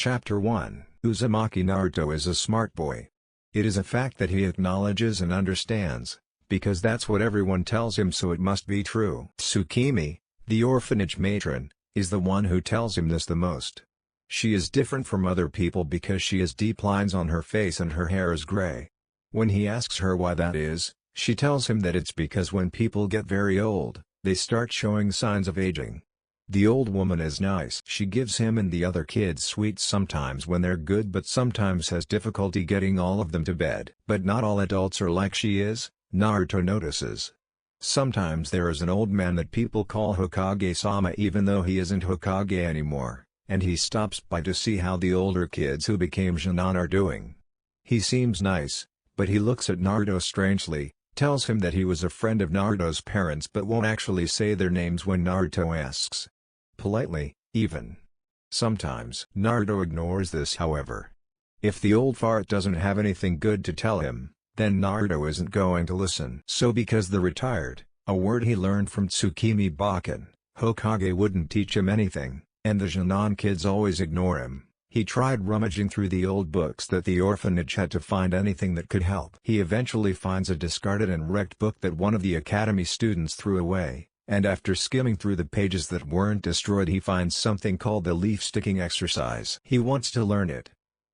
Chapter 1 Uzumaki Naruto is a smart boy. It is a fact that he acknowledges and understands, because that's what everyone tells him, so it must be true. Tsukimi, the orphanage matron, is the one who tells him this the most. She is different from other people because she has deep lines on her face and her hair is gray. When he asks her why that is, she tells him that it's because when people get very old, they start showing signs of aging. The old woman is nice. She gives him and the other kids sweets sometimes when they're good, but sometimes has difficulty getting all of them to bed. But not all adults are like she is, Naruto notices. Sometimes there is an old man that people call Hokage-sama even though he isn't Hokage anymore, and he stops by to see how the older kids who became Sharingan are doing. He seems nice, but he looks at Naruto strangely, tells him that he was a friend of Naruto's parents but won't actually say their names when Naruto asks. Politely, even. Sometimes Naruto ignores this, however. If the old fart doesn't have anything good to tell him, then Naruto isn't going to listen. So because the retired, a word he learned from Tsukimi Bakken, Hokage wouldn't teach him anything, and the Sharingan kids always ignore him, he tried rummaging through the old books that the orphanage had to find anything that could help. He eventually finds a discarded and wrecked book that one of the academy students threw away. And after skimming through the pages that weren't destroyed, he finds something called the leaf sticking exercise. He wants to learn it.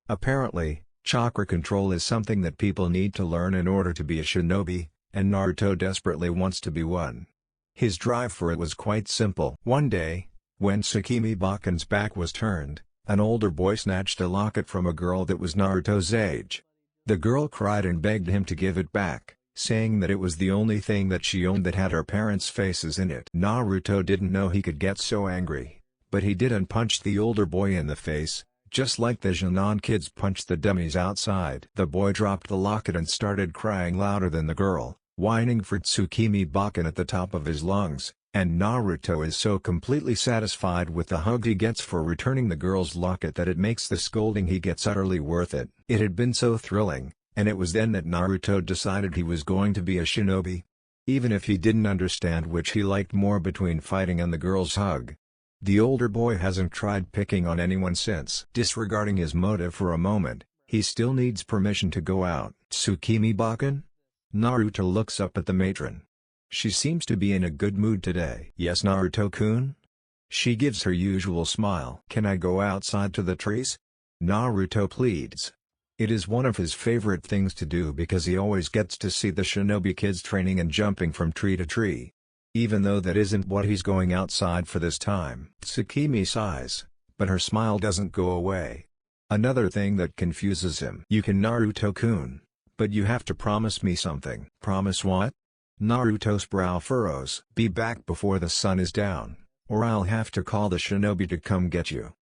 Apparently, chakra control is something that people need to learn in order to be a shinobi, and Naruto desperately wants to be one. His drive for it was quite simple. One day, when Tsukimi Bakken's back was turned, an older boy snatched a locket from a girl that was Naruto's age. The girl cried and begged him to give it back, saying that it was the only thing that she owned that had her parents' faces in it. Naruto didn't know he could get so angry, but he did and punched the older boy in the face, just like the Sharingan kids punched the dummies outside. The boy dropped the locket and started crying louder than the girl, whining for Tsukimi Bakken at the top of his lungs, and Naruto is so completely satisfied with the hug he gets for returning the girl's locket that it makes the scolding he gets utterly worth it. It had been so thrilling. And it was then that Naruto decided he was going to be a shinobi. Even if he didn't understand which he liked more between fighting and the girl's hug. The older boy hasn't tried picking on anyone since. Disregarding his motive for a moment, he still needs permission to go out. Tsukimi Bakken? Naruto looks up at the matron. She seems to be in a good mood today. Yes, Naruto-kun? She gives her usual smile. Can I go outside to the trees? Naruto pleads. It is one of his favorite things to do because he always gets to see the shinobi kids training and jumping from tree to tree. Even though that isn't what he's going outside for this time. Tsukimi sighs, but her smile doesn't go away. Another thing that confuses him. You can, Naruto-kun, but you have to promise me something. Promise what? Naruto's brow furrows. Be back before the sun is down, or I'll have to call the shinobi to come get you.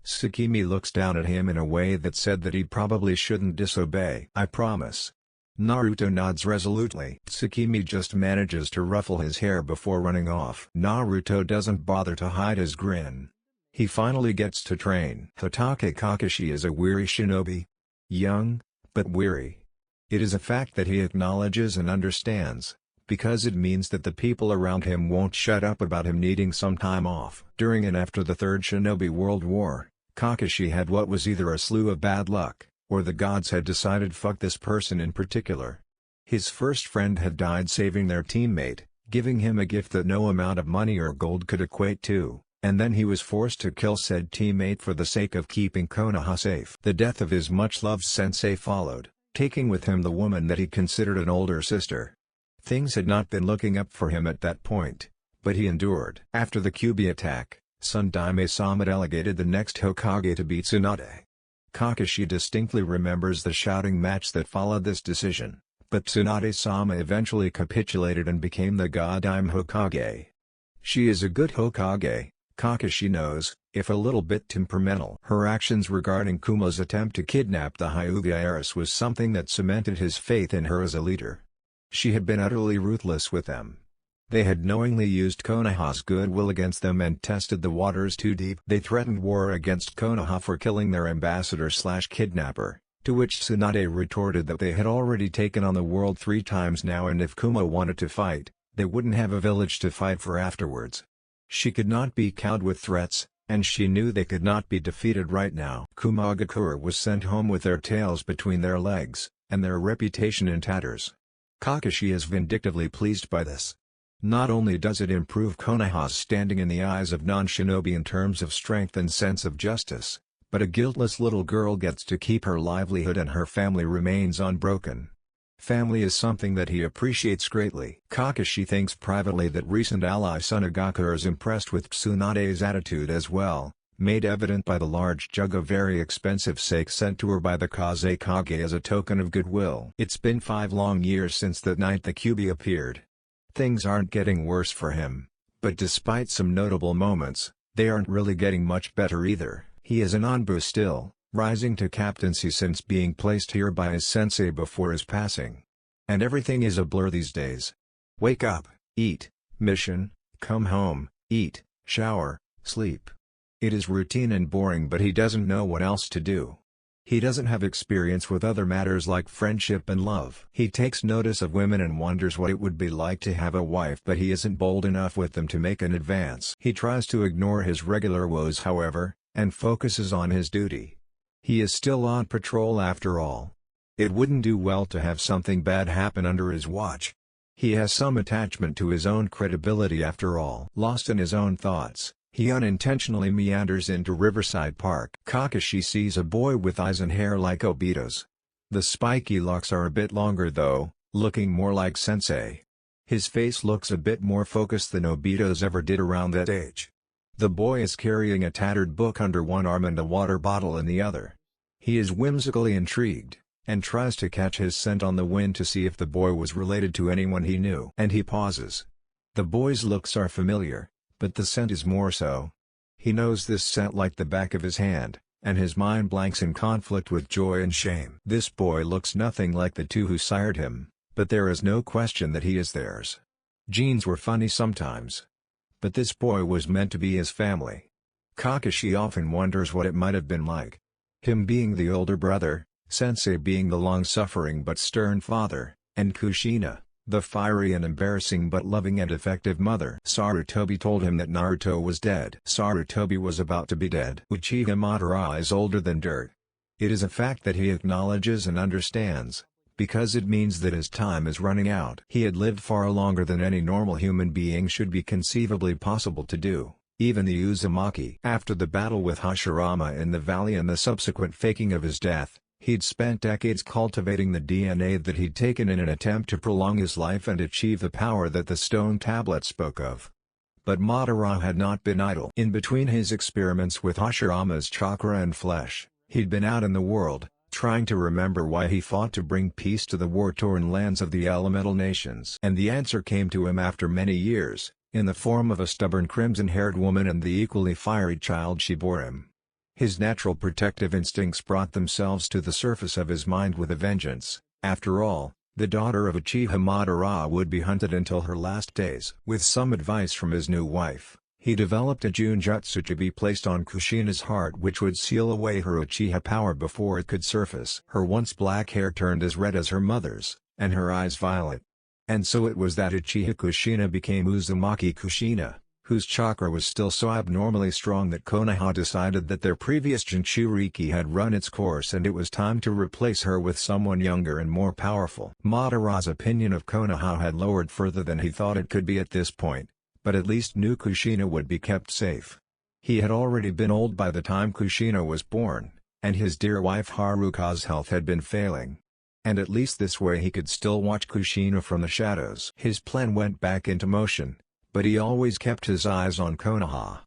Tsukimi looks down at him in a way that said that he probably shouldn't disobey. I promise. Naruto nods resolutely. Tsukimi just manages to ruffle his hair before running off. Naruto doesn't bother to hide his grin. He finally gets to train. Hatake Kakashi is a weary shinobi. Young, but weary. It is a fact that he acknowledges and understands, because it means that the people around him won't shut up about him needing some time off. During and after the Third Shinobi World War, Kakashi had what was either a slew of bad luck, or the gods had decided fuck this person in particular. His first friend had died saving their teammate, giving him a gift that no amount of money or gold could equate to, and then he was forced to kill said teammate for the sake of keeping Konoha safe. The death of his much-loved sensei followed, taking with him the woman that he considered an older sister. Things had not been looking up for him at that point, but he endured. After the Kyuubi attack, Sundaime-sama delegated the next Hokage to beat Tsunade. Kakashi distinctly remembers the shouting match that followed this decision, but Tsunade-sama eventually capitulated and became the Godime Hokage. She is a good Hokage, Kakashi knows, if a little bit temperamental. Her actions regarding Kumo's attempt to kidnap the Hyuga heiress was something that cemented his faith in her as a leader. She had been utterly ruthless with them. They had knowingly used Konoha's goodwill against them and tested the waters too deep. They threatened war against Konoha for killing their ambassador/kidnapper, to which Tsunade retorted that they had already taken on the world 3 times now, and if Kumo wanted to fight, they wouldn't have a village to fight for afterwards. She could not be cowed with threats, and she knew they could not be defeated right now. Kumagakure was sent home with their tails between their legs, and their reputation in tatters. Kakashi is vindictively pleased by this. Not only does it improve Konoha's standing in the eyes of non-shinobi in terms of strength and sense of justice, but a guiltless little girl gets to keep her livelihood and her family remains unbroken. Family is something that he appreciates greatly. Kakashi thinks privately that recent ally Sunagakure is impressed with Tsunade's attitude as well, made evident by the large jug of very expensive sake sent to her by the Kazekage as a token of goodwill. It's been 5 long years since that night the Kyuubi appeared. Things aren't getting worse for him, but despite some notable moments, they aren't really getting much better either. He is an Anbu still, rising to captaincy since being placed here by his sensei before his passing. And everything is a blur these days. Wake up, eat, mission, come home, eat, shower, sleep. It is routine and boring, but he doesn't know what else to do. He doesn't have experience with other matters like friendship and love. He takes notice of women and wonders what it would be like to have a wife, but he isn't bold enough with them to make an advance. He tries to ignore his regular woes however, and focuses on his duty. He is still on patrol after all. It wouldn't do well to have something bad happen under his watch. He has some attachment to his own credibility after all. Lost in his own thoughts, he unintentionally meanders into Riverside Park. Kakashi sees a boy with eyes and hair like Obito's. The spiky locks are a bit longer though, looking more like sensei. His face looks a bit more focused than Obito's ever did around that age. The boy is carrying a tattered book under one arm and a water bottle in the other. He is whimsically intrigued, and tries to catch his scent on the wind to see if the boy was related to anyone he knew. And he pauses. The boy's looks are familiar, but the scent is more so. He knows this scent like the back of his hand, and his mind blanks in conflict with joy and shame. This boy looks nothing like the two who sired him, but there is no question that he is theirs. Genes were funny sometimes, but this boy was meant to be his family. Kakashi often wonders what it might have been like. Him being the older brother, Sensei being the long-suffering but stern father, and Kushina, the fiery and embarrassing but loving and effective mother. Sarutobi told him that Naruto was dead. Sarutobi was about to be dead. Uchiha Madara is older than dirt. It is a fact that he acknowledges and understands, because it means that his time is running out. He had lived far longer than any normal human being should be conceivably possible to do. Even the Uzumaki. After the battle with Hashirama in the valley and the subsequent faking of his death, he'd spent decades cultivating the DNA that he'd taken in an attempt to prolong his life and achieve the power that the stone tablet spoke of. But Madara had not been idle. In between his experiments with Hashirama's chakra and flesh, he'd been out in the world, trying to remember why he fought to bring peace to the war-torn lands of the elemental nations. And the answer came to him after many years, in the form of a stubborn crimson-haired woman and the equally fiery child she bore him. His natural protective instincts brought themselves to the surface of his mind with a vengeance. After all, the daughter of Uchiha Madara would be hunted until her last days. With some advice from his new wife, he developed a Junjutsu to be placed on Kushina's heart which would seal away her Uchiha power before it could surface. Her once black hair turned as red as her mother's, and her eyes violet. And so it was that Uchiha Kushina became Uzumaki Kushina, whose chakra was still so abnormally strong that Konoha decided that their previous Jinchuriki had run its course and it was time to replace her with someone younger and more powerful. Madara's opinion of Konoha had lowered further than he thought it could be at this point, but at least knew Kushina would be kept safe. He had already been old by the time Kushina was born, and his dear wife Haruka's health had been failing. And at least this way he could still watch Kushina from the shadows. His plan went back into motion, but he always kept his eyes on Konoha.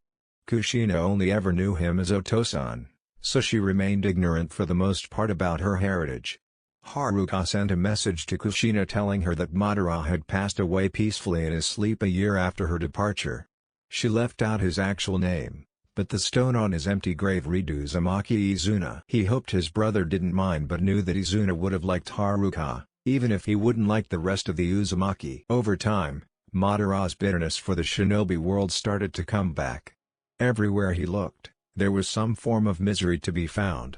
Kushina only ever knew him as Otosan, so she remained ignorant for the most part about her heritage. Haruka sent a message to Kushina telling her that Madara had passed away peacefully in his sleep a year after her departure. She left out his actual name, but the stone on his empty grave read Uzumaki Izuna. He hoped his brother didn't mind but knew that Izuna would have liked Haruka, even if he wouldn't like the rest of the Uzumaki. Over time, Madara's bitterness for the shinobi world started to come back. Everywhere he looked, there was some form of misery to be found.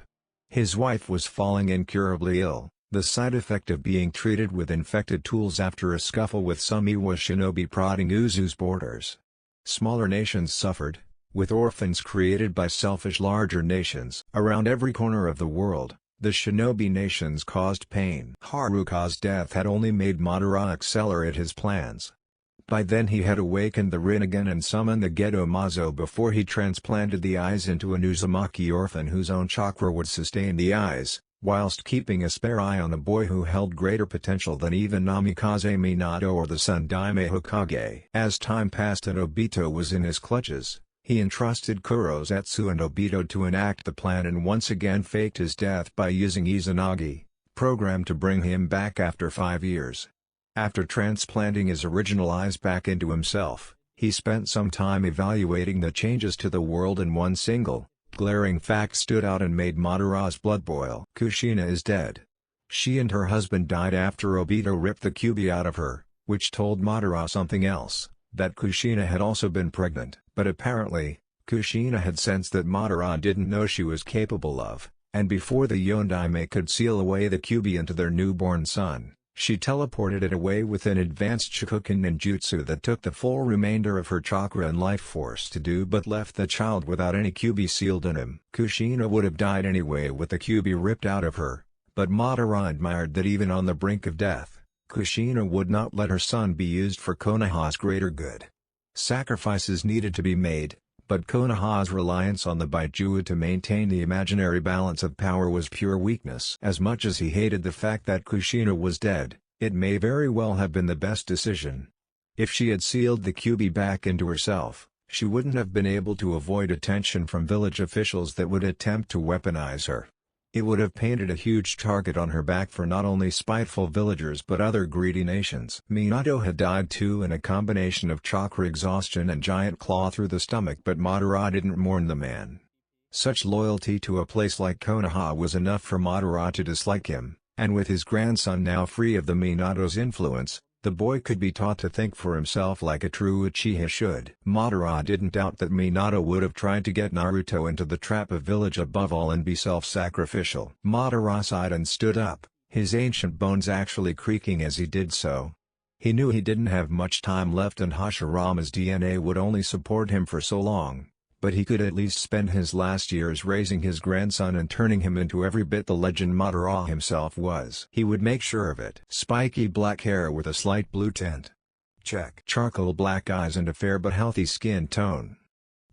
His wife was falling incurably ill, the side effect of being treated with infected tools after a scuffle with some Iwa shinobi prodding Uzu's borders. Smaller nations suffered, with orphans created by selfish larger nations around every corner of the world. The Shinobi nations caused pain. Haruka's death had only made Madara accelerate his plans. By then he had awakened the Rinnegan and summoned the Gedo Mazo before he transplanted the eyes into an Uzumaki orphan whose own chakra would sustain the eyes, whilst keeping a spare eye on a boy who held greater potential than even Namikaze Minato or the Sun Daime Hokage. As time passed and Obito was in his clutches, he entrusted Kurosetsu and Obito to enact the plan and once again faked his death by using Izanagi, programmed to bring him back after 5 years. After transplanting his original eyes back into himself, he spent some time evaluating the changes to the world and one single, glaring fact stood out and made Madara's blood boil. Kushina is dead. She and her husband died after Obito ripped the Kyuubi out of her, which told Madara something else, that Kushina had also been pregnant. But apparently, Kushina had sensed that Madara didn't know she was capable of, and before the Yondaime could seal away the Kyuubi into their newborn son, she teleported it away with an advanced Shikuken ninjutsu that took the full remainder of her chakra and life force to do but left the child without any Kyuubi sealed in him. Kushina would have died anyway with the Kyuubi ripped out of her, but Madara admired that even on the brink of death, Kushina would not let her son be used for Konoha's greater good. Sacrifices needed to be made, but Konoha's reliance on the Baijuo to maintain the imaginary balance of power was pure weakness. As much as he hated the fact that Kushina was dead, it may very well have been the best decision. If she had sealed the Kyuubi back into herself, she wouldn't have been able to avoid attention from village officials that would attempt to weaponize her. It would have painted a huge target on her back for not only spiteful villagers but other greedy nations. Minato had died too in a combination of chakra exhaustion and giant claw through the stomach, but Madara didn't mourn the man. Such loyalty to a place like Konoha was enough for Madara to dislike him, and with his grandson now free of the Minato's influence, the boy could be taught to think for himself like a true Uchiha should. Madara didn't doubt that Minato would have tried to get Naruto into the trap of village above all and be self-sacrificial. Madara sighed and stood up, his ancient bones actually creaking as he did so. He knew he didn't have much time left and Hashirama's DNA would only support him for so long, but he could at least spend his last years raising his grandson and turning him into every bit the legend Madara himself was. He would make sure of it. Spiky black hair with a slight blue tint. Check. Charcoal black eyes and a fair but healthy skin tone.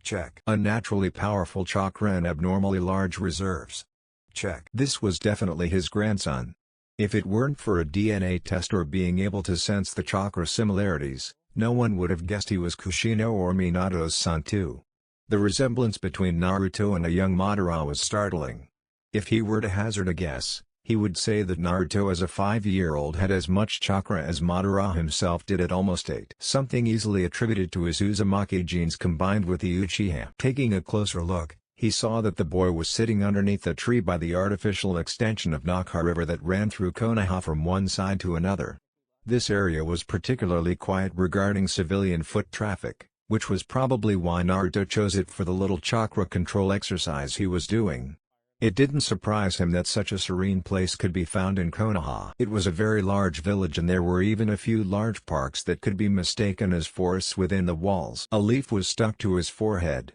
Check. Unnaturally powerful chakra and abnormally large reserves. Check. This was definitely his grandson. If it weren't for a DNA test or being able to sense the chakra similarities, no one would have guessed he was Kushina or Minato's son too. The resemblance between Naruto and a young Madara was startling. If he were to hazard a guess, he would say that Naruto as a 5-year-old had as much chakra as Madara himself did at almost 8. Something easily attributed to his Uzumaki genes combined with the Uchiha. Taking a closer look, he saw that the boy was sitting underneath a tree by the artificial extension of Naka River that ran through Konoha from one side to another. This area was particularly quiet regarding civilian foot traffic, which was probably why Naruto chose it for the little chakra control exercise he was doing. It didn't surprise him that such a serene place could be found in Konoha. It was a very large village and there were even a few large parks that could be mistaken as forests within the walls. A leaf was stuck to his forehead.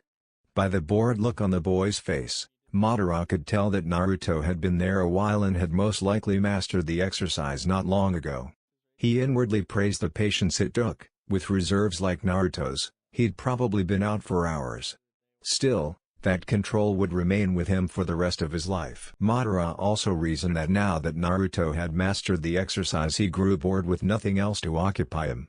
By the bored look on the boy's face, Madara could tell that Naruto had been there a while and had most likely mastered the exercise not long ago. He inwardly praised the patience it took. With reserves like Naruto's, he'd probably been out for hours. Still, that control would remain with him for the rest of his life. Madara also reasoned that now that Naruto had mastered the exercise he grew bored with nothing else to occupy him.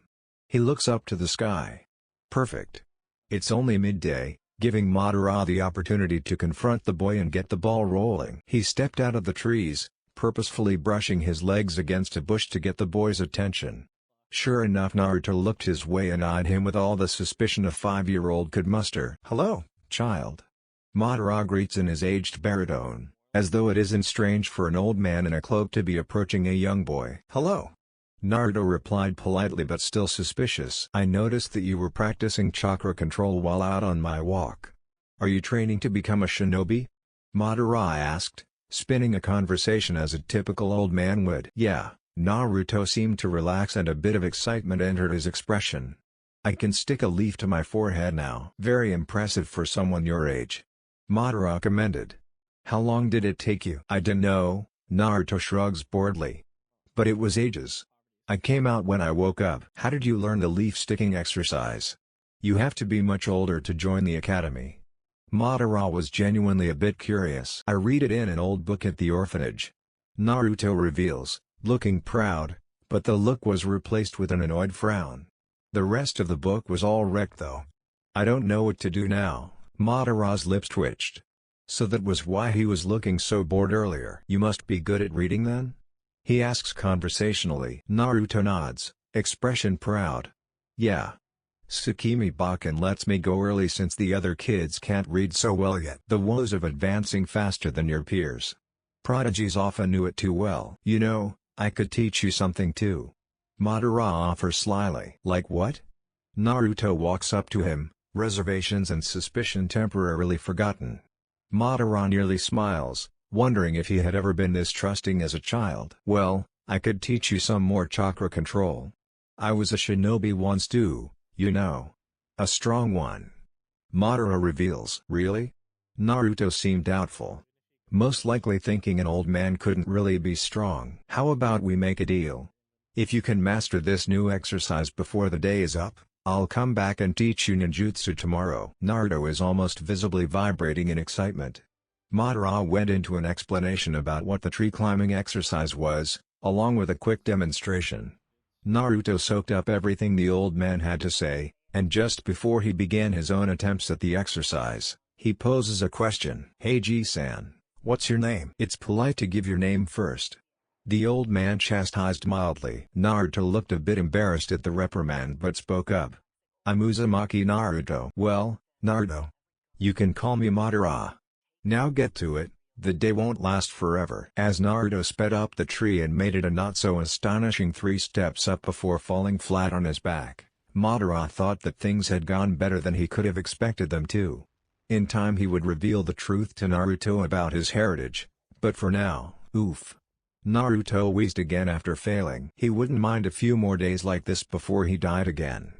He looks up to the sky. Perfect. It's only midday, giving Madara the opportunity to confront the boy and get the ball rolling. He stepped out of the trees, purposefully brushing his legs against a bush to get the boy's attention. Sure enough, Naruto looked his way and eyed him with all the suspicion a 5-year-old could muster. "Hello, child." Madara greets in his aged baritone, as though it isn't strange for an old man in a cloak to be approaching a young boy. "Hello." Naruto replied politely but still suspicious. "I noticed that you were practicing chakra control while out on my walk. Are you training to become a shinobi?" Madara asked, spinning a conversation as a typical old man would. "Yeah." Naruto seemed to relax and a bit of excitement entered his expression. I can stick a leaf to my forehead now. Very impressive for someone your age. Madara commended. How long did it take you? I don't know, Naruto shrugs boredly. But it was ages. I came out when I woke up. How did you learn the leaf sticking exercise? You have to be much older to join the academy. Madara was genuinely a bit curious. I read it in an old book at the orphanage. Naruto reveals, looking proud, but the look was replaced with an annoyed frown. The rest of the book was all wrecked though. I don't know what to do now. Madara's lips twitched. So that was why he was looking so bored earlier. You must be good at reading then? He asks conversationally. Naruto nods, expression proud. Yeah. Tsukimi-baken lets me go early since the other kids can't read so well yet. The woes of advancing faster than your peers. Prodigies often knew it too well. You know, I could teach you something too. Madara offers slyly. Like what? Naruto walks up to him, reservations and suspicion temporarily forgotten. Madara nearly smiles, wondering if he had ever been this trusting as a child. Well, I could teach you some more chakra control. I was a shinobi once too, you know. A strong one. Madara reveals. Really? Naruto seemed doubtful. Most likely thinking an old man couldn't really be strong. How about we make a deal? If you can master this new exercise before the day is up, I'll come back and teach you ninjutsu tomorrow. Naruto is almost visibly vibrating in excitement. Madara went into an explanation about what the tree climbing exercise was, along with a quick demonstration. Naruto soaked up everything the old man had to say, and just before he began his own attempts at the exercise, he poses a question. Hey G-san, what's your name? It's polite to give your name first. The old man chastised mildly. Naruto looked a bit embarrassed at the reprimand but spoke up. I'm Uzumaki Naruto. Well, Naruto. You can call me Madara. Now get to it, the day won't last forever. As Naruto sped up the tree and made it a not-so-astonishing 3 steps up before falling flat on his back, Madara thought that things had gone better than he could have expected them to. In time he would reveal the truth to Naruto about his heritage, but for now, oof. Naruto wheezed again after failing. He wouldn't mind a few more days like this before he died again.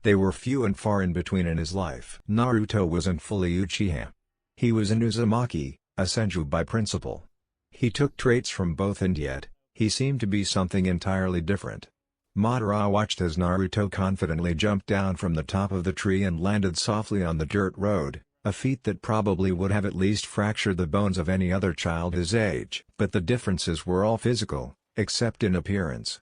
They were few and far in between in his life. Naruto wasn't fully Uchiha. He was an Uzumaki, a senju by principle. He took traits from both and yet, he seemed to be something entirely different. Madara watched as Naruto confidently jumped down from the top of the tree and landed softly on the dirt road, a feat that probably would have at least fractured the bones of any other child his age. But the differences were all physical, except in appearance.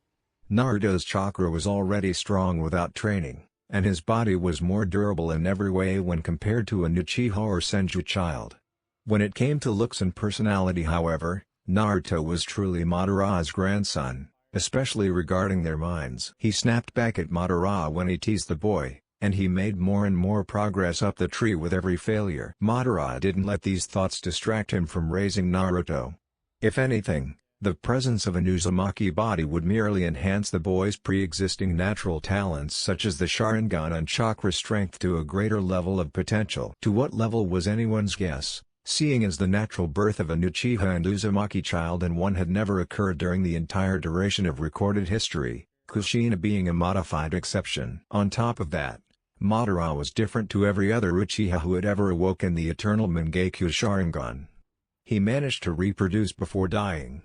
Naruto's chakra was already strong without training, and his body was more durable in every way when compared to an Uchiha or Senju child. When it came to looks and personality however, Naruto was truly Madara's grandson, especially regarding their minds. He snapped back at Madara when he teased the boy, and he made more and more progress up the tree with every failure. Madara didn't let these thoughts distract him from raising Naruto. If anything, the presence of an Uzumaki body would merely enhance the boy's pre-existing natural talents such as the Sharingan and chakra strength to a greater level of potential. To what level was anyone's guess, seeing as the natural birth of an Uchiha and Uzumaki child in one had never occurred during the entire duration of recorded history, Kushina being a modified exception. On top of that, Madara was different to every other Uchiha who had ever awoken the eternal Mangekyo Sharingan. He managed to reproduce before dying.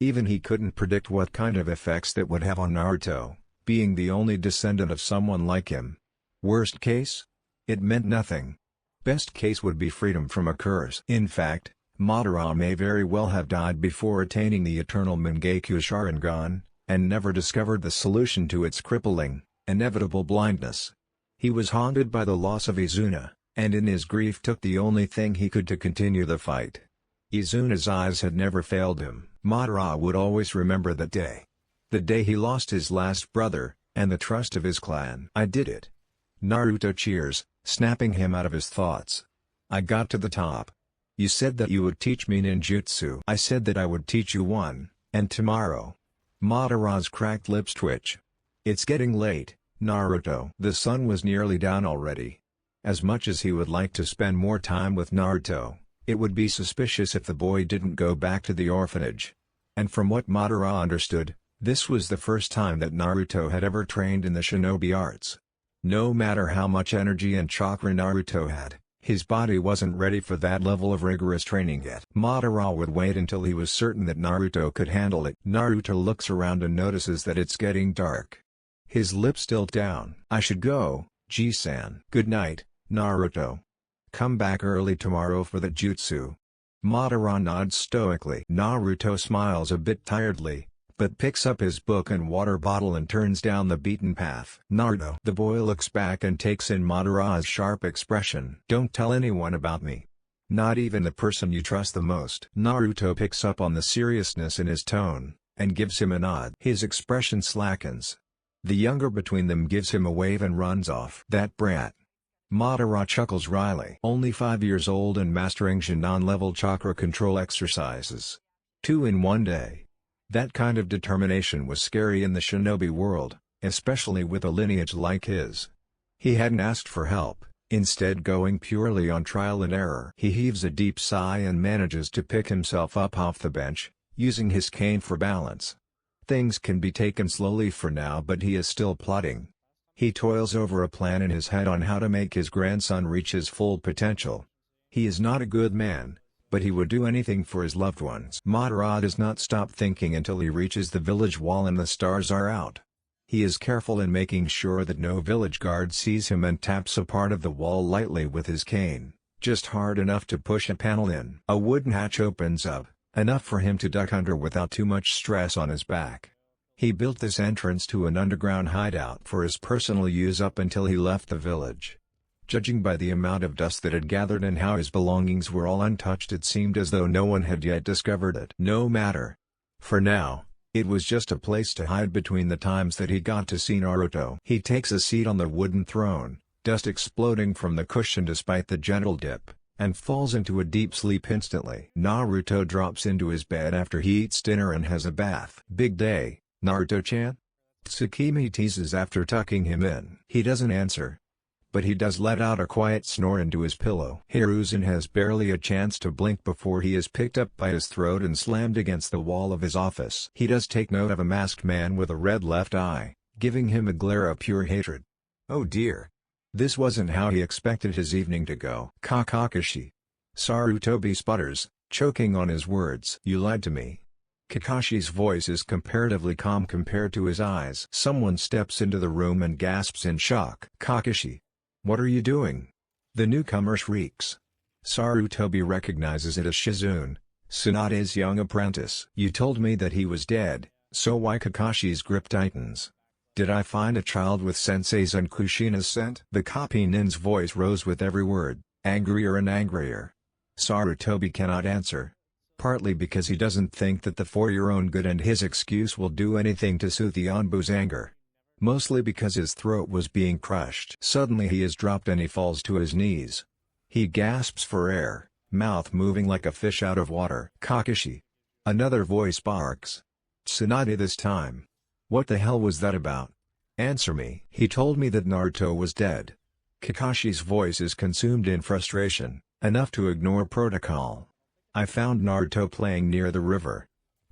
Even he couldn't predict what kind of effects that would have on Naruto, being the only descendant of someone like him. Worst case? It meant nothing. Best case would be freedom from a curse. In fact, Madara may very well have died before attaining the eternal Mangekyo Sharingan, and never discovered the solution to its crippling, inevitable blindness. He was haunted by the loss of Izuna, and in his grief took the only thing he could to continue the fight. Izuna's eyes had never failed him. Madara would always remember that day. The day he lost his last brother, and the trust of his clan. I did it. Naruto cheers, snapping him out of his thoughts. I got to the top. You said that you would teach me ninjutsu. I said that I would teach you one, and tomorrow. Madara's cracked lips twitch. It's getting late, Naruto. The sun was nearly down already. As much as he would like to spend more time with Naruto, it would be suspicious if the boy didn't go back to the orphanage. And from what Madara understood, this was the first time that Naruto had ever trained in the shinobi arts. No matter how much energy and chakra Naruto had, his body wasn't ready for that level of rigorous training yet. Madara would wait until he was certain that Naruto could handle it. Naruto looks around and notices that it's getting dark. His lips tilt down. I should go, Ji-san. Good night, Naruto. Come back early tomorrow for the jutsu. Madara nods stoically. Naruto smiles a bit tiredly, but picks up his book and water bottle and turns down the beaten path. Naruto. The boy looks back and takes in Madara's sharp expression. Don't tell anyone about me. Not even the person you trust the most. Naruto picks up on the seriousness in his tone, and gives him a nod. His expression slackens. The younger between them gives him a wave and runs off. That brat. Madara chuckles wryly. Only 5 years old and mastering Sharingan-level chakra control exercises. 2 in 1 day. That kind of determination was scary in the shinobi world, especially with a lineage like his. He hadn't asked for help, instead going purely on trial and error. He heaves a deep sigh and manages to pick himself up off the bench, using his cane for balance. Things can be taken slowly for now, but he is still plotting. He toils over a plan in his head on how to make his grandson reach his full potential. He is not a good man, but he would do anything for his loved ones. Madara does not stop thinking until he reaches the village wall and the stars are out. He is careful in making sure that no village guard sees him and taps a part of the wall lightly with his cane, just hard enough to push a panel in. A wooden hatch opens up, enough for him to duck under without too much stress on his back. He built this entrance to an underground hideout for his personal use up until he left the village. Judging by the amount of dust that had gathered and how his belongings were all untouched, it seemed as though no one had yet discovered it. No matter. For now, it was just a place to hide between the times that he got to see Naruto. He takes a seat on the wooden throne, dust exploding from the cushion despite the gentle dip, and falls into a deep sleep instantly. Naruto drops into his bed after he eats dinner and has a bath. Big day, Naruto-chan? Tsukimi teases after tucking him in. He doesn't answer, but he does let out a quiet snore into his pillow. Hiruzen has barely a chance to blink before he is picked up by his throat and slammed against the wall of his office. He does take note of a masked man with a red left eye, giving him a glare of pure hatred. Oh dear. This wasn't how he expected his evening to go. Kakashi. Sarutobi sputters, choking on his words. You lied to me. Kakashi's voice is comparatively calm compared to his eyes. Someone steps into the room and gasps in shock. Kakashi. What are you doing? The newcomer shrieks. Sarutobi recognizes it as Shizune, Tsunade's young apprentice. You told me that he was dead, so why? Kakashi's grip tightens. Did I find a child with Sensei's and Kushina's scent? The copy nin's voice rose with every word, angrier and angrier. Sarutobi cannot answer. Partly because he doesn't think that the for your own good and his excuse will do anything to soothe the Anbu's anger. Mostly because his throat was being crushed. Suddenly he is dropped and he falls to his knees. He gasps for air, mouth moving like a fish out of water. Kakashi. Another voice barks. Tsunade this time. What the hell was that about? Answer me. He told me that Naruto was dead. Kakashi's voice is consumed in frustration, enough to ignore protocol. I found Naruto playing near the river.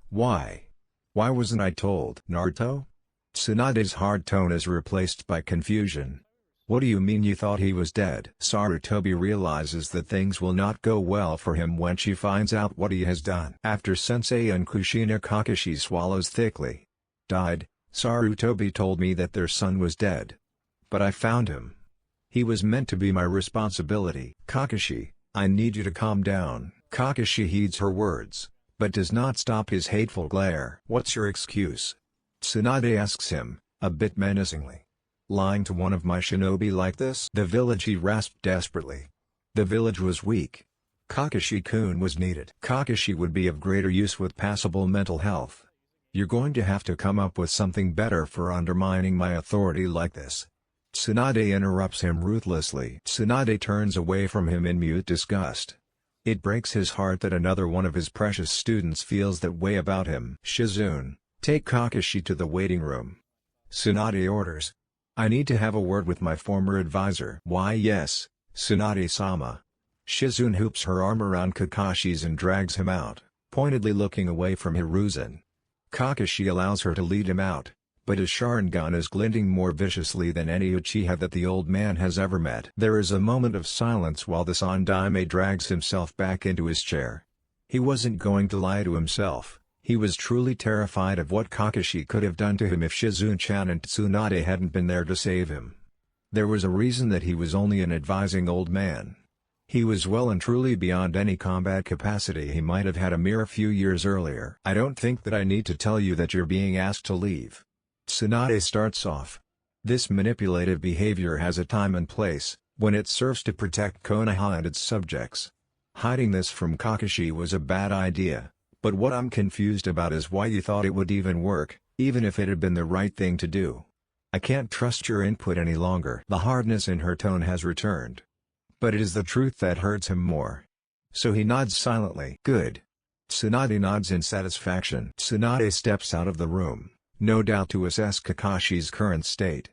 Why? Why wasn't I told? Naruto? Tsunade's hard tone is replaced by confusion. What do you mean you thought he was dead? Sarutobi realizes that things will not go well for him when she finds out what he has done. After Sensei and Kushina, Kakashi swallows thickly. Died, Sarutobi told me that their son was dead. But I found him. He was meant to be my responsibility. Kakashi, I need you to calm down. Kakashi heeds her words, but does not stop his hateful glare. What's your excuse? Tsunade asks him, a bit menacingly. Lying to one of my shinobi like this? The village, he rasped desperately. The village was weak. Kakashi-kun was needed. Kakashi would be of greater use with passable mental health. You're going to have to come up with something better for undermining my authority like this. Tsunade interrupts him ruthlessly. Tsunade turns away from him in mute disgust. It breaks his heart that another one of his precious students feels that way about him. Shizune, take Kakashi to the waiting room. Tsunade orders. I need to have a word with my former advisor. Why yes, Tsunade-sama. Shizune hoops her arm around Kakashi's and drags him out, pointedly looking away from Hiruzen. Kakashi allows her to lead him out, but his Sharingan is glinting more viciously than any Uchiha that the old man has ever met. There is a moment of silence while the Sandaime drags himself back into his chair. He wasn't going to lie to himself. He was truly terrified of what Kakashi could have done to him if Shizune-chan and Tsunade hadn't been there to save him. There was a reason that he was only an advising old man. He was well and truly beyond any combat capacity he might have had a mere few years earlier. "I don't think that I need to tell you that you're being asked to leave." Tsunade starts off. This manipulative behavior has a time and place, when it serves to protect Konoha and its subjects. Hiding this from Kakashi was a bad idea, but what I'm confused about is why you thought it would even work, even if it had been the right thing to do. "I can't trust your input any longer." The hardness in her tone has returned. But it is the truth that hurts him more. So he nods silently. "Good." Tsunade nods in satisfaction. Tsunade steps out of the room, no doubt to assess Kakashi's current state.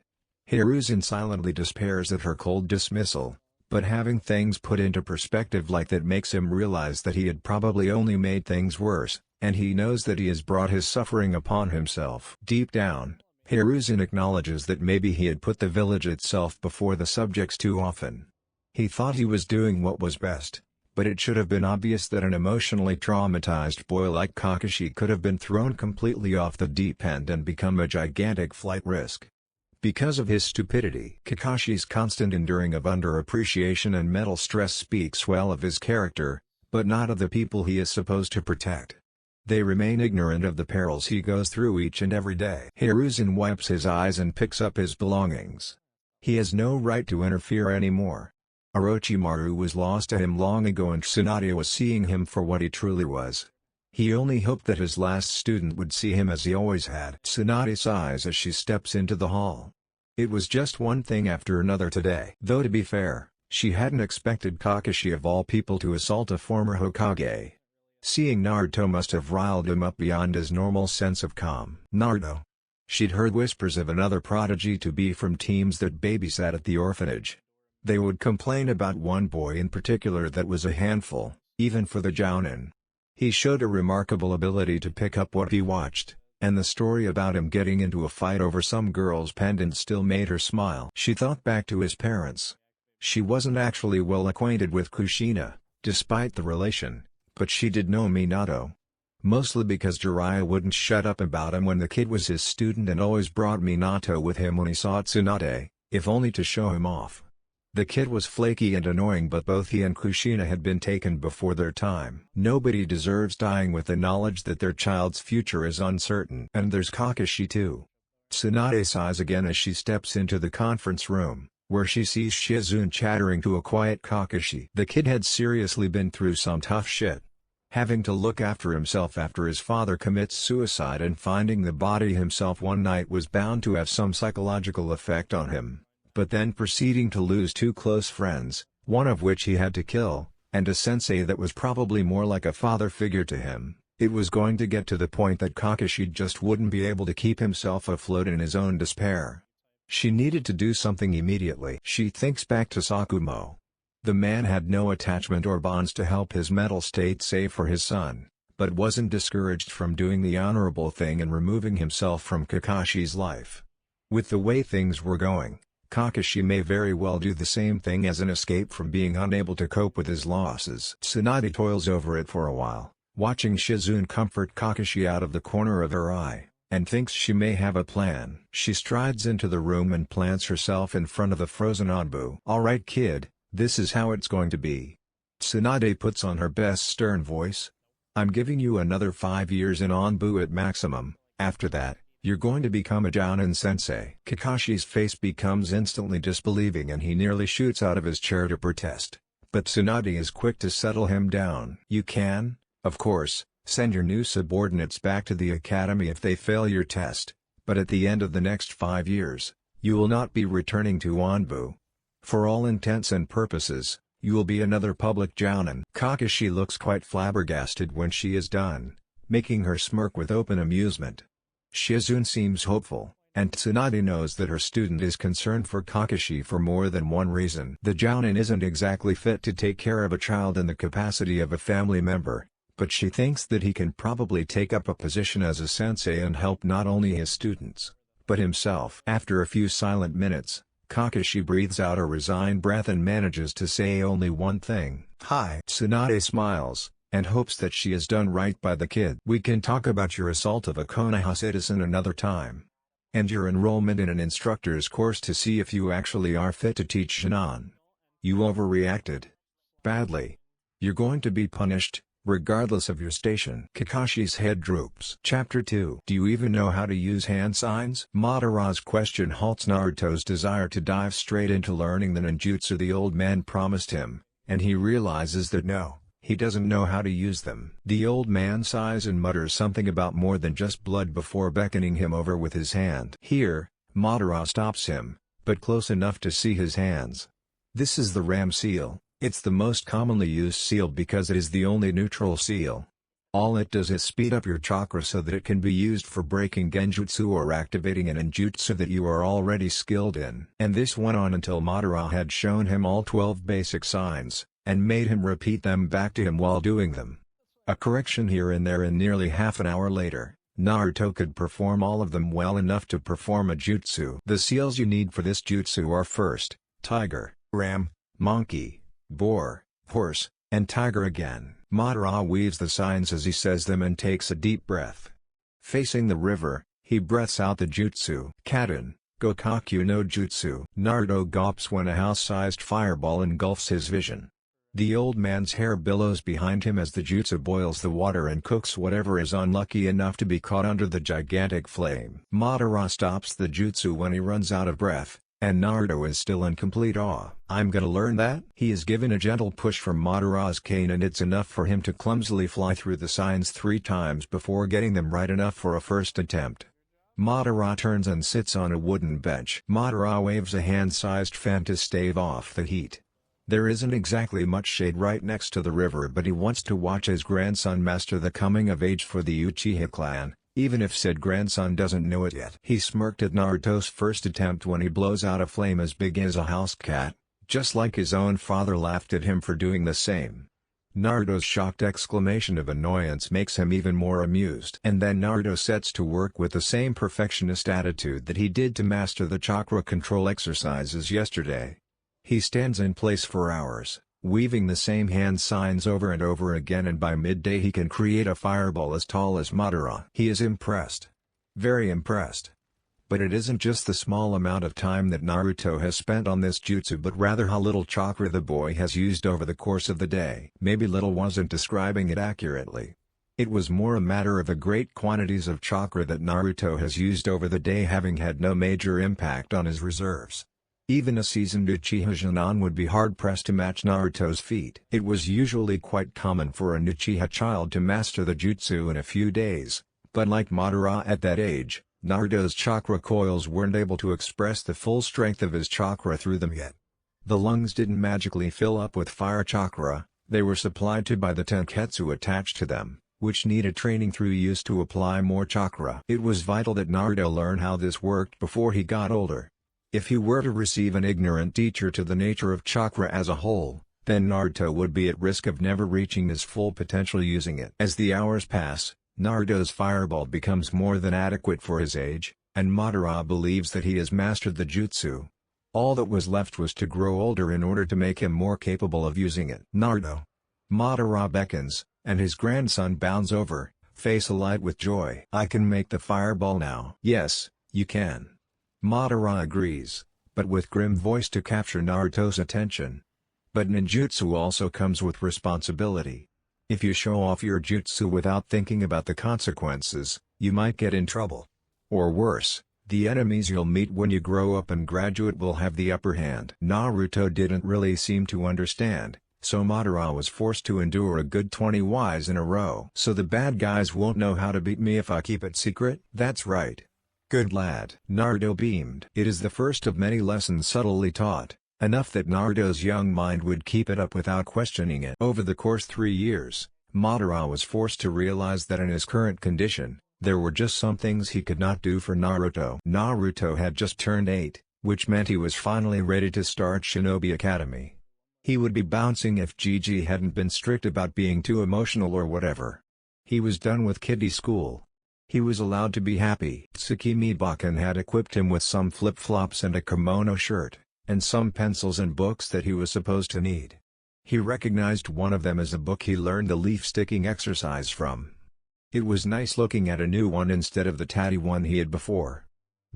Hiruzen silently despairs at her cold dismissal, but having things put into perspective like that makes him realize that he had probably only made things worse, and he knows that he has brought his suffering upon himself. Deep down, Hiruzen acknowledges that maybe he had put the village itself before the subjects too often. He thought he was doing what was best, but it should have been obvious that an emotionally traumatized boy like Kakashi could have been thrown completely off the deep end and become a gigantic flight risk. Because of his stupidity, Kakashi's constant enduring of underappreciation and mental stress speaks well of his character, but not of the people he is supposed to protect. They remain ignorant of the perils he goes through each and every day. Hiruzen wipes his eyes and picks up his belongings. He has no right to interfere anymore. Orochimaru was lost to him long ago and Tsunade was seeing him for what he truly was. He only hoped that his last student would see him as he always had. Tsunade sighs as she steps into the hall. It was just one thing after another today. Though to be fair, she hadn't expected Kakashi of all people to assault a former Hokage. Seeing Naruto must have riled him up beyond his normal sense of calm. Naruto. She'd heard whispers of another prodigy to be from teams that babysat at the orphanage. They would complain about one boy in particular that was a handful, even for the Jounin. He showed a remarkable ability to pick up what he watched, and the story about him getting into a fight over some girl's pendant still made her smile. She thought back to his parents. She wasn't actually well acquainted with Kushina, despite the relation, but she did know Minato. Mostly because Jiraiya wouldn't shut up about him when the kid was his student and always brought Minato with him when he saw Tsunade, if only to show him off. The kid was flaky and annoying, but both he and Kushina had been taken before their time. Nobody deserves dying with the knowledge that their child's future is uncertain. And there's Kakashi too. Tsunade sighs again as she steps into the conference room, where she sees Shizune chattering to a quiet Kakashi. The kid had seriously been through some tough shit. Having to look after himself after his father commits suicide and finding the body himself one night was bound to have some psychological effect on him. But then proceeding to lose two close friends, one of which he had to kill, and a sensei that was probably more like a father figure to him, it was going to get to the point that Kakashi just wouldn't be able to keep himself afloat in his own despair. She needed to do something immediately. She thinks back to Sakumo. The man had no attachment or bonds to help his mental state save for his son, but wasn't discouraged from doing the honorable thing and removing himself from Kakashi's life. With the way things were going, Kakashi may very well do the same thing as an escape from being unable to cope with his losses. Tsunade toils over it for a while, watching Shizune comfort Kakashi out of the corner of her eye, and thinks she may have a plan. She strides into the room and plants herself in front of the frozen Anbu. "Alright kid, this is how it's going to be." Tsunade puts on her best stern voice. "I'm giving you another 5 years in Anbu at maximum. After that, you're going to become a Jounin sensei." Kakashi's face becomes instantly disbelieving and he nearly shoots out of his chair to protest, but Tsunade is quick to settle him down. "You can, of course, send your new subordinates back to the academy if they fail your test, but at the end of the next 5 years, you will not be returning to Anbu. For all intents and purposes, you will be another public Jounin." Kakashi looks quite flabbergasted when she is done, making her smirk with open amusement. Shizune seems hopeful, and Tsunade knows that her student is concerned for Kakashi for more than one reason. The Jounin isn't exactly fit to take care of a child in the capacity of a family member, but she thinks that he can probably take up a position as a sensei and help not only his students, but himself. After a few silent minutes, Kakashi breathes out a resigned breath and manages to say only one thing. "Hi." Tsunade smiles, and hopes that she has done right by the kid. "We can talk about your assault of a Konoha citizen another time. And your enrollment in an instructor's course to see if you actually are fit to teach Sharingan. You overreacted. Badly. You're going to be punished, regardless of your station." Kakashi's head droops. Chapter 2. Do you even know how to use hand signs? Madara's question halts Naruto's desire to dive straight into learning the ninjutsu the old man promised him, and he realizes that no, he doesn't know how to use them. The old man sighs and mutters something about more than just blood before beckoning him over with his hand. Here, Madara stops him, but close enough to see his hands. This is the Ram seal. It's the most commonly used seal because it is the only neutral seal. All it does is speed up your chakra so that it can be used for breaking genjutsu or activating an ninjutsu that you are already skilled in. And this went on until Madara had shown him all 12 basic signs, and made him repeat them back to him while doing them. A correction here and there, and nearly half an hour later, Naruto could perform all of them well enough to perform a jutsu. The seals you need for this jutsu are first, tiger, ram, monkey, boar, horse, and tiger again. Madara weaves the signs as he says them and takes a deep breath. Facing the river, he breaths out the jutsu. Kaden, Gokaku no Jutsu. Naruto gulps when a house-sized fireball engulfs his vision. The old man's hair billows behind him as the jutsu boils the water and cooks whatever is unlucky enough to be caught under the gigantic flame. Madara stops the jutsu when he runs out of breath, and Naruto is still in complete awe. "I'm gonna learn that?" He is given a gentle push from Madara's cane, and it's enough for him to clumsily fly through the signs 3 times before getting them right enough for a first attempt. Madara turns and sits on a wooden bench. Madara waves a hand-sized fan to stave off the heat. There isn't exactly much shade right next to the river, but he wants to watch his grandson master the coming of age for the Uchiha clan, even if said grandson doesn't know it yet. He smirked at Naruto's first attempt when he blows out a flame as big as a house cat, just like his own father laughed at him for doing the same. Naruto's shocked exclamation of annoyance makes him even more amused. And then Naruto sets to work with the same perfectionist attitude that he did to master the chakra control exercises yesterday. He stands in place for hours, weaving the same hand signs over and over again, and by midday he can create a fireball as tall as Madara. He is impressed. Very impressed. But it isn't just the small amount of time that Naruto has spent on this jutsu, but rather how little chakra the boy has used over the course of the day. Maybe little wasn't describing it accurately. It was more a matter of the great quantities of chakra that Naruto has used over the day having had no major impact on his reserves. Even a seasoned Uchiha Sharingan would be hard-pressed to match Naruto's feat. It was usually quite common for an Uchiha child to master the jutsu in a few days, but like Madara at that age, Naruto's chakra coils weren't able to express the full strength of his chakra through them yet. The lungs didn't magically fill up with fire chakra, they were supplied to by the tenketsu attached to them, which needed training through use to apply more chakra. It was vital that Naruto learn how this worked before he got older. If he were to receive an ignorant teacher to the nature of chakra as a whole, then Naruto would be at risk of never reaching his full potential using it. As the hours pass, Naruto's fireball becomes more than adequate for his age, and Madara believes that he has mastered the jutsu. All that was left was to grow older in order to make him more capable of using it. "Naruto!" Madara beckons, and his grandson bounds over, face alight with joy. "I can make the fireball now." "Yes, you can." Madara agrees, but with grim voice to capture Naruto's attention. But ninjutsu also comes with responsibility. If you show off your jutsu without thinking about the consequences, you might get in trouble. Or worse, the enemies you'll meet when you grow up and graduate will have the upper hand. Naruto didn't really seem to understand, so Madara was forced to endure a good 20 Ys in a row. "So the bad guys won't know how to beat me if I keep it secret?" "That's right. Good lad." Naruto beamed. It is the first of many lessons subtly taught, enough that Naruto's young mind would keep it up without questioning it. Over the course 3 years, Madara was forced to realize that in his current condition, there were just some things he could not do for Naruto. Naruto had just turned 8, which meant he was finally ready to start Shinobi Academy. He would be bouncing if Gigi hadn't been strict about being too emotional or whatever. He was done with kiddie school. He was allowed to be happy. Tsukimi Bakken had equipped him with some flip-flops and a kimono shirt, and some pencils and books that he was supposed to need. He recognized one of them as a book he learned the leaf-sticking exercise from. It was nice looking at a new one instead of the tatty one he had before.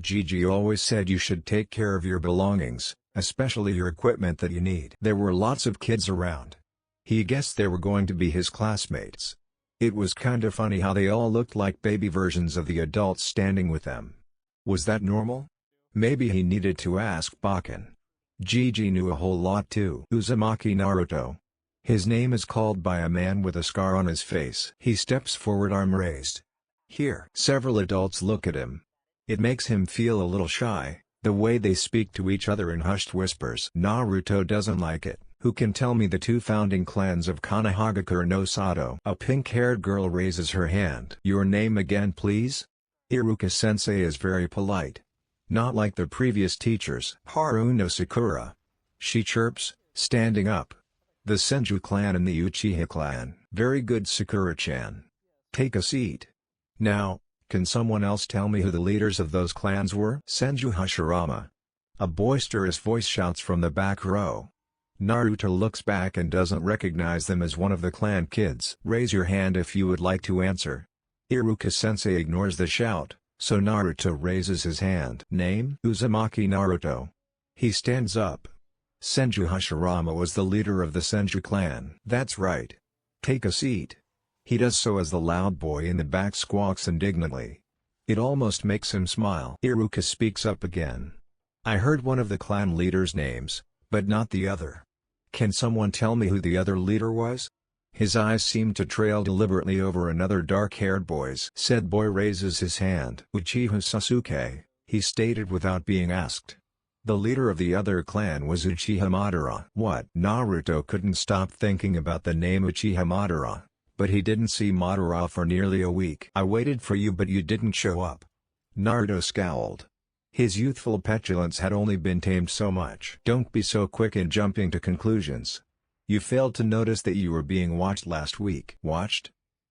Gigi always said you should take care of your belongings, especially your equipment that you need. There were lots of kids around. He guessed they were going to be his classmates. It was kinda funny how they all looked like baby versions of the adults standing with them. Was that normal? Maybe he needed to ask Bakken. Gigi knew a whole lot too. Uzumaki Naruto. His name is called by a man with a scar on his face. He steps forward, arm raised. Here. Several adults look at him. It makes him feel a little shy, the way they speak to each other in hushed whispers. Naruto doesn't like it. Who can tell me the two founding clans of Konohagakure no Sato? A pink-haired girl raises her hand. Your name again please? Iruka-sensei is very polite. Not like the previous teachers. Haruno Sakura. She chirps, standing up. The Senju clan and the Uchiha clan. Very good, Sakura-chan. Take a seat. Now, can someone else tell me who the leaders of those clans were? Senju Hashirama. A boisterous voice shouts from the back row. Naruto looks back and doesn't recognize them as one of the clan kids. Raise your hand if you would like to answer. Iruka-sensei ignores the shout, so Naruto raises his hand. Name? Uzumaki Naruto. He stands up. Senju Hashirama was the leader of the Senju clan. That's right. Take a seat. He does so as the loud boy in the back squawks indignantly. It almost makes him smile. Iruka speaks up again. I heard one of the clan leaders' names, but not the other. Can someone tell me who the other leader was? His eyes seem to trail deliberately over another dark-haired boy's. Said boy raises his hand. Uchiha Sasuke, he stated without being asked. The leader of the other clan was Uchiha Madara. What? Naruto couldn't stop thinking about the name Uchiha Madara, but he didn't see Madara for nearly a week. I waited for you but you didn't show up. Naruto scowled. His youthful petulance had only been tamed so much. Don't be so quick in jumping to conclusions. You failed to notice that you were being watched last week. Watched?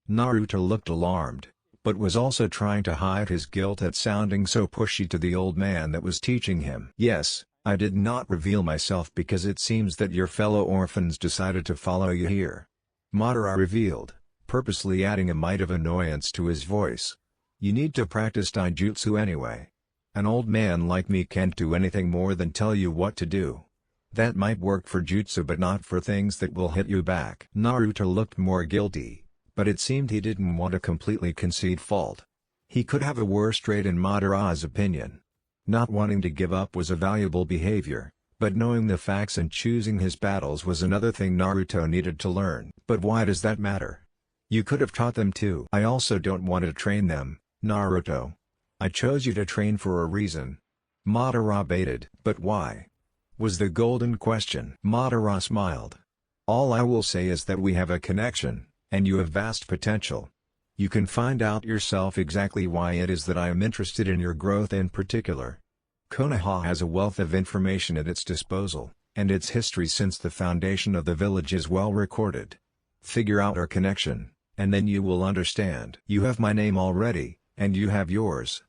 Naruto looked alarmed, but was also trying to hide his guilt at sounding so pushy to the old man that was teaching him. Yes, I did not reveal myself because it seems that your fellow orphans decided to follow you here. Madara revealed, purposely adding a mite of annoyance to his voice. You need to practice taijutsu anyway. An old man like me can't do anything more than tell you what to do. That might work for jutsu but not for things that will hit you back. Naruto looked more guilty, but it seemed he didn't want to completely concede fault. He could have a worse trait in Madara's opinion. Not wanting to give up was a valuable behavior, but knowing the facts and choosing his battles was another thing Naruto needed to learn. But why does that matter? You could have taught them too. I also don't want to train them, Naruto. I chose you to train for a reason. Madara baited. But why? Was the golden question. Madara smiled. All I will say is that we have a connection, and you have vast potential. You can find out yourself exactly why it is that I am interested in your growth in particular. Konoha has a wealth of information at its disposal, and its history since the foundation of the village is well recorded. Figure out our connection, and then you will understand. You have my name already, and you have yours.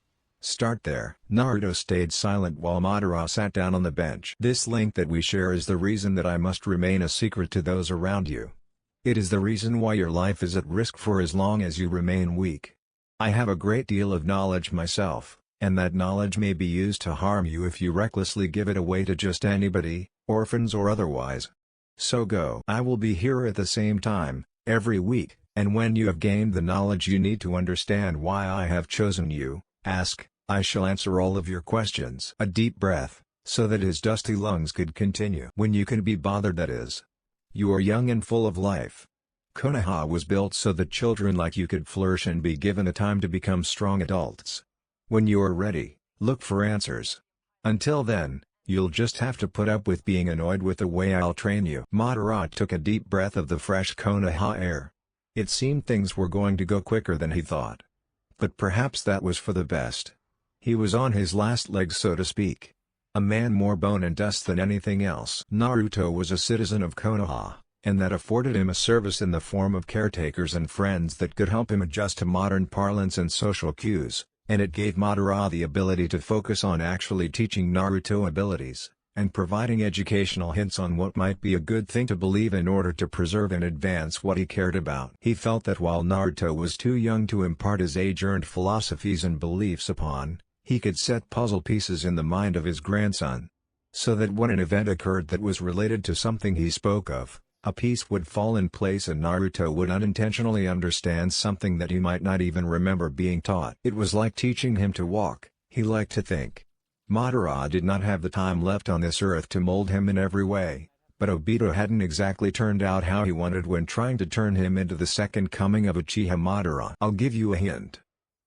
Start there. Naruto stayed silent while Madara sat down on the bench. This link that we share is the reason that I must remain a secret to those around you. It is the reason why your life is at risk for as long as you remain weak. I have a great deal of knowledge myself, and that knowledge may be used to harm you if you recklessly give it away to just anybody, orphans or otherwise. So go. I will be here at the same time, every week, and when you have gained the knowledge you need to understand why I have chosen you, ask. I shall answer all of your questions. A deep breath, so that his dusty lungs could continue. When you can be bothered, that is. You are young and full of life. Konoha was built so that children like you could flourish and be given a time to become strong adults. When you are ready, look for answers. Until then, you'll just have to put up with being annoyed with the way I'll train you. Madara took a deep breath of the fresh Konoha air. It seemed things were going to go quicker than he thought. But perhaps that was for the best. He was on his last legs, so to speak. A man more bone and dust than anything else. Naruto was a citizen of Konoha, and that afforded him a service in the form of caretakers and friends that could help him adjust to modern parlance and social cues, and it gave Madara the ability to focus on actually teaching Naruto abilities, and providing educational hints on what might be a good thing to believe in order to preserve and advance what he cared about. He felt that while Naruto was too young to impart his age-earned philosophies and beliefs upon, he could set puzzle pieces in the mind of his grandson, so that when an event occurred that was related to something he spoke of, a piece would fall in place and Naruto would unintentionally understand something that he might not even remember being taught. It was like teaching him to walk, he liked to think. Madara did not have the time left on this earth to mold him in every way, but Obito hadn't exactly turned out how he wanted when trying to turn him into the second coming of Uchiha Madara. I'll give you a hint.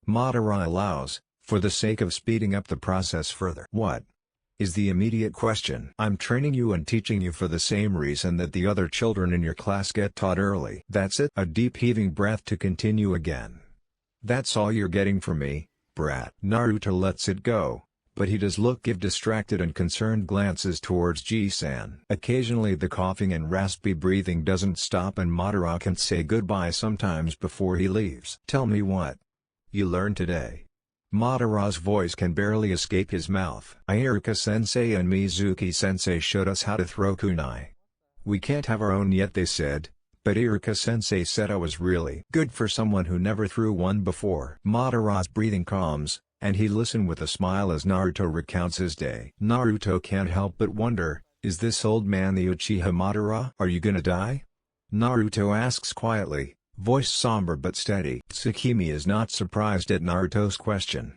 Madara allows, for the sake of speeding up the process further. What? Is the immediate question. I'm training you and teaching you for the same reason that the other children in your class get taught early. That's it. A deep heaving breath to continue again. That's all you're getting from me, brat. Naruto lets it go, but he does give distracted and concerned glances towards Ji-san. Occasionally the coughing and raspy breathing doesn't stop and Madara can say goodbye sometimes before he leaves. Tell me what you learned today. Madara's voice can barely escape his mouth. Iruka-sensei and Mizuki-sensei showed us how to throw kunai. We can't have our own yet, they said, but Iruka-sensei said I was really good for someone who never threw one before. Madara's breathing calms, and he listened with a smile as Naruto recounts his day. Naruto can't help but wonder, is this old man the Uchiha Madara? Are you gonna die? Naruto asks quietly, voice somber but steady. Tsukimi is not surprised at Naruto's question.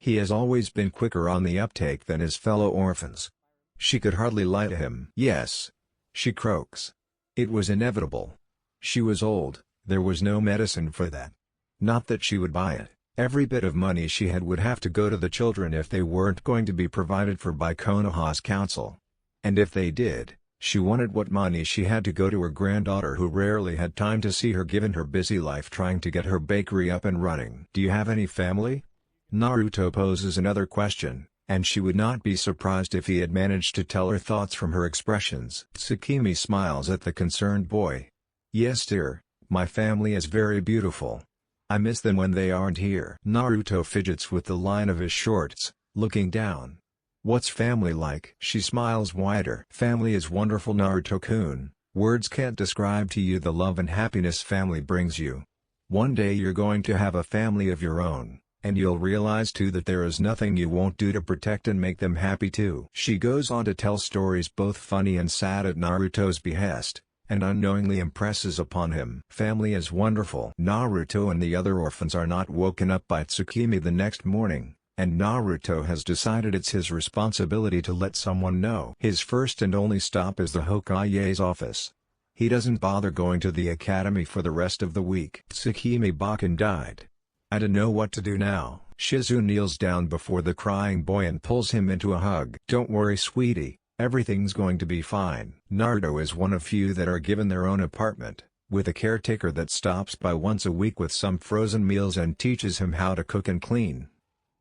He has always been quicker on the uptake than his fellow orphans. She could hardly lie to him. Yes. She croaks. It was inevitable. She was old, there was no medicine for that. Not that she would buy it. Every bit of money she had would have to go to the children if they weren't going to be provided for by Konoha's council. And if they did, she wanted what money she had to go to her granddaughter who rarely had time to see her given her busy life trying to get her bakery up and running. Do you have any family? Naruto poses another question, and she would not be surprised if he had managed to tell her thoughts from her expressions. Tsukimi smiles at the concerned boy. Yes dear, my family is very beautiful. I miss them when they aren't here. Naruto fidgets with the line of his shorts, looking down. What's family like? She smiles wider. Family is wonderful, Naruto-kun. Words can't describe to you the love and happiness family brings you. One day you're going to have a family of your own, and you'll realize too that there is nothing you won't do to protect and make them happy too. She goes on to tell stories both funny and sad at Naruto's behest, and unknowingly impresses upon him. Family is wonderful. Naruto and the other orphans are not woken up by Tsukimi the next morning, and Naruto has decided it's his responsibility to let someone know. His first and only stop is the Hokage's office. He doesn't bother going to the academy for the rest of the week. Tsukimi Bakken died. I don't know what to do now. Shizu kneels down before the crying boy and pulls him into a hug. Don't worry sweetie, everything's going to be fine. Naruto is one of few that are given their own apartment, with a caretaker that stops by once a week with some frozen meals and teaches him how to cook and clean.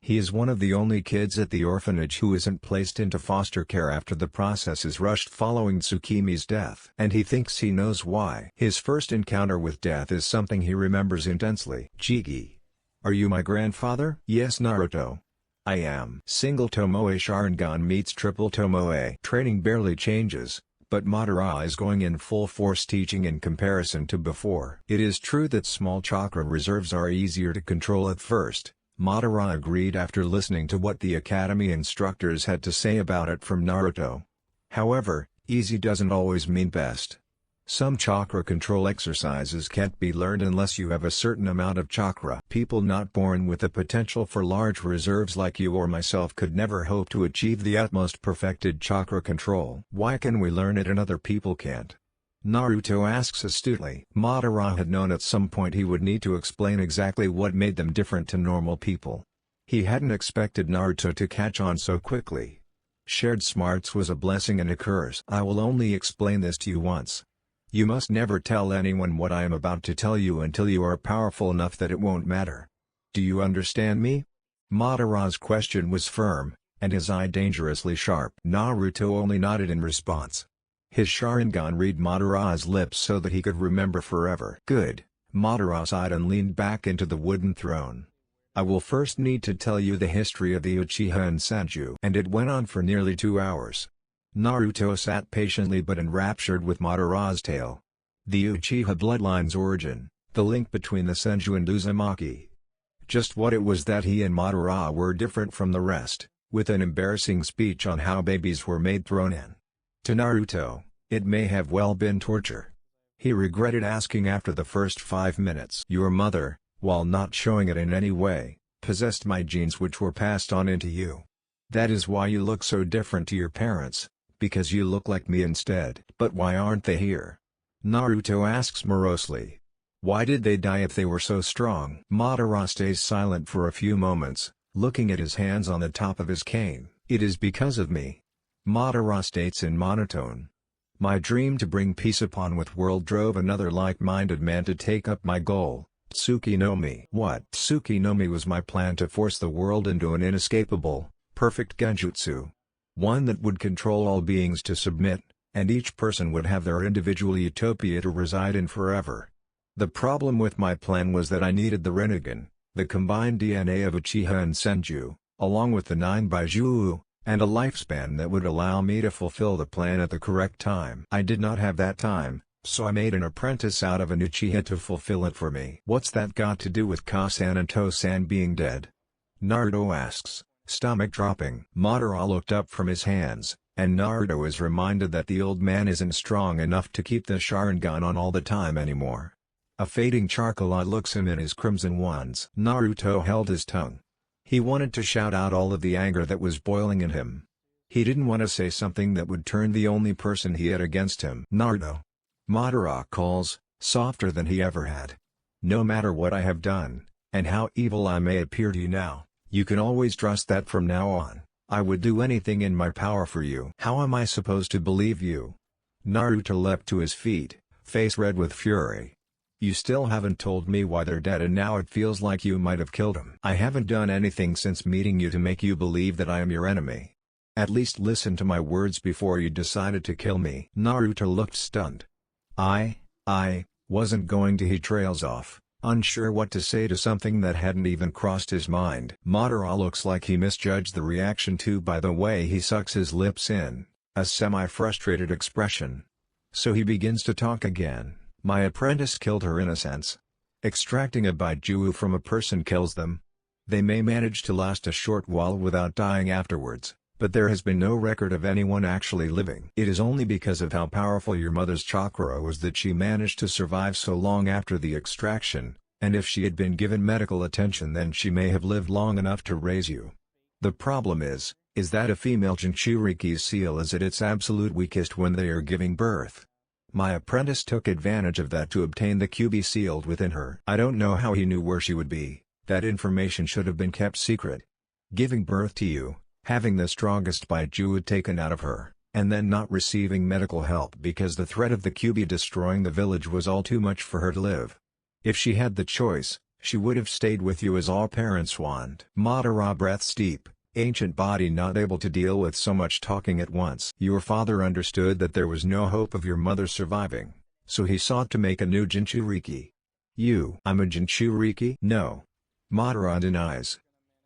He is one of the only kids at the orphanage who isn't placed into foster care after the process is rushed following Tsukimi's death. And he thinks he knows why. His first encounter with death is something he remembers intensely. Jigi. Are you my grandfather? Yes Naruto. I am. Single Tomoe Sharingan meets triple Tomoe. Training barely changes, but Madara is going in full force teaching in comparison to before. It is true that small chakra reserves are easier to control at first. Madara agreed after listening to what the academy instructors had to say about it from Naruto. However, easy doesn't always mean best. Some chakra control exercises can't be learned unless you have a certain amount of chakra. People not born with the potential for large reserves like you or myself could never hope to achieve the utmost perfected chakra control. Why can we learn it and other people can't? Naruto asks astutely. Madara had known at some point he would need to explain exactly what made them different to normal people. He hadn't expected Naruto to catch on so quickly. Shared smarts was a blessing and a curse. I will only explain this to you once. You must never tell anyone what I am about to tell you until you are powerful enough that it won't matter. Do you understand me? Madara's question was firm, and his eye dangerously sharp. Naruto only nodded in response. His Sharingan read Madara's lips so that he could remember forever. Good, Madara sighed and leaned back into the wooden throne. I will first need to tell you the history of the Uchiha and Senju. And it went on for nearly 2 hours. Naruto sat patiently but enraptured with Madara's tale. The Uchiha bloodline's origin, the link between the Senju and Uzumaki. Just what it was that he and Madara were different from the rest, with an embarrassing speech on how babies were made thrown in. To Naruto, it may have well been torture. He regretted asking after the first 5 minutes. Your mother, while not showing it in any way, possessed my genes which were passed on into you. That is why you look so different to your parents, because you look like me instead. But why aren't they here? Naruto asks morosely. Why did they die if they were so strong? Madara stays silent for a few moments, looking at his hands on the top of his cane. It is because of me. Madara states in monotone. My dream to bring peace upon with world drove another like-minded man to take up my goal. Tsukinomi. What? Tsukinomi was my plan to force the world into an inescapable, perfect genjutsu. One that would control all beings to submit, and each person would have their individual utopia to reside in forever. The problem with my plan was that I needed the Rinnegan, the combined DNA of Uchiha and Senju, along with the 9 Baizhu, and a lifespan that would allow me to fulfill the plan at the correct time. I did not have that time, so I made an apprentice out of an Uchiha to fulfill it for me. What's that got to do with Kasan and Tosan being dead? Naruto asks, stomach dropping. Madara looked up from his hands, and Naruto is reminded that the old man isn't strong enough to keep the Sharingan on all the time anymore. A fading charcoal eye looks him in his crimson ones. Naruto held his tongue. He wanted to shout out all of the anger that was boiling in him. He didn't want to say something that would turn the only person he had against him. Naruto. Madara calls, softer than he ever had. No matter what I have done, and how evil I may appear to you now, you can always trust that from now on, I would do anything in my power for you. How am I supposed to believe you? Naruto leapt to his feet, face red with fury. You still haven't told me why they're dead and now it feels like you might have killed them. I haven't done anything since meeting you to make you believe that I am your enemy. At least listen to my words before you decided to kill me. Naruto looked stunned. I wasn't going to. He trails off, unsure what to say to something that hadn't even crossed his mind. Madara looks like he misjudged the reaction too by the way he sucks his lips in, a semi-frustrated expression. So he begins to talk again. My apprentice killed her innocence. Extracting a Baizhu from a person kills them. They may manage to last a short while without dying afterwards, but there has been no record of anyone actually living. It is only because of how powerful your mother's chakra was that she managed to survive so long after the extraction, and if she had been given medical attention then she may have lived long enough to raise you. The problem is that a female Jinchuriki's seal is at its absolute weakest when they are giving birth. My apprentice took advantage of that to obtain the QB sealed within her. I don't know how he knew where she would be. That information should have been kept secret. Giving birth to you, having the strongest Baizhu taken out of her, and then not receiving medical help because the threat of the QB destroying the village was all too much for her to live. If she had the choice, she would have stayed with you as all parents want. Madara breaths deep, ancient body not able to deal with so much talking at once. Your father understood that there was no hope of your mother surviving, so he sought to make a new Jinchuriki. I'm a Jinchuriki? No. Madara denies.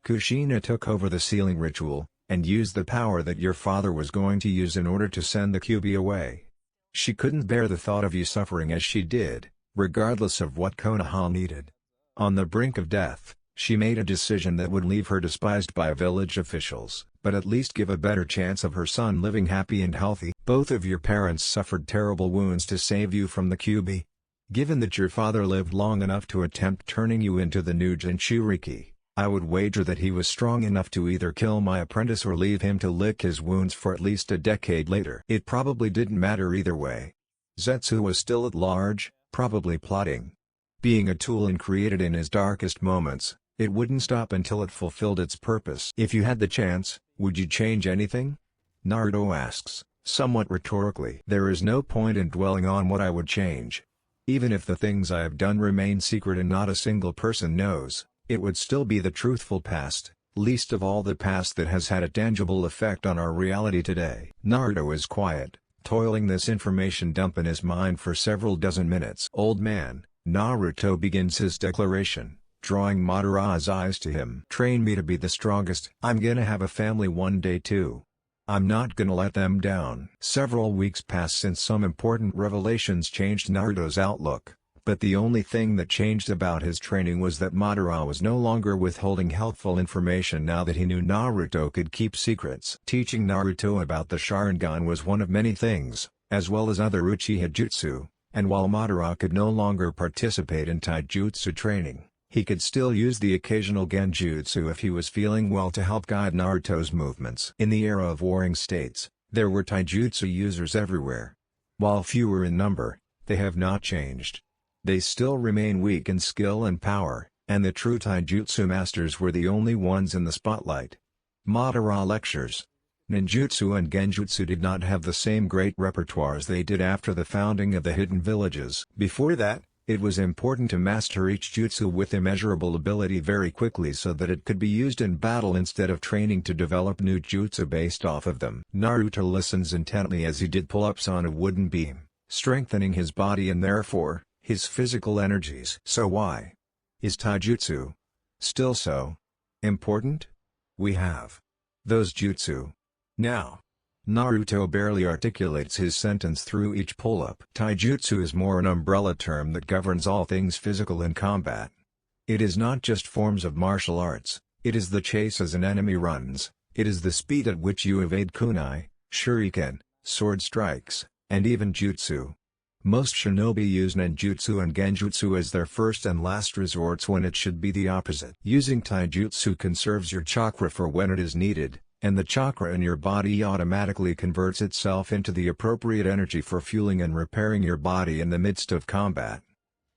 Kushina took over the sealing ritual, and used the power that your father was going to use in order to send the QB away. She couldn't bear the thought of you suffering as she did, regardless of what Konoha needed. On the brink of death, she made a decision that would leave her despised by village officials, but at least give a better chance of her son living happy and healthy. Both of your parents suffered terrible wounds to save you from the QB. Given that your father lived long enough to attempt turning you into the new Jinchuriki, I would wager that he was strong enough to either kill my apprentice or leave him to lick his wounds for at least a decade later. It probably didn't matter either way. Zetsu was still at large, probably plotting. Being a tool and created in his darkest moments, it wouldn't stop until it fulfilled its purpose. If you had the chance, would you change anything? Naruto asks, somewhat rhetorically. There is no point in dwelling on what I would change. Even if the things I have done remain secret and not a single person knows, it would still be the truthful past, least of all the past that has had a tangible effect on our reality today. Naruto is quiet, toiling this information dump in his mind for several dozen minutes. "Old man," Naruto begins his declaration, drawing Madara's eyes to him. "Train me to be the strongest. I'm gonna have a family one day too. I'm not gonna let them down." Several weeks pass since some important revelations changed Naruto's outlook, but the only thing that changed about his training was that Madara was no longer withholding helpful information now that he knew Naruto could keep secrets. Teaching Naruto about the Sharingan was one of many things, as well as other Uchiha jutsu, and while Madara could no longer participate in taijutsu training, he could still use the occasional genjutsu if he was feeling well to help guide Naruto's movements. In the era of warring states, there were taijutsu users everywhere. While fewer in number, they have not changed. They still remain weak in skill and power, and the true taijutsu masters were the only ones in the spotlight. Madara lectures. Ninjutsu and genjutsu did not have the same great repertoires they did after the founding of the hidden villages. Before that, it was important to master each jutsu with immeasurable ability very quickly so that it could be used in battle instead of training to develop new jutsu based off of them. Naruto listens intently as he did pull-ups on a wooden beam, strengthening his body and therefore, his physical energies. So why is taijutsu still so important? We have those jutsu now. Naruto barely articulates his sentence through each pull-up. Taijutsu is more an umbrella term that governs all things physical in combat. It is not just forms of martial arts, it is the chase as an enemy runs, it is the speed at which you evade kunai, shuriken, sword strikes, and even jutsu. Most shinobi use ninjutsu and genjutsu as their first and last resorts when it should be the opposite. Using taijutsu conserves your chakra for when it is needed, and the chakra in your body automatically converts itself into the appropriate energy for fueling and repairing your body in the midst of combat.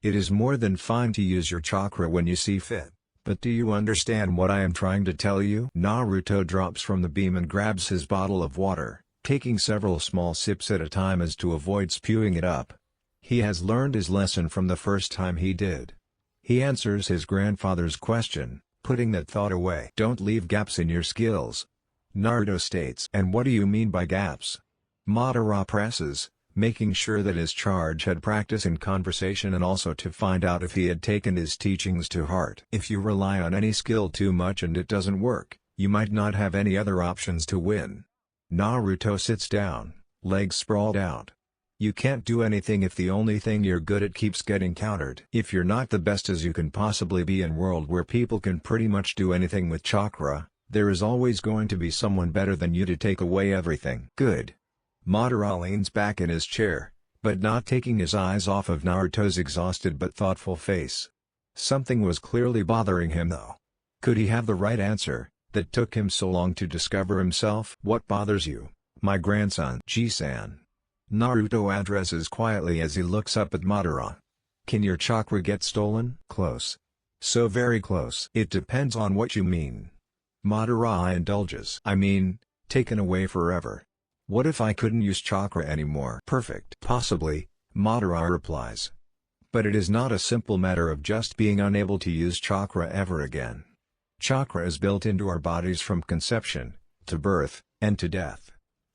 It is more than fine to use your chakra when you see fit, but do you understand what I am trying to tell you? Naruto drops from the beam and grabs his bottle of water, taking several small sips at a time as to avoid spewing it up. He has learned his lesson from the first time he did. He answers his grandfather's question, putting that thought away. "Don't leave gaps in your skills," Naruto states. "And what do you mean by gaps?" Madara presses, making sure that his charge had practice in conversation and also to find out if he had taken his teachings to heart. If you rely on any skill too much and it doesn't work, you might not have any other options to win. Naruto sits down, legs sprawled out. You can't do anything if the only thing you're good at keeps getting countered. If you're not the best as you can possibly be in a world where people can pretty much do anything with chakra, there is always going to be someone better than you to take away everything. Good. Madara leans back in his chair, but not taking his eyes off of Naruto's exhausted but thoughtful face. Something was clearly bothering him though. Could he have the right answer, that took him so long to discover himself? "What bothers you, my grandson?" "Ji-san," Naruto addresses quietly as he looks up at Madara. "Can your chakra get stolen?" "Close. So very close." "It depends on what you mean." Madara indulges. "I mean, taken away forever. What if I couldn't use chakra anymore?" "Perfect." "Possibly," Madara replies. "But it is not a simple matter of just being unable to use chakra ever again. Chakra is built into our bodies from conception, to birth, and to death.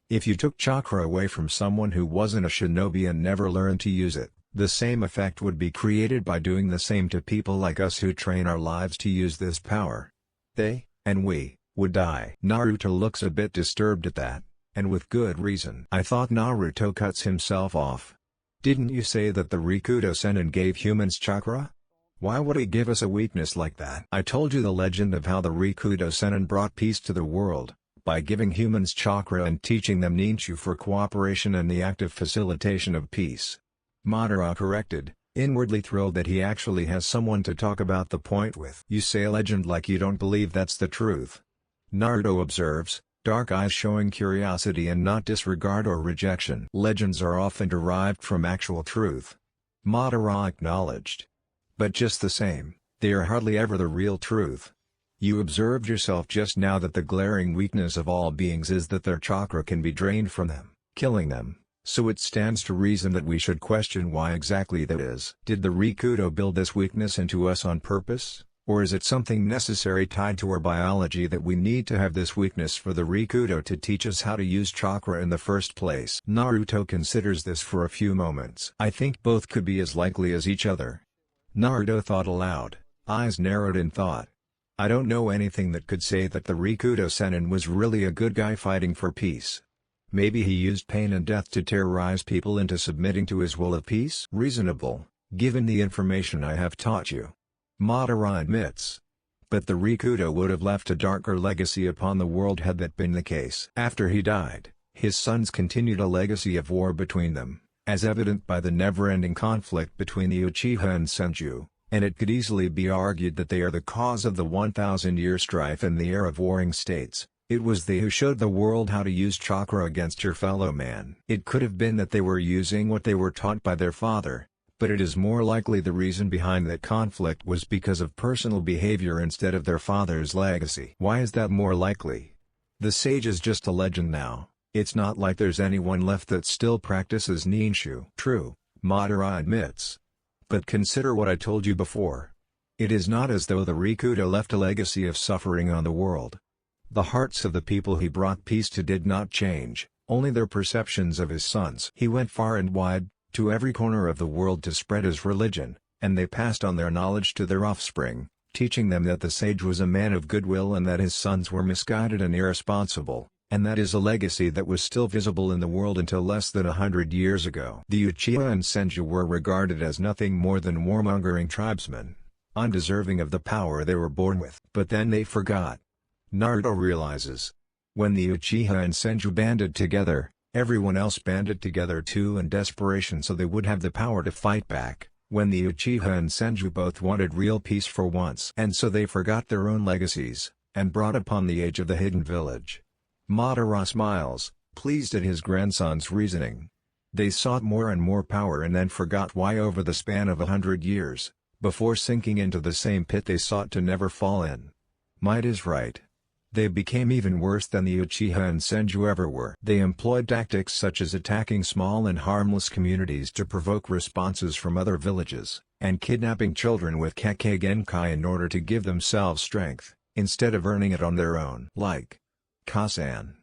If you took chakra away from someone who wasn't a shinobi and never learned to use it, the same effect would be created by doing the same to people like us who train our lives to use this power. They, and we, would die." Naruto looks a bit disturbed at that, and with good reason. "I thought Naruto cuts himself off. Didn't you say that the Rikudo Sennin gave humans chakra? Why would he give us a weakness like that?" "I told you the legend of how the Rikudo Sennin brought peace to the world, by giving humans chakra and teaching them ninchu for cooperation and the active facilitation of peace," Madara corrected, inwardly thrilled that he actually has someone to talk about the point with. "You say legend like you don't believe that's the truth," Naruto observes, dark eyes showing curiosity and not disregard or rejection. "Legends are often derived from actual truth," Madara acknowledged. "But just the same, they are hardly ever the real truth. You observed yourself just now that the glaring weakness of all beings is that their chakra can be drained from them, killing them, so it stands to reason that we should question why exactly that is. Did the Rikudo build this weakness into us on purpose? Or is it something necessary tied to our biology that we need to have this weakness for the Rikudo to teach us how to use chakra in the first place? Naruto considers this for a few moments. I think both could be as likely as each other. Naruto thought aloud, eyes narrowed in thought. I don't know anything that could say that the Rikudo Sennin was really a good guy fighting for peace. Maybe he used pain and death to terrorize people into submitting to his will of peace? Reasonable, given the information I have taught you. Madara admits. But the Rikudo would have left a darker legacy upon the world had that been the case. After he died, his sons continued a legacy of war between them, as evident by the never-ending conflict between the Uchiha and Senju, and it could easily be argued that they are the cause of the 1,000-year strife in the era of warring states. It was they who showed the world how to use chakra against your fellow man. It could have been that they were using what they were taught by their father, but it is more likely the reason behind that conflict was because of personal behavior instead of their father's legacy. Why is that more likely? The sage is just a legend now. It's not like there's anyone left that still practices ninshu. True, Madara admits. But consider what I told you before. It is not as though the Rikudo left a legacy of suffering on the world. The hearts of the people he brought peace to did not change, only their perceptions of his sons. He went far and wide, to every corner of the world to spread his religion, and they passed on their knowledge to their offspring, teaching them that the sage was a man of goodwill and that his sons were misguided and irresponsible, and that is a legacy that was still visible in the world until less than 100 years ago. The Uchiha and Senju were regarded as nothing more than warmongering tribesmen, undeserving of the power they were born with. But then they forgot. Naruto realizes. When the Uchiha and Senju banded together, everyone else banded together too in desperation so they would have the power to fight back, when the Uchiha and Senju both wanted real peace for once. And so they forgot their own legacies, and brought upon the age of the hidden village. Madara smiles, pleased at his grandson's reasoning. They sought more and more power and then forgot why over the span of 100 years, before sinking into the same pit they sought to never fall in. Might is right. They became even worse than the Uchiha and Senju ever were. They employed tactics such as attacking small and harmless communities to provoke responses from other villages, and kidnapping children with Kekkei Genkai in order to give themselves strength, instead of earning it on their own. Like Kasan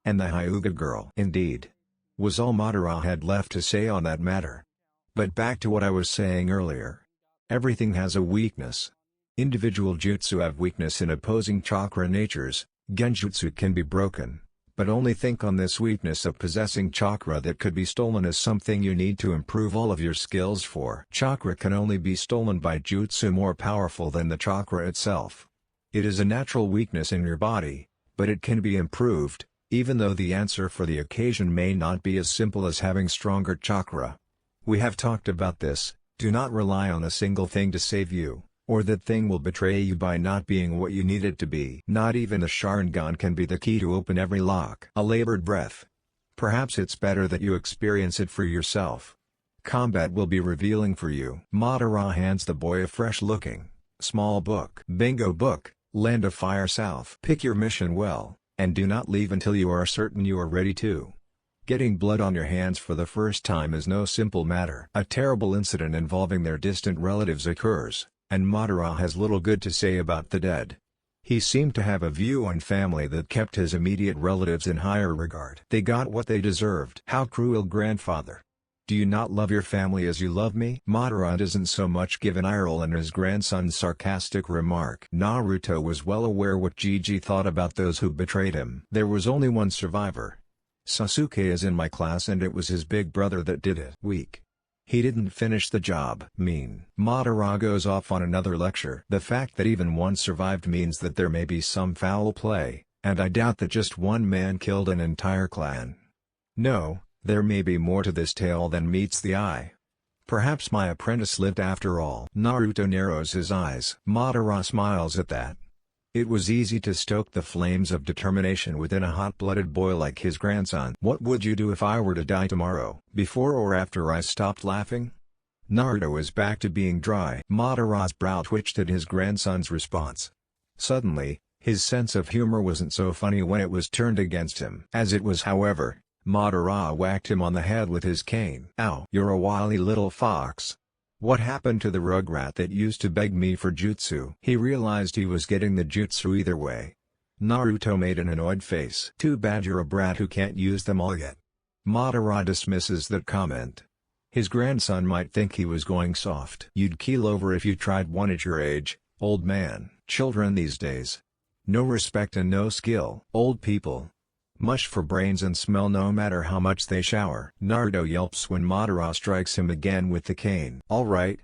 and the Hyuga girl. Indeed. Was all Madara had left to say on that matter. But back to what I was saying earlier. Everything has a weakness. Individual jutsu have weakness in opposing chakra natures. Genjutsu can be broken, but only think on this weakness of possessing chakra that could be stolen as something you need to improve all of your skills for. Chakra can only be stolen by jutsu more powerful than the chakra itself. It is a natural weakness in your body, but it can be improved, even though the answer for the occasion may not be as simple as having stronger chakra. We have talked about this. Do not rely on a single thing to save you, or that thing will betray you by not being what you need it to be. Not even the Sharingan can be the key to open every lock. A labored breath. Perhaps it's better that you experience it for yourself. Combat will be revealing for you. Madara hands the boy a fresh-looking, small book. Bingo book, Land of Fire South. Pick your mission well, and do not leave until you are certain you are ready to. Getting blood on your hands for the first time is no simple matter. A terrible incident involving their distant relatives occurs, and Madara has little good to say about the dead. He seemed to have a view on family that kept his immediate relatives in higher regard. They got what they deserved. How cruel, grandfather. Do you not love your family as you love me? Madara doesn't so much give an eye roll in his grandson's sarcastic remark. Naruto was well aware what Gigi thought about those who betrayed him. There was only one survivor. Sasuke is in my class and it was his big brother that did it. Weak. He didn't finish the job. Mean. Madara goes off on another lecture. The fact that even one survived means that there may be some foul play, and I doubt that just one man killed an entire clan. No, there may be more to this tale than meets the eye. Perhaps my apprentice lived after all. Naruto narrows his eyes. Madara smiles at that. It was easy to stoke the flames of determination within a hot-blooded boy like his grandson. What would you do if I were to die tomorrow? Before or after I stopped laughing? Naruto is back to being dry. Madara's brow twitched at his grandson's response. Suddenly, his sense of humor wasn't so funny when it was turned against him. As it was, however, Madara whacked him on the head with his cane. Ow! You're a wily little fox. What happened to the rugrat that used to beg me for jutsu? He realized he was getting the jutsu either way. Naruto made an annoyed face. Too bad you're a brat who can't use them all yet. Madara dismisses that comment. His grandson might think he was going soft. You'd keel over if you tried one at your age, old man. Children these days. No respect and no skill. Old people. Mush for brains and smell no matter how much they shower. Naruto yelps when Madara strikes him again with the cane. Alright.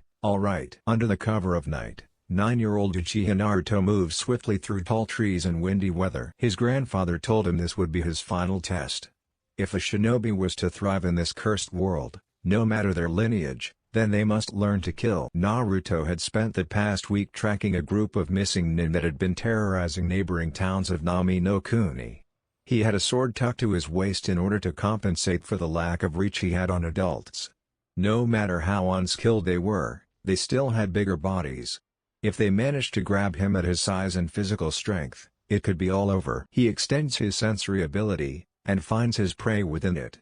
Under the cover of night, 9-year-old Uchiha Naruto moves swiftly through tall trees and windy weather. His grandfather told him this would be his final test. If a shinobi was to thrive in this cursed world, no matter their lineage, then they must learn to kill. Naruto had spent the past week tracking a group of missing nin that had been terrorizing neighboring towns of Nami no Kuni. He had a sword tucked to his waist in order to compensate for the lack of reach he had on adults. No matter how unskilled they were, they still had bigger bodies. If they managed to grab him at his size and physical strength, it could be all over. He extends his sensory ability, and finds his prey within it.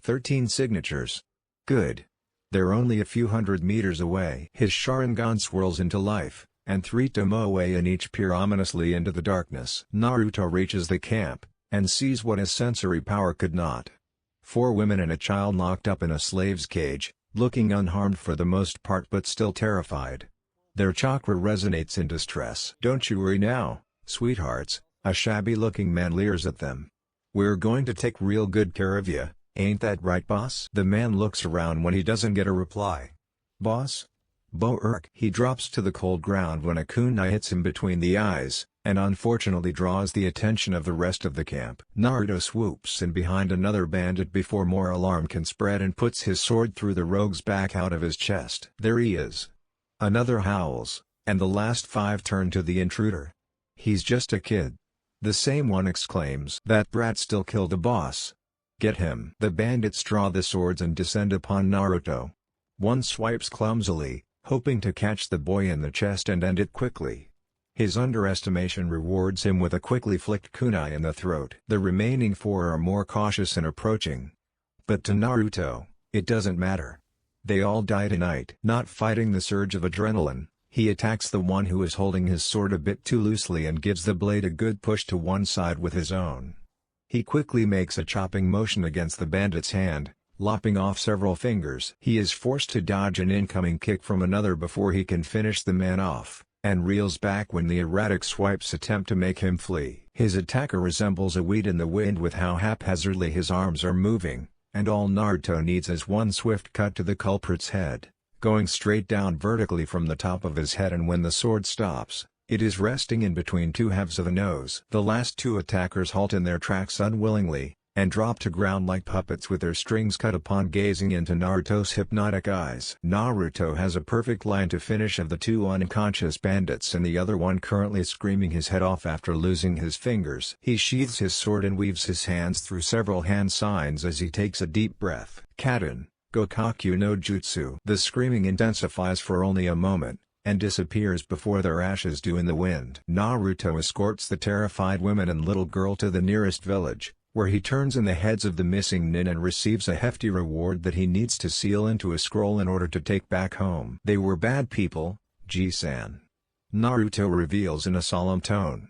13 signatures. Good. They're only a few hundred meters away. His Sharingan swirls into life, and 3 Tomoe each peer ominously into the darkness. Naruto reaches the camp, and sees what his sensory power could not. 4 women and a child locked up in a slave's cage, looking unharmed for the most part but still terrified. Their chakra resonates in distress. Don't you worry now, sweethearts, a shabby-looking man leers at them. We're going to take real good care of you, ain't that right, boss? The man looks around when he doesn't get a reply. Boss? Bo-erk. He drops to the cold ground when a kunai hits him between the eyes, and unfortunately draws the attention of the rest of the camp. Naruto swoops in behind another bandit before more alarm can spread and puts his sword through the rogue's back out of his chest. There he is. Another howls, and the last 5 turn to the intruder. He's just a kid. The same one exclaims, "That brat still killed a boss. Get him." The bandits draw the swords and descend upon Naruto. One swipes clumsily, hoping to catch the boy in the chest and end it quickly. His underestimation rewards him with a quickly flicked kunai in the throat. The remaining 4 are more cautious in approaching. But to Naruto, it doesn't matter. They all die tonight. Not fighting the surge of adrenaline, he attacks the one who is holding his sword a bit too loosely and gives the blade a good push to one side with his own. He quickly makes a chopping motion against the bandit's hand, lopping off several fingers. He is forced to dodge an incoming kick from another before he can finish the man off, and reels back when the erratic swipes attempt to make him flee. His attacker resembles a weed in the wind with how haphazardly his arms are moving, and all Naruto needs is one swift cut to the culprit's head, going straight down vertically from the top of his head, and when the sword stops, it is resting in between 2 halves of the nose. The last 2 attackers halt in their tracks unwillingly, and drop to ground like puppets with their strings cut upon gazing into Naruto's hypnotic eyes. Naruto has a perfect line to finish of the 2 unconscious bandits and the other one currently screaming his head off after losing his fingers. He sheathes his sword and weaves his hands through several hand signs as he takes a deep breath. Kaden, Gokaku no Jutsu. The screaming intensifies for only a moment, and disappears before their ashes do in the wind. Naruto escorts the terrified women and little girl to the nearest village, where he turns in the heads of the missing nin and receives a hefty reward that he needs to seal into a scroll in order to take back home. They were bad people, Ji-san. Naruto reveals in a solemn tone.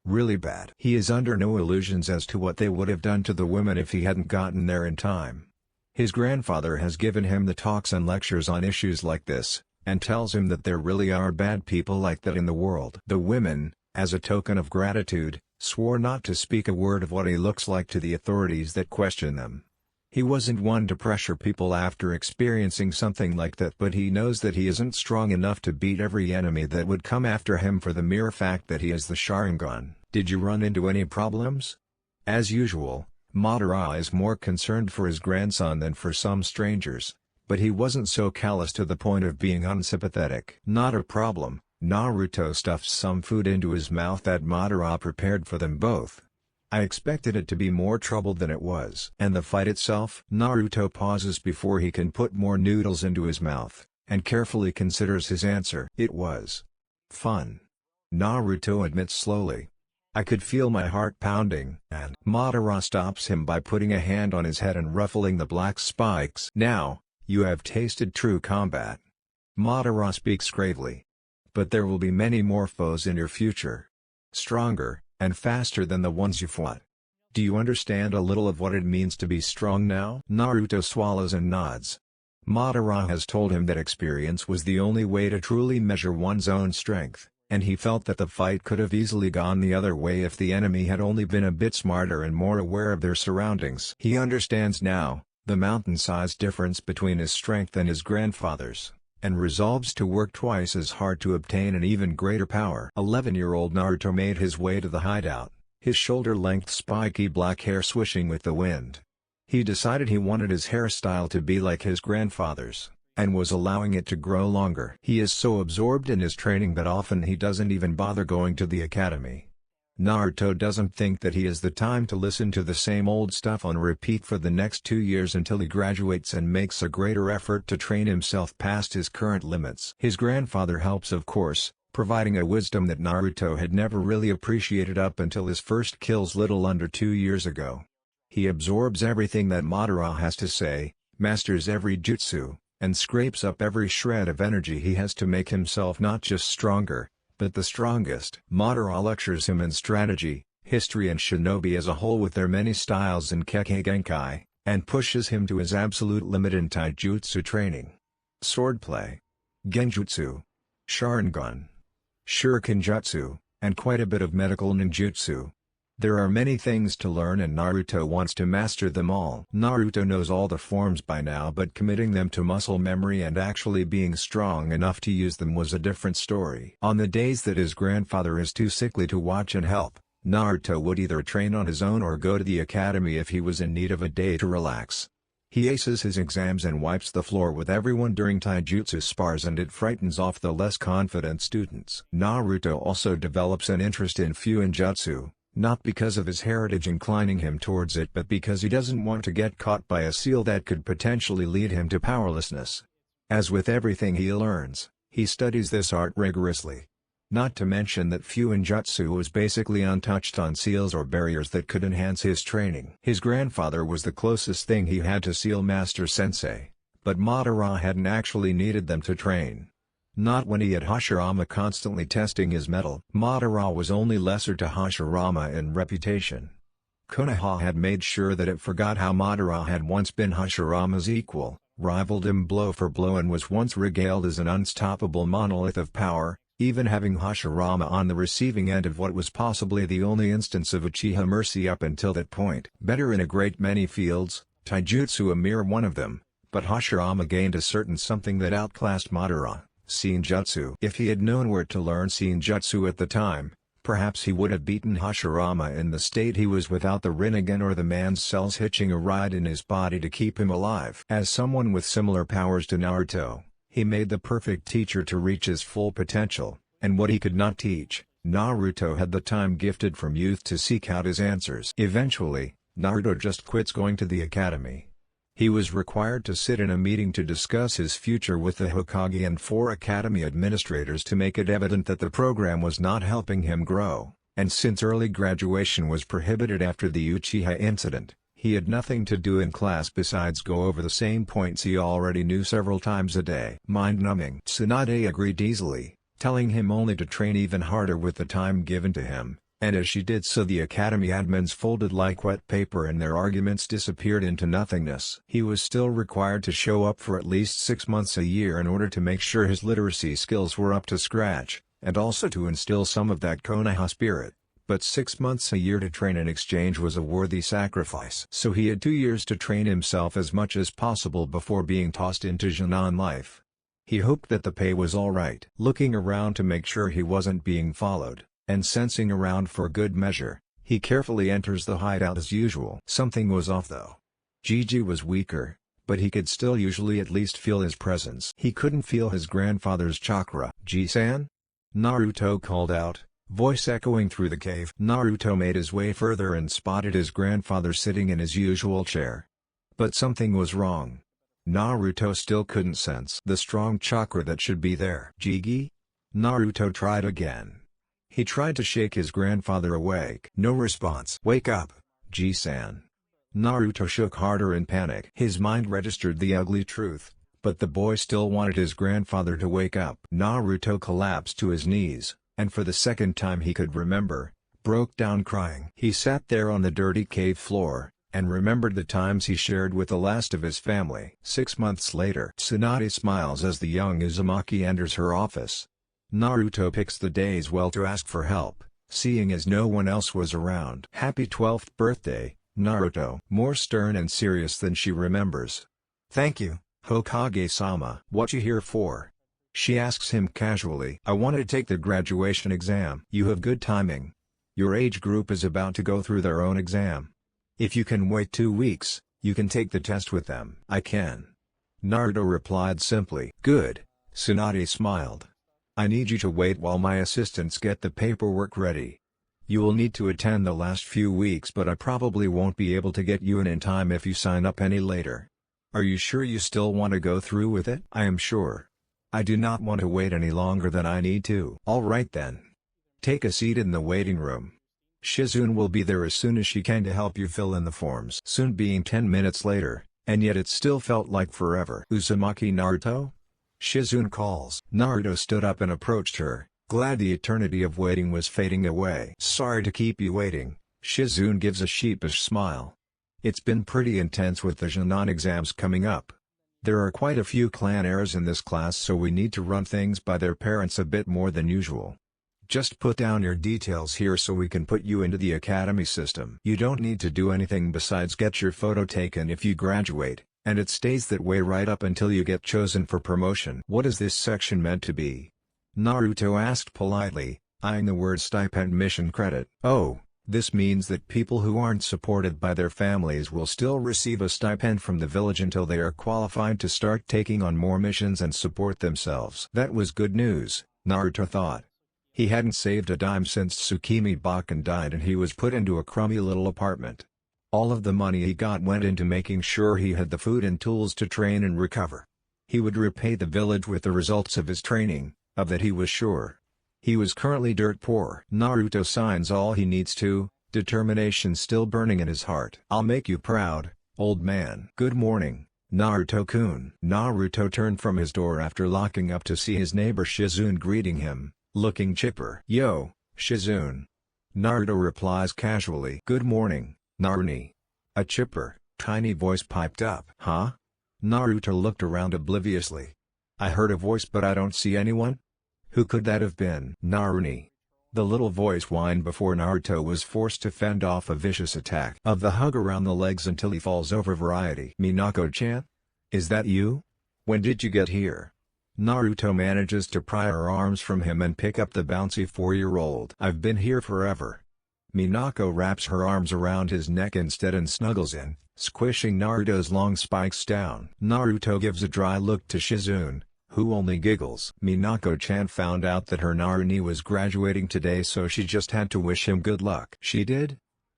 Really bad. He is under no illusions as to what they would have done to the women if he hadn't gotten there in time. His grandfather has given him the talks and lectures on issues like this, and tells him that there really are bad people like that in the world. The women, as a token of gratitude, swore not to speak a word of what he looks like to the authorities that question them. He wasn't one to pressure people after experiencing something like that, but he knows that he isn't strong enough to beat every enemy that would come after him for the mere fact that he has the Sharingan. Did you run into any problems? As usual, Madara is more concerned for his grandson than for some strangers, but he wasn't so callous to the point of being unsympathetic. Not a problem. Naruto stuffs some food into his mouth that Madara prepared for them both. I expected it to be more trouble than it was. And the fight itself? Naruto pauses before he can put more noodles into his mouth, and carefully considers his answer. It was fun. Naruto admits slowly. I could feel my heart pounding, and Madara stops him by putting a hand on his head and ruffling the black spikes. Now, you have tasted true combat. Madara speaks gravely. But there will be many more foes in your future. Stronger, and faster than the ones you fought. Do you understand a little of what it means to be strong now? Naruto swallows and nods. Madara has told him that experience was the only way to truly measure one's own strength, and he felt that the fight could have easily gone the other way if the enemy had only been a bit smarter and more aware of their surroundings. He understands now the mountain-sized difference between his strength and his grandfather's, and resolves to work twice as hard to obtain an even greater power. 11-year-old Naruto made his way to the hideout, his shoulder-length spiky black hair swishing with the wind. He decided he wanted his hairstyle to be like his grandfather's, and was allowing it to grow longer. He is so absorbed in his training that often he doesn't even bother going to the academy. Naruto doesn't think that he has the time to listen to the same old stuff on repeat for the next 2 years until he graduates and makes a greater effort to train himself past his current limits. His grandfather helps, of course, providing a wisdom that Naruto had never really appreciated up until his first kills little under 2 years ago. He absorbs everything that Madara has to say, masters every jutsu, and scrapes up every shred of energy he has to make himself not just stronger, but the strongest. Madara lectures him in strategy, history and shinobi as a whole with their many styles in Kekkei Genkai, and pushes him to his absolute limit in taijutsu training. Swordplay, genjutsu, Sharingan, shurikenjutsu, and quite a bit of medical ninjutsu. There are many things to learn and Naruto wants to master them all. Naruto knows all the forms by now, but committing them to muscle memory and actually being strong enough to use them was a different story. On the days that his grandfather is too sickly to watch and help, Naruto would either train on his own or go to the academy if he was in need of a day to relax. He aces his exams and wipes the floor with everyone during taijutsu spars, and it frightens off the less confident students. Naruto also develops an interest in Fuinjutsu, not because of his heritage inclining him towards it but because he doesn't want to get caught by a seal that could potentially lead him to powerlessness. As with everything he learns, he studies this art rigorously. Not to mention that Fuinjutsu was basically untouched on seals or barriers that could enhance his training. His grandfather was the closest thing he had to Seal Master Sensei, but Madara hadn't actually needed them to train. Not when he had Hashirama constantly testing his mettle. Madara was only lesser to Hashirama in reputation. Konoha had made sure that it forgot how Madara had once been Hashirama's equal, rivaled him blow for blow, and was once regaled as an unstoppable monolith of power, even having Hashirama on the receiving end of what was possibly the only instance of Uchiha mercy up until that point. Better in a great many fields, taijutsu a mere one of them, but Hashirama gained a certain something that outclassed Madara. Senjutsu. If he had known where to learn Senjutsu at the time, perhaps he would have beaten Hashirama in the state he was without the Rinnegan or the man's cells hitching a ride in his body to keep him alive. As someone with similar powers to Naruto, he made the perfect teacher to reach his full potential, and what he could not teach, Naruto had the time gifted from youth to seek out his answers. Eventually, Naruto just quits going to the academy. He was required to sit in a meeting to discuss his future with the Hokage and 4 academy administrators to make it evident that the program was not helping him grow, and since early graduation was prohibited after the Uchiha incident, he had nothing to do in class besides go over the same points he already knew several times a day. Mind-numbing. Tsunade agreed easily, telling him only to train even harder with the time given to him. And as she did so, the academy admins folded like wet paper and their arguments disappeared into nothingness. He was still required to show up for at least 6 months a year in order to make sure his literacy skills were up to scratch, and also to instill some of that Konoha spirit. But 6 months a year to train in exchange was a worthy sacrifice. So he had 2 years to train himself as much as possible before being tossed into Jonan life. He hoped that the pay was alright. Looking around to make sure he wasn't being followed, and sensing around for good measure, he carefully enters the hideout as usual. Something was off though. Gigi was weaker, but he could still usually at least feel his presence. He couldn't feel his grandfather's chakra. "Ji-san?" Naruto called out, voice echoing through the cave. Naruto made his way further and spotted his grandfather sitting in his usual chair. But something was wrong. Naruto still couldn't sense the strong chakra that should be there. "Jigi?" Naruto tried again. He tried to shake his grandfather awake. No response. "Wake up, Ji-san." Naruto shook harder in panic. His mind registered the ugly truth. But the boy still wanted his grandfather to wake up. Naruto collapsed to his knees, and for the second time he could remember, broke down crying. He sat there on the dirty cave floor, and remembered the times he shared with the last of his family. 6 months later, Tsunade smiles as the young Uzumaki enters her office. Naruto picks the days well to ask for help, seeing as no one else was around. Happy 12th birthday, Naruto. More stern and serious than she remembers. Thank you, Hokage-sama. What you here for? She asks him casually. I want to take the graduation exam. You have good timing. Your age group is about to go through their own exam. If you can wait 2 weeks, you can take the test with them. I can. Naruto replied simply. Good, Tsunade smiled. I need you to wait while my assistants get the paperwork ready. You will need to attend the last few weeks, but I probably won't be able to get you in time if you sign up any later. Are you sure you still want to go through with it? I am sure. I do not want to wait any longer than I need to. All right then. Take a seat in the waiting room. Shizune will be there as soon as she can to help you fill in the forms. Soon being 10 minutes later, and yet it still felt like forever. Uzumaki Naruto? Shizune calls. Naruto stood up and approached her, glad the eternity of waiting was fading away. Sorry to keep you waiting, Shizune gives a sheepish smile. It's been pretty intense with the Sharingan exams coming up. There are quite a few clan heirs in this class, so we need to run things by their parents a bit more than usual. Just put down your details here so we can put you into the academy system. You don't need to do anything besides get your photo taken if you graduate, and it stays that way right up until you get chosen for promotion. What is this section meant to be? Naruto asked politely, eyeing the word stipend mission credit. Oh, this means that people who aren't supported by their families will still receive a stipend from the village until they are qualified to start taking on more missions and support themselves. That was good news, Naruto thought. He hadn't saved a dime since Tsukimi Bakken died and he was put into a crummy little apartment. All of the money he got went into making sure he had the food and tools to train and recover. He would repay the village with the results of his training, of that he was sure. He was currently dirt poor. Naruto signs all he needs to, determination still burning in his heart. I'll make you proud, old man. Good morning, Naruto-kun. Naruto turned from his door after locking up to see his neighbor Shizune greeting him, looking chipper. Yo, Shizune. Naruto replies casually. Good morning, Naruni. A chipper, tiny voice piped up. Huh? Naruto looked around obliviously. I heard a voice but I don't see anyone? Who could that have been? Naruni. The little voice whined before Naruto was forced to fend off a vicious attack of the hug around the legs until he falls over variety. Minako-chan? Is that you? When did you get here? Naruto manages to pry her arms from him and pick up the bouncy 4-year-old. I've been here forever. Minako wraps her arms around his neck instead and snuggles in, squishing Naruto's long spikes down. Naruto gives a dry look to Shizune, who only giggles. Minako-chan found out that her Naruni was graduating today, so she just had to wish him good luck. She did?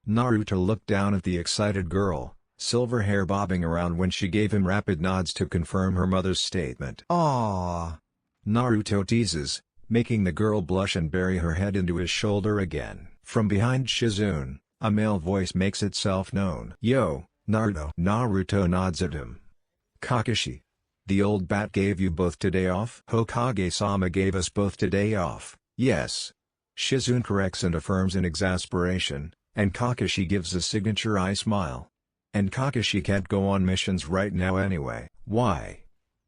Naruto looked down at the excited girl, silver hair bobbing around when she gave him rapid nods to confirm her mother's statement. Aww. Naruto teases, making the girl blush and bury her head into his shoulder again. From behind Shizune, a male voice makes itself known. Yo, Naruto. Naruto nods at him. Kakashi. The old bat gave you both today off? Hokage-sama gave us both today off, yes. Shizune corrects and affirms in exasperation, and Kakashi gives a signature eye smile. And Kakashi can't go on missions right now anyway. Why?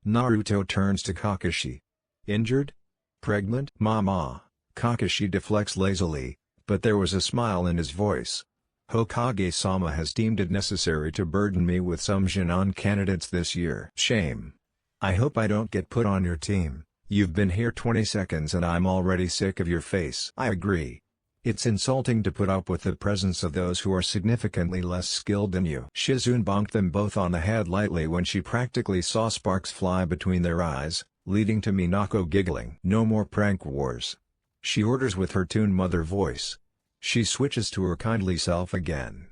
Naruto turns to Kakashi. Injured? Pregnant? Mama. Kakashi deflects lazily, but there was a smile in his voice. Hokage-sama has deemed it necessary to burden me with some Sharingan candidates this year. Shame. I hope I don't get put on your team. You've been here 20 seconds and I'm already sick of your face. I agree. It's insulting to put up with the presence of those who are significantly less skilled than you. Shizune bonked them both on the head lightly when she practically saw sparks fly between their eyes, leading to Minako giggling. No more prank wars. She orders with her Toon Mother voice. She switches to her kindly self again.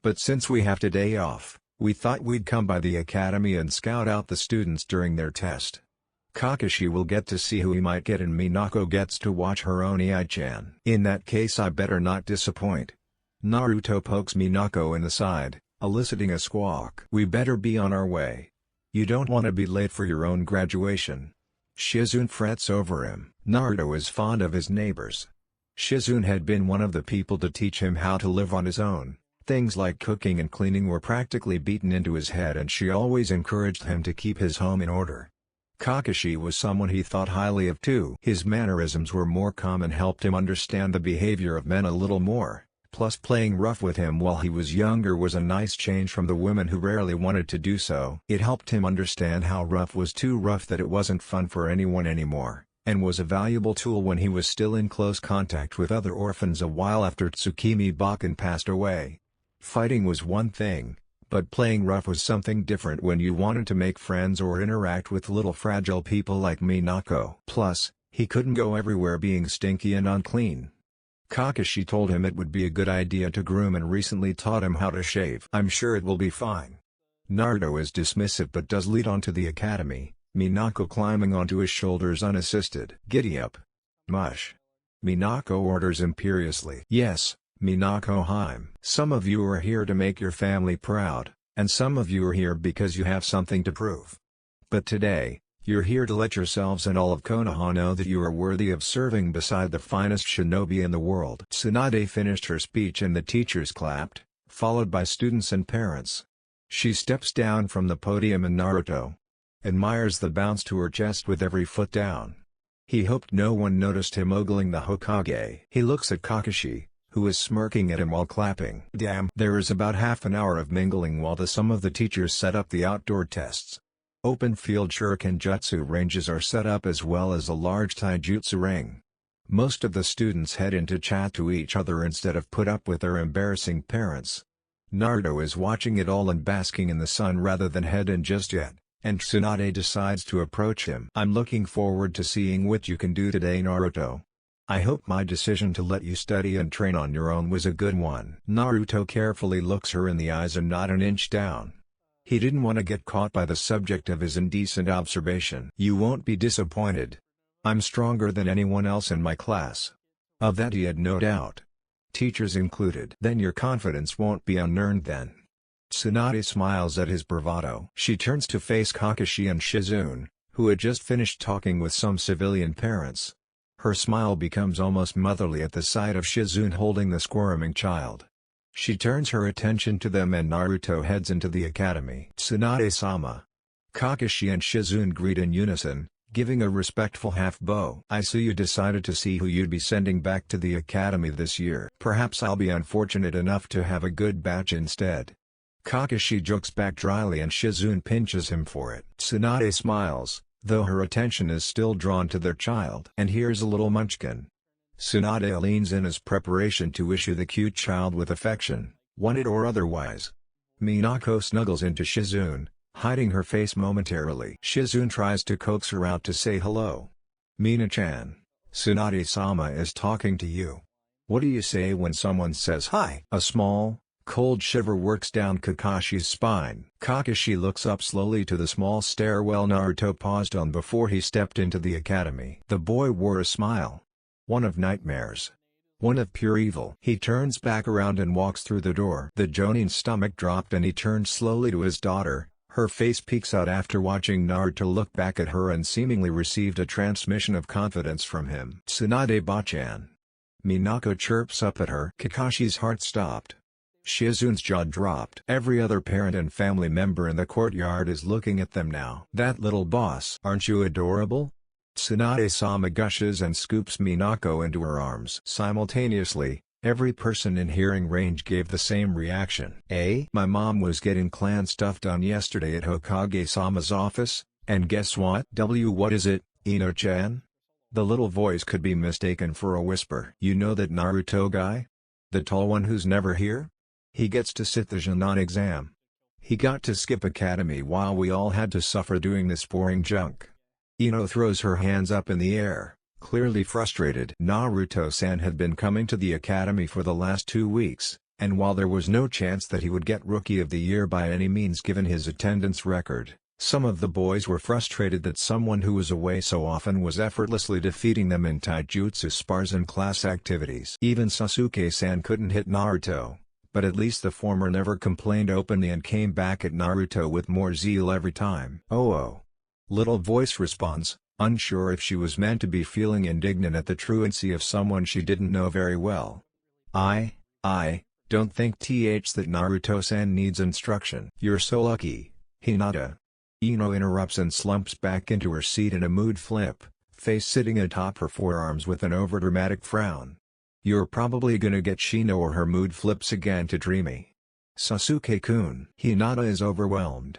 But since we have today off, we thought we'd come by the academy and scout out the students during their test. Kakashi will get to see who he might get and Minako gets to watch her Oni-chan. In that case I better not disappoint. Naruto pokes Minako in the side, eliciting a squawk. We better be on our way. You don't want to be late for your own graduation. Shizune frets over him. Naruto is fond of his neighbors. Shizune had been one of the people to teach him how to live on his own. Things like cooking and cleaning were practically beaten into his head, and she always encouraged him to keep his home in order. Kakashi was someone he thought highly of too. His mannerisms were more calm and helped him understand the behavior of men a little more. Plus, playing rough with him while he was younger was a nice change from the women who rarely wanted to do so. It helped him understand how rough was too rough, that it wasn't fun for anyone anymore, and was a valuable tool when he was still in close contact with other orphans a while after Tsukimi Bakken passed away. Fighting was one thing, but playing rough was something different when you wanted to make friends or interact with little fragile people like Minako. Plus, he couldn't go everywhere being stinky and unclean. Kakashi told him it would be a good idea to groom and recently taught him how to shave. I'm sure it will be fine. Naruto is dismissive but does lead on to the academy, Minako climbing onto his shoulders unassisted. Giddy up. Mush. Minako orders imperiously. Yes, Minako Heim. Some of you are here to make your family proud, and some of you are here because you have something to prove. But today, you're here to let yourselves and all of Konoha know that you are worthy of serving beside the finest shinobi in the world. Tsunade finished her speech and the teachers clapped, followed by students and parents. She steps down from the podium and Naruto admires the bounce to her chest with every foot down. He hoped no one noticed him ogling the Hokage. He looks at Kakashi, who is smirking at him while clapping. Damn. There is about half an hour of mingling while some of the teachers set up the outdoor tests. Open field shuriken jutsu ranges are set up as well as a large taijutsu ring. Most of the students head in to chat to each other instead of put up with their embarrassing parents. Naruto is watching it all and basking in the sun rather than head in just yet, and Tsunade decides to approach him. I'm looking forward to seeing what you can do today, Naruto. I hope my decision to let you study and train on your own was a good one. Naruto carefully looks her in the eyes and not an inch down. He didn't want to get caught by the subject of his indecent observation. You won't be disappointed. I'm stronger than anyone else in my class. Of that he had no doubt. Teachers included. Then your confidence won't be unearned then. Tsunade smiles at his bravado. She turns to face Kakashi and Shizune, who had just finished talking with some civilian parents. Her smile becomes almost motherly at the sight of Shizune holding the squirming child. She turns her attention to them and Naruto heads into the academy. Tsunade-sama. Kakashi and Shizune greet in unison, giving a respectful half-bow. I see you decided to see who you'd be sending back to the academy this year. Perhaps I'll be unfortunate enough to have a good batch instead. Kakashi jokes back dryly and Shizune pinches him for it. Tsunade smiles, though her attention is still drawn to their child. And here's a little munchkin. Tsunade leans in as preparation to issue the cute child with affection, wanted or otherwise. Minako snuggles into Shizune, hiding her face momentarily. Shizune tries to coax her out to say hello. Mina-chan, Tsunade-sama is talking to you. What do you say when someone says hi? A small, cold shiver works down Kakashi's spine. Kakashi looks up slowly to the small stairwell Naruto paused on before he stepped into the academy. The boy wore a smile. One of nightmares. One of pure evil. He turns back around and walks through the door. The Jonin's stomach dropped and he turned slowly to his daughter. Her face peeks out after watching Naruto look back at her and seemingly received a transmission of confidence from him. Tsunade-bachan. Minako chirps up at her. Kakashi's heart stopped. Shizune's jaw dropped. Every other parent and family member in the courtyard is looking at them now. That little boss. Aren't you adorable? Tsunade-sama gushes and scoops Minako into her arms. Simultaneously, every person in hearing range gave the same reaction. My mom was getting clan stuff done yesterday at Hokage-sama's office, and guess what? What is it, Ino-chan? The little voice could be mistaken for a whisper. You know that Naruto guy? The tall one who's never here? He gets to sit the Sharingan exam. He got to skip academy while we all had to suffer doing this boring junk. Ino throws her hands up in the air, clearly frustrated. Naruto-san had been coming to the academy for the last 2 weeks, and while there was no chance that he would get Rookie of the Year by any means given his attendance record, some of the boys were frustrated that someone who was away so often was effortlessly defeating them in taijutsu spars and class activities. Even Sasuke-san couldn't hit Naruto, but at least the former never complained openly and came back at Naruto with more zeal every time. Oh. Little voice responds, unsure if she was meant to be feeling indignant at the truancy of someone she didn't know very well. I don't think that Naruto-san needs instruction. You're so lucky, Hinata. Ino interrupts and slumps back into her seat in a mood flip, face sitting atop her forearms with an overdramatic frown. You're probably gonna get Shino or her mood flips again to dreamy. Sasuke-kun. Hinata is overwhelmed.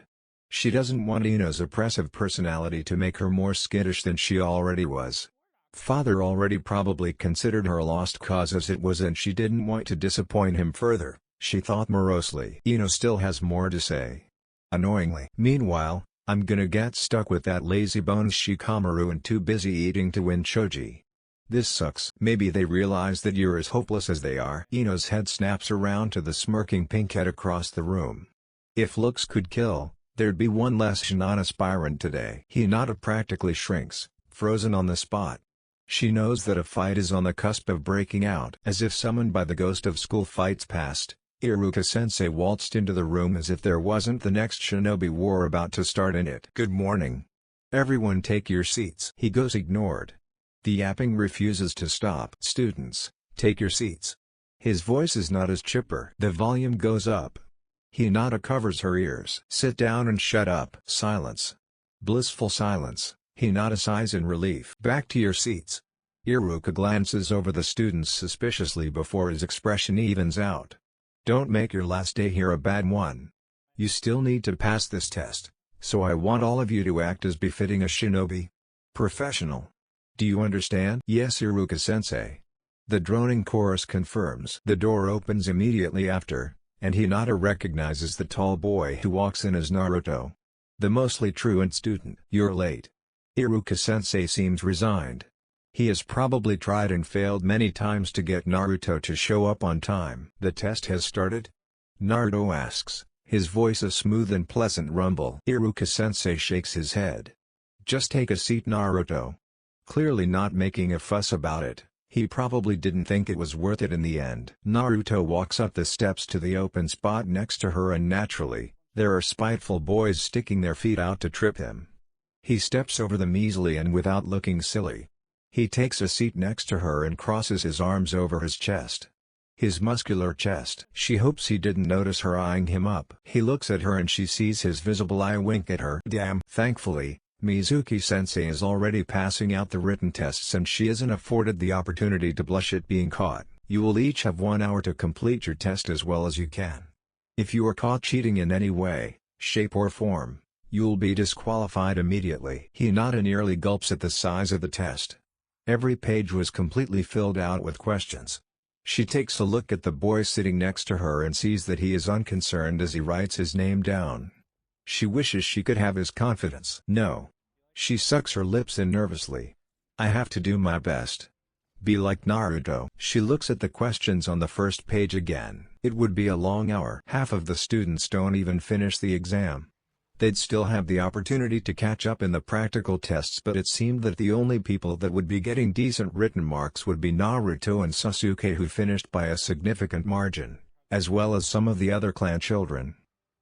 She doesn't want Ino's oppressive personality to make her more skittish than she already was. Father already probably considered her a lost cause as it was, and she didn't want to disappoint him further, she thought morosely. Ino still has more to say. Annoyingly. Meanwhile, I'm gonna get stuck with that lazybones Shikamaru and too busy eating to win Choji. This sucks. Maybe they realize that you're as hopeless as they are. Ino's head snaps around to the smirking pinkhead across the room. If looks could kill, there'd be one less Shinana aspirant today. Hinata practically shrinks, frozen on the spot. She knows that a fight is on the cusp of breaking out. As if summoned by the ghost of school fights past, Iruka-sensei waltzed into the room as if there wasn't the next Shinobi war about to start in it. Good morning. Everyone take your seats. He goes ignored. The yapping refuses to stop. Students, take your seats. His voice is not as chipper. The volume goes up. Hinata covers her ears. Sit down and shut up. Silence. Blissful silence. Hinata sighs in relief. Back to your seats. Iruka glances over the students suspiciously before his expression evens out. Don't make your last day here a bad one. You still need to pass this test, so I want all of you to act as befitting a shinobi. Professional. Do you understand? Yes, Iruka-sensei. The droning chorus confirms. The door opens immediately after, and Hinata recognizes the tall boy who walks in as Naruto. The mostly truant student. You're late. Iruka-sensei seems resigned. He has probably tried and failed many times to get Naruto to show up on time. The test has started? Naruto asks, his voice a smooth and pleasant rumble. Iruka-sensei shakes his head. Just take a seat, Naruto. Clearly not making a fuss about it, he probably didn't think it was worth it in the end. Naruto walks up the steps to the open spot next to her, and naturally, there are spiteful boys sticking their feet out to trip him. He steps over them easily and without looking silly. He takes a seat next to her and crosses his arms over his chest. His muscular chest. She hopes he didn't notice her eyeing him up. He looks at her and she sees his visible eye wink at her. Damn. Thankfully, Mizuki-sensei is already passing out the written tests and she isn't afforded the opportunity to blush at being caught. You will each have 1 hour to complete your test as well as you can. If you are caught cheating in any way, shape or form, you'll be disqualified immediately. Hinata nearly gulps at the size of the test. Every page was completely filled out with questions. She takes a look at the boy sitting next to her and sees that he is unconcerned as he writes his name down. She wishes she could have his confidence. No. She sucks her lips in nervously. I have to do my best. Be like Naruto. She looks at the questions on the first page again. It would be a long hour. Half of the students don't even finish the exam. They'd still have the opportunity to catch up in the practical tests, but it seemed that the only people that would be getting decent written marks would be Naruto and Sasuke, who finished by a significant margin, as well as some of the other clan children.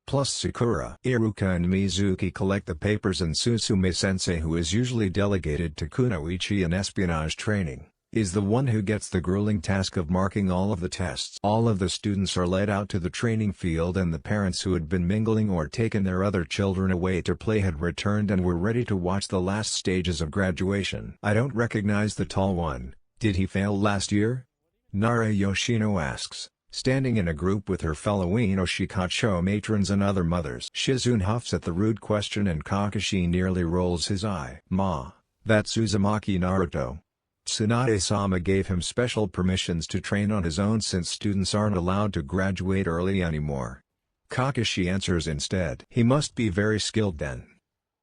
Plus Sakura. Iruka and Mizuki collect the papers, and Susume-sensei, who is usually delegated to Kunoichi in espionage training, is the one who gets the grueling task of marking all of the tests. All of the students are led out to the training field, and the parents who had been mingling or taken their other children away to play had returned and were ready to watch the last stages of graduation. I don't recognize the tall one. Did he fail last year? Nara Yoshino asks, standing in a group with her fellow Inoshikacho matrons and other mothers. Shizune huffs at the rude question and Kakashi nearly rolls his eye. Ma, that's Uzumaki Naruto. Tsunade-sama gave him special permissions to train on his own since students aren't allowed to graduate early anymore. Kakashi answers instead. He must be very skilled then.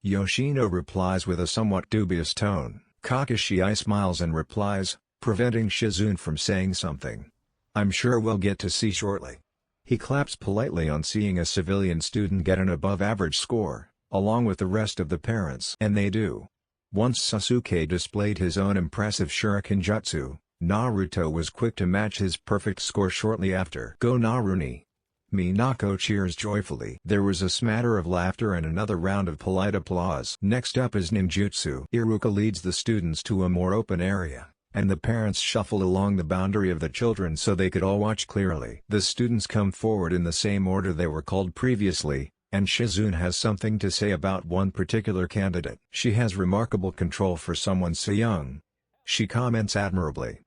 Yoshino replies with a somewhat dubious tone. Kakashi smiles and replies, preventing Shizune from saying something. I'm sure we'll get to see shortly. He claps politely on seeing a civilian student get an above-average score, along with the rest of the parents. And they do. Once Sasuke displayed his own impressive shuriken jutsu, Naruto was quick to match his perfect score shortly after. "Go Naruni!" Minako cheers joyfully. There was a smatter of laughter and another round of polite applause. Next up is ninjutsu. Iruka leads the students to a more open area, and the parents shuffle along the boundary of the children so they could all watch clearly. The students come forward in the same order they were called previously, and Shizune has something to say about one particular candidate. She has remarkable control for someone so young. She comments admirably.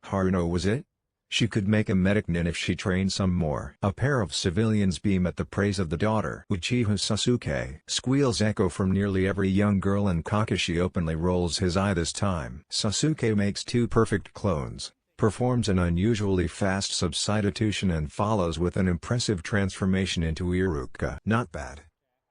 Haruno was it? She could make a medic nin if she trained some more. A pair of civilians beam at the praise of the daughter. Uchiha Sasuke. Squeals echo from nearly every young girl, and Kakashi openly rolls his eye this time. Sasuke makes 2 perfect clones, performs an unusually fast substitution and follows with an impressive transformation into Iruka. Not bad.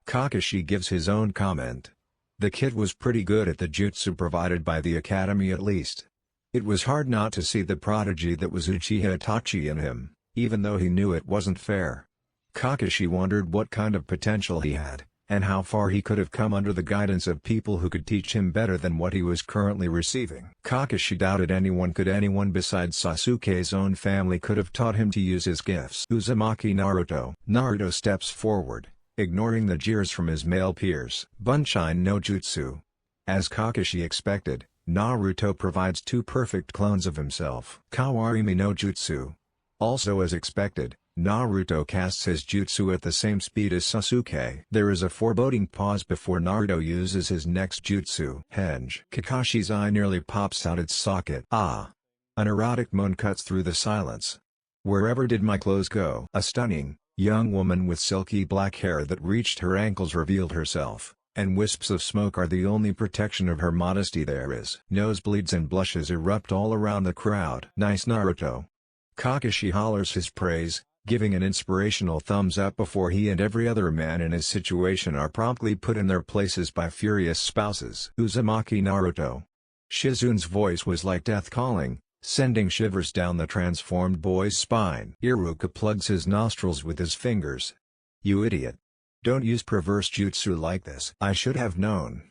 Kakashi gives his own comment. The kid was pretty good at the jutsu provided by the academy at least. It was hard not to see the prodigy that was Uchiha Itachi in him, even though he knew it wasn't fair. Kakashi wondered what kind of potential he had, and how far he could have come under the guidance of people who could teach him better than what he was currently receiving. Kakashi doubted anyone besides Sasuke's own family could have taught him to use his gifts. Uzumaki Naruto. Naruto steps forward, ignoring the jeers from his male peers. Bunshin no Jutsu. As Kakashi expected, Naruto provides 2 perfect clones of himself. Kawarimi no Jutsu. Also as expected, Naruto casts his jutsu at the same speed as Sasuke. There is a foreboding pause before Naruto uses his next jutsu. Henge. Kakashi's eye nearly pops out its socket. Ah! An erotic moan cuts through the silence. Wherever did my clothes go? A stunning, young woman with silky black hair that reached her ankles revealed herself, and wisps of smoke are the only protection of her modesty there is. Nosebleeds and blushes erupt all around the crowd. Nice Naruto. Kakashi hollers his praise, giving an inspirational thumbs up before he and every other man in his situation are promptly put in their places by furious spouses. Uzumaki Naruto. Shizune's voice was like death calling, sending shivers down the transformed boy's spine. Iruka plugs his nostrils with his fingers. You idiot. Don't use perverse jutsu like this. I should have known.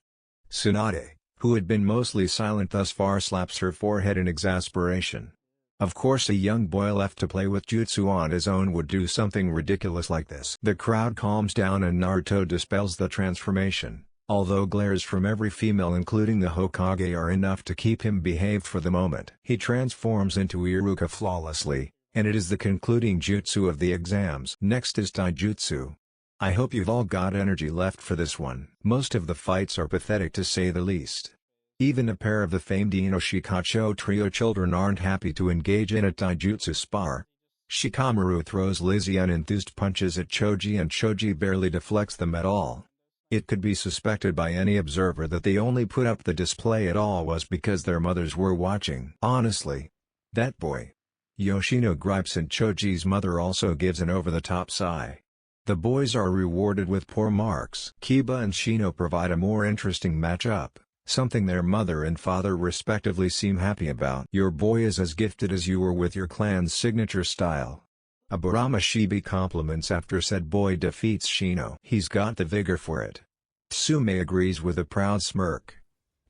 Tsunade, who had been mostly silent thus far, slaps her forehead in exasperation. Of course a young boy left to play with jutsu on his own would do something ridiculous like this. The crowd calms down and Naruto dispels the transformation, although glares from every female including the Hokage are enough to keep him behaved for the moment. He transforms into Iruka flawlessly, and it is the concluding jutsu of the exams. Next is taijutsu. I hope you've all got energy left for this one. Most of the fights are pathetic to say the least. Even a pair of the famed Inoshikacho trio children aren't happy to engage in a taijutsu spar. Shikamaru throws Lizzie unenthused punches at Choji and Choji barely deflects them at all. It could be suspected by any observer that they only put up the display at all was because their mothers were watching. Honestly. That boy. Yoshino gripes and Choji's mother also gives an over-the-top sigh. The boys are rewarded with poor marks. Kiba and Shino provide a more interesting matchup, something their mother and father respectively seem happy about. Your boy is as gifted as you were with your clan's signature style. Aburama Shibi compliments after said boy defeats Shino. He's got the vigor for it. Tsume agrees with a proud smirk.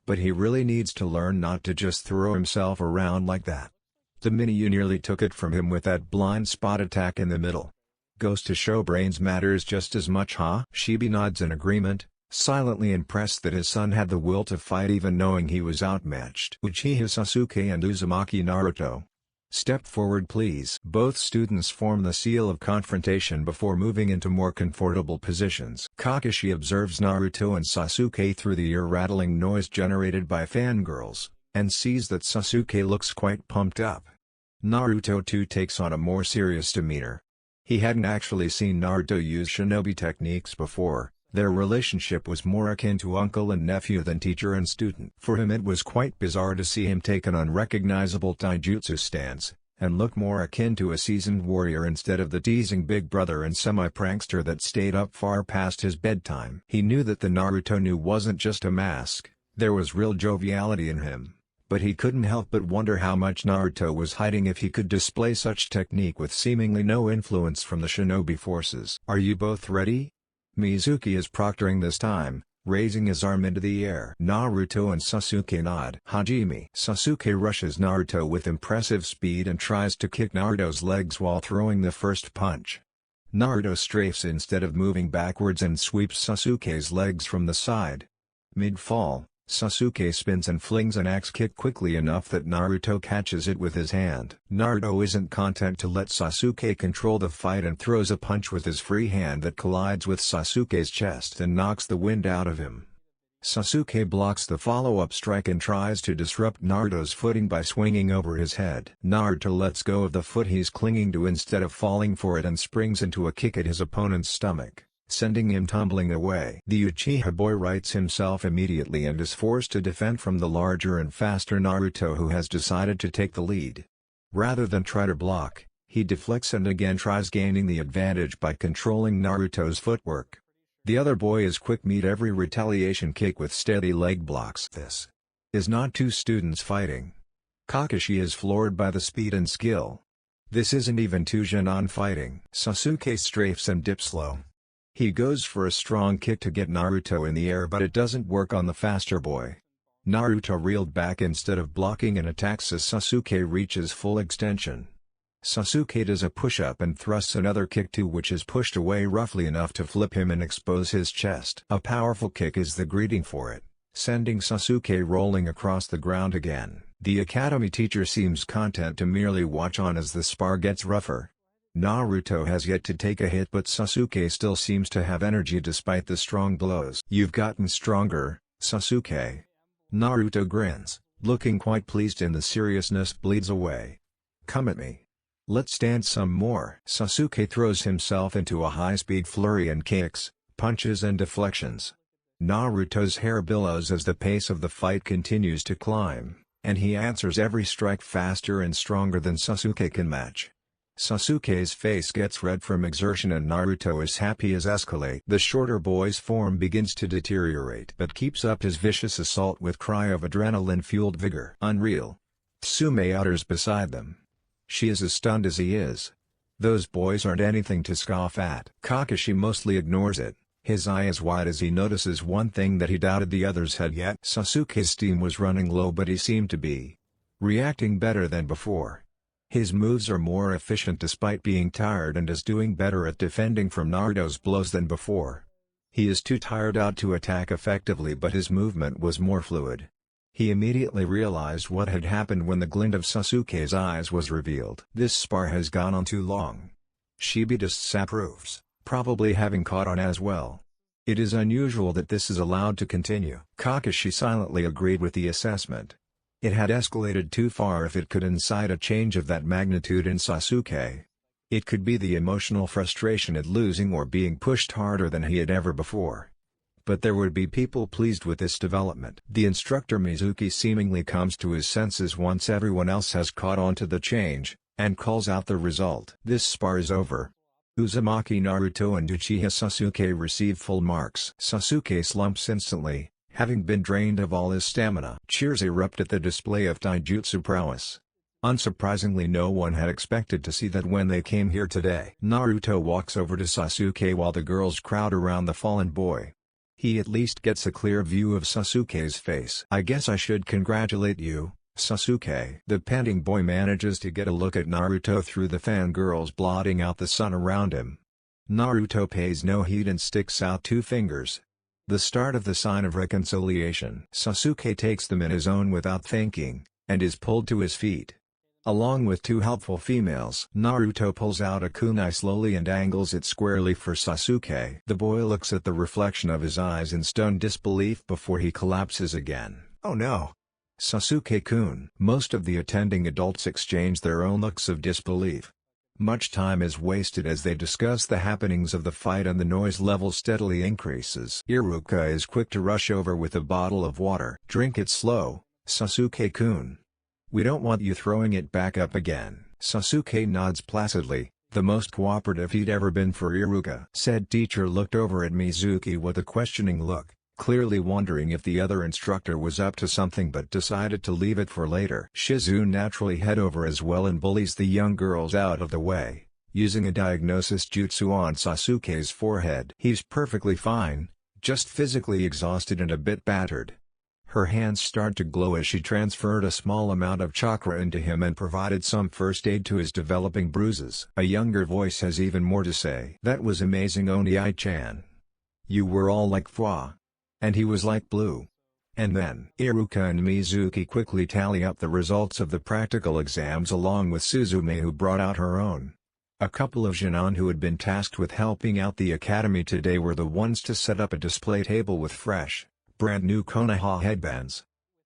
But he really needs to learn not to just throw himself around like that. The Minyu nearly took it from him with that blind spot attack in the middle. Goes to show brains matters just as much, huh? Shibi nods in agreement, silently impressed that his son had the will to fight even knowing he was outmatched. Uchiha Sasuke and Uzumaki Naruto. Step forward please. Both students form the seal of confrontation before moving into more comfortable positions. Kakashi observes Naruto and Sasuke through the ear-rattling noise generated by fangirls, and sees that Sasuke looks quite pumped up. Naruto too takes on a more serious demeanor. He hadn't actually seen Naruto use shinobi techniques before. Their relationship was more akin to uncle and nephew than teacher and student. For him it was quite bizarre to see him take an unrecognizable taijutsu stance, and look more akin to a seasoned warrior instead of the teasing big brother and semi-prankster that stayed up far past his bedtime. He knew that the Naruto knew wasn't just a mask, there was real joviality in him. But he couldn't help but wonder how much Naruto was hiding if he could display such technique with seemingly no influence from the shinobi forces. Are you both ready? Mizuki is proctoring this time, raising his arm into the air. Naruto and Sasuke nod. Hajime. Sasuke rushes Naruto with impressive speed and tries to kick Naruto's legs while throwing the first punch. Naruto strafes instead of moving backwards and sweeps Sasuke's legs from the side. Mid-fall, Sasuke spins and flings an axe kick quickly enough that Naruto catches it with his hand. Naruto isn't content to let Sasuke control the fight and throws a punch with his free hand that collides with Sasuke's chest and knocks the wind out of him. Sasuke blocks the follow-up strike and tries to disrupt Naruto's footing by swinging over his head. Naruto lets go of the foot he's clinging to instead of falling for it and springs into a kick at his opponent's stomach, sending him tumbling away. The Uchiha boy rights himself immediately and is forced to defend from the larger and faster Naruto, who has decided to take the lead. Rather than try to block, he deflects and again tries gaining the advantage by controlling Naruto's footwork. The other boy is quick meet every retaliation kick with steady leg blocks. This is not two students fighting. Kakashi is floored by the speed and skill. This isn't even two Genin fighting. Sasuke strafes and dips low. He goes for a strong kick to get Naruto in the air, but it doesn't work on the faster boy. Naruto reeled back instead of blocking and attacks as Sasuke reaches full extension. Sasuke does a push-up and thrusts another kick too, which is pushed away roughly enough to flip him and expose his chest. A powerful kick is the greeting for it, sending Sasuke rolling across the ground again. The academy teacher seems content to merely watch on as the spar gets rougher. Naruto has yet to take a hit, but Sasuke still seems to have energy despite the strong blows. "You've gotten stronger, Sasuke." Naruto grins, looking quite pleased, and the seriousness bleeds away. "Come at me. Let's dance some more." Sasuke throws himself into a high-speed flurry and kicks, punches and deflections. Naruto's hair billows as the pace of the fight continues to climb, and he answers every strike faster and stronger than Sasuke can match. Sasuke's face gets red from exertion and Naruto is happy as escalate. The shorter boy's form begins to deteriorate but keeps up his vicious assault with cry of adrenaline-fueled vigor. "Unreal." Tsume utters beside them. She is as stunned as he is. Those boys aren't anything to scoff at. Kakashi mostly ignores it, his eyes wide as he notices one thing that he doubted the others had yet. Sasuke's steam was running low, but he seemed to be reacting better than before. His moves are more efficient despite being tired and is doing better at defending from Naruto's blows than before. He is too tired out to attack effectively, but his movement was more fluid. He immediately realized what had happened when the glint of Sasuke's eyes was revealed. This spar has gone on too long. Shibi disapproves, probably having caught on as well. It is unusual that this is allowed to continue. Kakashi silently agreed with the assessment. It had escalated too far if it could incite a change of that magnitude in Sasuke. It could be the emotional frustration at losing or being pushed harder than he had ever before. But there would be people pleased with this development. The instructor Mizuki seemingly comes to his senses once everyone else has caught on to the change, and calls out the result. This spar is over. Uzumaki Naruto and Uchiha Sasuke receive full marks. Sasuke slumps instantly, having been drained of all his stamina. Cheers erupt at the display of taijutsu prowess. Unsurprisingly, no one had expected to see that when they came here today. Naruto walks over to Sasuke while the girls crowd around the fallen boy. He at least gets a clear view of Sasuke's face. "I guess I should congratulate you, Sasuke." The panting boy manages to get a look at Naruto through the fangirls blotting out the sun around him. Naruto pays no heed and sticks out two fingers. The start of the sign of reconciliation. Sasuke takes them in his own without thinking, and is pulled to his feet. Along with two helpful females. Naruto pulls out a kunai slowly and angles it squarely for Sasuke. The boy looks at the reflection of his eyes in stunned disbelief before he collapses again. "Oh no! Sasuke-kun." Most of the attending adults exchange their own looks of disbelief. Much time is wasted as they discuss the happenings of the fight and the noise level steadily increases. Iruka is quick to rush over with a bottle of water. "Drink it slow, Sasuke-kun. We don't want you throwing it back up again." Sasuke nods placidly, the most cooperative he'd ever been for Iruka. Said teacher looked over at Mizuki with a questioning look, clearly wondering if the other instructor was up to something but decided to leave it for later. Shizu naturally head over as well and bullies the young girls out of the way, using a diagnosis jutsu on Sasuke's forehead. "He's perfectly fine, just physically exhausted and a bit battered. Her hands start to glow as she transferred a small amount of chakra into him and provided some first aid to his developing bruises. A younger voice has even more to say. That was amazing, Oniai-chan. You were all like Fwa. And he was like blue. And then Iruka and Mizuki quickly tally up the results of the practical exams along with Suzume, who brought out her own. A couple of Jinan who had been tasked with helping out the academy today were the ones to set up a display table with fresh, brand new Konoha headbands.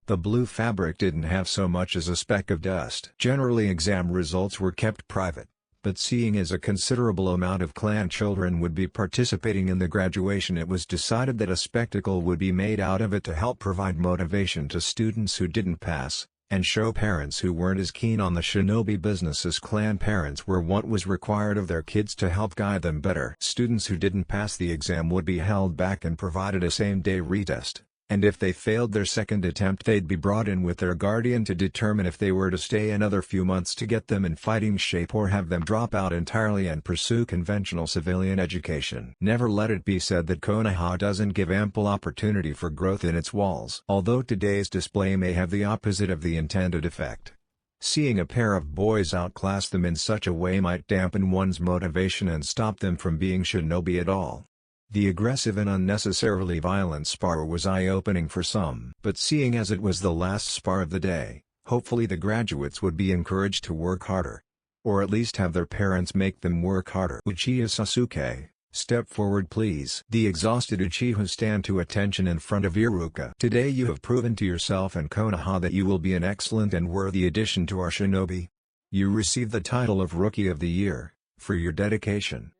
The blue fabric didn't have so much as a speck of dust. Generally exam results were kept private, but seeing as a considerable amount of clan children would be participating in the graduation, it was decided that a spectacle would be made out of it to help provide motivation to students who didn't pass, and show parents who weren't as keen on the shinobi business as clan parents were what was required of their kids to help guide them better. Students who didn't pass the exam would be held back and provided a same-day retest, and if they failed their second attempt they'd be brought in with their guardian to determine if they were to stay another few months to get them in fighting shape or have them drop out entirely and pursue conventional civilian education. Never let it be said that Konoha doesn't give ample opportunity for growth in its walls. Although today's display may have the opposite of the intended effect. Seeing a pair of boys outclass them in such a way might dampen one's motivation and stop them from being shinobi at all. The aggressive and unnecessarily violent spar was eye-opening for some. But seeing as it was the last spar of the day, hopefully the graduates would be encouraged to work harder. Or at least have their parents make them work harder. Uchiha Sasuke, step forward please. The exhausted Uchiha stand to attention in front of Iruka. Today you have proven to yourself and Konoha that you will be an excellent and worthy addition to our shinobi. You receive the title of Rookie of the Year, for your dedication.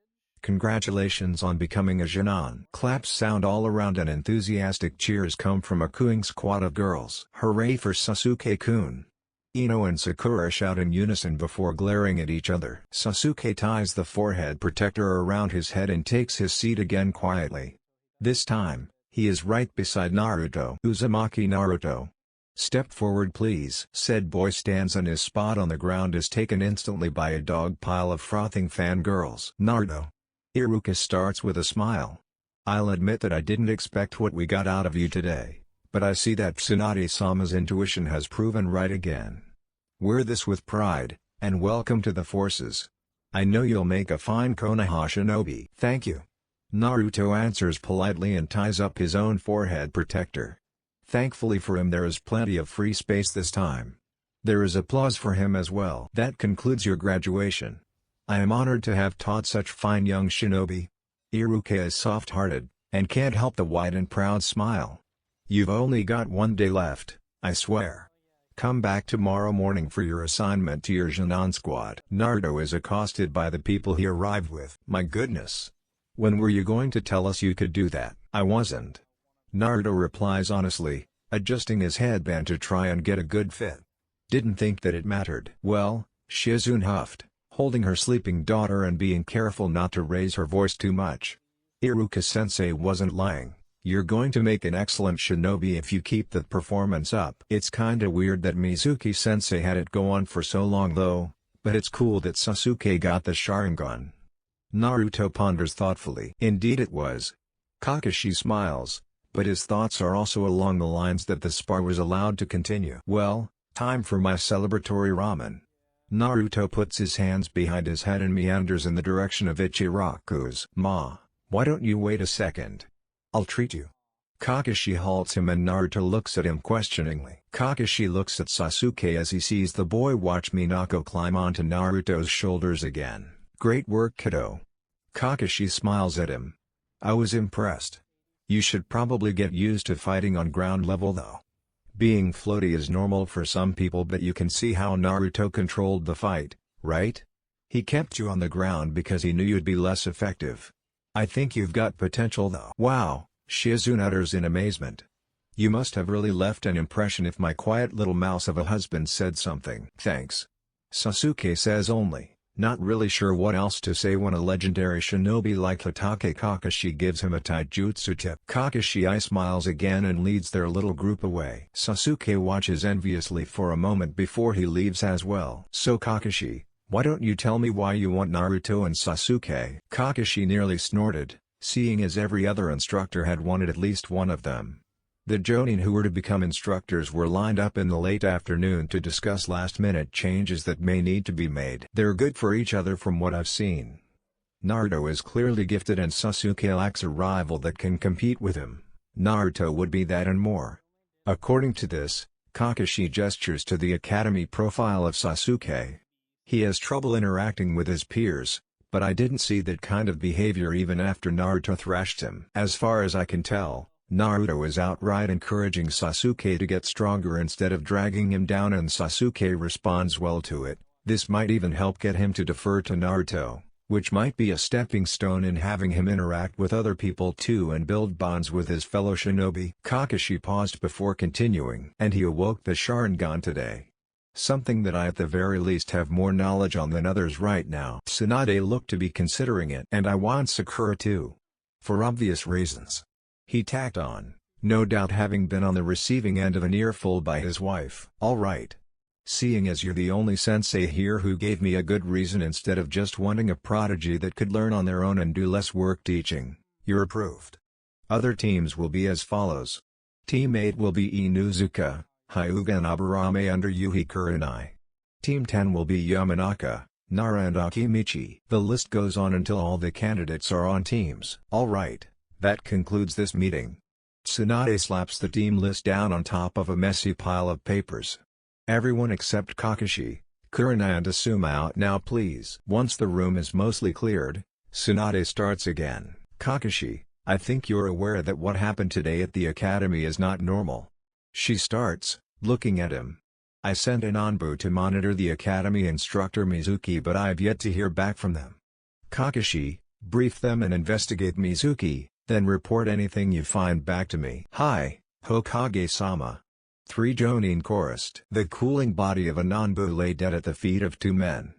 Congratulations on becoming a Jinan. Claps sound all around and enthusiastic cheers come from a cooing squad of girls. Hooray for Sasuke-kun! Ino and Sakura shout in unison before glaring at each other. Sasuke ties the forehead protector around his head and takes his seat again quietly. This time, he is right beside Naruto. Uzumaki Naruto. Step forward please. Said boy stands and his spot on the ground is taken instantly by a dog pile of frothing fangirls. Naruto. Iruka starts with a smile. I'll admit that I didn't expect what we got out of you today, but I see that Tsunade-sama's intuition has proven right again. Wear this with pride, and welcome to the forces. I know you'll make a fine Konoha shinobi. Thank you. Naruto answers politely and ties up his own forehead protector. Thankfully for him there is plenty of free space this time. There is applause for him as well. That concludes your graduation. I am honored to have taught such fine young shinobi. Iruka is soft-hearted, and can't help the wide and proud smile. You've only got one day left, I swear. Come back tomorrow morning for your assignment to your Jinan squad. Naruto is accosted by the people he arrived with. My goodness. When were you going to tell us you could do that? I wasn't. Naruto replies honestly, adjusting his headband to try and get a good fit. Didn't think that it mattered. Well, Shizune huffed, holding her sleeping daughter and being careful not to raise her voice too much. Iruka-sensei wasn't lying. You're going to make an excellent shinobi if you keep that performance up. It's kinda weird that Mizuki-sensei had it go on for so long though, but it's cool that Sasuke got the Sharingan. Naruto ponders thoughtfully. Indeed it was. Kakashi smiles, but his thoughts are also along the lines that the spar was allowed to continue. Well, time for my celebratory ramen. Naruto puts his hands behind his head and meanders in the direction of Ichiraku's. Ma, why don't you wait a second? I'll treat you. Kakashi halts him and Naruto looks at him questioningly. Kakashi looks at Sasuke as he sees the boy watch Minako climb onto Naruto's shoulders again. Great work kiddo. Kakashi smiles at him. I was impressed. You should probably get used to fighting on ground level though. Being floaty is normal for some people, but you can see how Naruto controlled the fight, right? He kept you on the ground because he knew you'd be less effective. I think you've got potential though. Wow, Shizune utters in amazement. You must have really left an impression if my quiet little mouse of a husband said something. Thanks. Sasuke says only, not really sure what else to say when a legendary shinobi like Hitake Kakashi gives him a taijutsu tip. Kakashi smiles again and leads their little group away. Sasuke watches enviously for a moment before he leaves as well. So Kakashi, why don't you tell me why you want Naruto and Sasuke? Kakashi nearly snorted, seeing as every other instructor had wanted at least one of them. The Jonin who were to become instructors were lined up in the late afternoon to discuss last-minute changes that may need to be made. They're good for each other from what I've seen. Naruto is clearly gifted and Sasuke lacks a rival that can compete with him. Naruto would be that and more. According to this, Kakashi gestures to the academy profile of Sasuke. He has trouble interacting with his peers, but I didn't see that kind of behavior even after Naruto thrashed him. As far as I can tell, Naruto is outright encouraging Sasuke to get stronger instead of dragging him down, and Sasuke responds well to it. This might even help get him to defer to Naruto, which might be a stepping stone in having him interact with other people too and build bonds with his fellow shinobi. Kakashi paused before continuing. And he awoke the Sharingan today. Something that I at the very least have more knowledge on than others right now. Tsunade looked to be considering it. And I want Sakura too. For obvious reasons. He tacked on, no doubt having been on the receiving end of an earful by his wife. Alright. Seeing as you're the only sensei here who gave me a good reason instead of just wanting a prodigy that could learn on their own and do less work teaching, you're approved. Other teams will be as follows. Team 8 will be Inuzuka, Hyuga and Aburame under Yuhi Kurenai. Team 10 will be Yamanaka, Nara and Akimichi. The list goes on until all the candidates are on teams. Alright, that concludes this meeting. Tsunade slaps the team list down on top of a messy pile of papers. Everyone except Kakashi, Kurenai and Asuma out now please. Once the room is mostly cleared, Tsunade starts again. Kakashi, I think you're aware that what happened today at the academy is not normal. She starts, looking at him. I sent an Anbu to monitor the academy instructor Mizuki, but I've yet to hear back from them. Kakashi, brief them and investigate Mizuki, then report anything you find back to me. Hi, Hokage-sama. 3 Jonin chorused. The cooling body of a Anbu lay dead at the feet of 2 men.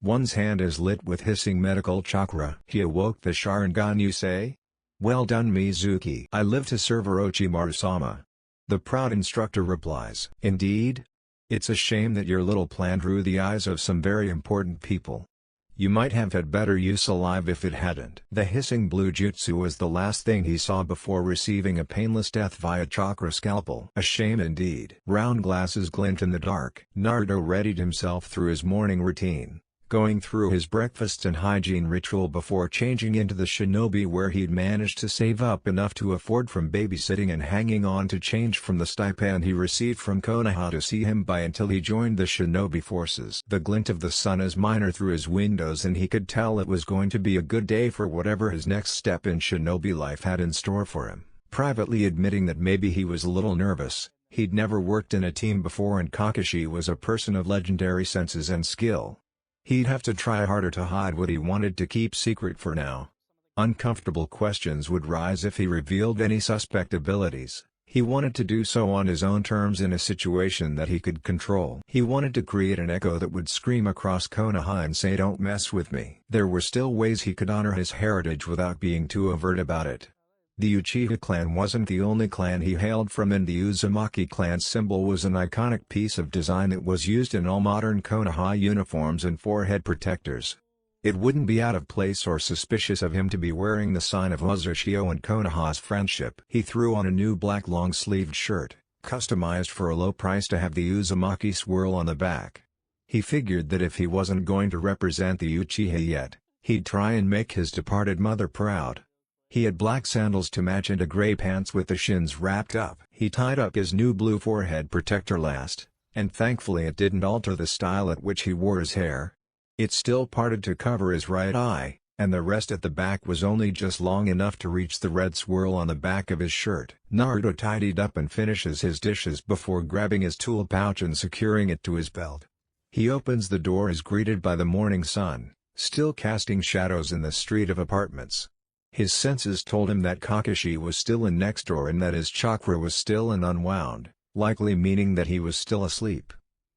One's hand is lit with hissing medical chakra. He awoke the Sharingan, you say? Well done, Mizuki. I live to serve Orochimaru-sama. The proud instructor replies. Indeed? It's a shame that your little plan drew the eyes of some very important people. You might have had better use alive if it hadn't. The hissing blue jutsu was the last thing he saw before receiving a painless death via chakra scalpel. A shame indeed. Round glasses glint in the dark. Naruto readied himself through his morning routine, going through his breakfast and hygiene ritual before changing into the Shinobi, where he'd managed to save up enough to afford from babysitting and hanging on to change from the stipend he received from Konoha to see him by until he joined the Shinobi forces. The glint of the sun is minor through his windows, and he could tell it was going to be a good day for whatever his next step in Shinobi life had in store for him. Privately admitting that maybe he was a little nervous, he'd never worked in a team before, and Kakashi was a person of legendary senses and skill. He'd have to try harder to hide what he wanted to keep secret for now. Uncomfortable questions would rise if he revealed any suspect abilities. He wanted to do so on his own terms in a situation that he could control. He wanted to create an echo that would scream across Konoha and say, "Don't mess with me." There were still ways he could honor his heritage without being too overt about it. The Uchiha clan wasn't the only clan he hailed from, and the Uzumaki clan's symbol was an iconic piece of design that was used in all modern Konoha uniforms and forehead protectors. It wouldn't be out of place or suspicious of him to be wearing the sign of Uchiha and Konoha's friendship. He threw on a new black long-sleeved shirt, customized for a low price to have the Uzumaki swirl on the back. He figured that if he wasn't going to represent the Uchiha yet, he'd try and make his departed mother proud. He had black sandals to match and a gray pants with the shins wrapped up. He tied up his new blue forehead protector last, and thankfully it didn't alter the style at which he wore his hair. It still parted to cover his right eye, and the rest at the back was only just long enough to reach the red swirl on the back of his shirt. Naruto tidied up and finishes his dishes before grabbing his tool pouch and securing it to his belt. He opens the door, is greeted by the morning sun, still casting shadows in the street of apartments. His senses told him that Kakashi was still in next door and that his chakra was still and unwound, likely meaning that he was still asleep.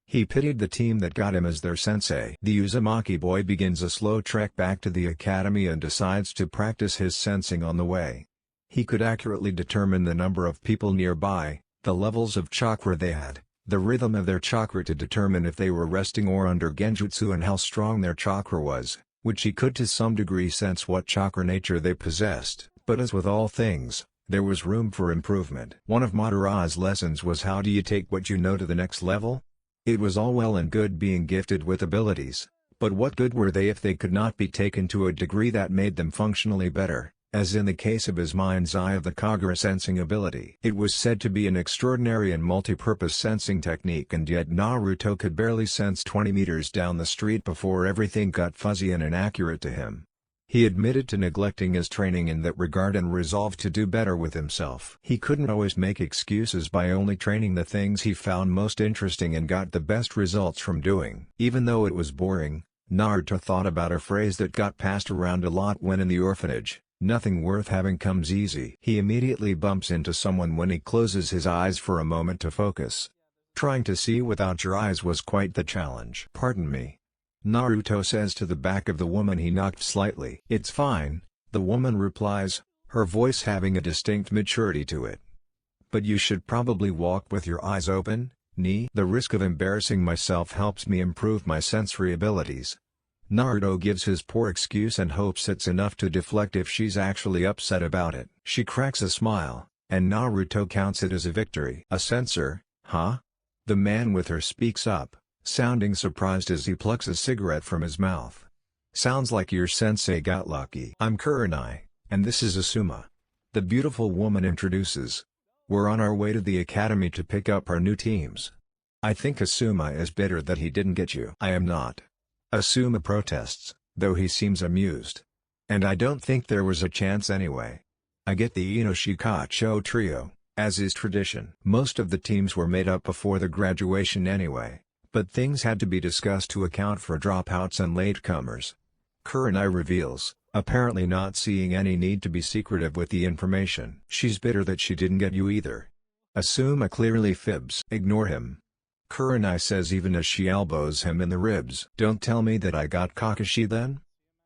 He pitied the team that got him as their sensei. The Uzumaki boy begins a slow trek back to the academy and decides to practice his sensing on the way. He could accurately determine the number of people nearby, the levels of chakra they had, the rhythm of their chakra to determine if they were resting or under genjutsu, and how strong their chakra was, which he could to some degree sense what chakra nature they possessed. But as with all things, there was room for improvement. One of Madara's lessons was how do you take what you know to the next level? It was all well and good being gifted with abilities, but what good were they if they could not be taken to a degree that made them functionally better, as in the case of his mind's eye of the Kagura sensing ability. It was said to be an extraordinary and multi-purpose sensing technique, and yet Naruto could barely sense 20 meters down the street before everything got fuzzy and inaccurate to him. He admitted to neglecting his training in that regard and resolved to do better with himself. He couldn't always make excuses by only training the things he found most interesting and got the best results from doing. Even though it was boring, Naruto thought about a phrase that got passed around a lot when in the orphanage: nothing worth having comes easy. He immediately bumps into someone when he closes his eyes for a moment to focus. Trying to see without your eyes was quite the challenge. "Pardon me," Naruto says to the back of the woman he knocked slightly. "It's fine," the woman replies, her voice having a distinct maturity to it. "But you should probably walk with your eyes open, ni. The risk of embarrassing myself helps me improve my sensory abilities." Naruto gives his poor excuse and hopes it's enough to deflect if she's actually upset about it. She cracks a smile, and Naruto counts it as a victory. "A censor, huh?" The man with her speaks up, sounding surprised as he plucks a cigarette from his mouth. "Sounds like your sensei got lucky." "I'm Kurenai, and this is Asuma," the beautiful woman introduces. "We're on our way to the academy to pick up our new teams." "I think Asuma is bitter that he didn't get you." "I am not." Asuma protests, though he seems amused. "And I don't think there was a chance anyway. I get the Inoshikacho trio, as is tradition. Most of the teams were made up before the graduation anyway, but things had to be discussed to account for dropouts and latecomers." Kurenai reveals, apparently not seeing any need to be secretive with the information. "She's bitter that she didn't get you either." Asuma clearly fibs. "Ignore him," Kurenai says even as she elbows him in the ribs. "Don't tell me that I got Kakashi then?"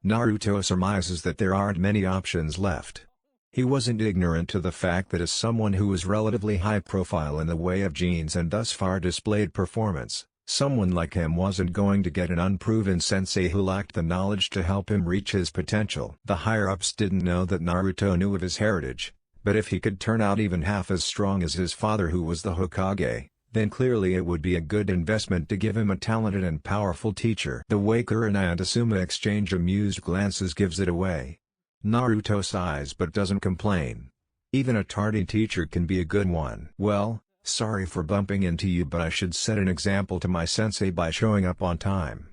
Naruto surmises that there aren't many options left. He wasn't ignorant to the fact that as someone who was relatively high profile in the way of genes and thus far displayed performance, someone like him wasn't going to get an unproven sensei who lacked the knowledge to help him reach his potential. The higher-ups didn't know that Naruto knew of his heritage, but if he could turn out even half as strong as his father who was the Hokage, then clearly it would be a good investment to give him a talented and powerful teacher. The way Kurenai and Asuma exchange amused glances gives it away. Naruto sighs but doesn't complain. Even a tardy teacher can be a good one. "Well, sorry for bumping into you, but I should set an example to my sensei by showing up on time."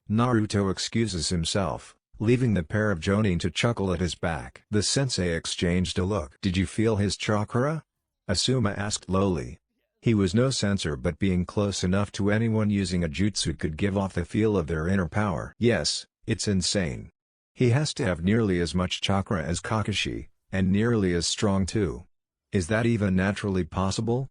Naruto excuses himself, leaving the pair of jonin to chuckle at his back. The sensei exchanged a look. "Did you feel his chakra?" Asuma asked lowly. He was no censor, but being close enough to anyone using a jutsu could give off the feel of their inner power. "Yes, it's insane. He has to have nearly as much chakra as Kakashi, and nearly as strong too. Is that even naturally possible?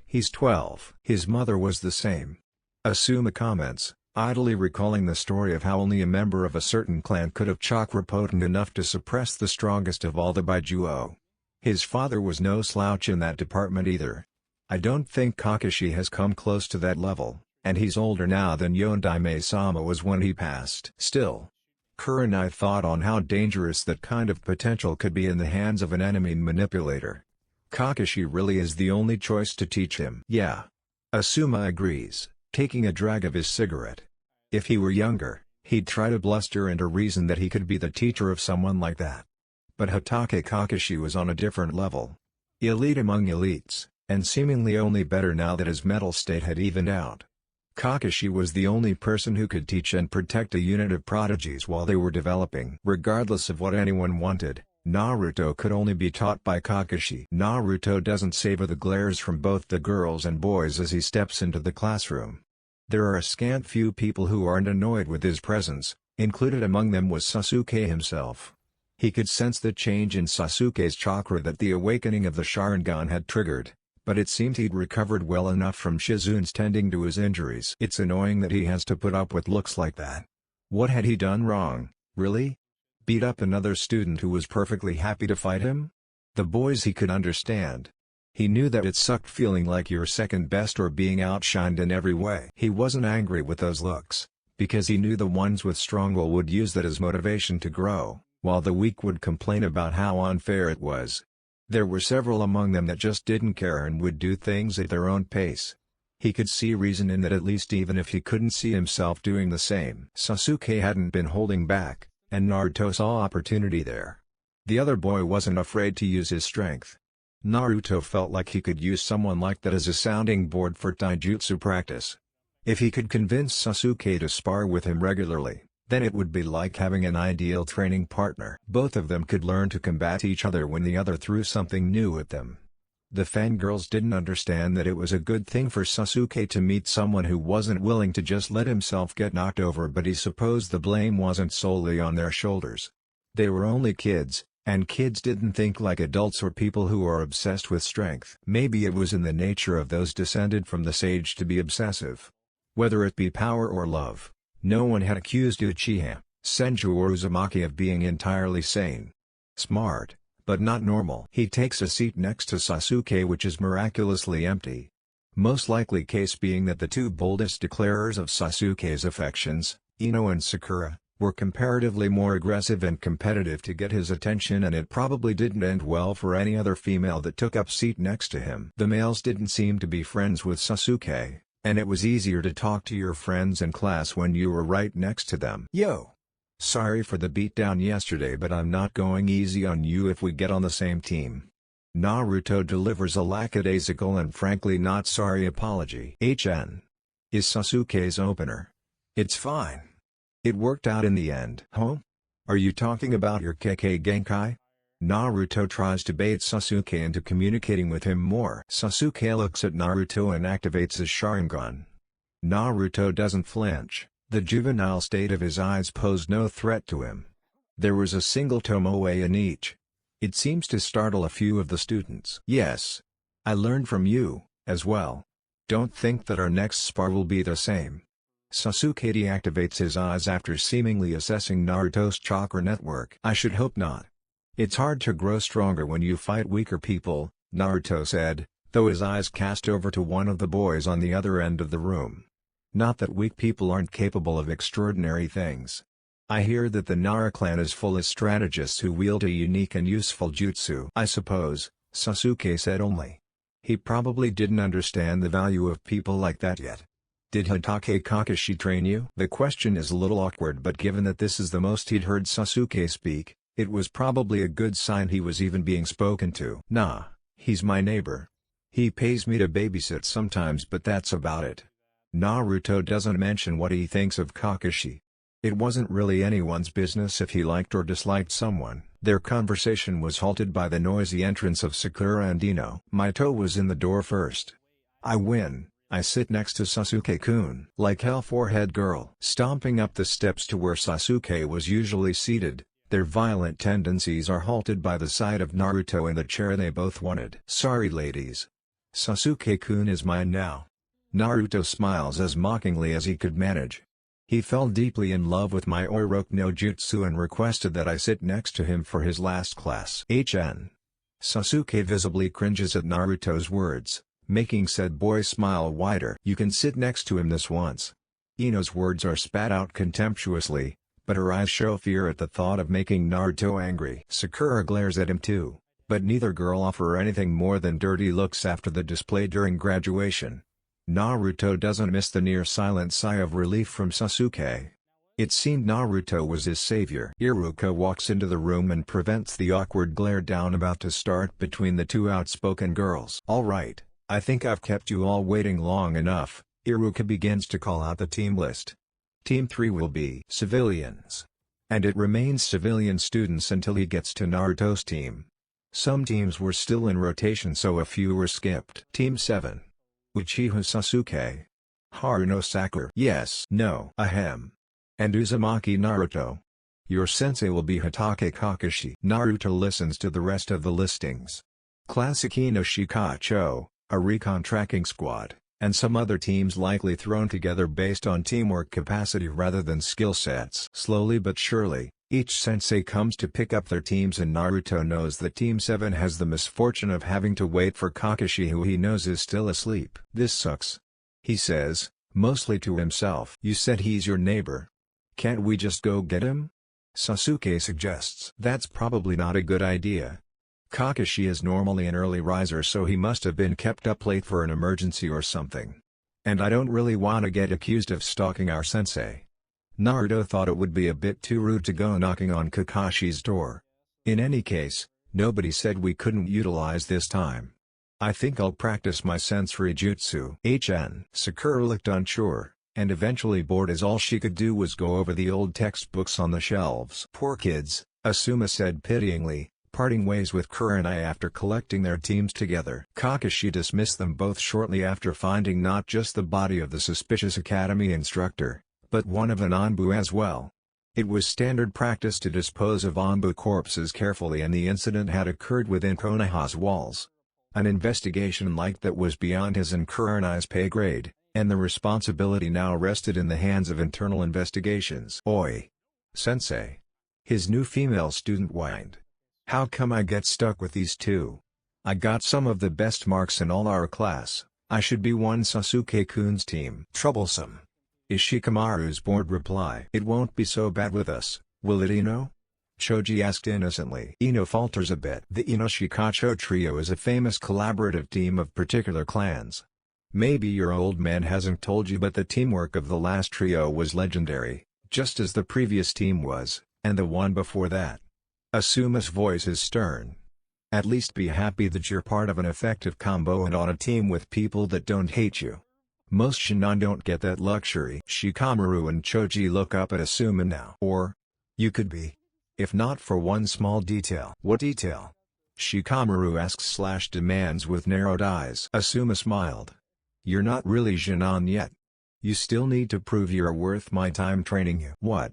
He's 12. His mother was the same." Asuma comments, idly recalling the story of how only a member of a certain clan could have chakra potent enough to suppress the strongest of all the Baijuo. His father was no slouch in that department either. "I don't think Kakashi has come close to that level, and he's older now than Yondaime-sama was when he passed." Still, Kurenai thought on how dangerous that kind of potential could be in the hands of an enemy manipulator. Kakashi really is the only choice to teach him. "Yeah." Asuma agrees, taking a drag of his cigarette. If he were younger, he'd try to bluster and reason that he could be the teacher of someone like that. But Hatake Kakashi was on a different level. Elite among elites, and seemingly only better now that his mental state had evened out. Kakashi was the only person who could teach and protect a unit of prodigies while they were developing. Regardless of what anyone wanted, Naruto could only be taught by Kakashi. Naruto doesn't savor the glares from both the girls and boys as he steps into the classroom. There are a scant few people who aren't annoyed with his presence, included among them was Sasuke himself. He could sense the change in Sasuke's chakra that the awakening of the Sharingan had triggered, but it seemed he'd recovered well enough from Shizune's tending to his injuries. It's annoying that he has to put up with looks like that. What had he done wrong, really? Beat up another student who was perfectly happy to fight him? The boys he could understand. He knew that it sucked feeling like you're second best or being outshined in every way. He wasn't angry with those looks, because he knew the ones with strong will would use that as motivation to grow. while the weak would complain about how unfair it was. There were several among them that just didn't care and would do things at their own pace. He could see reason in that, at least, even if he couldn't see himself doing the same. Sasuke hadn't been holding back, and Naruto saw opportunity there. The other boy wasn't afraid to use his strength. Naruto felt like he could use someone like that as a sounding board for taijutsu practice. If he could convince Sasuke to spar with him regularly, then it would be like having an ideal training partner. Both of them could learn to combat each other when the other threw something new at them. The fangirls didn't understand that it was a good thing for Sasuke to meet someone who wasn't willing to just let himself get knocked over, but he supposed the blame wasn't solely on their shoulders. They were only kids, and kids didn't think like adults or people who are obsessed with strength. Maybe it was in the nature of those descended from the sage to be obsessive. Whether it be power or love, no one had accused Uchiha, Senju or Uzumaki of being entirely sane. Smart, but not normal. He takes a seat next to Sasuke, which is miraculously empty. Most likely case being that the two boldest declarers of Sasuke's affections, Ino and Sakura, were comparatively more aggressive and competitive to get his attention, and it probably didn't end well for any other female that took up seat next to him. The males didn't seem to be friends with Sasuke, and it was easier to talk to your friends in class when you were right next to them. Yo! Sorry for the beatdown yesterday, but I'm not going easy on you if we get on the same team. Naruto delivers a lackadaisical and frankly not sorry apology. HN is Sasuke's opener. It's fine. It worked out in the end. Huh? Are you talking about your Kekkei Genkai? Naruto tries to bait Sasuke into communicating with him more. Sasuke looks at Naruto and activates his Sharingan. Naruto doesn't flinch. The juvenile state of his eyes posed no threat to him. There was a single tomoe in each. It seems to startle a few of the students. Yes. I learned from you, as well. Don't think that our next spar will be the same. Sasuke deactivates his eyes after seemingly assessing Naruto's chakra network. I should hope not. It's hard to grow stronger when you fight weaker people, Naruto said, though his eyes cast over to one of the boys on the other end of the room. Not that weak people aren't capable of extraordinary things. I hear that the Nara clan is full of strategists who wield a unique and useful jutsu. I suppose, Sasuke said only. He probably didn't understand the value of people like that yet. Did Hatake Kakashi train you? The question is a little awkward, but given that this is the most he'd heard Sasuke speak, it was probably a good sign he was even being spoken to. Nah, he's my neighbor. He pays me to babysit sometimes, but that's about it. Naruto doesn't mention what he thinks of Kakashi. It wasn't really anyone's business if he liked or disliked someone. Their conversation was halted by the noisy entrance of Sakura and Ino. Maito was in the door first. I win. I sit next to Sasuke-kun. Like hell, forehead girl. Stomping up the steps to where Sasuke was usually seated, their violent tendencies are halted by the sight of Naruto in the chair they both wanted. Sorry ladies. Sasuke-kun is mine now. Naruto smiles as mockingly as he could manage. He fell deeply in love with my Oroku no Jutsu and requested that I sit next to him for his last class. HN. Sasuke visibly cringes at Naruto's words, making said boy smile wider. You can sit next to him this once. Ino's words are spat out contemptuously, but her eyes show fear at the thought of making Naruto angry. Sakura glares at him too, but neither girl offer anything more than dirty looks after the display during graduation. Naruto doesn't miss the near-silent sigh of relief from Sasuke. It seemed Naruto was his savior. Iruka walks into the room and prevents the awkward glare down about to start between the two outspoken girls. Alright, I think I've kept you all waiting long enough. Iruka begins to call out the team list. Team 3 will be civilians. And it remains civilian students until he gets to Naruto's team. Some teams were still in rotation, so a few were skipped. Team 7. Uchiha Sasuke. Haruno Sakura. Yes. No. Ahem. And Uzumaki Naruto. Your sensei will be Hatake Kakashi. Naruto listens to the rest of the listings. Classic Ino Shikacho, a recon tracking squad, and some other teams likely thrown together based on teamwork capacity rather than skill sets. Slowly but surely, each sensei comes to pick up their teams, and Naruto knows that Team 7 has the misfortune of having to wait for Kakashi, who he knows is still asleep. This sucks, he says, mostly to himself. You said he's your neighbor. Can't we just go get him? Sasuke suggests. That's probably not a good idea. Kakashi is normally an early riser, so he must have been kept up late for an emergency or something. And I don't really want to get accused of stalking our sensei. Naruto thought it would be a bit too rude to go knocking on Kakashi's door. In any case, nobody said we couldn't utilize this time. I think I'll practice my sensory jutsu. Sakura looked unsure, and eventually bored as all she could do was go over the old textbooks on the shelves. Poor kids, Asuma said pityingly, parting ways with Kurenai after collecting their teams together. Kakashi dismissed them both shortly after finding not just the body of the suspicious academy instructor, but one of an Anbu as well. It was standard practice to dispose of Anbu corpses carefully, and the incident had occurred within Konoha's walls. An investigation like that was beyond his and Kurenai's pay grade, and the responsibility now rested in the hands of internal investigations. Oi! Sensei! His new female student whined. How come I get stuck with these two? I got some of the best marks in all our class. I should be one Sasuke-kun's team. Troublesome. Is Shikamaru's bored reply. It won't be so bad with us, will it, Ino? Choji asked innocently. Ino falters a bit. The Ino-Shikacho trio is a famous collaborative team of particular clans. Maybe your old man hasn't told you, but the teamwork of the last trio was legendary, just as the previous team was, and the one before that. Asuma's voice is stern. At least be happy that you're part of an effective combo and on a team with people that don't hate you. Most Shinin don't get that luxury. Shikamaru and Choji look up at Asuma now. Or, you could be. If not for one small detail. What detail? Shikamaru asks/demands with narrowed eyes. Asuma smiled. You're not really Shinin yet. You still need to prove you're worth my time training you. What?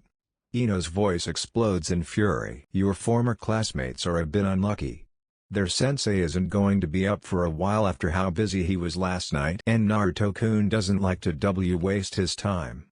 Ino's voice explodes in fury. Your former classmates are a bit unlucky. Their sensei isn't going to be up for a while after how busy he was last night, and Naruto-kun doesn't like to waste his time.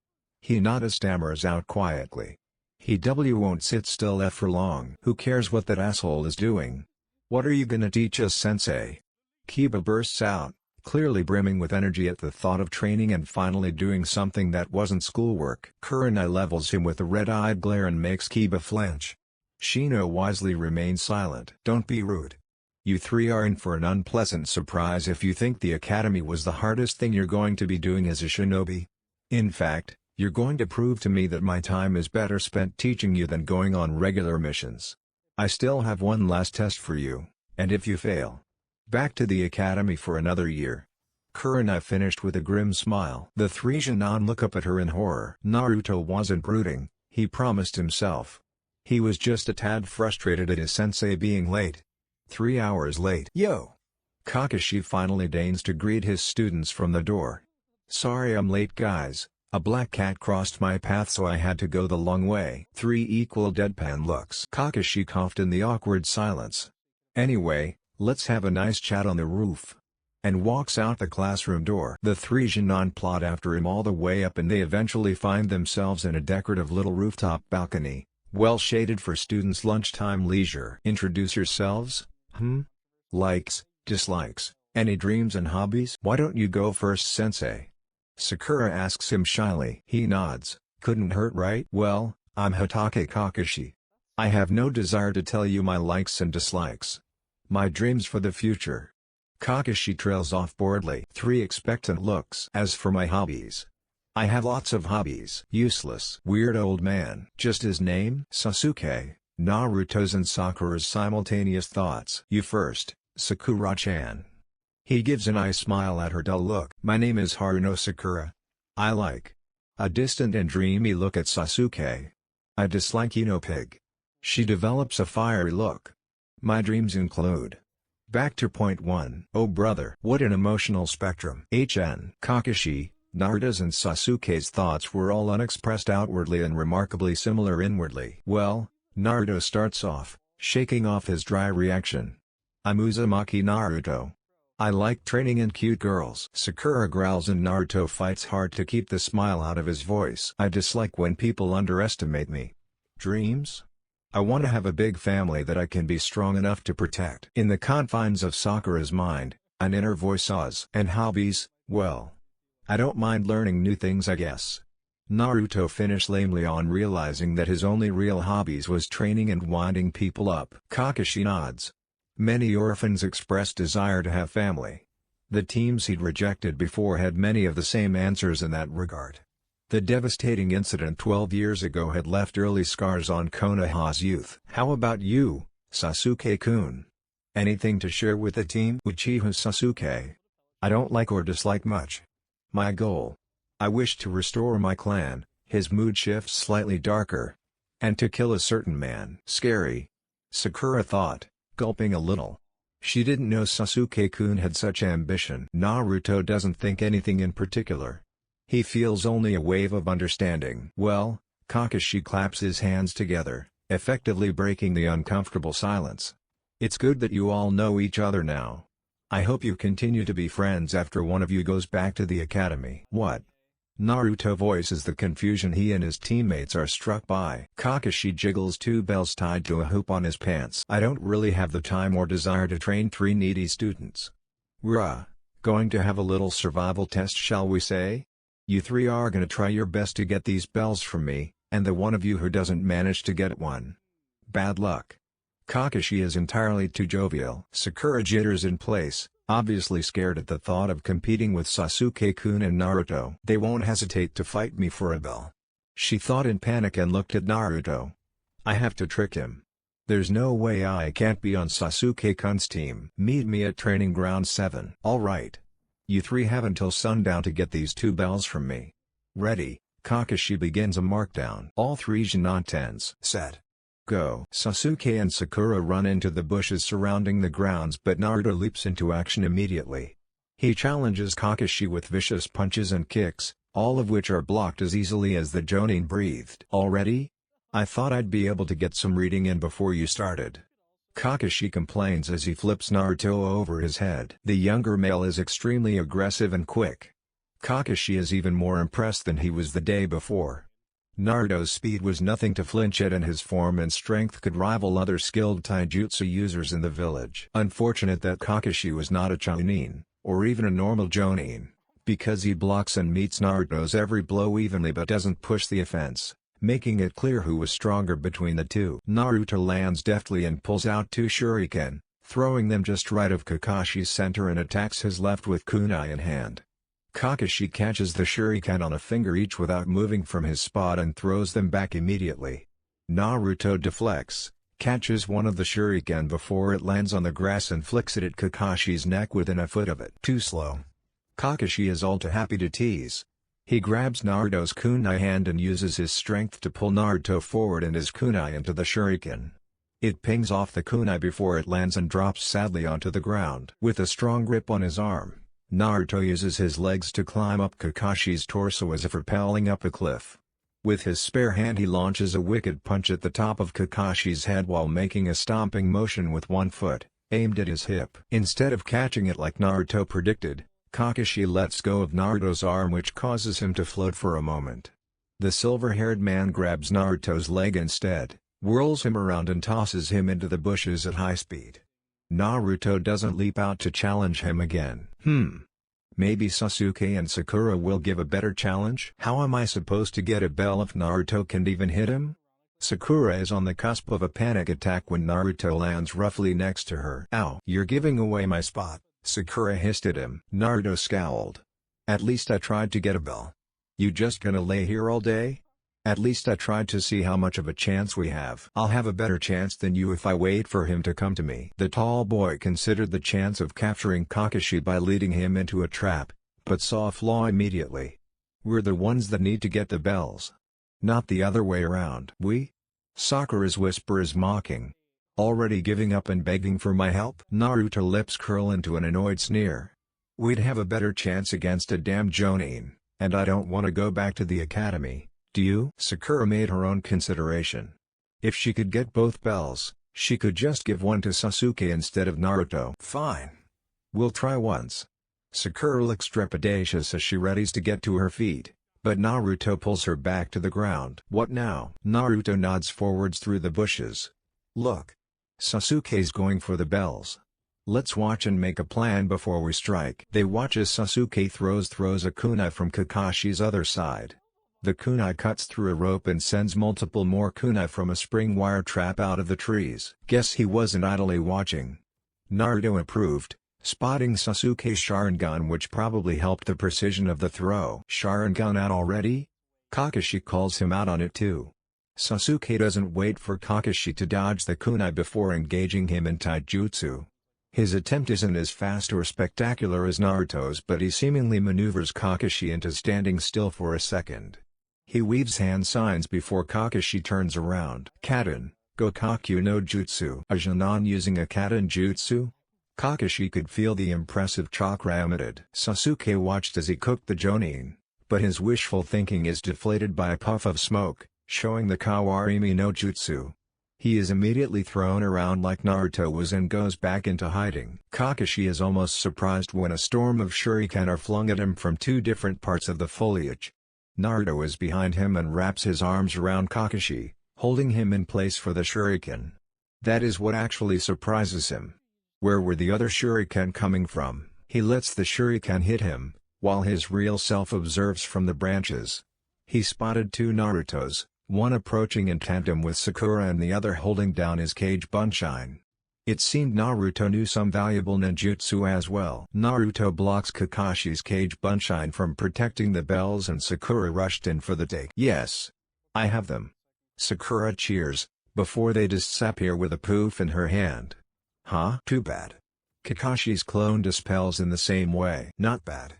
Hinata stammers out quietly. He won't sit still for long. Who cares what that asshole is doing? What are you gonna teach us, sensei? Kiba bursts out, clearly brimming with energy at the thought of training and finally doing something that wasn't schoolwork. Kurenai levels him with a red-eyed glare and makes Kiba flinch. Shino wisely remains silent. Don't be rude. You three are in for an unpleasant surprise if you think the academy was the hardest thing you're going to be doing as a shinobi. In fact, you're going to prove to me that my time is better spent teaching you than going on regular missions. I still have one last test for you, and if you fail, back to the academy for another year. Kurenai finished with a grim smile. The three Shinin look up at her in horror. Naruto wasn't brooding, he promised himself. He was just a tad frustrated at his sensei being late. 3 hours late. Yo! Kakashi finally deigns to greet his students from the door. Sorry I'm late, guys. A black cat crossed my path, so I had to go the long way. 3 equal deadpan looks. Kakashi coughed in the awkward silence. Anyway, let's have a nice chat on the roof. And walks out the classroom door. The three Shinin plod after him all the way up, and they eventually find themselves in a decorative little rooftop balcony, well shaded for students' lunchtime leisure. Introduce yourselves? Likes, dislikes, any dreams and hobbies? Why don't you go first, sensei? Sakura asks him shyly. He nods. Couldn't hurt, right? Well, I'm Hatake Kakashi. I have no desire to tell you my likes and dislikes. My dreams for the future. Kakashi trails off boredly. 3 expectant looks. As for my hobbies, I have lots of hobbies. Useless. Weird old man. Just his name? Sasuke. Naruto's and Sakura's simultaneous thoughts. You first, Sakura-chan. He gives an eye smile at her dull look. My name is Haruno Sakura. I like. A distant and dreamy look at Sasuke. I dislike Ino-pig. She develops a fiery look. My dreams include. Back to point 1. Oh brother. What an emotional spectrum. Kakashi, Naruto's and Sasuke's thoughts were all unexpressed outwardly and remarkably similar inwardly. Well, Naruto starts off, shaking off his dry reaction. I'm Uzumaki Naruto. I like training and cute girls. Sakura growls and Naruto fights hard to keep the smile out of his voice. I dislike when people underestimate me. Dreams? I want to have a big family that I can be strong enough to protect. In the confines of Sakura's mind, an inner voice saws. And hobbies, well, I don't mind learning new things, I guess. Naruto finished lamely on realizing that his only real hobbies was training and winding people up. Kakashi nods. Many orphans expressed desire to have family. The teams he'd rejected before had many of the same answers in that regard. The devastating incident 12 years ago had left early scars on Konoha's youth. How about you, Sasuke-kun? Anything to share with the team? Uchiha Sasuke. I don't like or dislike much. My goal. I wish to restore my clan. His mood shifts slightly darker. And to kill a certain man. Scary. Sakura thought, gulping a little. She didn't know Sasuke-kun had such ambition. Naruto doesn't think anything in particular. He feels only a wave of understanding. Well, Kakashi claps his hands together, effectively breaking the uncomfortable silence. It's good that you all know each other now. I hope you continue to be friends after one of you goes back to the academy. What? Naruto voices the confusion he and his teammates are struck by. Kakashi jiggles two bells tied to a hoop on his pants. I don't really have the time or desire to train 3 needy students. We're going to have a little survival test, shall we say? You 3 are gonna try your best to get these bells from me, and the one of you who doesn't manage to get one. Bad luck. Kakashi is entirely too jovial. Sakura jitters in place, obviously scared at the thought of competing with Sasuke-kun and Naruto. They won't hesitate to fight me for a bell. She thought in panic and looked at Naruto. I have to trick him. There's no way I can't be on Sasuke-kun's team. Meet me at training ground 7. Alright. You 3 have until sundown to get these 2 bells from me. Ready, Kakashi begins a markdown. All 3 Jinatens. Set. Go. Sasuke and Sakura run into the bushes surrounding the grounds, but Naruto leaps into action immediately. He challenges Kakashi with vicious punches and kicks, all of which are blocked as easily as the Jonin breathed. Already? I thought I'd be able to get some reading in before you started. Kakashi complains as he flips Naruto over his head. The younger male is extremely aggressive and quick. Kakashi is even more impressed than he was the day before. Naruto's speed was nothing to flinch at, and his form and strength could rival other skilled taijutsu users in the village. Unfortunate that Kakashi was not a Chunin, or even a normal Jonin, because he blocks and meets Naruto's every blow evenly but doesn't push the offense, making it clear who was stronger between the two. Naruto lands deftly and pulls out 2 shuriken, throwing them just right of Kakashi's center, and attacks his left with kunai in hand. Kakashi catches the shuriken on a finger each without moving from his spot and throws them back immediately. Naruto deflects, catches one of the shuriken before it lands on the grass and flicks it at Kakashi's neck within a foot of it. Too slow. Kakashi is all too happy to tease. He grabs Naruto's kunai hand and uses his strength to pull Naruto forward and his kunai into the shuriken. It pings off the kunai before it lands and drops sadly onto the ground. With a strong grip on his arm, Naruto uses his legs to climb up Kakashi's torso as if rappelling up a cliff. With his spare hand he launches a wicked punch at the top of Kakashi's head while making a stomping motion with one foot, aimed at his hip. Instead of catching it like Naruto predicted, Kakashi lets go of Naruto's arm, which causes him to float for a moment. The silver-haired man grabs Naruto's leg instead, whirls him around and tosses him into the bushes at high speed. Naruto doesn't leap out to challenge him again. Maybe Sasuke and Sakura will give a better challenge? How am I supposed to get a bell if Naruto can't even hit him? Sakura is on the cusp of a panic attack when Naruto lands roughly next to her. Ow! You're giving away my spot, Sakura hissed at him. Naruto scowled. At least I tried to get a bell. You just gonna lay here all day? At least I tried to see how much of a chance we have. I'll have a better chance than you if I wait for him to come to me. The tall boy considered the chance of capturing Kakashi by leading him into a trap, but saw a flaw immediately. We're the ones that need to get the bells. Not the other way around. We? Sakura's whisper is mocking. Already giving up and begging for my help? Naruto lips curl into an annoyed sneer. We'd have a better chance against a damn Jonin, and I don't want to go back to the academy. Do you? Sakura made her own consideration. If she could get both bells, she could just give one to Sasuke instead of Naruto. Fine. We'll try once. Sakura looks trepidatious as she readies to get to her feet, but Naruto pulls her back to the ground. What now? Naruto nods forwards through the bushes. Look. Sasuke's going for the bells. Let's watch and make a plan before we strike. They watch as Sasuke throws a kunai from Kakashi's other side. The kunai cuts through a rope and sends multiple more kunai from a spring wire trap out of the trees. Guess he wasn't idly watching. Naruto approved, spotting Sasuke's Sharingan, which probably helped the precision of the throw. Sharingan out already? Kakashi calls him out on it too. Sasuke doesn't wait for Kakashi to dodge the kunai before engaging him in taijutsu. His attempt isn't as fast or spectacular as Naruto's, but he seemingly maneuvers Kakashi into standing still for a second. He weaves hand signs before Kakashi turns around. Katen, Gokaku no Jutsu. A Jonin using a Katen jutsu? Kakashi could feel the impressive chakra emitted. Sasuke watched as he cooked the Jonin, but his wishful thinking is deflated by a puff of smoke, showing the Kawarimi no Jutsu. He is immediately thrown around like Naruto was and goes back into hiding. Kakashi is almost surprised when a storm of shuriken are flung at him from two different parts of the foliage. Naruto is behind him and wraps his arms around Kakashi, holding him in place for the shuriken. That is what actually surprises him. Where were the other shuriken coming from? He lets the shuriken hit him, while his real self observes from the branches. He spotted two Narutos, one approaching in tandem with Sakura and the other holding down his cage bunshin. It seemed Naruto knew some valuable ninjutsu as well. Naruto blocks Kakashi's cage bunshin from protecting the bells and Sakura rushed in for the take. Yes, I have them. Sakura cheers, before they disappear with a poof in her hand. Huh? Too bad. Kakashi's clone dispels in the same way. Not bad.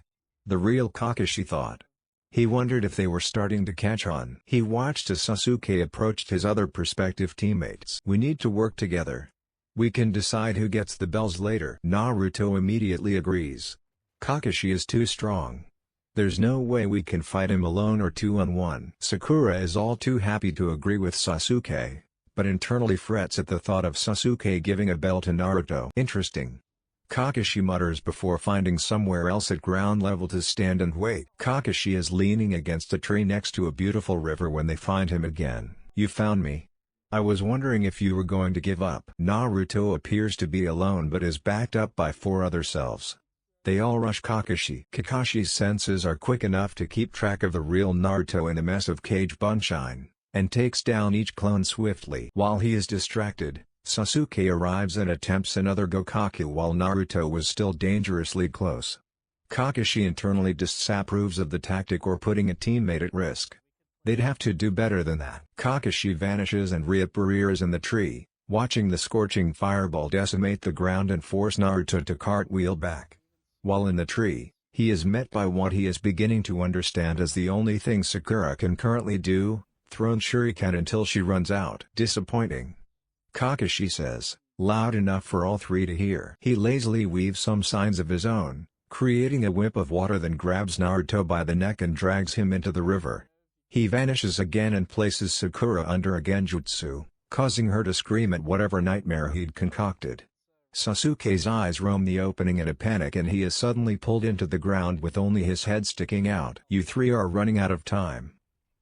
The real Kakashi thought. He wondered if they were starting to catch on. He watched as Sasuke approached his other prospective teammates. We need to work together. We can decide who gets the bells later. Naruto immediately agrees. Kakashi is too strong. There's no way we can fight him alone or 2-on-1. Sakura is all too happy to agree with Sasuke, but internally frets at the thought of Sasuke giving a bell to Naruto. Interesting. Kakashi mutters before finding somewhere else at ground level to stand and wait. Kakashi is leaning against a tree next to a beautiful river when they find him again. You found me. I was wondering if you were going to give up. Naruto appears to be alone but is backed up by 4 other selves. They all rush Kakashi. Kakashi's senses are quick enough to keep track of the real Naruto in a mess of cage bunshin, and takes down each clone swiftly. While he is distracted, Sasuke arrives and attempts another Gokaku while Naruto was still dangerously close. Kakashi internally disapproves of the tactic or putting a teammate at risk. They'd have to do better than that. Kakashi vanishes and reappears in the tree, watching the scorching fireball decimate the ground and force Naruto to cartwheel back. While in the tree, he is met by what he is beginning to understand as the only thing Sakura can currently do, thrown shuriken until she runs out. Disappointing. Kakashi says, loud enough for all 3 to hear. He lazily weaves some signs of his own, creating a whip of water, then grabs Naruto by the neck and drags him into the river. He vanishes again and places Sakura under a genjutsu, causing her to scream at whatever nightmare he'd concocted. Sasuke's eyes roam the opening in a panic and he is suddenly pulled into the ground with only his head sticking out. You 3 are running out of time.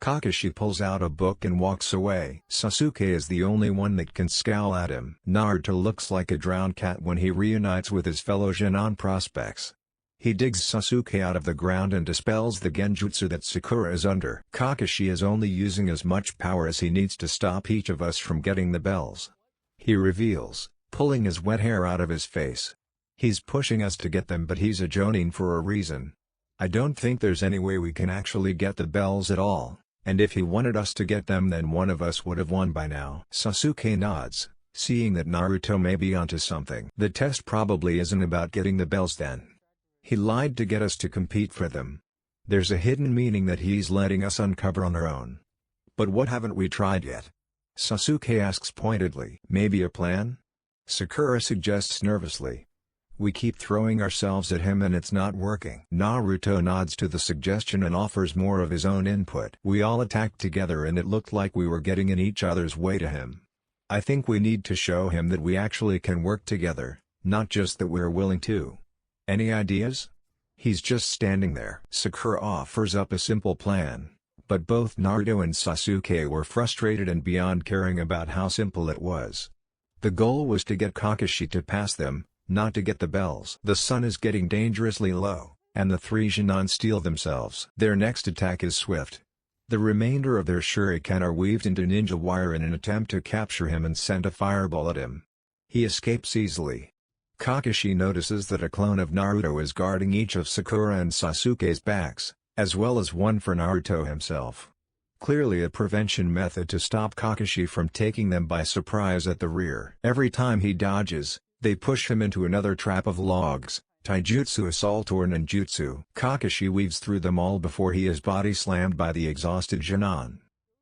Kakashi pulls out a book and walks away. Sasuke is the only one that can scowl at him. Naruto looks like a drowned cat when he reunites with his fellow Jonin prospects. He digs Sasuke out of the ground and dispels the genjutsu that Sakura is under. Kakashi is only using as much power as he needs to stop each of us from getting the bells. He reveals, pulling his wet hair out of his face. He's pushing us to get them, but he's a Jonin for a reason. I don't think there's any way we can actually get the bells at all. And if he wanted us to get them, then one of us would have won by now. Sasuke nods, seeing that Naruto may be onto something. The test probably isn't about getting the bells then. He lied to get us to compete for them. There's a hidden meaning that he's letting us uncover on our own. But what haven't we tried yet? Sasuke asks pointedly. Maybe a plan? Sakura suggests nervously. We keep throwing ourselves at him and it's not working. Naruto nods to the suggestion and offers more of his own input. We all attacked together and it looked like we were getting in each other's way to him. I think we need to show him that we actually can work together, not just that we're willing to. Any ideas? He's just standing there. Sakura offers up a simple plan, but both Naruto and Sasuke were frustrated and beyond caring about how simple it was. The goal was to get Kakashi to pass them, not to get the bells. The sun is getting dangerously low, and the 3 Jonin steel themselves. Their next attack is swift. The remainder of their shuriken are weaved into ninja wire in an attempt to capture him and send a fireball at him. He escapes easily. Kakashi notices that a clone of Naruto is guarding each of Sakura and Sasuke's backs, as well as one for Naruto himself. Clearly a prevention method to stop Kakashi from taking them by surprise at the rear. Every time he dodges, they push him into another trap of logs, taijutsu assault or ninjutsu. Kakashi weaves through them all before he is body slammed by the exhausted Jonin.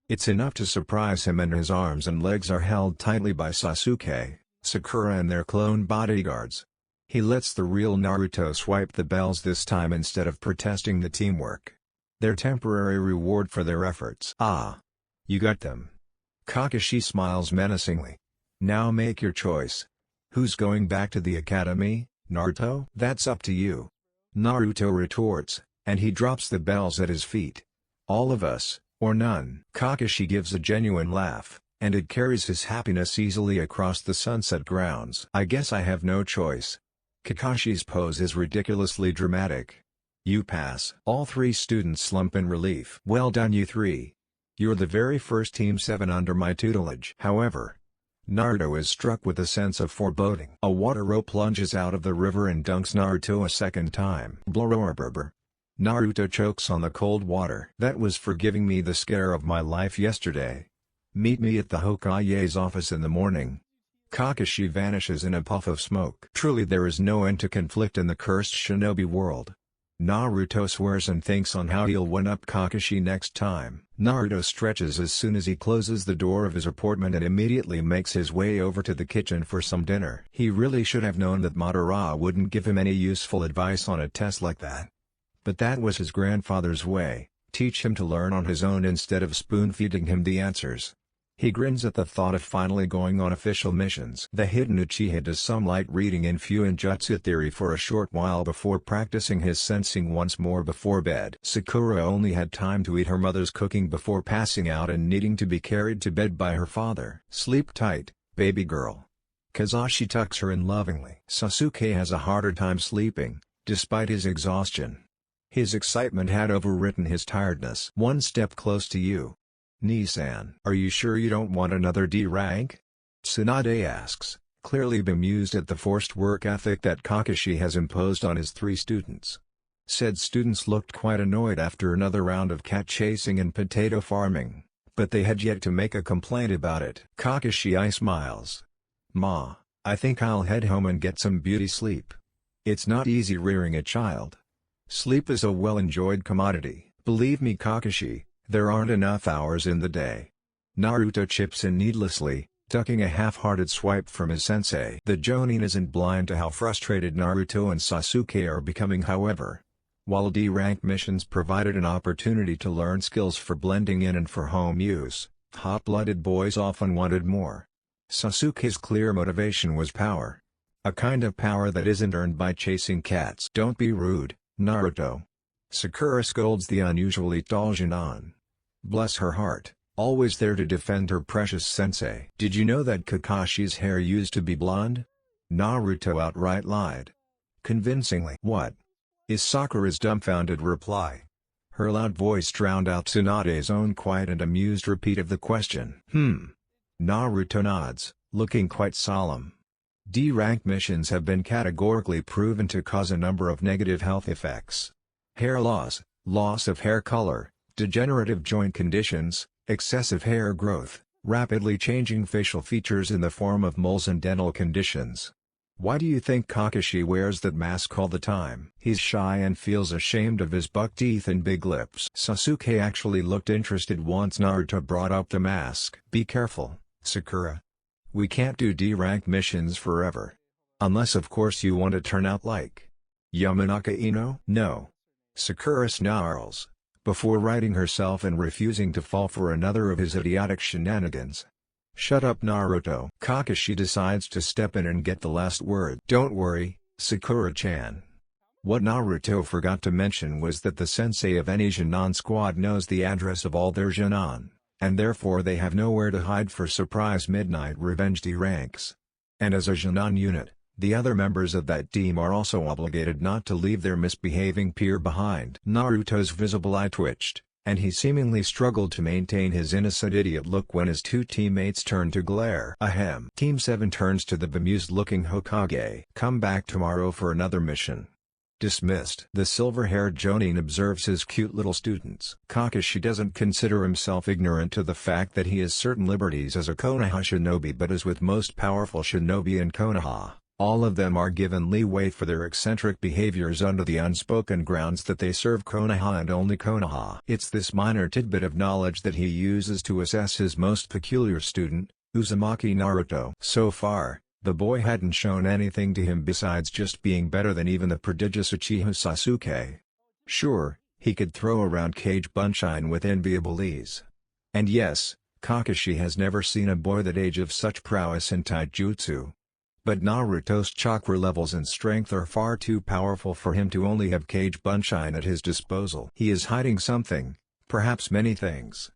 It's enough to surprise him, and his arms and legs are held tightly by Sasuke, Sakura and their clone bodyguards. He lets the real Naruto swipe the bells this time instead of protesting the teamwork. Their temporary reward for their efforts. Ah! You got them. Kakashi smiles menacingly. Now make your choice. Who's going back to the academy, Naruto? That's up to you. Naruto retorts, and he drops the bells at his feet. All of us, or none. Kakashi gives a genuine laugh, and it carries his happiness easily across the sunset grounds. I guess I have no choice. Kakashi's pose is ridiculously dramatic. You pass. All three students slump in relief. Well done, you three. You're the very first Team 7 under my tutelage. However, Naruto is struck with a sense of foreboding. A water rope lunges out of the river and dunks Naruto a second time. Blurrrr. Naruto chokes on the cold water. That was for giving me the scare of my life yesterday. Meet me at the Hokage's office in the morning. Kakashi vanishes in a puff of smoke. Truly there is no end to conflict in the cursed shinobi world. Naruto swears and thinks on how he'll one-up Kakashi next time. Naruto stretches as soon as he closes the door of his apartment and immediately makes his way over to the kitchen for some dinner. He really should have known that Madara wouldn't give him any useful advice on a test like that. But that was his grandfather's way, teach him to learn on his own instead of spoon-feeding him the answers. He grins at the thought of finally going on official missions. The hidden Uchiha does some light reading in Fuinjutsu theory for a short while before practicing his sensing once more before bed. Sakura only had time to eat her mother's cooking before passing out and needing to be carried to bed by her father. Sleep tight, baby girl. Kazashi tucks her in lovingly. Sasuke has a harder time sleeping, despite his exhaustion. His excitement had overwritten his tiredness. One step close to you. Nisan. Are you sure you don't want another D rank? Tsunade asks, clearly bemused at the forced work ethic that Kakashi has imposed on his three students. Said students looked quite annoyed after another round of cat chasing and potato farming, but they had yet to make a complaint about it. Kakashi smiles. Ma, I think I'll head home and get some beauty sleep. It's not easy rearing a child. Sleep is a well-enjoyed commodity. Believe me, Kakashi, there aren't enough hours in the day. Naruto chips in needlessly, ducking a half-hearted swipe from his sensei. The Jonin isn't blind to how frustrated Naruto and Sasuke are becoming, however. While D-rank missions provided an opportunity to learn skills for blending in and for home use, hot-blooded boys often wanted more. Sasuke's clear motivation was power. A kind of power that isn't earned by chasing cats. Don't be rude, Naruto. Sakura scolds the unusually tall Jonin. Bless her heart, always there to defend her precious sensei. Did you know that Kakashi's hair used to be blonde? Naruto outright lied. Convincingly. What? Is Sakura's dumbfounded reply. Her loud voice drowned out Tsunade's own quiet and amused repeat of the question. Naruto nods, looking quite solemn. D-rank missions have been categorically proven to cause a number of negative health effects. Hair loss, loss of hair color, degenerative joint conditions, excessive hair growth, rapidly changing facial features in the form of moles and dental conditions. Why do you think Kakashi wears that mask all the time? He's shy and feels ashamed of his buck teeth and big lips. Sasuke actually looked interested once Naruto brought up the mask. Be careful, Sakura. We can't do D-rank missions forever. Unless of course you want to turn out like Yamanaka Ino? No. Sakura snarls, before righting herself and refusing to fall for another of his idiotic shenanigans. Shut up, Naruto. Kakashi decides to step in and get the last word. Don't worry, Sakura-chan. What Naruto forgot to mention was that the sensei of any Jonin squad knows the address of all their Jonin, and therefore they have nowhere to hide for surprise midnight revenge D-ranks. And as a Jonin unit, the other members of that team are also obligated not to leave their misbehaving peer behind. Naruto's visible eye twitched, and he seemingly struggled to maintain his innocent idiot look when his two teammates turned to glare. Ahem. Team 7 turns to the bemused-looking Hokage. Come back tomorrow for another mission. Dismissed. The silver-haired Jonin observes his cute little students. Kakashi doesn't consider himself ignorant to the fact that he has certain liberties as a Konoha shinobi, but as with most powerful shinobi in Konoha, all of them are given leeway for their eccentric behaviors under the unspoken grounds that they serve Konoha and only Konoha. It's this minor tidbit of knowledge that he uses to assess his most peculiar student, Uzumaki Naruto. So far, the boy hadn't shown anything to him besides just being better than even the prodigious Uchiha Sasuke. Sure, he could throw around Cage Bunshine with enviable ease. And yes, Kakashi has never seen a boy that age of such prowess in taijutsu. But Naruto's chakra levels and strength are far too powerful for him to only have Cage Bunshine at his disposal. He is hiding something, perhaps many things.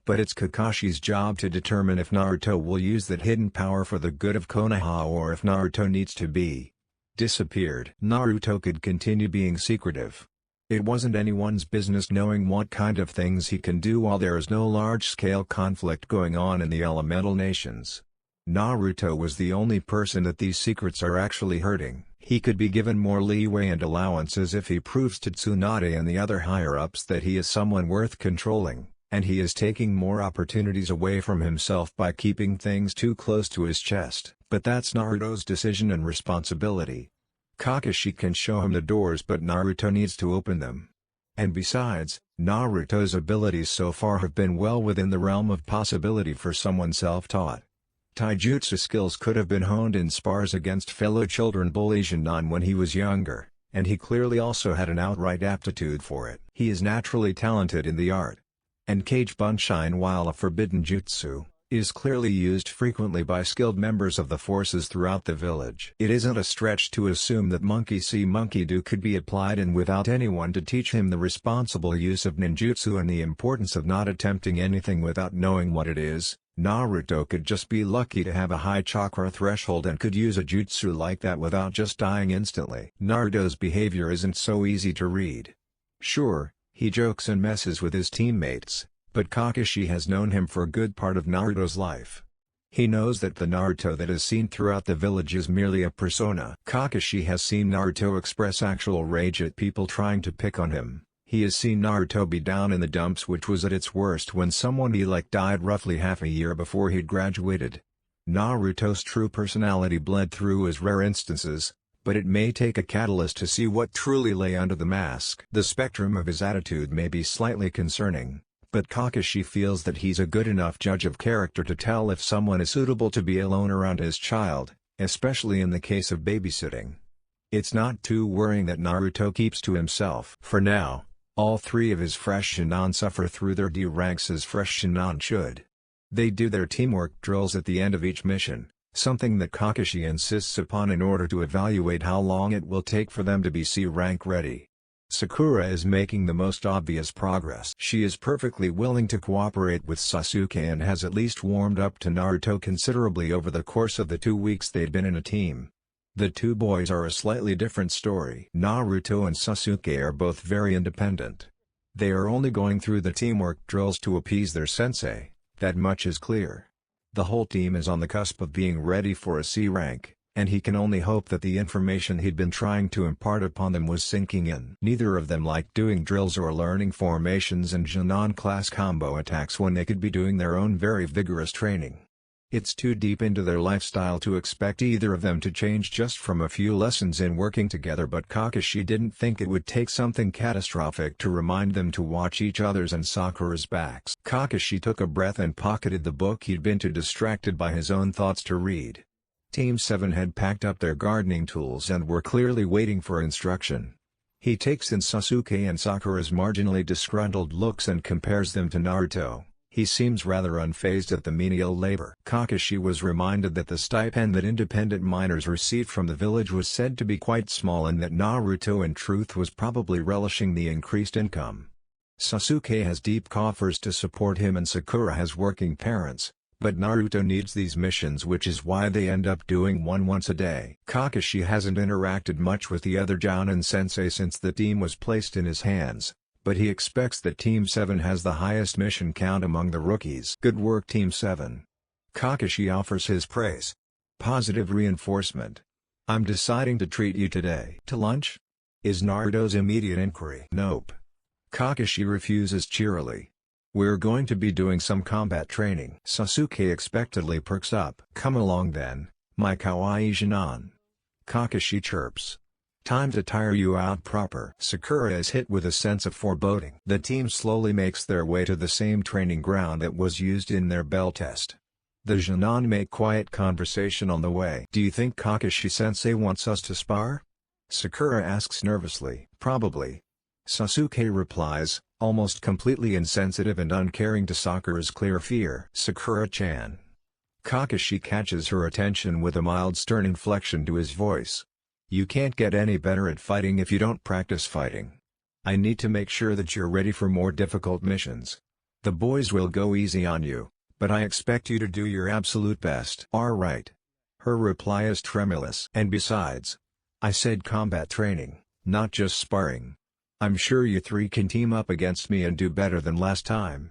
But it's Kakashi's job to determine if Naruto will use that hidden power for the good of Konoha or if Naruto needs to be disappeared. Naruto could continue being secretive. It wasn't anyone's business knowing what kind of things he can do while there is no large-scale conflict going on in the elemental nations. Naruto was the only person that these secrets are actually hurting. He could be given more leeway and allowances if he proves to Tsunade and the other higher-ups that he is someone worth controlling. And he is taking more opportunities away from himself by keeping things too close to his chest. But that's Naruto's decision and responsibility. Kakashi can show him the doors, but Naruto needs to open them. And besides, Naruto's abilities so far have been well within the realm of possibility for someone self-taught. Taijutsu skills could have been honed in spars against fellow children bully Shinon when he was younger, and he clearly also had an outright aptitude for it. He is naturally talented in the art. And Cage Bunshine, while a forbidden jutsu, is clearly used frequently by skilled members of the forces throughout the village. It isn't a stretch to assume that monkey see monkey do could be applied, and without anyone to teach him the responsible use of ninjutsu and the importance of not attempting anything without knowing what it is, Naruto could just be lucky to have a high chakra threshold and could use a jutsu like that without just dying instantly. Naruto's behavior isn't so easy to read. Sure, he jokes and messes with his teammates, but Kakashi has known him for a good part of Naruto's life. He knows that the Naruto that is seen throughout the village is merely a persona. Kakashi has seen Naruto express actual rage at people trying to pick on him. He has seen Naruto be down in the dumps, which was at its worst when someone he liked died roughly half a year before he'd graduated. Naruto's true personality bled through as rare instances, but it may take a catalyst to see what truly lay under the mask. The spectrum of his attitude may be slightly concerning, but Kakashi feels that he's a good enough judge of character to tell if someone is suitable to be alone around his child, especially in the case of babysitting. It's not too worrying that Naruto keeps to himself. For now, all three of his fresh Shinon suffer through their D ranks as fresh Shinon should. They do their teamwork drills at the end of each mission, something that Kakashi insists upon in order to evaluate how long it will take for them to be C-rank ready. Sakura is making the most obvious progress. She is perfectly willing to cooperate with Sasuke and has at least warmed up to Naruto considerably over the course of the 2 weeks they'd been in a team. The two boys are a slightly different story. Naruto and Sasuke are both very independent. They are only going through the teamwork drills to appease their sensei, that much is clear. The whole team is on the cusp of being ready for a C rank, and he can only hope that the information he'd been trying to impart upon them was sinking in. Neither of them liked doing drills or learning formations and Shinon class combo attacks when they could be doing their own very vigorous training. It's too deep into their lifestyle to expect either of them to change just from a few lessons in working together, but Kakashi didn't think it would take something catastrophic to remind them to watch each other's and Sakura's backs. Kakashi took a breath and pocketed the book he'd been too distracted by his own thoughts to read. Team 7 had packed up their gardening tools and were clearly waiting for instruction. He takes in Sasuke and Sakura's marginally disgruntled looks and compares them to Naruto. He seems rather unfazed at the menial labor. Kakashi was reminded that the stipend that independent miners received from the village was said to be quite small and that Naruto in truth was probably relishing the increased income. Sasuke has deep coffers to support him and Sakura has working parents, but Naruto needs these missions, which is why they end up doing one once a day. Kakashi hasn't interacted much with the other Jounin sensei since the team was placed in his hands, but he expects that Team 7 has the highest mission count among the rookies. Good work Team 7. Kakashi offers his praise. Positive reinforcement. I'm deciding to treat you today. To lunch? Is Naruto's immediate inquiry. Nope. Kakashi refuses cheerily. We're going to be doing some combat training. Sasuke expectantly perks up. Come along then, my kawaii Shinon. Kakashi chirps. Time to tire you out proper. Sakura is hit with a sense of foreboding. The team slowly makes their way to the same training ground that was used in their bell test. The Shinon make quiet conversation on the way. Do you think Kakashi-sensei wants us to spar? Sakura asks nervously. Probably. Sasuke replies, almost completely insensitive and uncaring to Sakura's clear fear. Sakura-chan. Kakashi catches her attention with a mild stern inflection to his voice. You can't get any better at fighting if you don't practice fighting. I need to make sure that you're ready for more difficult missions. The boys will go easy on you, but I expect you to do your absolute best. Alright. Her reply is tremulous. And besides, I said combat training, not just sparring. I'm sure you three can team up against me and do better than last time.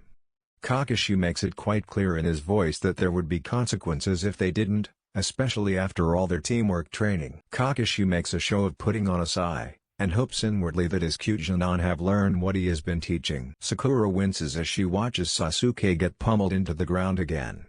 Kakashi makes it quite clear in his voice that there would be consequences if they didn't, especially after all their teamwork training. Kakashi makes a show of putting on a sigh, and hopes inwardly that his cute Shinon have learned what he has been teaching. Sakura winces as she watches Sasuke get pummeled into the ground again.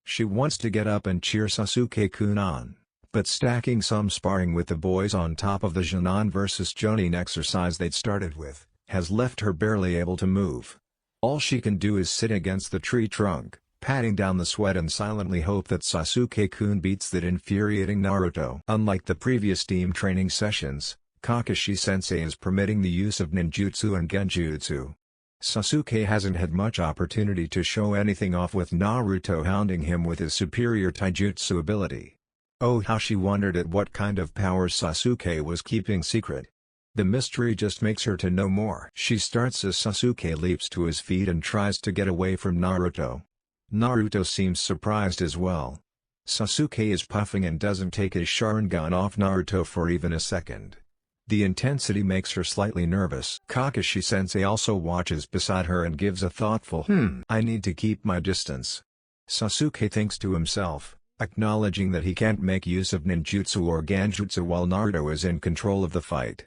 She wants to get up and cheer Sasuke-kun on, but stacking some sparring with the boys on top of the Shinon vs Jonin exercise they'd started with, has left her barely able to move. All she can do is sit against the tree trunk, patting down the sweat and silently hope that Sasuke-kun beats that infuriating Naruto. Unlike the previous team training sessions, Kakashi-sensei is permitting the use of ninjutsu and genjutsu. Sasuke hasn't had much opportunity to show anything off with Naruto hounding him with his superior taijutsu ability. Oh, how she wondered at what kind of powers Sasuke was keeping secret. The mystery just makes her to know more. She starts as Sasuke leaps to his feet and tries to get away from Naruto. Naruto seems surprised as well. Sasuke is puffing and doesn't take his Sharingan off Naruto for even a second. The intensity makes her slightly nervous. Kakashi-sensei also watches beside her and gives a thoughtful I need to keep my distance. Sasuke thinks to himself, acknowledging that he can't make use of ninjutsu or genjutsu while Naruto is in control of the fight.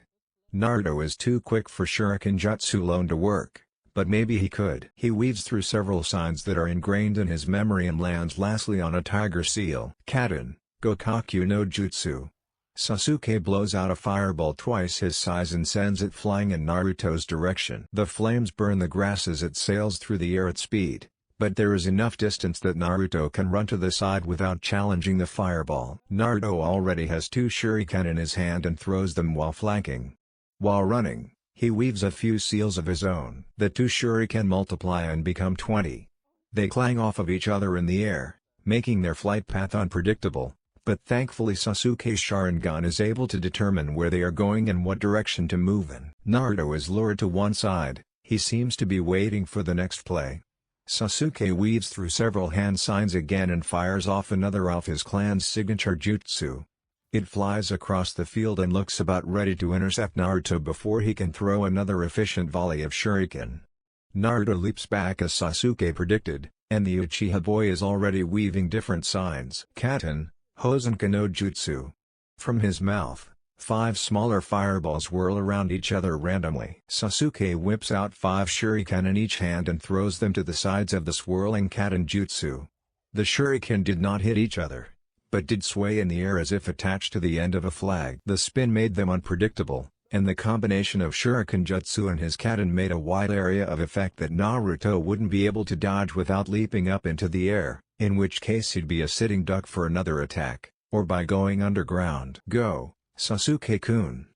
Naruto is too quick for Shuriken Jutsu alone to work, but maybe he could. He weaves through several signs that are ingrained in his memory and lands lastly on a tiger seal. Katen, Gokaku no Jutsu. Sasuke blows out a fireball twice his size and sends it flying in Naruto's direction. The flames burn the grass as it sails through the air at speed, but there is enough distance that Naruto can run to the side without challenging the fireball. Naruto already has two shuriken in his hand and throws them while flanking. While running, he weaves a few seals of his own. The two shuriken multiply and become 20. They clang off of each other in the air, making their flight path unpredictable, but thankfully Sasuke's Sharingan is able to determine where they are going and what direction to move in. Naruto is lured to one side, he seems to be waiting for the next play. Sasuke weaves through several hand signs again and fires off another of his clan's signature jutsu. It flies across the field and looks about ready to intercept Naruto before he can throw another efficient volley of shuriken. Naruto leaps back as Sasuke predicted, and the Uchiha boy is already weaving different signs. Katen, Hosenka no Jutsu. From his mouth, 5 smaller fireballs whirl around each other randomly. Sasuke whips out 5 shuriken in each hand and throws them to the sides of the swirling Katen jutsu. The shuriken did not hit each other, but did sway in the air as if attached to the end of a flag. The spin made them unpredictable, and the combination of shuriken jutsu and his Katen made a wide area of effect that Naruto wouldn't be able to dodge without leaping up into the air, in which case he'd be a sitting duck for another attack, or by going underground. Go, Sasuke-kun.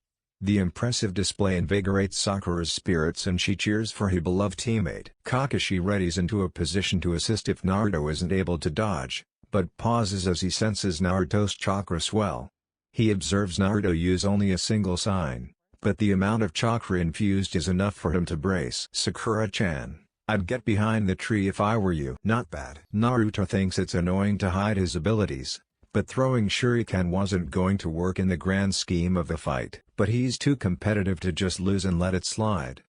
The impressive display invigorates Sakura's spirits and she cheers for her beloved teammate. Kakashi readies into a position to assist if Naruto isn't able to dodge, but pauses as he senses Naruto's chakra swell. He observes Naruto use only a single sign, but the amount of chakra infused is enough for him to brace. Sakura-chan, I'd get behind the tree if I were you. Not bad. Naruto thinks it's annoying to hide his abilities, but throwing shuriken wasn't going to work in the grand scheme of the fight. But he's too competitive to just lose and let it slide.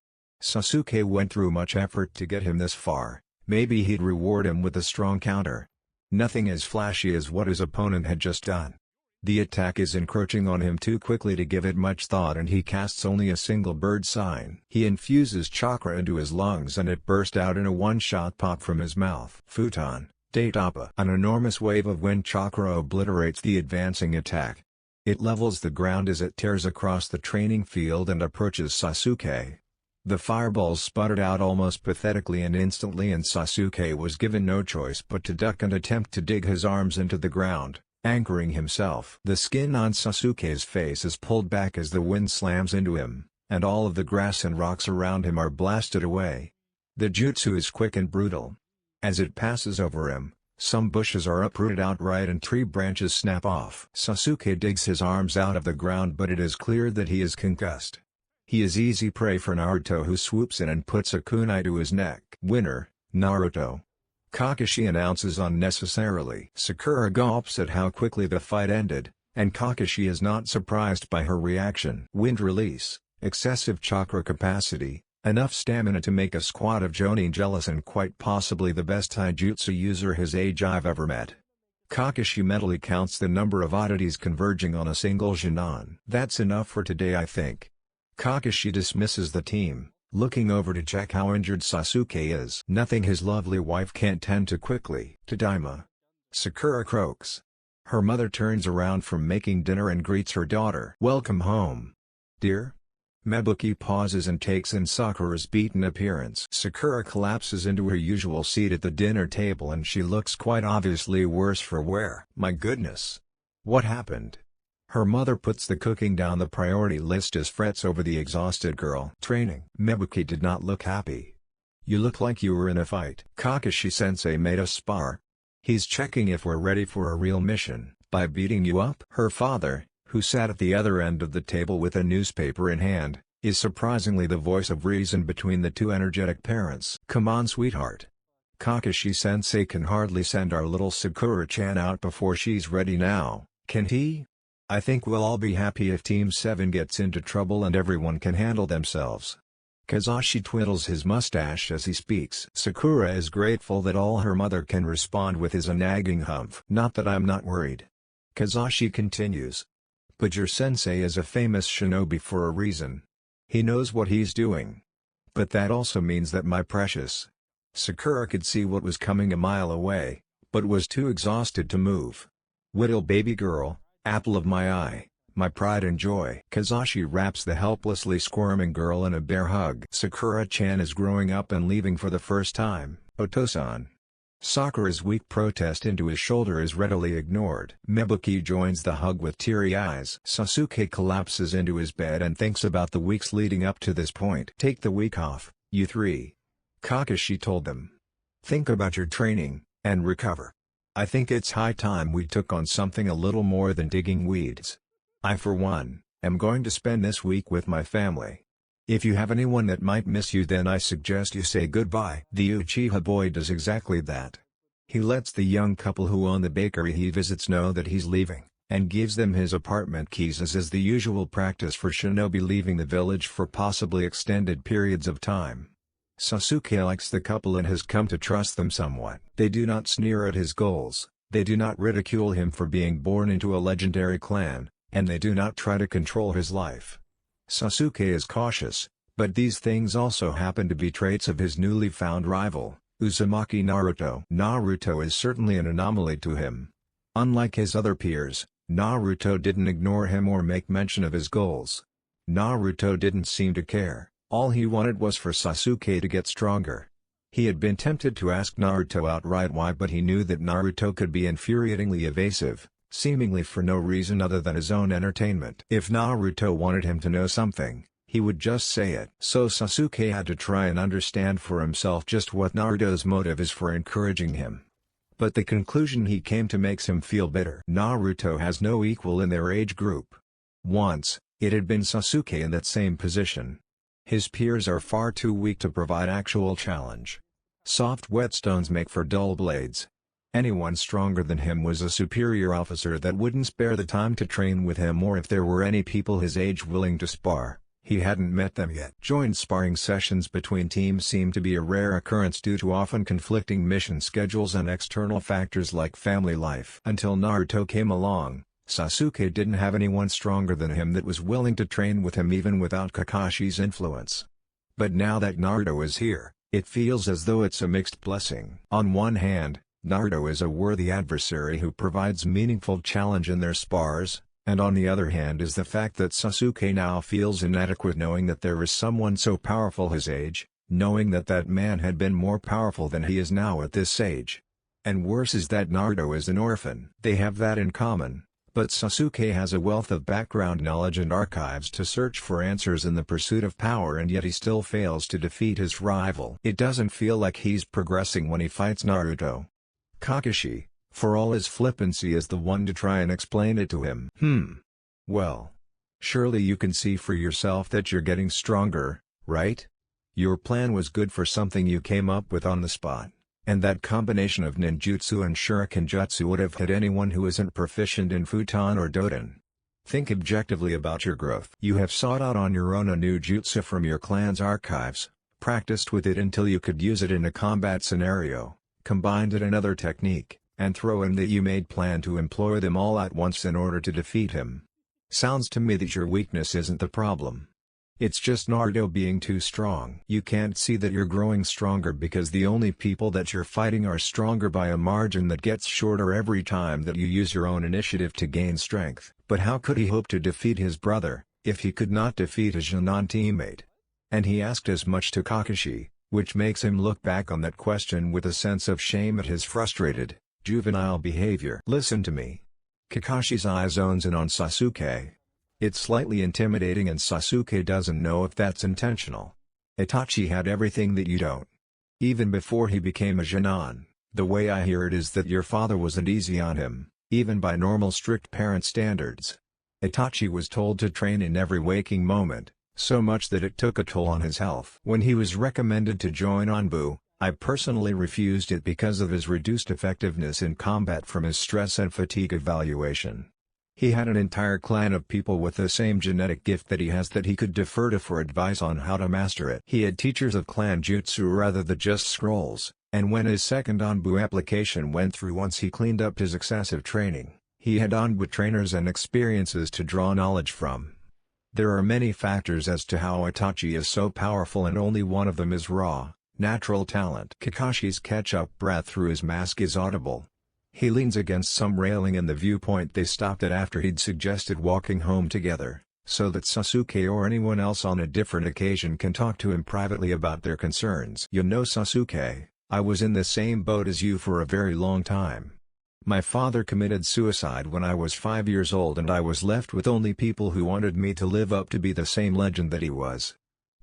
Sasuke went through much effort to get him this far, maybe he'd reward him with a strong counter. Nothing as flashy as what his opponent had just done. The attack is encroaching on him too quickly to give it much thought, and he casts only a single bird sign. He infuses chakra into his lungs and it burst out in a one-shot pop from his mouth. Futon, Daitapa. An enormous wave of wind chakra obliterates the advancing attack. It levels the ground as it tears across the training field and approaches Sasuke. The fireballs sputtered out almost pathetically and instantly, and Sasuke was given no choice but to duck and attempt to dig his arms into the ground, anchoring himself. The skin on Sasuke's face is pulled back as the wind slams into him, and all of the grass and rocks around him are blasted away. The jutsu is quick and brutal. As it passes over him, some bushes are uprooted outright and tree branches snap off. Sasuke digs his arms out of the ground, but it is clear that he is concussed. He is easy prey for Naruto, who swoops in and puts a kunai to his neck. Winner, Naruto. Kakashi announces unnecessarily. Sakura gulps at how quickly the fight ended, and Kakashi is not surprised by her reaction. Wind release, excessive chakra capacity, enough stamina to make a squad of Jonin jealous, and quite possibly the best taijutsu user his age I've ever met. Kakashi mentally counts the number of oddities converging on a single Jonin. That's enough for today, I think. Kakashi dismisses the team, looking over to check how injured Sasuke is. Nothing his lovely wife can't tend to quickly. Tadaima. Sakura croaks. Her mother turns around from making dinner and greets her daughter. Welcome home, dear. Mebuki pauses and takes in Sakura's beaten appearance. Sakura collapses into her usual seat at the dinner table, and she looks quite obviously worse for wear. My goodness. What happened? Her mother puts the cooking down the priority list as frets over the exhausted girl. Training. Mebuki did not look happy. You look like you were in a fight. Kakashi-sensei made us spar. He's checking if we're ready for a real mission, by beating you up. Her father, who sat at the other end of the table with a newspaper in hand, is surprisingly the voice of reason between the two energetic parents. Come on, sweetheart. Kakashi-sensei can hardly send our little Sakura-chan out before she's ready now, can he? I think we'll all be happy if Team 7 gets into trouble and everyone can handle themselves. Kazashi twiddles his mustache as he speaks. Sakura is grateful that all her mother can respond with is a nagging humph. Not that I'm not worried. Kazashi continues. But your sensei is a famous shinobi for a reason. He knows what he's doing. But that also means that my precious. Sakura could see what was coming a mile away, but was too exhausted to move. Little baby girl, apple of my eye, my pride and joy. Kazashi wraps the helplessly squirming girl in a bear hug. Sakura-chan is growing up and leaving for the first time. Otosan. Sakura's weak protest into his shoulder is readily ignored. Mebuki joins the hug with teary eyes. Sasuke collapses into his bed and thinks about the weeks leading up to this point. Take the week off, you three. Kakashi told them. Think about your training, and recover. I think it's high time we took on something a little more than digging weeds. I for one, am going to spend this week with my family. If you have anyone that might miss you, then I suggest you say goodbye. The Uchiha boy does exactly that. He lets the young couple who own the bakery he visits know that he's leaving, and gives them his apartment keys, as is the usual practice for shinobi leaving the village for possibly extended periods of time. Sasuke likes the couple and has come to trust them somewhat. They do not sneer at his goals, they do not ridicule him for being born into a legendary clan, and they do not try to control his life. Sasuke is cautious, but these things also happen to be traits of his newly found rival, Uzumaki Naruto. Naruto is certainly an anomaly to him. Unlike his other peers, Naruto didn't ignore him or make mention of his goals. Naruto didn't seem to care. All he wanted was for Sasuke to get stronger. He had been tempted to ask Naruto outright why, but he knew that Naruto could be infuriatingly evasive, seemingly for no reason other than his own entertainment. If Naruto wanted him to know something, he would just say it. So Sasuke had to try and understand for himself just what Naruto's motive is for encouraging him. But the conclusion he came to makes him feel bitter. Naruto has no equal in their age group. Once, it had been Sasuke in that same position. His peers are far too weak to provide actual challenge. Soft whetstones make for dull blades. Anyone stronger than him was a superior officer that wouldn't spare the time to train with him, or if there were any people his age willing to spar, He hadn't met them yet. Joint sparring sessions between teams seemed to be a rare occurrence due to often conflicting mission schedules and external factors like family life. Until Naruto came along, Sasuke didn't have anyone stronger than him that was willing to train with him even without Kakashi's influence. But now that Naruto is here, it feels as though it's a mixed blessing. On one hand, Naruto is a worthy adversary who provides meaningful challenge in their spars, and on the other hand is the fact that Sasuke now feels inadequate knowing that there is someone so powerful his age, knowing that that man had been more powerful than he is now at this age. And worse is that Naruto is an orphan. They have that in common, but Sasuke has a wealth of background knowledge and archives to search for answers in the pursuit of power, and yet he still fails to defeat his rival. It doesn't feel like he's progressing when he fights Naruto. Kakashi, for all his flippancy, is the one to try and explain it to him. Well, surely you can see for yourself that you're getting stronger, right? Your plan was good for something you came up with on the spot, and that combination of ninjutsu and shuriken jutsu would have hit anyone who isn't proficient in futon or doden. Think objectively about your growth. You have sought out on your own a new jutsu from your clan's archives, practiced with it until you could use it in a combat scenario, combined it another technique, and throw in that you made plan to employ them all at once in order to defeat him. Sounds to me that your weakness isn't the problem. It's just Naruto being too strong. You can't see that you're growing stronger because the only people that you're fighting are stronger by a margin that gets shorter every time that you use your own initiative to gain strength. But how could he hope to defeat his brother, if he could not defeat his Jonin teammate? And he asked as much to Kakashi, which makes him look back on that question with a sense of shame at his frustrated, juvenile behavior. Listen to me. Kakashi's eye zones in on Sasuke. It's slightly intimidating and Sasuke doesn't know if that's intentional. Itachi had everything that you don't. Even before he became a Jonin, the way I hear it is that your father wasn't easy on him, even by normal strict parent standards. Itachi was told to train in every waking moment, so much that it took a toll on his health. When he was recommended to join Anbu, I personally refused it because of his reduced effectiveness in combat from his stress and fatigue evaluation. He had an entire clan of people with the same genetic gift that he has that he could defer to for advice on how to master it. He had teachers of clan jutsu rather than just scrolls, and when his second Anbu application went through once he cleaned up his excessive training, he had Anbu trainers and experiences to draw knowledge from. There are many factors as to how Itachi is so powerful, and only one of them is raw, natural talent. Kakashi's catch-up breath through his mask is audible. He leans against some railing in the viewpoint they stopped at after he'd suggested walking home together, so that Sasuke or anyone else on a different occasion can talk to him privately about their concerns. You know, Sasuke, I was in the same boat as you for a very long time. My father committed suicide when I was 5 years old, and I was left with only people who wanted me to live up to be the same legend that he was.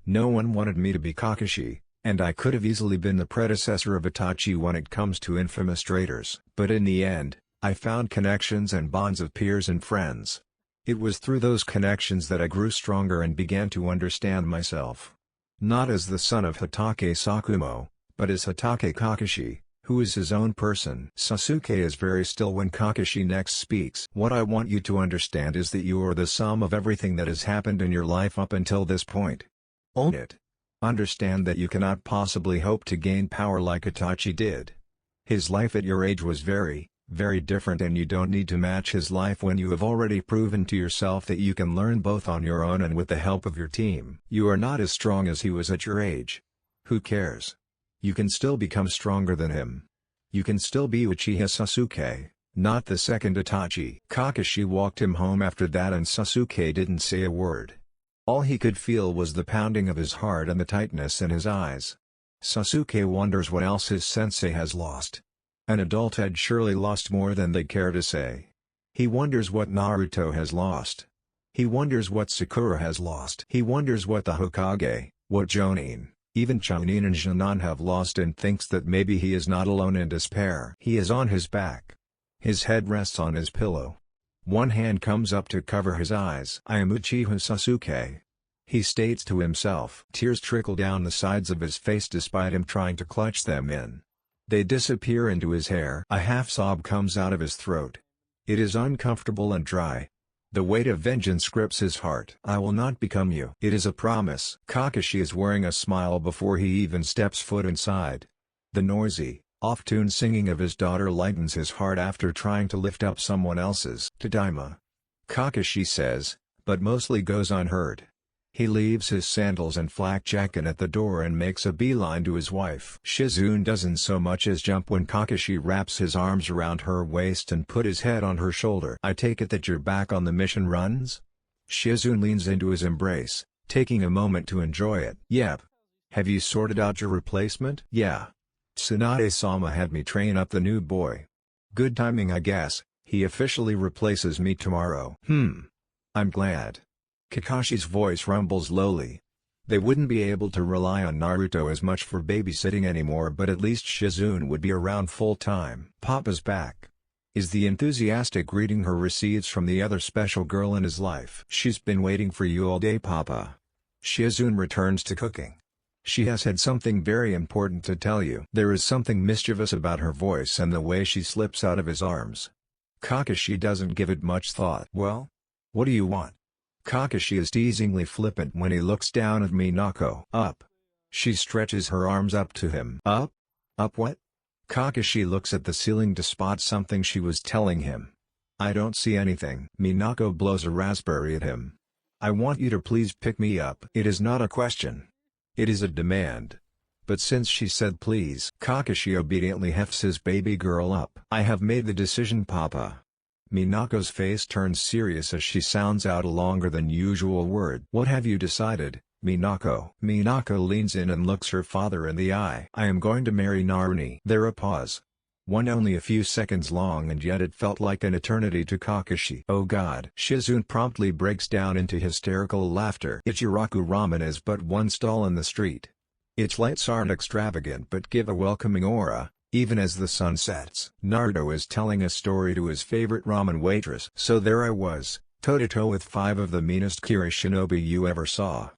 No one wanted me to be Kakashi, and I could have easily been the predecessor of Itachi when it comes to infamous traitors. But in the end, I found connections and bonds of peers and friends. It was through those connections that I grew stronger and began to understand myself. Not as the son of Hatake Sakumo, but as Hatake Kakashi, who is his own person. Sasuke is very still when Kakashi next speaks. What I want you to understand is that you are the sum of everything that has happened in your life up until this point. Own it. Understand that you cannot possibly hope to gain power like Itachi did. His life at your age was very, very different, and you don't need to match his life when you have already proven to yourself that you can learn both on your own and with the help of your team. You are not as strong as he was at your age. Who cares? You can still become stronger than him. You can still be Uchiha Sasuke, not the second Itachi. Kakashi walked him home after that, and Sasuke didn't say a word. All he could feel was the pounding of his heart and the tightness in his eyes. Sasuke wonders what else his sensei has lost. An adult had surely lost more than they care to say. He wonders what Naruto has lost. He wonders what Sakura has lost. He wonders what the Hokage, what Jonin, even Chunin and Jonin have lost, and thinks that maybe he is not alone in despair. He is on his back. His head rests on his pillow. One hand comes up to cover his eyes. I am Uchiha Sasuke, he states to himself. Tears trickle down the sides of his face despite him trying to clutch them in. They disappear into his hair. A half sob comes out of his throat. It is uncomfortable and dry. The weight of vengeance grips his heart. I will not become you. It is a promise. Kakashi is wearing a smile before he even steps foot inside. The noisy, off-tune singing of his daughter lightens his heart after trying to lift up someone else's. Tadaima, Kakashi says, but mostly goes unheard. He leaves his sandals and flak jacket at the door and makes a beeline to his wife. Shizune doesn't so much as jump when Kakashi wraps his arms around her waist and put his head on her shoulder. I take it that you're back on the mission runs? Shizune leans into his embrace, taking a moment to enjoy it. Yep. Have you sorted out your replacement? Yeah. Tsunade-sama had me train up the new boy. Good timing, I guess. He officially replaces me tomorrow. I'm glad. Kakashi's voice rumbles lowly. They wouldn't be able to rely on Naruto as much for babysitting anymore, but at least Shizune would be around full-time. Papa's back. Is the enthusiastic greeting her receives from the other special girl in his life. She's been waiting for you all day, Papa. Shizune returns to cooking. She has had something very important to tell you. There is something mischievous about her voice and the way she slips out of his arms. Kakashi doesn't give it much thought. Well? What do you want? Kakashi is teasingly flippant when he looks down at Minako. Up. She stretches her arms up to him. Up? Up what? Kakashi looks at the ceiling to spot something she was telling him. I don't see anything. Minako blows a raspberry at him. I want you to please pick me up. It is not a question. It is a demand. But since she said please, Kakashi obediently hefts his baby girl up. I have made the decision, Papa. Minako's face turns serious as she sounds out a longer than usual word. What have you decided, Minako? Minako leans in and looks her father in the eye. I am going to marry Naruni. There a pause. One only a few seconds long, and yet it felt like an eternity to Kakashi. Oh God. Shizune promptly breaks down into hysterical laughter. Ichiraku Ramen is but one stall in the street. Its lights aren't extravagant but give a welcoming aura, even as the sun sets. Naruto is telling a story to his favorite ramen waitress. So there I was, toe-to-toe with 5 of the meanest Kira Shinobi you ever saw.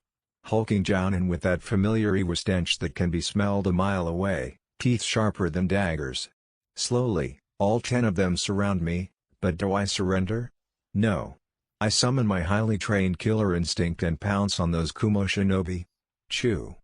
Hulking down and with that familiar Iwa stench that can be smelled a mile away, teeth sharper than daggers. Slowly, all 10 of them surround me, but do I surrender? No. I summon my highly trained killer instinct and pounce on those Kumo Shinobi. Chew.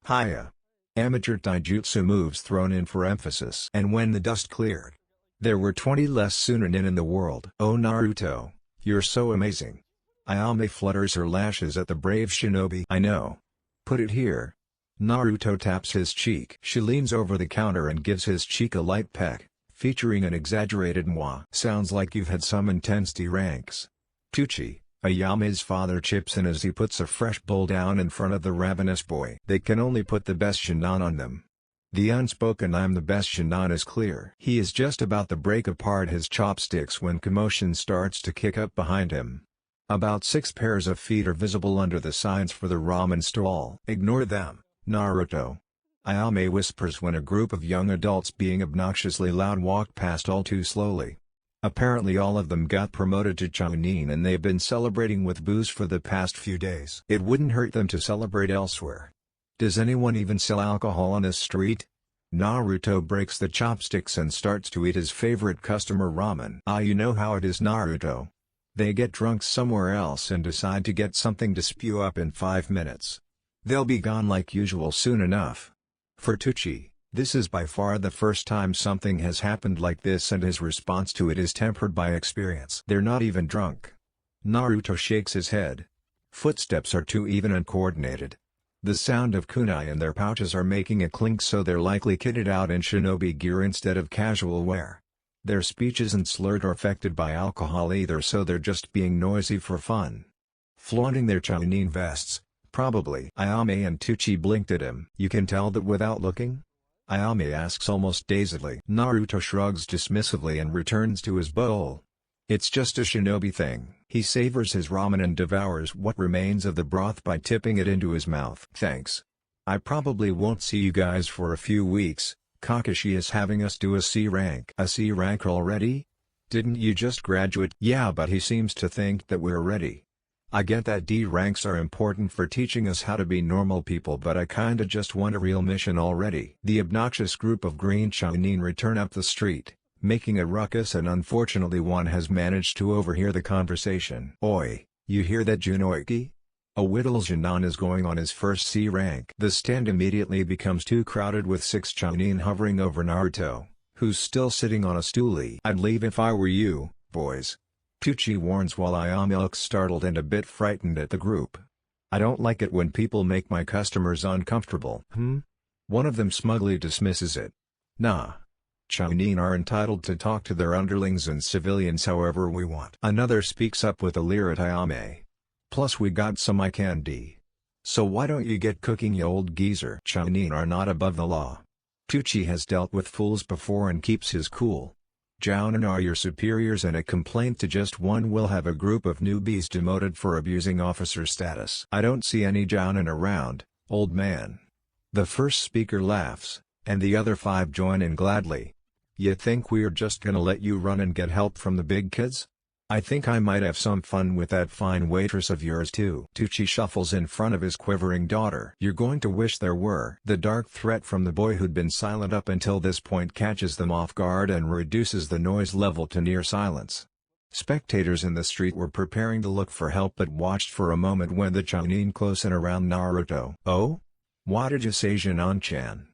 Hiya. Amateur taijutsu moves thrown in for emphasis. And when the dust cleared, there were 20 less Sunanin in the world. Oh Naruto, you're so amazing. Ayame flutters her lashes at the brave shinobi. I know. Put it here. Naruto taps his cheek. She leans over the counter and gives his cheek a light peck, featuring an exaggerated mwah. Sounds like you've had some intense D-ranks. Tucci, Ayame's father chips in as he puts a fresh bowl down in front of the ravenous boy. They can only put the best Shinran on them. The unspoken I'm the best Shinran is clear. He is just about to break apart his chopsticks when commotion starts to kick up behind him. About 6 pairs of feet are visible under the signs for the ramen stall. Ignore them, Naruto. Ayame whispers when a group of young adults being obnoxiously loud walk past all too slowly. Apparently all of them got promoted to Chunin and they've been celebrating with booze for the past few days. It wouldn't hurt them to celebrate elsewhere. Does anyone even sell alcohol on this street? Naruto breaks the chopsticks and starts to eat his favorite customer ramen. You know how it is, Naruto. They get drunk somewhere else and decide to get something to spew up in 5 minutes. They'll be gone like usual soon enough. For Tucci, this is by far the first time something has happened like this, and his response to it is tempered by experience. They're not even drunk. Naruto shakes his head. Footsteps are too even and coordinated. The sound of kunai in their pouches are making a clink, so they're likely kitted out in shinobi gear instead of casual wear. Their speech isn't slurred or affected by alcohol either, so they're just being noisy for fun. Flaunting their Chunin vests, probably. Ayame and Tucci blinked at him. You can tell that without looking? Ayame asks almost dazedly. Naruto shrugs dismissively and returns to his bowl. It's just a shinobi thing. He savors his ramen and devours what remains of the broth by tipping it into his mouth. Thanks. I probably won't see you guys for a few weeks. Kakashi is having us do a C rank. A C rank already? Didn't you just graduate? Yeah, but he seems to think that we're ready. I get that D ranks are important for teaching us how to be normal people, but I kinda just want a real mission already. The obnoxious group of green Chunin return up the street, making a ruckus, and unfortunately one has managed to overhear the conversation. "Oi, you hear that, Junoiki? A Whittles Jinan is going on his first C rank." The stand immediately becomes too crowded with 6 Chunin hovering over Naruto, who's still sitting on a stoolie. "I'd leave if I were you, boys," Tucci warns while Ayame looks startled and a bit frightened at the group. "I don't like it when people make my customers uncomfortable." One of them smugly dismisses it. "Nah. Chunin are entitled to talk to their underlings and civilians however we want." Another speaks up with a leer at Ayame. "Plus we got some eye candy. So why don't you get cooking, you old geezer?" Chunin are not above the law. Tucci has dealt with fools before and keeps his cool. "Jounin are your superiors, and a complaint to just one will have a group of newbies demoted for abusing officer status." "I don't see any Jounin around, old man." The first speaker laughs, and the other 5 join in gladly. "You think we're just gonna let you run and get help from the big kids? I think I might have some fun with that fine waitress of yours too." Tucci shuffles in front of his quivering daughter. "You're going to wish there were." The dark threat from the boy who'd been silent up until this point catches them off guard and reduces the noise level to near silence. Spectators in the street were preparing to look for help but watched for a moment when the Chunin close in around Naruto. "Oh? What did you say, Jinan-chan?"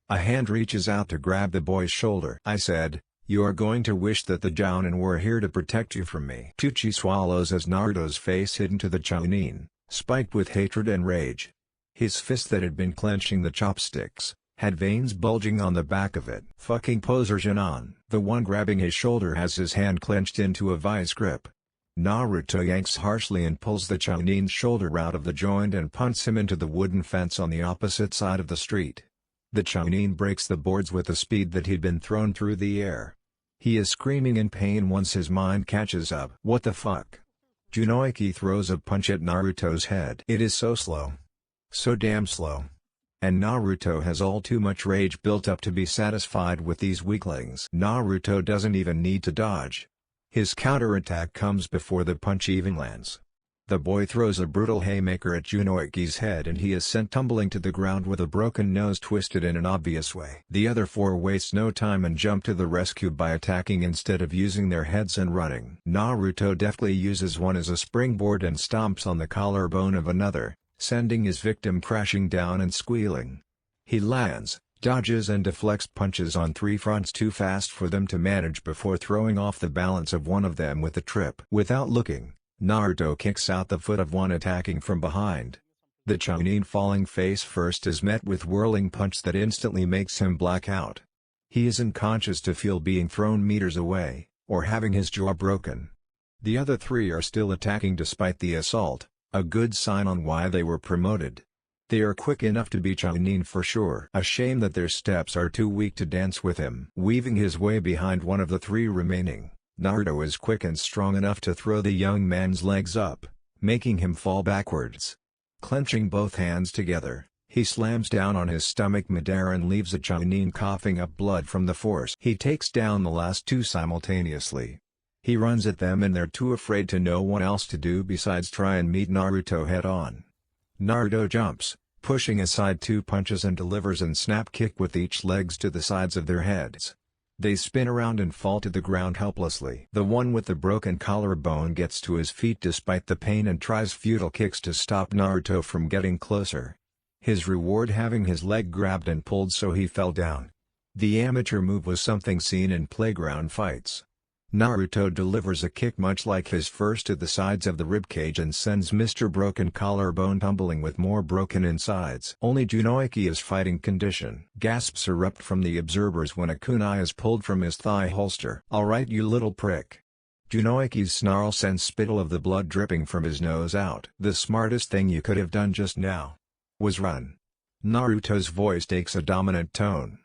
A hand reaches out to grab the boy's shoulder. "I said, you are going to wish that the Jounin were here to protect you from me." Tucci swallows as Naruto's face hid into the Chunin, spiked with hatred and rage. His fist that had been clenching the chopsticks, had veins bulging on the back of it. "Fucking poser Jinan." The one grabbing his shoulder has his hand clenched into a vice grip. Naruto yanks harshly and pulls the Chunin's shoulder out of the joint and punts him into the wooden fence on the opposite side of the street. The Chunin breaks the boards with the speed that he'd been thrown through the air. He is screaming in pain once his mind catches up. "What the fuck?" Junoiki throws a punch at Naruto's head. It is so slow. So damn slow. And Naruto has all too much rage built up to be satisfied with these weaklings. Naruto doesn't even need to dodge. His counterattack comes before the punch even lands. The boy throws a brutal haymaker at Junoiki's head and he is sent tumbling to the ground with a broken nose twisted in an obvious way. The other 4 waste no time and jump to the rescue by attacking instead of using their heads and running. Naruto deftly uses one as a springboard and stomps on the collarbone of another, sending his victim crashing down and squealing. He lands, dodges and deflects punches on 3 fronts too fast for them to manage before throwing off the balance of one of them with a trip. Without looking, Naruto kicks out the foot of one attacking from behind. The Chunin falling face first is met with whirling punch that instantly makes him black out. He isn't conscious to feel being thrown meters away, or having his jaw broken. The other 3 are still attacking despite the assault, a good sign on why they were promoted. They are quick enough to be Chunin for sure. A shame that their steps are too weak to dance with him. Weaving his way behind one of the 3 remaining, Naruto is quick and strong enough to throw the young man's legs up, making him fall backwards. Clenching both hands together, he slams down on his stomach midair and leaves a Chunin coughing up blood from the force. He takes down the last 2 simultaneously. He runs at them and they're too afraid to know what else to do besides try and meet Naruto head-on. Naruto jumps, pushing aside 2 punches and delivers an snap kick with each legs to the sides of their heads. They spin around and fall to the ground helplessly. The one with the broken collarbone gets to his feet despite the pain and tries futile kicks to stop Naruto from getting closer. His reward having his leg grabbed and pulled so he fell down. The amateur move was something seen in playground fights. Naruto delivers a kick much like his first to the sides of the ribcage and sends Mr. Broken Collarbone tumbling with more broken insides. Only Junoiki is fighting condition. Gasps erupt from the observers when a kunai is pulled from his thigh holster. "Alright, you little prick." Junoiki's snarl sends spittle of the blood dripping from his nose out. "The smartest thing you could have done just now was run." Naruto's voice takes a dominant tone.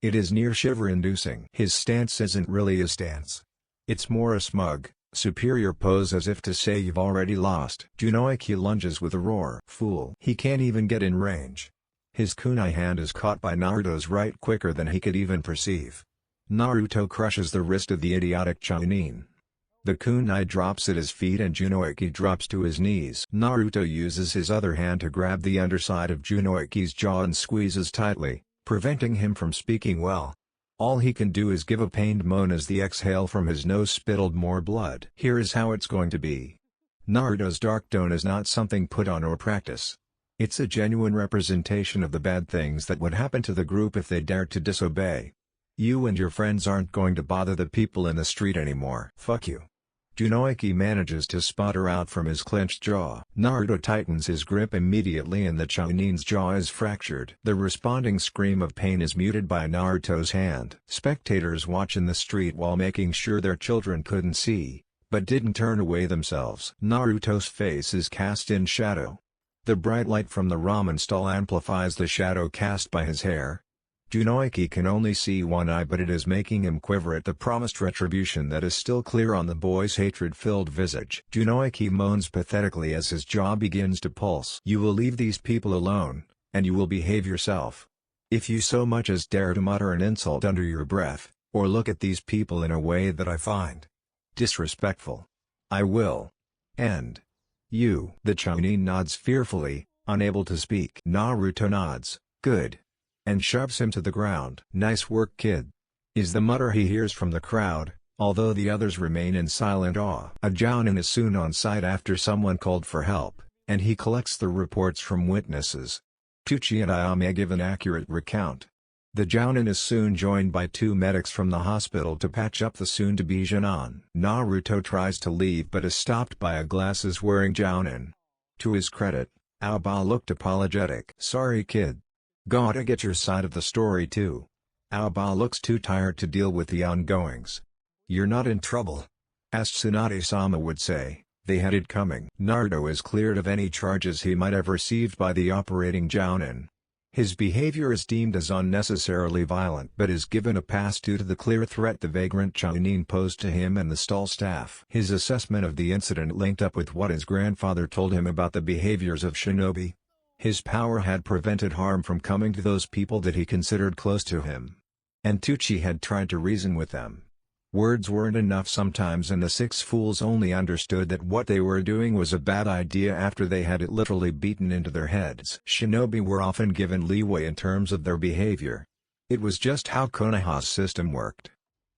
It is near shiver-inducing. His stance isn't really a stance. It's more a smug, superior pose as if to say you've already lost. Junoiki lunges with a roar. "Fool." He can't even get in range. His kunai hand is caught by Naruto's right quicker than he could even perceive. Naruto crushes the wrist of the idiotic Chunin. The kunai drops at his feet and Junoiki drops to his knees. Naruto uses his other hand to grab the underside of Junoiki's jaw and squeezes tightly, preventing him from speaking well. All he can do is give a pained moan as the exhale from his nose spittled more blood. Here is how it's going to be. Naruto's Dark Tone is not something put on or practice. It's a genuine representation of the bad things that would happen to the group if they dared to disobey. You and your friends aren't going to bother the people in the street anymore. Fuck you. Junoiki manages to spot her out from his clenched jaw. Naruto tightens his grip immediately and the Chunin's jaw is fractured. The responding scream of pain is muted by Naruto's hand. Spectators watch in the street while making sure their children couldn't see, but didn't turn away themselves. Naruto's face is cast in shadow. The bright light from the ramen stall amplifies the shadow cast by his hair. Junoiki can only see one eye, but it is making him quiver at the promised retribution that is still clear on the boy's hatred-filled visage. Junoiki moans pathetically as his jaw begins to pulse. You will leave these people alone, and you will behave yourself. If you so much as dare to mutter an insult under your breath, or look at these people in a way that I find disrespectful, I will end you. The Chunin nods fearfully, unable to speak. Naruto nods, good, and shoves him to the ground. Nice work, kid, is the mutter he hears from the crowd, although the others remain in silent awe. A Jounin is soon on site after someone called for help, and he collects the reports from witnesses. Tucci and Ayame give an accurate recount. The Jounin is soon joined by 2 medics from the hospital to patch up the soon-to-be Jounin. Naruto tries to leave but is stopped by a glasses-wearing Jounin. To his credit, Aoba looked apologetic. Sorry, kid. Gotta get your side of the story too. Aoba looks too tired to deal with the ongoings. You're not in trouble, as Tsunade-sama would say. They had it coming. Naruto is cleared of any charges he might have received by the operating Jounin. His behavior is deemed as unnecessarily violent but is given a pass due to the clear threat the vagrant Chunin posed to him and the stall staff. His assessment of the incident linked up with what his grandfather told him about the behaviors of Shinobi. His power had prevented harm from coming to those people that he considered close to him. And Tucci had tried to reason with them. Words weren't enough sometimes, and the 6 fools only understood that what they were doing was a bad idea after they had it literally beaten into their heads. Shinobi were often given leeway in terms of their behavior. It was just how Konoha's system worked.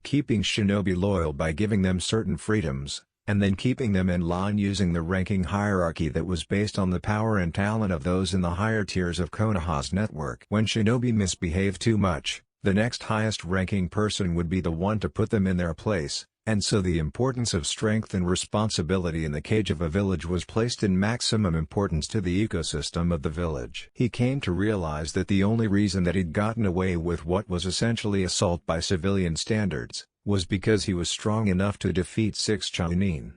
Keeping Shinobi loyal by giving them certain freedoms, and then keeping them in line using the ranking hierarchy that was based on the power and talent of those in the higher tiers of Konoha's network. When Shinobi misbehaved too much, the next highest ranking person would be the one to put them in their place, and so the importance of strength and responsibility in the cage of a village was placed in maximum importance to the ecosystem of the village. He came to realize that the only reason that he'd gotten away with what was essentially assault by civilian standards, was because he was strong enough to defeat 6 Chunin.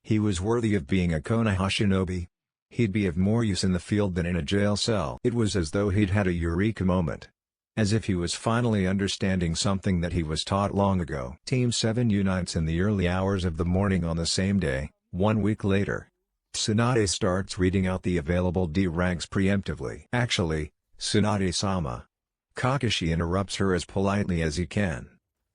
He was worthy of being a Konoha shinobi. He'd be of more use in the field than in a jail cell. It was as though he'd had a eureka moment. As if he was finally understanding something that he was taught long ago. Team 7 unites in the early hours of the morning on the same day, 1 week later. Tsunade starts reading out the available D ranks preemptively. Actually, Tsunade-sama. Kakashi interrupts her as politely as he can.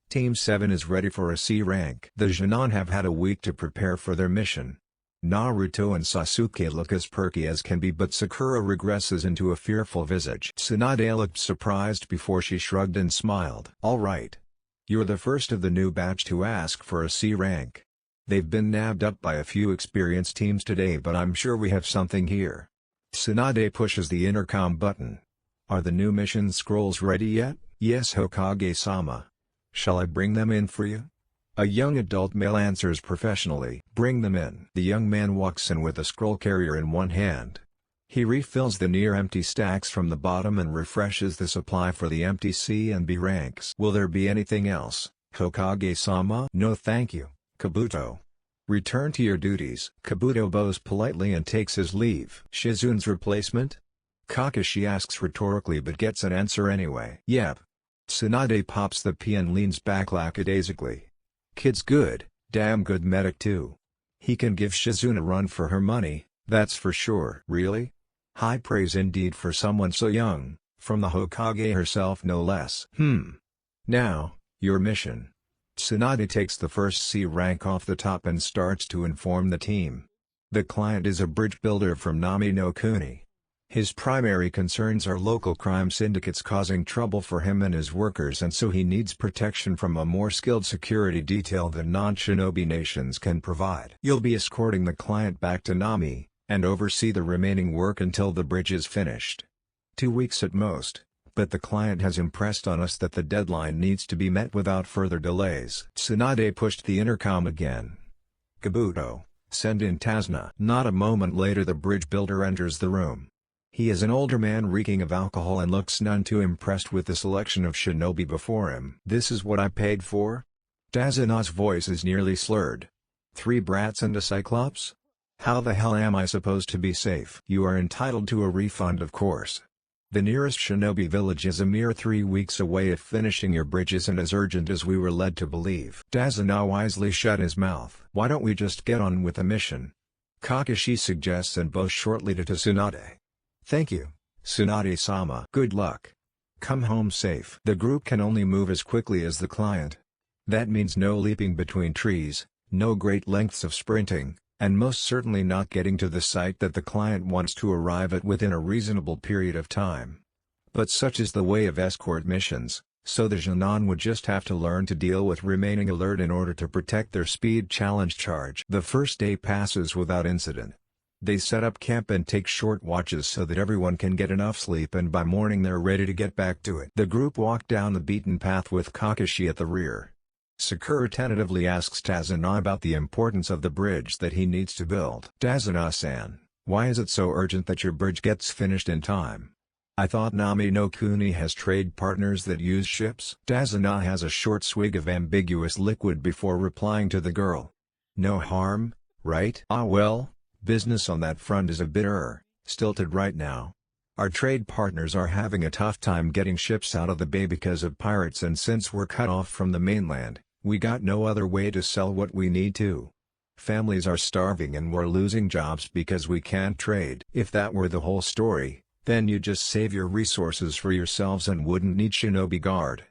Team 7 is ready for a C rank. The Jounin have had a week to prepare for their mission. Naruto and Sasuke look as perky as can be, but Sakura regresses into a fearful visage. Tsunade looked surprised before she shrugged and smiled. Alright. You're the first of the new batch to ask for a C rank. They've been nabbed up by a few experienced teams today, but I'm sure we have something here. Tsunade pushes the intercom button. Are the new mission scrolls ready yet? Yes, Hokage-sama. Shall I bring them in for you? A young adult male answers professionally. Bring them in. The young man walks in with a scroll carrier in one hand. He refills the near-empty stacks from the bottom and refreshes the supply for the empty C and B ranks. Will there be anything else, Hokage-sama? No thank you, Kabuto. Return to your duties. Kabuto bows politely and takes his leave. Shizune's replacement? Kakashi asks rhetorically but gets an answer anyway. Yep. Tsunade pops the P and leans back lackadaisically. Kid's good, damn good medic too. He can give Shizune a run for her money, that's for sure. Really? High praise indeed for someone so young, from the Hokage herself no less. Now, your mission. Tsunade takes the first C rank off the top and starts to inform the team. The client is a bridge builder from Nami no Kuni. His primary concerns are local crime syndicates causing trouble for him and his workers, and so he needs protection from a more skilled security detail than non-shinobi nations can provide. You'll be escorting the client back to Nami, and oversee the remaining work until the bridge is finished. 2 weeks at most, but the client has impressed on us that the deadline needs to be met without further delays. Tsunade pushed the intercom again. Kabuto, send in Tazuna. Not a moment later the bridge builder enters the room. He is an older man reeking of alcohol and looks none too impressed with the selection of shinobi before him. "This is what I paid for?" Tazuna's voice is nearly slurred. 3 brats and a cyclops? How the hell am I supposed to be safe? You are entitled to a refund, of course. The nearest shinobi village is a mere 3 weeks away if finishing your bridge isn't as urgent as we were led to believe. Tazuna wisely shut his mouth. Why don't we just get on with the mission? Kakashi suggests, and bows shortly to Tsunade. Thank you, Tsunade-sama. Good luck. Come home safe. The group can only move as quickly as the client. That means no leaping between trees, no great lengths of sprinting, and most certainly not getting to the site that the client wants to arrive at within a reasonable period of time. But such is the way of escort missions, so the Genin would just have to learn to deal with remaining alert in order to protect their speed challenge charge. The first day passes without incident. They set up camp and take short watches so that everyone can get enough sleep, and by morning they're ready to get back to it. The group walk down the beaten path with Kakashi at the rear. Sakura tentatively asks Tazuna about the importance of the bridge that he needs to build. Tazuna-san, why is it so urgent that your bridge gets finished in time? I thought Nami no Kuni has trade partners that use ships? Tazuna has a short swig of ambiguous liquid before replying to the girl. No harm, right? Ah well, business on that front is a bit stilted right now. Our trade partners are having a tough time getting ships out of the bay because of pirates, and since we're cut off from the mainland, we got no other way to sell what we need to. Families are starving and we're losing jobs because we can't trade. If that were the whole story, then you'd just save your resources for yourselves and wouldn't need shinobi guard.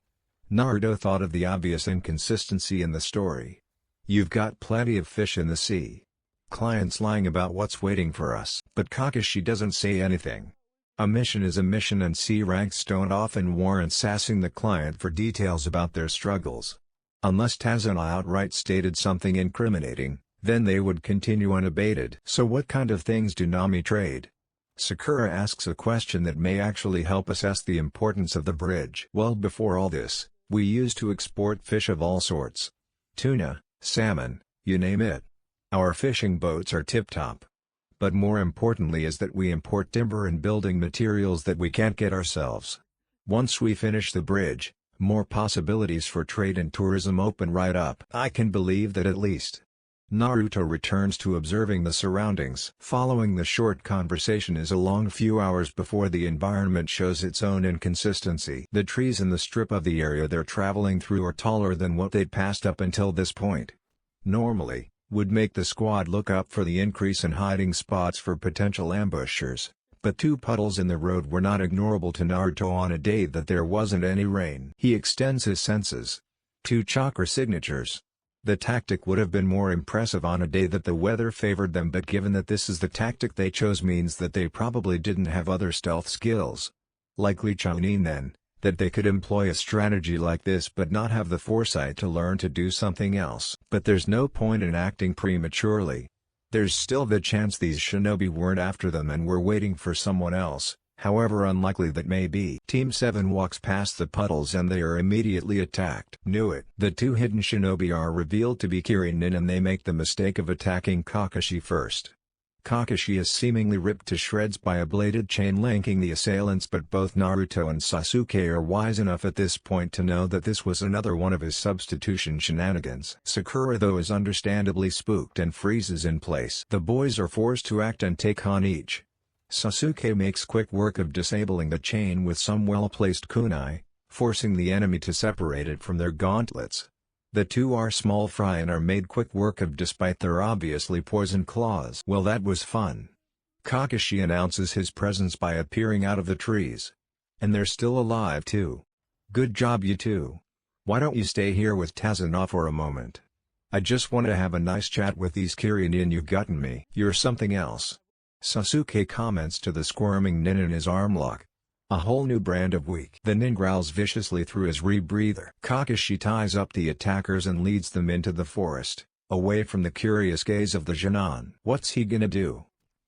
Naruto thought of the obvious inconsistency in the story. You've got plenty of fish in the sea. Clients lying about what's waiting for us. But Kakashi doesn't say anything. A mission is a mission, and C ranks don't often warrant sassing the client for details about their struggles. Unless Tazuna outright stated something incriminating, then they would continue unabated. So what kind of things do Nami trade? Sakura asks a question that may actually help assess the importance of the bridge. Well, before all this, we used to export fish of all sorts. Tuna, salmon, you name it. Our fishing boats are tip-top. But more importantly is that we import timber and building materials that we can't get ourselves. Once we finish the bridge, more possibilities for trade and tourism open right up. I can believe that at least. Naruto returns to observing the surroundings. Following the short conversation is a long few hours before the environment shows its own inconsistency. The trees in the strip of the area they're traveling through are taller than what they'd passed up until this point. Normally, would make the squad look up for the increase in hiding spots for potential ambushers, but 2 puddles in the road were not ignorable to Naruto on a day that there wasn't any rain. He extends his senses. 2 chakra signatures. The tactic would have been more impressive on a day that the weather favored them, but given that this is the tactic they chose means that they probably didn't have other stealth skills. Likely Chunin then, that they could employ a strategy like this but not have the foresight to learn to do something else. But there's no point in acting prematurely. There's still the chance these shinobi weren't after them and were waiting for someone else, however unlikely that may be. Team 7 walks past the puddles and they are immediately attacked. Knew it. The 2 hidden shinobi are revealed to be Kirinin, and they make the mistake of attacking Kakashi first. Kakashi is seemingly ripped to shreds by a bladed chain linking the assailants, but both Naruto and Sasuke are wise enough at this point to know that this was another one of his substitution shenanigans. Sakura though is understandably spooked and freezes in place. The boys are forced to act and take on each. Sasuke makes quick work of disabling the chain with some well-placed kunai, forcing the enemy to separate it from their gauntlets. The 2 are small fry and are made quick work of despite their obviously poisoned claws. Well, that was fun. Kakashi announces his presence by appearing out of the trees. And they're still alive too. Good job you two. Why don't you stay here with Tazuna for a moment? I just want to have a nice chat with these Kirinin you've gotten me. You're something else. Sasuke comments to the squirming nin in his arm lock. A whole new brand of weak. The nin growls viciously through his rebreather. Kakashi ties up the attackers and leads them into the forest, away from the curious gaze of the Jonin. What's he gonna do?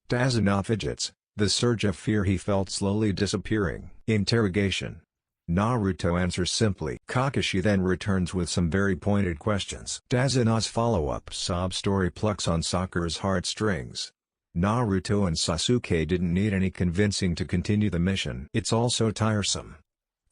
Tazuna fidgets, the surge of fear he felt slowly disappearing. Interrogation. Naruto answers simply. Kakashi then returns with some very pointed questions. Tazuna's follow-up sob story plucks on Sakura's heartstrings. Naruto and Sasuke didn't need any convincing to continue the mission. It's all so tiresome.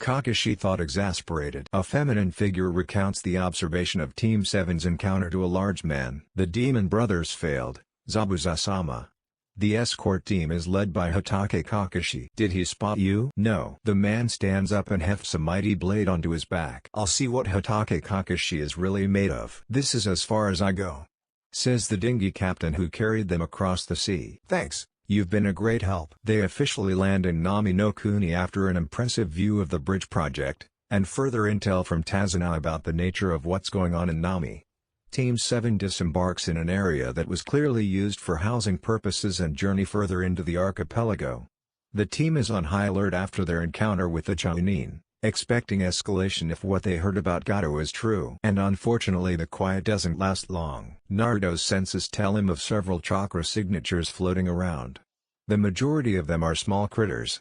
Kakashi thought, exasperated. A feminine figure recounts the observation of Team 7's encounter to a large man. The demon brothers failed, Zabuza-sama. The escort team is led by Hatake Kakashi. Did he spot you? No. The man stands up and hefts a mighty blade onto his back. I'll see what Hatake Kakashi is really made of. This is as far as I go, says the dinghy captain who carried them across the sea. Thanks, you've been a great help. They officially land in Nami no Kuni after an impressive view of the bridge project, and further intel from Tazuna about the nature of what's going on in Nami. Team 7 disembarks in an area that was clearly used for housing purposes and journey further into the archipelago. The team is on high alert after their encounter with the Chunin, expecting escalation if what they heard about Gato is true. And unfortunately the quiet doesn't last long. Naruto's senses tell him of several chakra signatures floating around. The majority of them are small critters.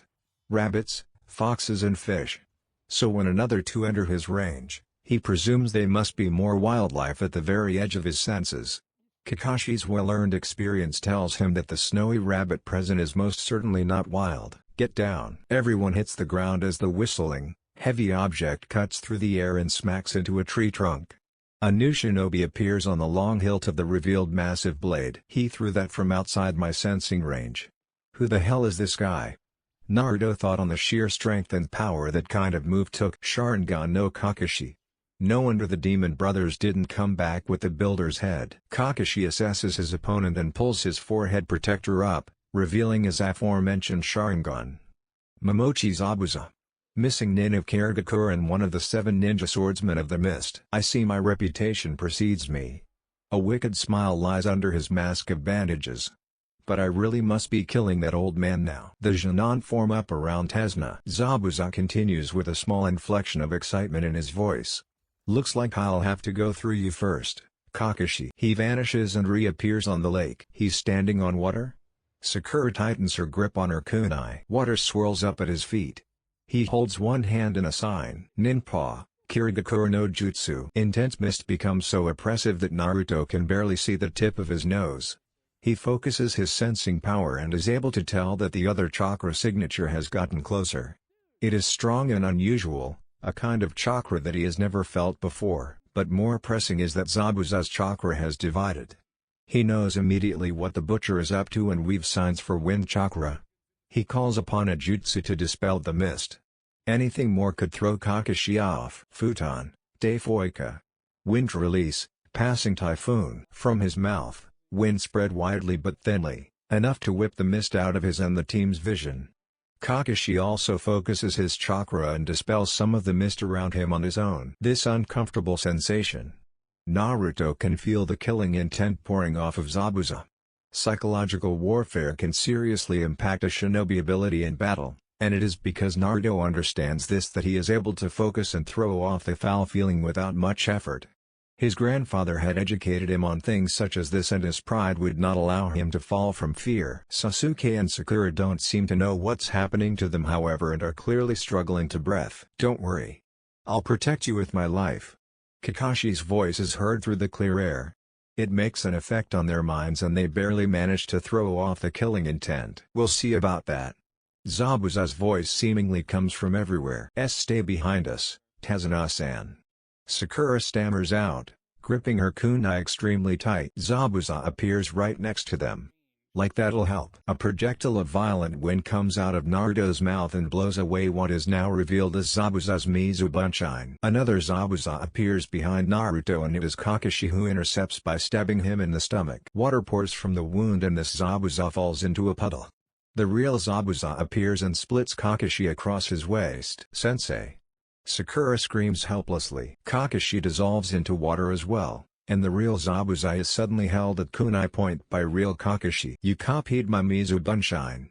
Rabbits, foxes and fish. So when another two enter his range, he presumes they must be more wildlife at the very edge of his senses. Kakashi's well-earned experience tells him that the snowy rabbit present is most certainly not wild. Get down. Everyone hits the ground as the whistling, heavy object cuts through the air and smacks into a tree trunk. A new shinobi appears on the long hilt of the revealed massive blade. He threw that from outside my sensing range. Who the hell is this guy? Naruto thought on the sheer strength and power that kind of move took. Sharingan no Kakashi. No wonder the demon brothers didn't come back with the builder's head. Kakashi assesses his opponent and pulls his forehead protector up, revealing his aforementioned Sharingan. Momochi Zabuza. Missing nin of Karegakure and one of the 7 ninja swordsmen of the mist. I see my reputation precedes me. A wicked smile lies under his mask of bandages. But I really must be killing that old man now. The Jonin form up around Tazuna. Zabuza continues with a small inflection of excitement in his voice. Looks like I'll have to go through you first, Kakashi. He vanishes and reappears on the lake. He's standing on water? Sakura tightens her grip on her kunai. Water swirls up at his feet. He holds one hand in a sign. Ninpa, Kirigakure no Jutsu. Intense mist becomes so oppressive that Naruto can barely see the tip of his nose. He focuses his sensing power and is able to tell that the other chakra signature has gotten closer. It is strong and unusual, a kind of chakra that he has never felt before, but more pressing is that Zabuza's chakra has divided. He knows immediately what the butcher is up to and weaves signs for wind chakra. He calls upon a jutsu to dispel the mist. Anything more could throw Kakashi off. Futon, Deifoika. Wind release, passing typhoon. From his mouth, wind spread widely but thinly, enough to whip the mist out of his and the team's vision. Kakashi also focuses his chakra and dispels some of the mist around him on his own. This uncomfortable sensation. Naruto can feel the killing intent pouring off of Zabuza. Psychological warfare can seriously impact a shinobi ability in battle, and it is because Naruto understands this that he is able to focus and throw off the foul feeling without much effort. His grandfather had educated him on things such as this and his pride would not allow him to fall from fear. Sasuke and Sakura don't seem to know what's happening to them however and are clearly struggling to breath. Don't worry. I'll protect you with my life. Kakashi's voice is heard through the clear air. It makes an effect on their minds and they barely manage to throw off the killing intent. We'll see about that. Zabuza's voice seemingly comes from everywhere. Stay behind us, Tazuna-san. Sakura stammers out, gripping her kunai extremely tight. Zabuza appears right next to them. Like that'll help. A projectile of violent wind comes out of Naruto's mouth and blows away what is now revealed as Zabuza's Mizubunshin. Another Zabuza appears behind Naruto and it is Kakashi who intercepts by stabbing him in the stomach. Water pours from the wound and this Zabuza falls into a puddle. The real Zabuza appears and splits Kakashi across his waist. Sensei. Sakura screams helplessly. Kakashi dissolves into water as well, And the real Zabuza is suddenly held at kunai point by real Kakashi. You copied my Mizu Bunshine.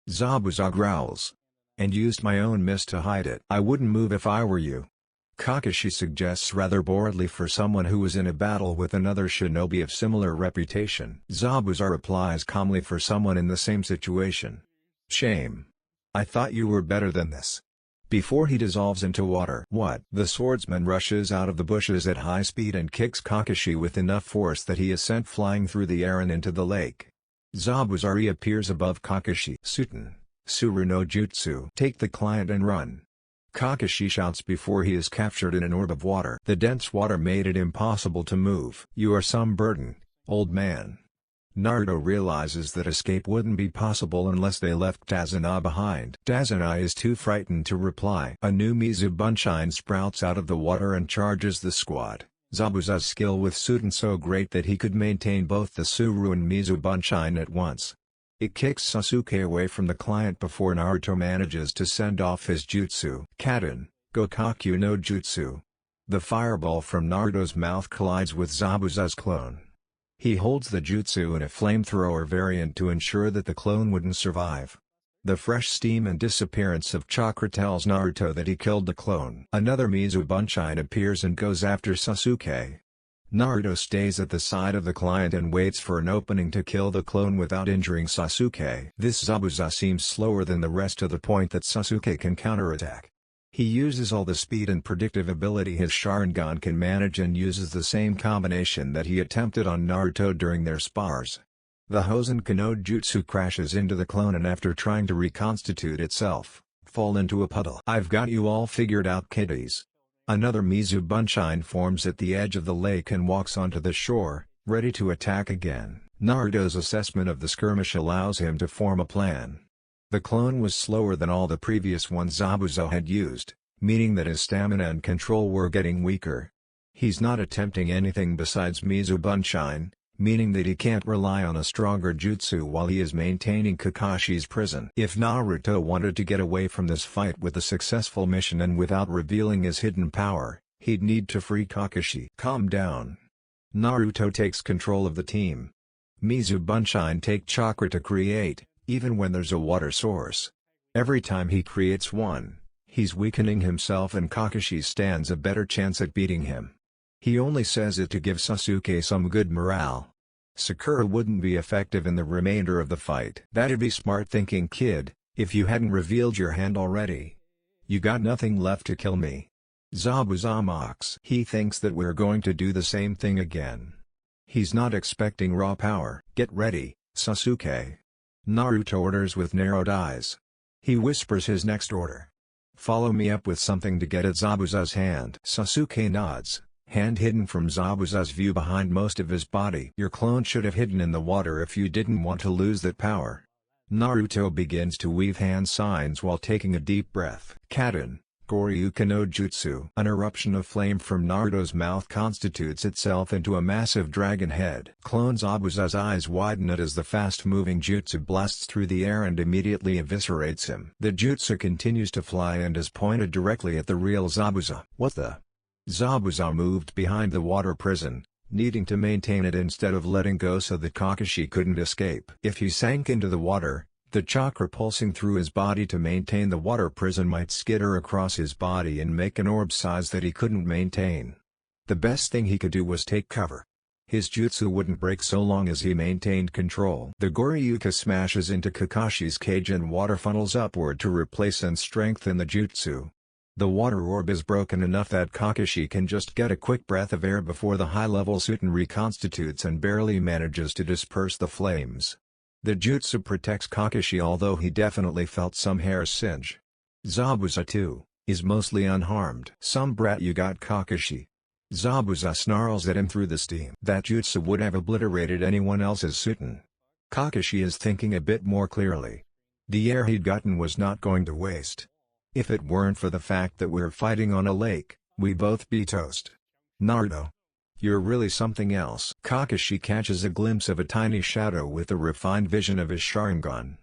Zabuza growls. And used my own mist to hide it. I wouldn't move if I were you. Kakashi suggests rather boredly for someone who was in a battle with another shinobi of similar reputation. Zabuza replies calmly for someone in the same situation. Shame. I thought you were better than this. Before he dissolves into water. What? The swordsman rushes out of the bushes at high speed and kicks Kakashi with enough force that he is sent flying through the air and into the lake. Zabuza reappears above Kakashi. Suten. Suru no Jutsu. Take the client and run. Kakashi shouts before he is captured in an orb of water. The dense water made it impossible to move. You are some burden, old man. Naruto realizes that escape wouldn't be possible unless they left Tazuna behind. Tazuna is too frightened to reply. A new Mizu Bunshine sprouts out of the water and charges the squad. Zabuza's skill with Suten so great that he could maintain both the Suru and Mizu Bunshine at once. It kicks Sasuke away from the client before Naruto manages to send off his jutsu. Kaden, Gokaku no Jutsu. The fireball from Naruto's mouth collides with Zabuza's clone. He holds the jutsu in a flamethrower variant to ensure that the clone wouldn't survive. The fresh steam and disappearance of chakra tells Naruto that he killed the clone. Another Mizu Bunshine appears and goes after Sasuke. Naruto stays at the side of the client and waits for an opening to kill the clone without injuring Sasuke. This Zabuza seems slower than the rest to the point that Sasuke can counterattack. He uses all the speed and predictive ability his Sharingan can manage and uses the same combination that he attempted on Naruto during their spars. The Hosenka no Jutsu crashes into the clone and after trying to reconstitute itself, fall into a puddle. I've got you all figured out, kiddies. Another Mizu Bunshine forms at the edge of the lake and walks onto the shore, ready to attack again. Naruto's assessment of the skirmish allows him to form a plan. The clone was slower than all the previous ones Zabuza had used, meaning that his stamina and control were getting weaker. He's not attempting anything besides Mizu Bunshine, meaning that he can't rely on a stronger jutsu while he is maintaining Kakashi's prison. If Naruto wanted to get away from this fight with a successful mission and without revealing his hidden power, he'd need to free Kakashi. Calm down. Naruto takes control of the team. Mizu Bunshine take chakra to create, even when there's a water source. Every time he creates one, he's weakening himself and Kakashi stands a better chance at beating him. He only says it to give Sasuke some good morale. Sakura wouldn't be effective in the remainder of the fight. That'd be smart thinking, kid, if you hadn't revealed your hand already. You got nothing left to kill me. Zabuza mocks. He thinks that we're going to do the same thing again. He's not expecting raw power. Get ready, Sasuke. Naruto orders with narrowed eyes. He whispers his next order. Follow me up with something to get at Zabuza's hand. Sasuke nods. Hand hidden from Zabuza's view behind most of his body. Your clone should have hidden in the water if you didn't want to lose that power. Naruto begins to weave hand signs while taking a deep breath. Kaden, Goryuka no Jutsu. An eruption of flame from Naruto's mouth constitutes itself into a massive dragon head. Clone Zabuza's eyes widen as the fast-moving jutsu blasts through the air and immediately eviscerates him. The jutsu continues to fly and is pointed directly at the real Zabuza. What the? Zabuza moved behind the water prison, needing to maintain it instead of letting go so that Kakashi couldn't escape. If he sank into the water, the chakra pulsing through his body to maintain the water prison might skitter across his body and make an orb size that he couldn't maintain. The best thing he could do was take cover. His jutsu wouldn't break so long as he maintained control. The Goryuka smashes into Kakashi's cage and water funnels upward to replace and strengthen the jutsu. The water orb is broken enough that Kakashi can just get a quick breath of air before the high-level Suten reconstitutes and barely manages to disperse the flames. The jutsu protects Kakashi, although he definitely felt some hairs singe. Zabuza too, is mostly unharmed. Some brat you got, Kakashi. Zabuza snarls at him through the steam. That jutsu would have obliterated anyone else's Suten. Kakashi is thinking a bit more clearly. The air he'd gotten was not going to waste. If it weren't for the fact that we're fighting on a lake, we'd both be toast. Naruto. You're really something else. Kakashi catches a glimpse of a tiny shadow with the refined vision of his Sharingan.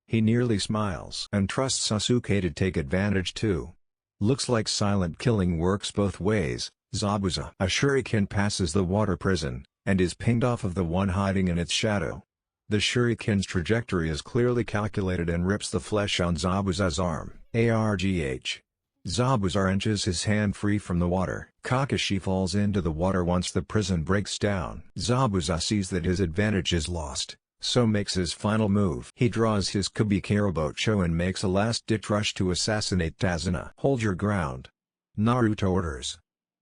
He nearly smiles and trusts Sasuke to take advantage too. Looks like silent killing works both ways, Zabuza. A shuriken passes the water prison, and is pinged off of the one hiding in its shadow. The shuriken's trajectory is clearly calculated and rips the flesh on Zabuza's arm. ARGH. Zabuza wrenches his hand free from the water. Kakashi falls into the water once the prison breaks down. Zabuza sees that his advantage is lost, so makes his final move. He draws his Kubikarabocho and makes a last-ditch rush to assassinate Tazuna. Hold your ground. Naruto orders.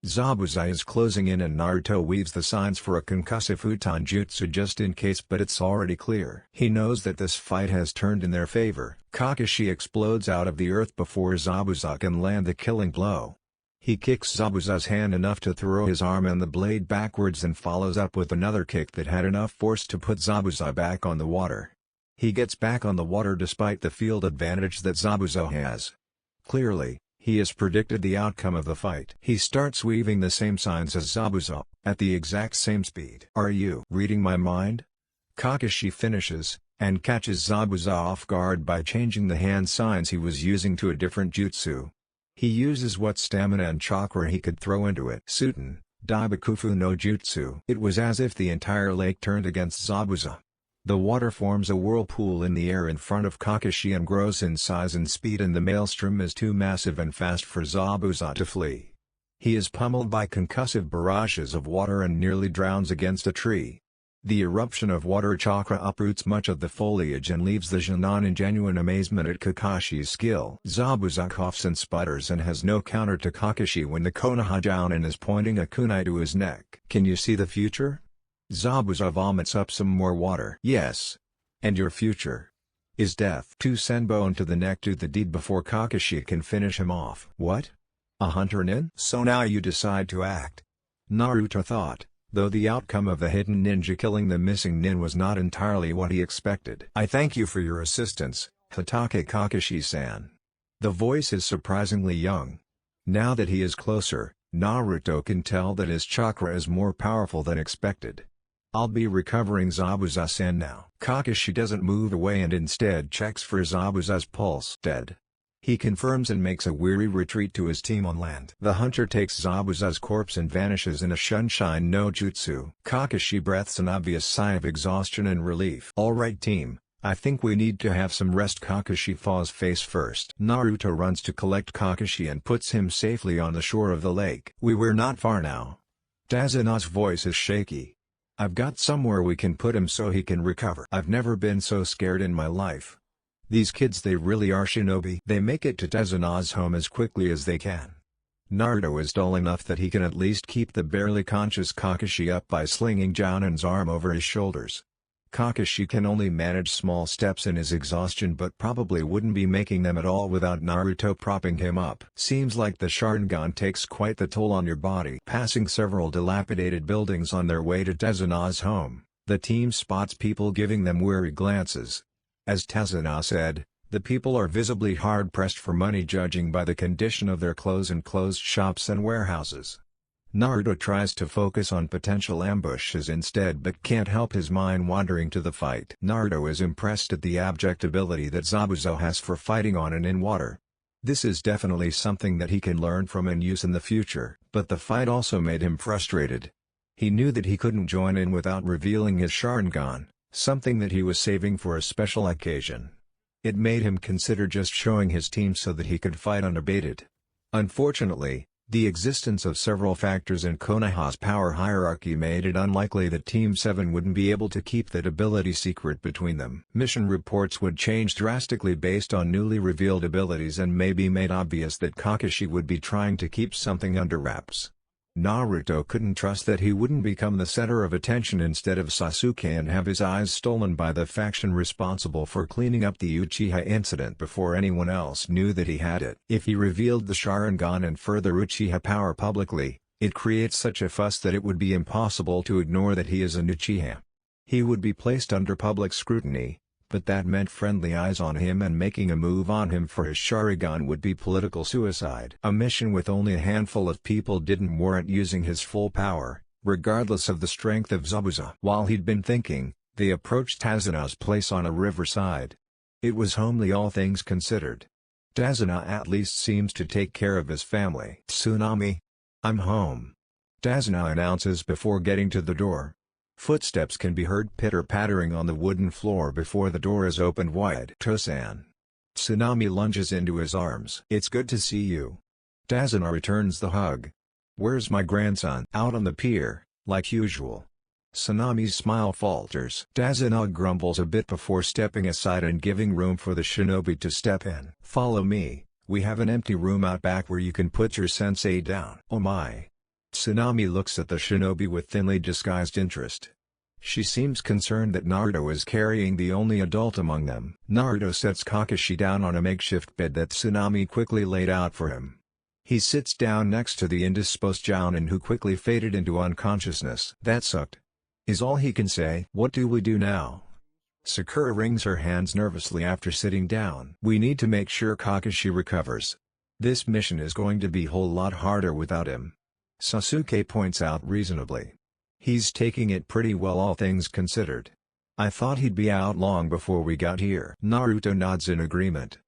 Zabuza is closing in and Naruto weaves the signs for a concussive Utan jutsu just in case, but it's already clear. He knows that this fight has turned in their favor. Kakashi explodes out of the earth before Zabuza can land the killing blow. He kicks Zabuza's hand enough to throw his arm and the blade backwards and follows up with another kick that had enough force to put Zabuza back on the water. He gets back on the water despite the field advantage that Zabuza has. Clearly, he has predicted the outcome of the fight. He starts weaving the same signs as Zabuza, at the exact same speed. Are you reading my mind? Kakashi finishes, and catches Zabuza off guard by changing the hand signs he was using to a different jutsu. He uses what stamina and chakra he could throw into it. Suten, Daibakufu no Jutsu. It was as if the entire lake turned against Zabuza. The water forms a whirlpool in the air in front of Kakashi and grows in size and speed, and the maelstrom is too massive and fast for Zabuza to flee. He is pummeled by concussive barrages of water and nearly drowns against a tree. The eruption of water chakra uproots much of the foliage and leaves the Jonin in genuine amazement at Kakashi's skill. Zabuza coughs and sputters and has no counter to Kakashi when the Konoha Jounin is pointing a kunai to his neck. Can you see the future? Zabuza vomits up some more water. Yes. And your future is death. Two senbon to the neck do the deed before Kakashi can finish him off. What? A hunter nin? So now you decide to act. Naruto thought, though the outcome of the hidden ninja killing the missing nin was not entirely what he expected. I thank you for your assistance, Hatake Kakashi-san. The voice is surprisingly young. Now that he is closer, Naruto can tell that his chakra is more powerful than expected. I'll be recovering Zabuza-san now. Kakashi doesn't move away and instead checks for Zabuza's pulse. Dead. He confirms and makes a weary retreat to his team on land. The hunter takes Zabuza's corpse and vanishes in a Shunshin no Jutsu. Kakashi breathes an obvious sigh of exhaustion and relief. Alright team, I think we need to have some rest. Kakashi falls face first. Naruto runs to collect Kakashi and puts him safely on the shore of the lake. We're not far now. Tazuna's voice is shaky. I've got somewhere we can put him so he can recover. I've never been so scared in my life. These kids, they really are shinobi. They make it to Tazuna's home as quickly as they can. Naruto is dull enough that he can at least keep the barely conscious Kakashi up by slinging Jounin's arm over his shoulders. Kakashi can only manage small steps in his exhaustion, but probably wouldn't be making them at all without Naruto propping him up. Seems like the Sharingan takes quite the toll on your body. Passing several dilapidated buildings on their way to Tazuna's home, the team spots people giving them weary glances. As Tazuna said, the people are visibly hard-pressed for money judging by the condition of their clothes and closed shops and warehouses. Naruto tries to focus on potential ambushes instead but can't help his mind wandering to the fight. Naruto is impressed at the abject ability that Zabuza has for fighting on and in water. This is definitely something that he can learn from and use in the future, but the fight also made him frustrated. He knew that he couldn't join in without revealing his Sharingan, something that he was saving for a special occasion. It made him consider just showing his team so that he could fight unabated. Unfortunately, the existence of several factors in Konoha's power hierarchy made it unlikely that Team 7 wouldn't be able to keep that ability secret between them. Mission reports would change drastically based on newly revealed abilities and may be made obvious that Kakashi would be trying to keep something under wraps. Naruto couldn't trust that he wouldn't become the center of attention instead of Sasuke and have his eyes stolen by the faction responsible for cleaning up the Uchiha incident before anyone else knew that he had it. If he revealed the Sharingan and further Uchiha power publicly, it creates such a fuss that it would be impossible to ignore that he is an Uchiha. He would be placed under public scrutiny, but that meant friendly eyes on him, and making a move on him for his Sharingan would be political suicide. A mission with only a handful of people didn't warrant using his full power, regardless of the strength of Zabuza. While he'd been thinking, they approached Tazuna's place on a riverside. It was homely all things considered. Tazuna at least seems to take care of his family. Tsunami. I'm home. Tazuna announces before getting to the door. Footsteps can be heard pitter-pattering on the wooden floor before the door is opened wide. Tosan. Tsunami lunges into his arms. It's good to see you. Tazuna returns the hug. Where's my grandson? Out on the pier, like usual. Tsunami's smile falters. Tazuna grumbles a bit before stepping aside and giving room for the shinobi to step in. Follow me, we have an empty room out back where you can put your sensei down. Oh my. Tsunami looks at the shinobi with thinly disguised interest. She seems concerned that Naruto is carrying the only adult among them. Naruto sets Kakashi down on a makeshift bed that Tsunami quickly laid out for him. He sits down next to the indisposed Jounin, who quickly faded into unconsciousness. That sucked, is all he can say. What do we do now? Sakura wrings her hands nervously after sitting down. We need to make sure Kakashi recovers. This mission is going to be a whole lot harder without him. Sasuke points out reasonably. He's taking it pretty well, all things considered. I thought he'd be out long before we got here. Naruto nods in agreement.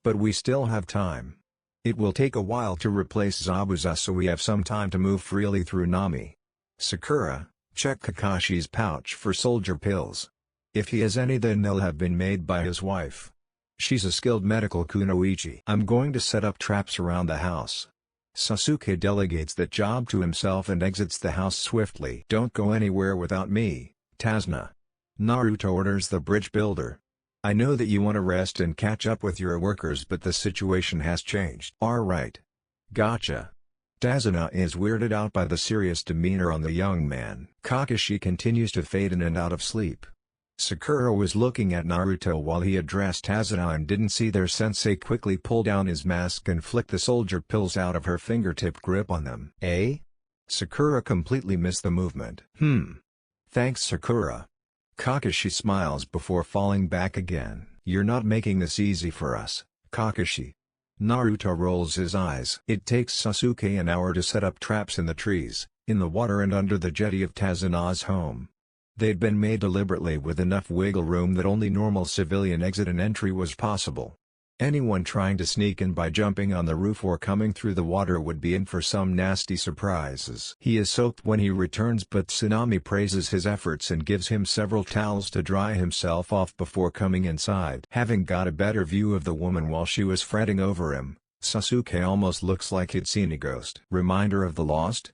But we still have time. It will take a while to replace Zabuza, so we have some time to move freely through Nami. Sakura, check Kakashi's pouch for soldier pills. If he has any, then they'll have been made by his wife. She's a skilled medical kunoichi. I'm going to set up traps around the house. Sasuke delegates that job to himself and exits the house swiftly. Don't go anywhere without me, Tazuna. Naruto orders the bridge builder. I know that you want to rest and catch up with your workers, but the situation has changed. Alright. Gotcha. Tazuna is weirded out by the serious demeanor on the young man. Kakashi continues to fade in and out of sleep. Sakura was looking at Naruto while he addressed Tazuna and didn't see their sensei quickly pull down his mask and flick the soldier pills out of her fingertip grip on them. Eh? Sakura completely missed the movement. Thanks, Sakura. Kakashi smiles before falling back again. You're not making this easy for us, Kakashi. Naruto rolls his eyes. It takes Sasuke an hour to set up traps in the trees, in the water and under the jetty of Tazuna's home. They'd been made deliberately with enough wiggle room that only normal civilian exit and entry was possible. Anyone trying to sneak in by jumping on the roof or coming through the water would be in for some nasty surprises. He is soaked when he returns, but Tsunami praises his efforts and gives him several towels to dry himself off before coming inside. Having got a better view of the woman while she was fretting over him, Sasuke almost looks like he'd seen a ghost. Reminder of the lost?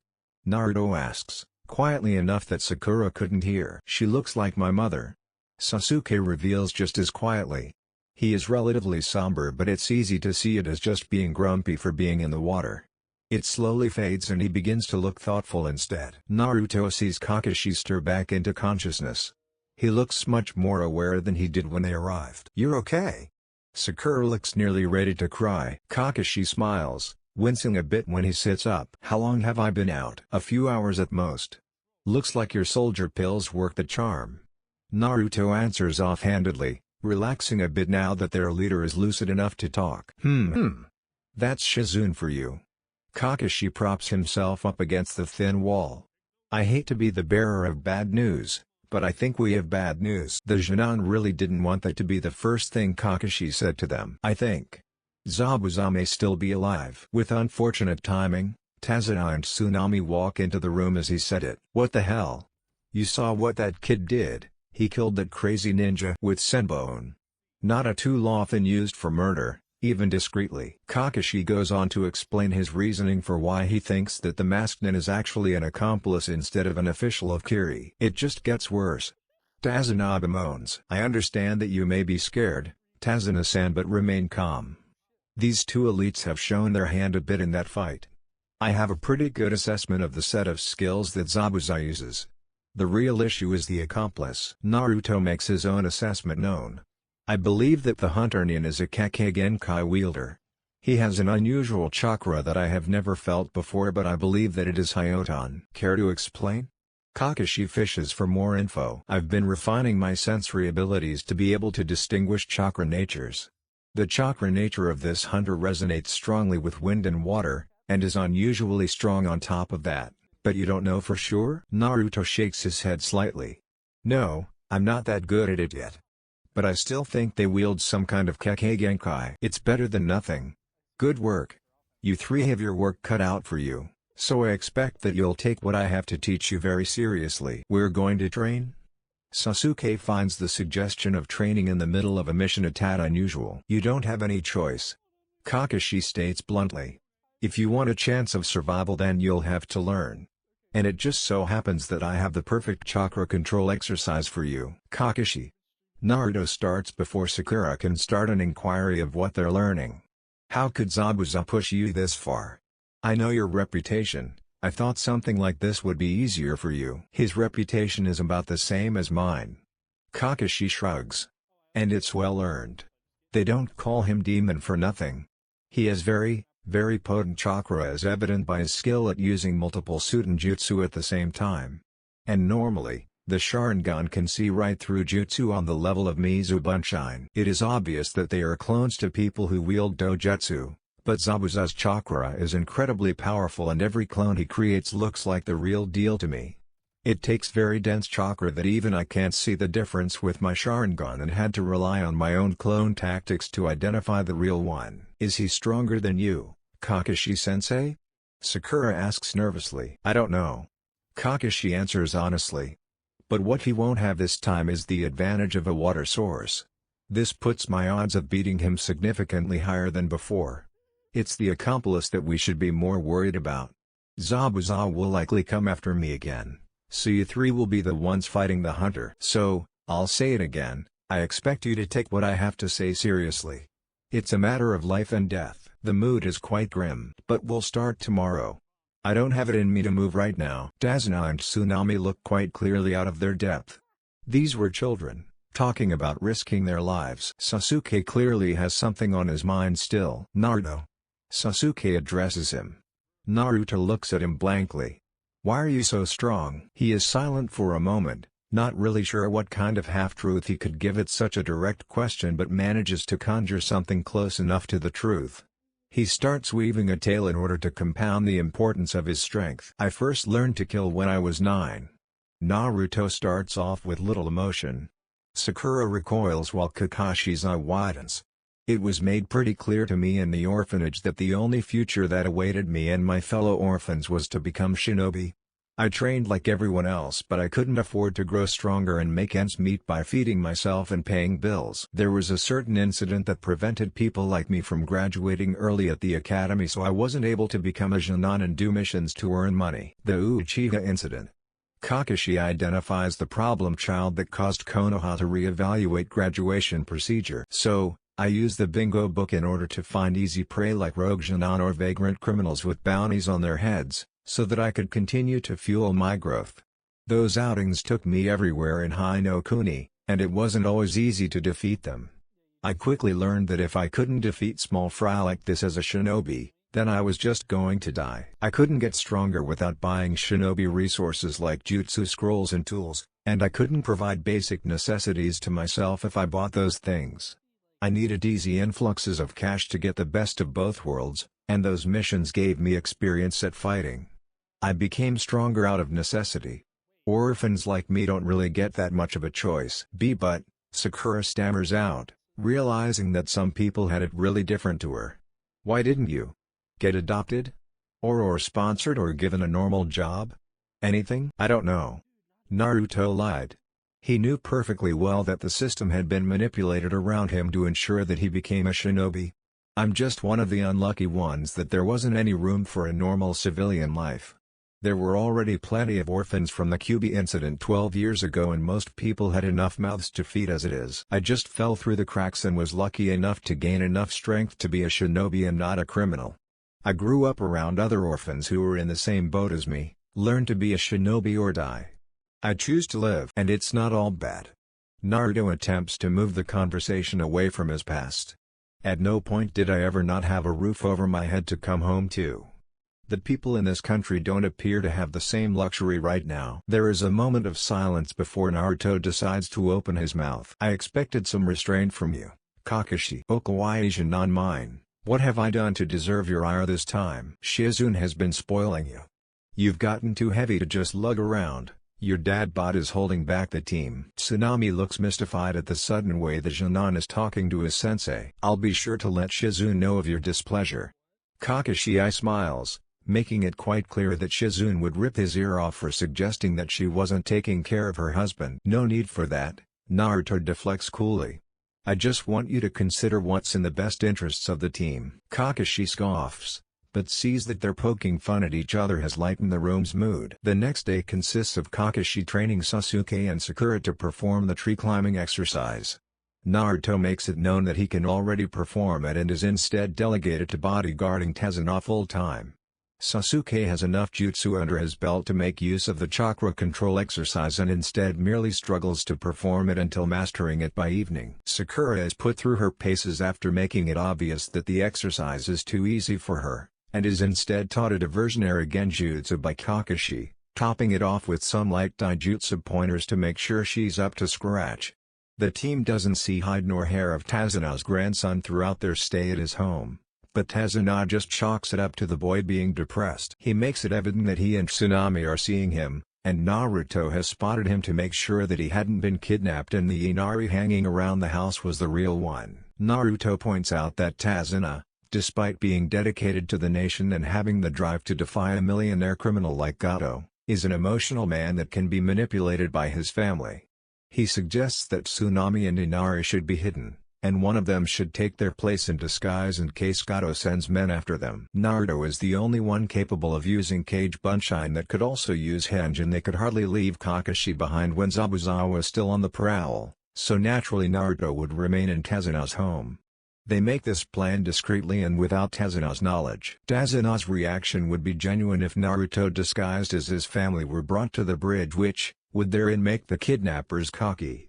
Naruto asks, quietly enough that Sakura couldn't hear. She looks like my mother. Sasuke reveals just as quietly. He is relatively somber, but it's easy to see it as just being grumpy for being in the water. It slowly fades and he begins to look thoughtful instead. Naruto sees Kakashi stir back into consciousness. He looks much more aware than he did when they arrived. You're okay? Sakura looks nearly ready to cry. Kakashi smiles, wincing a bit when he sits up. How long have I been out? A few hours at most. Looks like your soldier pills work the charm. Naruto answers offhandedly, relaxing a bit now that their leader is lucid enough to talk. That's Shizune for you. Kakashi props himself up against the thin wall. I hate to be the bearer of bad news, but I think we have bad news. The Junon really didn't want that to be the first thing Kakashi said to them. I think Zabuza may still be alive. With unfortunate timing, Tazuna and Tsunami walk into the room as he said it. What the hell? You saw what that kid did? He killed that crazy ninja with senbon. Not a tool often used for murder, even discreetly. Kakashi goes on to explain his reasoning for why he thinks that the masked nin is actually an accomplice instead of an official of Kiri. It just gets worse. Tazuna bemoans. I understand that you may be scared, Tazuna-san, but remain calm. These two elites have shown their hand a bit in that fight. I have a pretty good assessment of the set of skills that Zabuza uses. The real issue is the accomplice. Naruto makes his own assessment known. I believe that the Hunter Nin is a Kekkei Genkai wielder. He has an unusual chakra that I have never felt before, but I believe that it is Hyoton. Care to explain? Kakashi fishes for more info. I've been refining my sensory abilities to be able to distinguish chakra natures. The chakra nature of this hunter resonates strongly with wind and water, and is unusually strong on top of that. But you don't know for sure? Naruto shakes his head slightly. No, I'm not that good at it yet. But I still think they wield some kind of Kekkei Genkai. It's better than nothing. Good work. You three have your work cut out for you, So I expect that you'll take what I have to teach you very seriously. We're going to train? Sasuke finds the suggestion of training in the middle of a mission a tad unusual. You don't have any choice. Kakashi states bluntly. If you want a chance of survival, then you'll have to learn. And it just so happens that I have the perfect chakra control exercise for you. Kakashi. Naruto starts before Sakura can start an inquiry of what they're learning. How could Zabuza push you this far? I know your reputation. I thought something like this would be easier for you. His reputation is about the same as mine. Kakashi shrugs. And it's well earned. They don't call him demon for nothing. He has very potent chakra, as evident by his skill at using multiple Suiten jutsu at the same time. And normally, the Sharingan can see right through jutsu on the level of Mizubunshine. It is obvious that they are clones to people who wield dojutsu, but Zabuza's chakra is incredibly powerful and every clone he creates looks like the real deal to me. It takes very dense chakra that even I can't see the difference with my Sharingan and had to rely on my own clone tactics to identify the real one. Is he stronger than you, Kakashi-sensei? Sakura asks nervously. I don't know. Kakashi answers honestly. But what he won't have this time is the advantage of a water source. This puts my odds of beating him significantly higher than before. It's the accomplice that we should be more worried about. Zabuza will likely come after me again, so you three will be the ones fighting the hunter. So, I'll say it again, I expect you to take what I have to say seriously. It's a matter of life and death. The mood is quite grim. But we'll start tomorrow. I don't have it in me to move right now. Dazuna and Tsunami look quite clearly out of their depth. These were children, talking about risking their lives. Sasuke clearly has something on his mind still. Naruto. Sasuke addresses him. Naruto looks at him blankly. Why are you so strong? He is silent for a moment, not really sure what kind of half-truth he could give at such a direct question, but manages to conjure something close enough to the truth. He starts weaving a tale in order to compound the importance of his strength. I first learned to kill when I was 9. Naruto starts off with little emotion. Sakura recoils while Kakashi's eye widens. It was made pretty clear to me in the orphanage that the only future that awaited me and my fellow orphans was to become shinobi. I trained like everyone else, but I couldn't afford to grow stronger and make ends meet by feeding myself and paying bills. There was a certain incident that prevented people like me from graduating early at the academy, so I wasn't able to become a Jonin and do missions to earn money. The Uchiha incident. Kakashi identifies the problem child that caused Konoha to re-evaluate graduation procedure. So, I used the bingo book in order to find easy prey like rogue Jonin or vagrant criminals with bounties on their heads, so that I could continue to fuel my growth. Those outings took me everywhere in Hai no Kuni, and it wasn't always easy to defeat them. I quickly learned that if I couldn't defeat small fry like this as a shinobi, then I was just going to die. I couldn't get stronger without buying shinobi resources like jutsu scrolls and tools, and I couldn't provide basic necessities to myself if I bought those things. I needed easy influxes of cash to get the best of both worlds, and those missions gave me experience at fighting. I became stronger out of necessity. Orphans like me don't really get that much of a choice. But, Sakura stammers out, realizing that some people had it really different to her. Why didn't you get adopted? Or sponsored or given a normal job? Anything? I don't know. Naruto lied. He knew perfectly well that the system had been manipulated around him to ensure that he became a shinobi. I'm just one of the unlucky ones that there wasn't any room for a normal civilian life. There were already plenty of orphans from the Kyuubi incident 12 years ago, and most people had enough mouths to feed as it is. I just fell through the cracks and was lucky enough to gain enough strength to be a shinobi and not a criminal. I grew up around other orphans who were in the same boat as me, learned to be a shinobi or die. I choose to live. And it's not all bad. Naruto attempts to move the conversation away from his past. At no point did I ever not have a roof over my head to come home to. The people in this country don't appear to have the same luxury right now. There is a moment of silence before Naruto decides to open his mouth. I expected some restraint from you, Kakashi. Okawaii non mine. What have I done to deserve your ire this time? Shizune has been spoiling you. You've gotten too heavy to just lug around. Your dad bod is holding back the team. Tsunami looks mystified at the sudden way the Jonin is talking to his sensei. I'll be sure to let Shizune know of your displeasure. Kakashi smiles, making it quite clear that Shizune would rip his ear off for suggesting that she wasn't taking care of her husband. "No need for that," Naruto deflects coolly. "I just want you to consider what's in the best interests of the team." Kakashi scoffs, but sees that their poking fun at each other has lightened the room's mood. The next day consists of Kakashi training Sasuke and Sakura to perform the tree climbing exercise. Naruto makes it known that he can already perform it and is instead delegated to bodyguarding Tazuna full-time. Sasuke has enough jutsu under his belt to make use of the chakra control exercise and instead merely struggles to perform it until mastering it by evening. Sakura is put through her paces after making it obvious that the exercise is too easy for her, and is instead taught a diversionary genjutsu by Kakashi, topping it off with some light taijutsu pointers to make sure she's up to scratch. The team doesn't see hide nor hair of Tazuna's grandson throughout their stay at his home, but Tazuna just chalks it up to the boy being depressed. He makes it evident that he and Tsunami are seeing him, and Naruto has spotted him to make sure that he hadn't been kidnapped and the Inari hanging around the house was the real one. Naruto points out that Tazuna, despite being dedicated to the nation and having the drive to defy a millionaire criminal like Gato, is an emotional man that can be manipulated by his family. He suggests that Tsunami and Inari should be hidden, and one of them should take their place in disguise in case Gato sends men after them. Naruto is the only one capable of using Kage Bunshin that could also use Henge, and they could hardly leave Kakashi behind when Zabuza was still on the prowl, so naturally Naruto would remain in Tazuna's home. They make this plan discreetly and without Tazuna's knowledge. Tazuna's reaction would be genuine if Naruto disguised as his family were brought to the bridge, which would therein make the kidnappers cocky.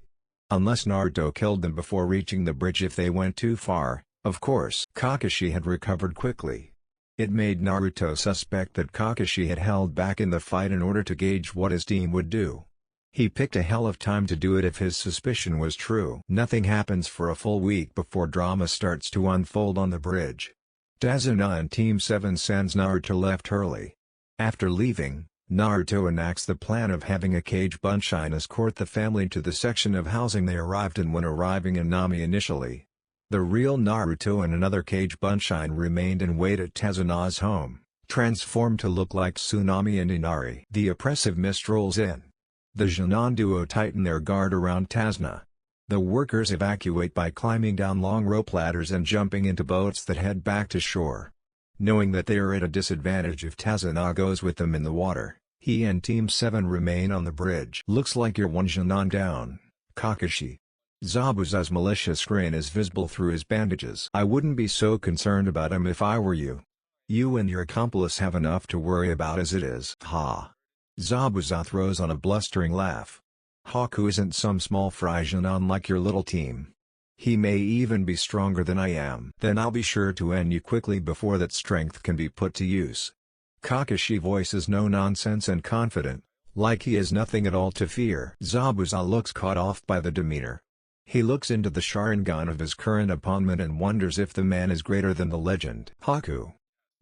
Unless Naruto killed them before reaching the bridge if they went too far, of course. Kakashi had recovered quickly. It made Naruto suspect that Kakashi had held back in the fight in order to gauge what his team would do. He picked a hell of time to do it if his suspicion was true. Nothing happens for a full week before drama starts to unfold on the bridge. Tazuna and Team 7 sends Naruto left early. After leaving, Naruto enacts the plan of having a Kage Bunshin escort the family to the section of housing they arrived in when arriving in Nami initially. The real Naruto and another Kage Bunshin remained and waited at Tazuna's home, transformed to look like Tsunami and Inari. The oppressive mist rolls in. The Jonan duo tighten their guard around Tazuna. The workers evacuate by climbing down long rope ladders and jumping into boats that head back to shore. Knowing that they are at a disadvantage if Tazuna goes with them in the water, he and Team 7 remain on the bridge. "Looks like you're one Jonan down, Kakashi." Zabuza's malicious grin is visible through his bandages. "I wouldn't be so concerned about him if I were you. You and your accomplice have enough to worry about as it is." "Ha!" Zabuza throws on a blustering laugh. "Haku isn't some small fry Jonan like your little team. He may even be stronger than I am." "Then I'll be sure to end you quickly before that strength can be put to use." Kakashi voices no nonsense and confident, like he has nothing at all to fear. Zabuza looks caught off by the demeanor. He looks into the Sharingan of his current opponent and wonders if the man is greater than the legend. "Haku.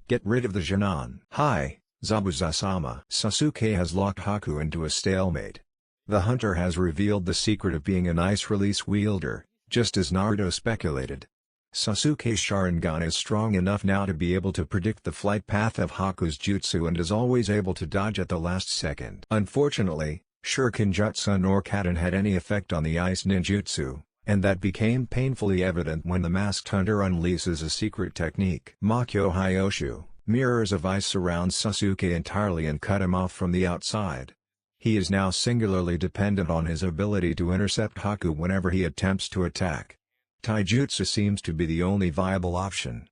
Get rid of the Jonan." "Hi, Zabuza-sama." Sasuke has locked Haku into a stalemate. The hunter has revealed the secret of being an ice release wielder, just as Naruto speculated. Sasuke's Sharingan is strong enough now to be able to predict the flight path of Haku's jutsu and is always able to dodge at the last second. Unfortunately, Shuriken nor Kaden had any effect on the ice ninjutsu, and that became painfully evident when the masked hunter unleashes a secret technique. Makyo Hyoshu, mirrors of ice surround Sasuke entirely and cut him off from the outside. He is now singularly dependent on his ability to intercept Haku whenever he attempts to attack. Taijutsu seems to be the only viable option.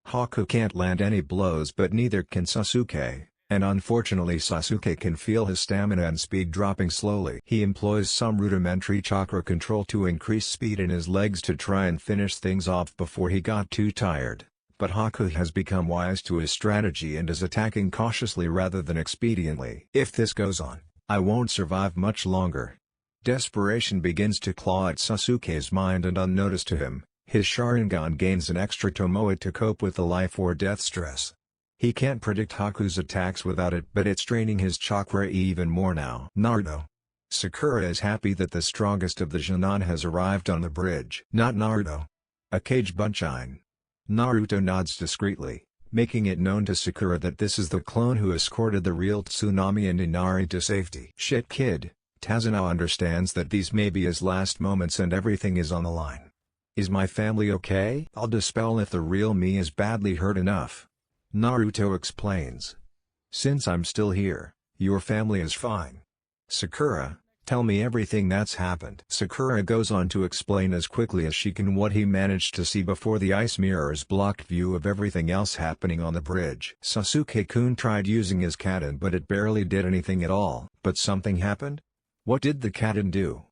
Haku can't land any blows, but neither can Sasuke, and unfortunately Sasuke can feel his stamina and speed dropping slowly. He employs some rudimentary chakra control to increase speed in his legs to try and finish things off before he got too tired, but Haku has become wise to his strategy and is attacking cautiously rather than expediently. "If this goes on, I won't survive much longer." Desperation begins to claw at Sasuke's mind, and unnoticed to him, his Sharingan gains an extra tomoe to cope with the life or death stress. He can't predict Haku's attacks without it, but it's draining his chakra even more now. Naruto. Sakura is happy that the strongest of the Jonan has arrived on the bridge. "Not Naruto. A Kage Bunshin." Naruto nods discreetly, making it known to Sakura that this is the clone who escorted the real Tsunami and Inari to safety. Shit kid, Tazuna understands that these may be his last moments and everything is on the line. Is my family okay? I'll dispel if the real me is badly hurt enough. Naruto explains. Since I'm still here, your family is fine. Sakura, tell me everything that's happened. Sakura goes on to explain as quickly as she can what he managed to see before the ice mirrors blocked view of everything else happening on the bridge. Sasuke-kun tried using his Kaden but it barely did anything at all. But something happened? What did the Kaden do?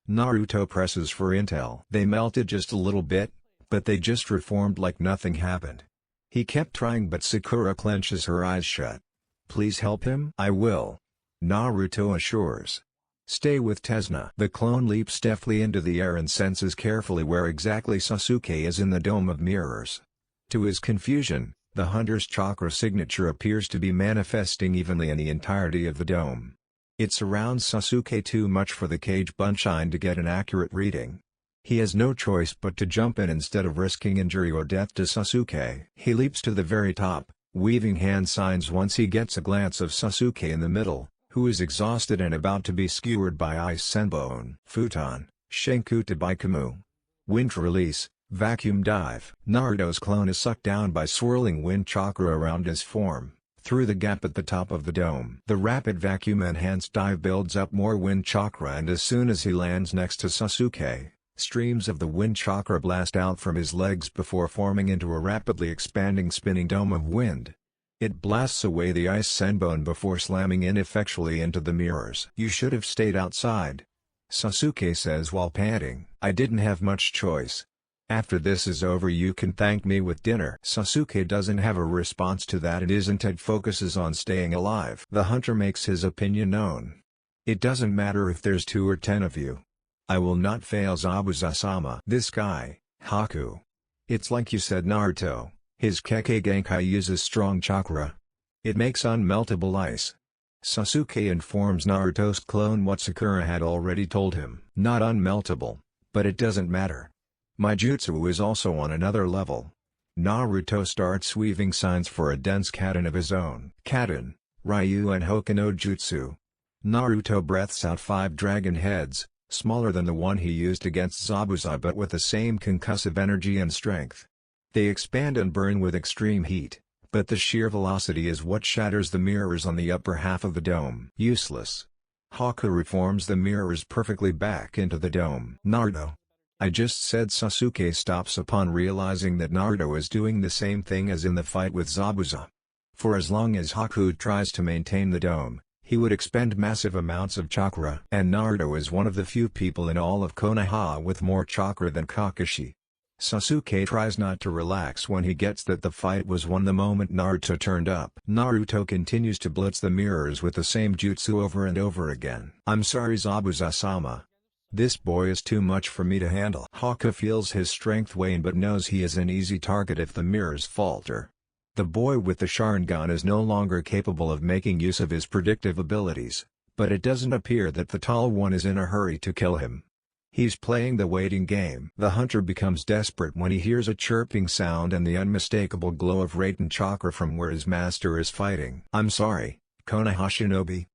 Naruto presses for intel. They melted just a little bit, but they just reformed like nothing happened. He kept trying but Sakura clenches her eyes shut. Please help him? I will. Naruto assures. Stay with Tazuna. The clone leaps deftly into the air and senses carefully where exactly Sasuke is in the dome of mirrors. To his confusion, the hunter's chakra signature appears to be manifesting evenly in the entirety of the dome. It surrounds Sasuke too much for the cage Bunshine to get an accurate reading. He has no choice but to jump in instead of risking injury or death to Sasuke. He leaps to the very top, weaving hand signs once he gets a glance of Sasuke in the middle, who is exhausted and about to be skewered by ice senbon. Futon, Shenkuta Baikumu. Wind release, vacuum dive. Naruto's clone is sucked down by swirling wind chakra around his form, through the gap at the top of the dome. The rapid vacuum-enhanced dive builds up more wind chakra and as soon as he lands next to Sasuke, streams of the wind chakra blast out from his legs before forming into a rapidly expanding spinning dome of wind. It blasts away the ice senbon before slamming ineffectually into the mirrors. You should have stayed outside, Sasuke says while panting. I didn't have much choice. After this is over you can thank me with dinner. Sasuke doesn't have a response to that and instead focuses on staying alive. The hunter makes his opinion known. It doesn't matter if there's 2 or 10 of you. I will not fail Zabuza-sama. This guy, Haku. It's like you said Naruto, his Kekkei Genkai uses strong chakra. It makes unmeltable ice. Sasuke informs Naruto's clone what Sakura had already told him. Not unmeltable, but it doesn't matter. My jutsu is also on another level. Naruto starts weaving signs for a dense Kaden of his own. Kaden, Ryu and Hokuno Jutsu. Naruto breathes out 5 dragon heads, smaller than the one he used against Zabuza but with the same concussive energy and strength. They expand and burn with extreme heat, but the sheer velocity is what shatters the mirrors on the upper half of the dome. Useless. Haku reforms the mirrors perfectly back into the dome. Naruto. I just said. Sasuke stops upon realizing that Naruto is doing the same thing as in the fight with Zabuza. For as long as Haku tries to maintain the dome, he would expend massive amounts of chakra. And Naruto is one of the few people in all of Konoha with more chakra than Kakashi. Sasuke tries not to relax when he gets that the fight was won the moment Naruto turned up. Naruto continues to blitz the mirrors with the same jutsu over and over again. I'm sorry Zabuza-sama. This boy is too much for me to handle. Haku feels his strength wane but knows he is an easy target if the mirrors falter. The boy with the Sharingan is no longer capable of making use of his predictive abilities, but it doesn't appear that the tall one is in a hurry to kill him. He's playing the waiting game. The hunter becomes desperate when he hears a chirping sound and the unmistakable glow of Raiden chakra from where his master is fighting. I'm sorry, Konoha Shinobi,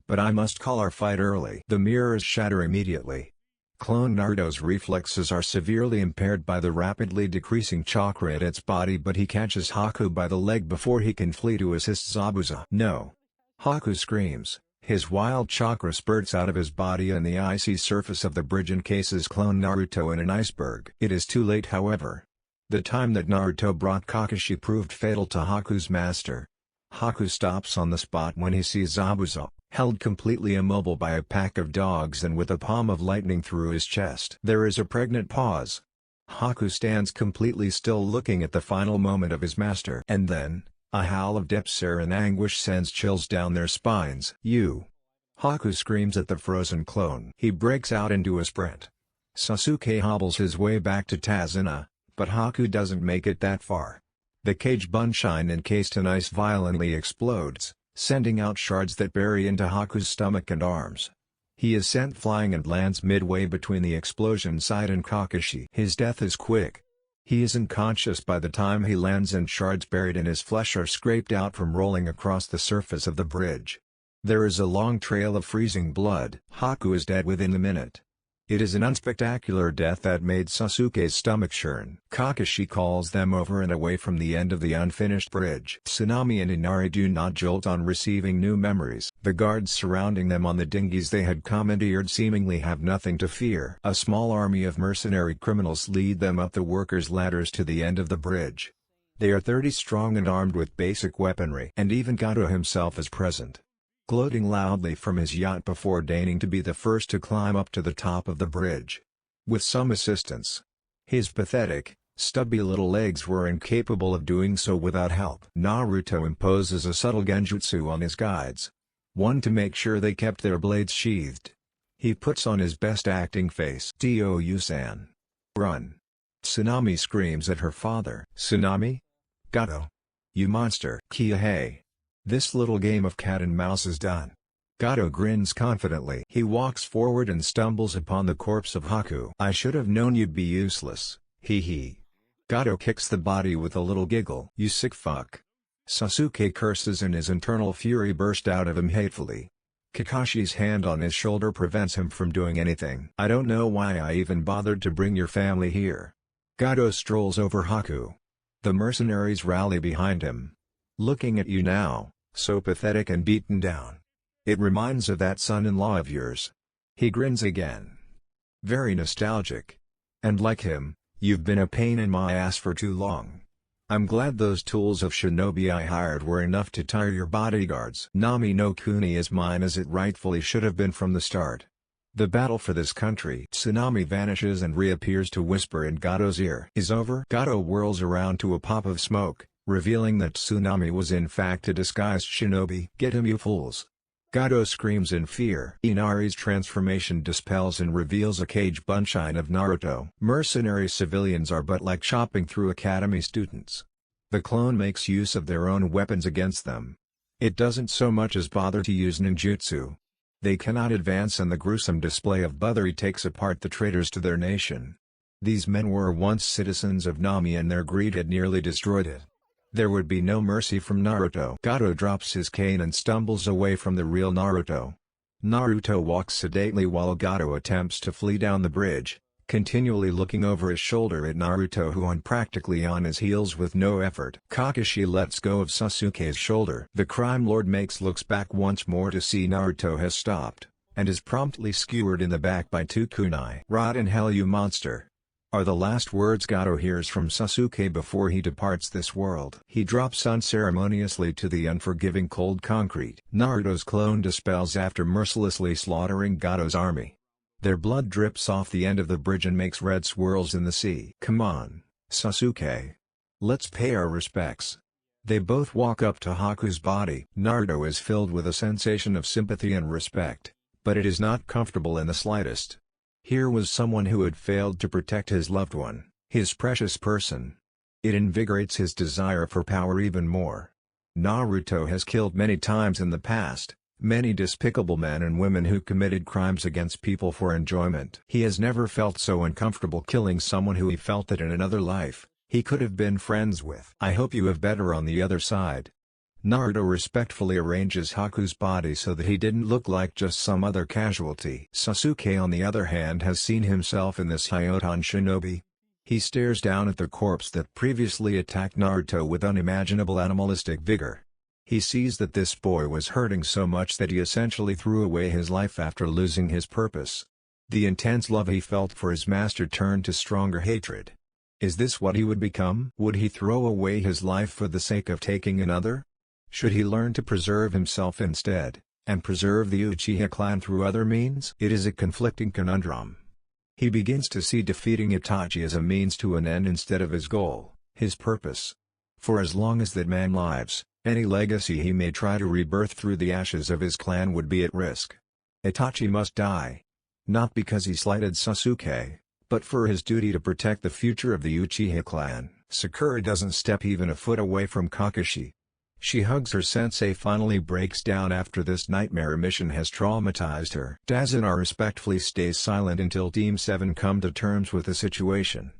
but I must call our fight early. The mirrors shatter immediately. Clone Naruto's reflexes are severely impaired by the rapidly decreasing chakra at its body but he catches Haku by the leg before he can flee to assist Zabuza. No! Haku screams. His wild chakra spurts out of his body and the icy surface of the bridge encases clone Naruto in an iceberg. It is too late however. The time that Naruto brought Kakashi proved fatal to Haku's master. Haku stops on the spot when he sees Zabuza, held completely immobile by a pack of dogs and with a palm of lightning through his chest. There is a pregnant pause. Haku stands completely still looking at the final moment of his master. And then, a howl of despair and anguish sends chills down their spines. You! Haku screams at the frozen clone. He breaks out into a sprint. Sasuke hobbles his way back to Tazuna, but Haku doesn't make it that far. The cage Bunshine encased in ice violently explodes, sending out shards that bury into Haku's stomach and arms. He is sent flying and lands midway between the explosion site and Kakashi. His death is quick. He is unconscious by the time he lands and shards buried in his flesh are scraped out from rolling across the surface of the bridge. There is a long trail of freezing blood. Haku is dead within a minute. It is an unspectacular death that made Sasuke's stomach churn. Kakashi calls them over and away from the end of the unfinished bridge. Tsunami and Inari do not jolt on receiving new memories. The guards surrounding them on the dinghies they had commandeered seemingly have nothing to fear. A small army of mercenary criminals lead them up the workers' ladders to the end of the bridge. They are 30 strong and armed with basic weaponry. And even Gato himself is present, gloating loudly from his yacht before deigning to be the first to climb up to the top of the bridge. With some assistance. His pathetic, stubby little legs were incapable of doing so without help. Naruto imposes a subtle genjutsu on his guides. One to make sure they kept their blades sheathed. He puts on his best acting face. "Tou-san. Run." Tsunami screams at her father. "Tsunami? Gato. You monster." "Kia-hey. This little game of cat and mouse is done." Gato grins confidently. He walks forward and stumbles upon the corpse of Haku. "I should have known you'd be useless, hee hee." Gato kicks the body with a little giggle. "You sick fuck." Sasuke curses and his internal fury burst out of him hatefully. Kakashi's hand on his shoulder prevents him from doing anything. "I don't know why I even bothered to bring your family here." Gato strolls over Haku. The mercenaries rally behind him. "Looking at you now, so pathetic and beaten down. It reminds of that son-in-law of yours." He grins again. "Very nostalgic. And like him, you've been a pain in my ass for too long. I'm glad those tools of shinobi I hired were enough to tire your bodyguards." "Nami no Kuni is mine as it rightfully should have been from the start. The battle for this country." Tsunami vanishes and reappears to whisper in Gato's ear. "Is over?" Gato whirls around to a puff of smoke, revealing that Tsunami was in fact a disguised shinobi. "Get him, you fools!" Gato screams in fear. Inari's transformation dispels and reveals a cage bunshine of Naruto. Mercenary civilians are but like chopping through academy students. The clone makes use of their own weapons against them. It doesn't so much as bother to use ninjutsu. They cannot advance and the gruesome display of butchery takes apart the traitors to their nation. These men were once citizens of Nami and their greed had nearly destroyed it. There would be no mercy from Naruto. Gato drops his cane and stumbles away from the real Naruto. Naruto walks sedately while Gato attempts to flee down the bridge, continually looking over his shoulder at Naruto who on practically on his heels with no effort. Kakashi lets go of Sasuke's shoulder. The crime lord looks back once more to see Naruto has stopped, and is promptly skewered in the back by two kunai. "Rot in hell, you monster," are the last words Gato hears from Sasuke before he departs this world. He drops unceremoniously to the unforgiving cold concrete. Naruto's clone dispels after mercilessly slaughtering Gato's army. Their blood drips off the end of the bridge and makes red swirls in the sea. "Come on, Sasuke. Let's pay our respects." They both walk up to Haku's body. Naruto is filled with a sensation of sympathy and respect, but it is not comfortable in the slightest. Here was someone who had failed to protect his loved one, his precious person. It invigorates his desire for power even more. Naruto has killed many times in the past, many despicable men and women who committed crimes against people for enjoyment. He has never felt so uncomfortable killing someone who he felt that in another life, he could have been friends with. "I hope you have better on the other side." Naruto respectfully arranges Haku's body so that he didn't look like just some other casualty. Sasuke on the other hand has seen himself in this Hyoton shinobi. He stares down at the corpse that previously attacked Naruto with unimaginable animalistic vigor. He sees that this boy was hurting so much that he essentially threw away his life after losing his purpose. The intense love he felt for his master turned to stronger hatred. Is this what he would become? Would he throw away his life for the sake of taking another? Should he learn to preserve himself instead, and preserve the Uchiha clan through other means? It is a conflicting conundrum. He begins to see defeating Itachi as a means to an end instead of his goal, his purpose. For as long as that man lives, any legacy he may try to rebirth through the ashes of his clan would be at risk. Itachi must die. Not because he slighted Sasuke, but for his duty to protect the future of the Uchiha clan. Sakura doesn't step even a foot away from Kakashi. She hugs her sensei, finally breaks down after this nightmare mission has traumatized her. Dazuna respectfully stays silent until Team 7 come to terms with the situation.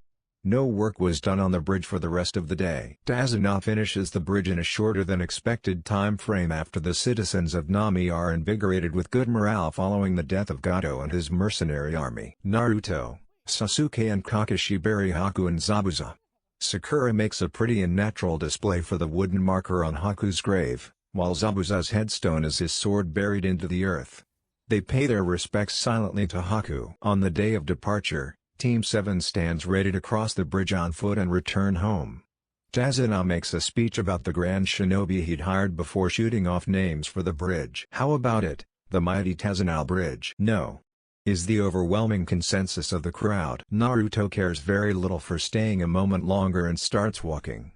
No work was done on the bridge for the rest of the day. Tazuna finishes the bridge in a shorter than expected time frame after the citizens of Nami are invigorated with good morale following the death of Gato and his mercenary army. Naruto, Sasuke and Kakashi bury Haku and Zabuza. Sakura makes a pretty and natural display for the wooden marker on Haku's grave, while Zabuza's headstone is his sword buried into the earth. They pay their respects silently to Haku. On the day of departure, Team 7 stands ready to cross the bridge on foot and return home. Tazuna makes a speech about the grand shinobi he'd hired before shooting off names for the bridge. "How about it, the mighty Tazuna Bridge?" "No," is the overwhelming consensus of the crowd. Naruto cares very little for staying a moment longer and starts walking.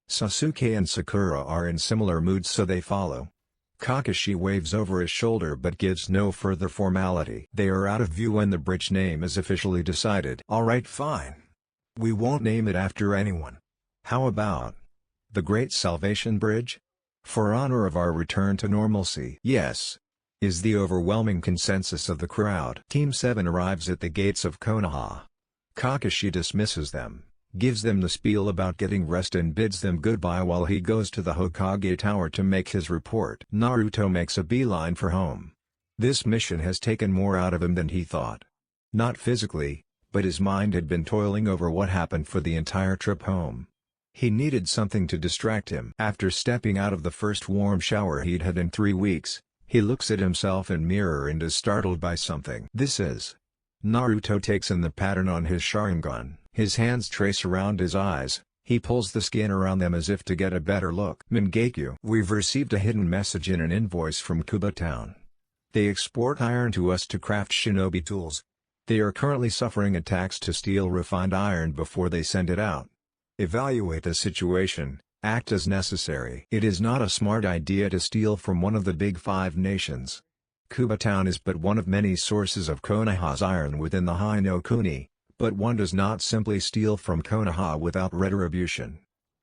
Sasuke and Sakura are in similar moods, so they follow. Kakashi waves over his shoulder but gives no further formality. They are out of view when the bridge name is officially decided. "Alright, fine. We won't name it after anyone. How about the Great Salvation Bridge? For honor of our return to normalcy." "Yes," is the overwhelming consensus of the crowd. Team 7 arrives at the gates of Konoha. Kakashi dismisses them, gives them the spiel about getting rest and bids them goodbye while he goes to the Hokage Tower to make his report. Naruto makes a beeline for home. This mission has taken more out of him than he thought. Not physically, but his mind had been toiling over what happened for the entire trip home. He needed something to distract him. After stepping out of the first warm shower he'd had in 3 weeks, he looks at himself in mirror and is startled by something. This is Naruto takes in the pattern on his Sharingan. His hands trace around his eyes, he pulls the skin around them as if to get a better look. "Mangekyo, we've received a hidden message in an invoice from Kuba Town. They export iron to us to craft shinobi tools. They are currently suffering attacks to steal refined iron before they send it out. Evaluate the situation, act as necessary." It is not a smart idea to steal from one of the big 5 nations. Kuba Town is but one of many sources of Konoha's iron within the Hinokuni. But one does not simply steal from Konoha without retribution.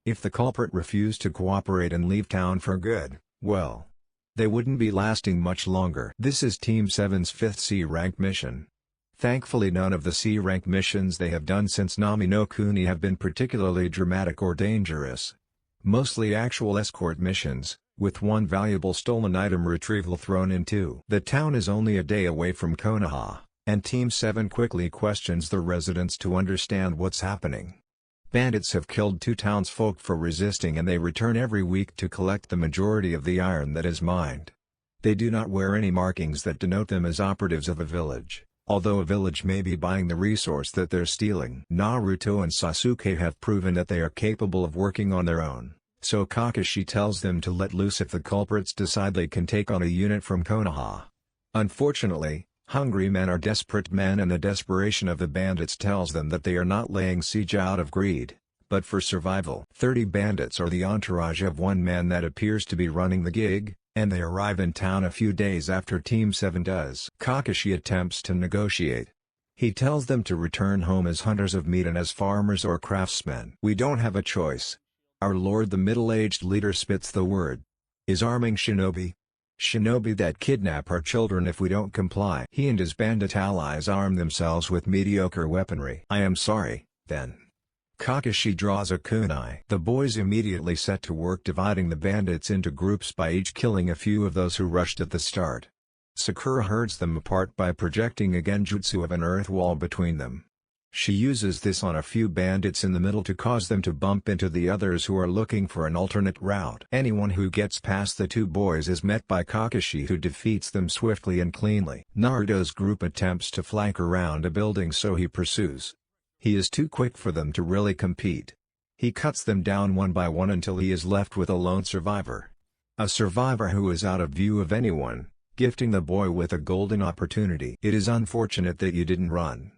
If the culprit refused to cooperate and leave town for good, well, they wouldn't be lasting much longer. This is Team 7's 5th C-rank mission. Thankfully none of the C-rank missions they have done since Nami no Kuni have been particularly dramatic or dangerous. Mostly actual escort missions, with one valuable stolen item retrieval thrown in too. The town is only a day away from Konoha, and Team 7 quickly questions the residents to understand what's happening. Bandits have killed 2 townsfolk for resisting and they return every week to collect the majority of the iron that is mined. They do not wear any markings that denote them as operatives of a village, although a village may be buying the resource that they're stealing. Naruto and Sasuke have proven that they are capable of working on their own, so Kakashi tells them to let loose if the culprits decide they can take on a unit from Konoha. Unfortunately, hungry men are desperate men and the desperation of the bandits tells them that they are not laying siege out of greed, but for survival. 30 bandits are the entourage of one man that appears to be running the gig, and they arrive in town a few days after Team 7 does. Kakashi attempts to negotiate. He tells them to return home as hunters of meat and as farmers or craftsmen. "We don't have a choice. Our lord," the middle-aged leader spits the word, "is arming shinobi. Shinobi that kidnap our children if we don't comply." He and his bandit allies arm themselves with mediocre weaponry. "I am sorry, then." Kakashi draws a kunai. The boys immediately set to work dividing the bandits into groups by each killing a few of those who rushed at the start. Sakura herds them apart by projecting a genjutsu of an earth wall between them. She uses this on a few bandits in the middle to cause them to bump into the others who are looking for an alternate route. Anyone who gets past the 2 boys is met by Kakashi, who defeats them swiftly and cleanly. Naruto's group attempts to flank around a building, so he pursues. He is too quick for them to really compete. He cuts them down one by one until he is left with a lone survivor. A survivor who is out of view of anyone, gifting the boy with a golden opportunity. "It is unfortunate that you didn't run,"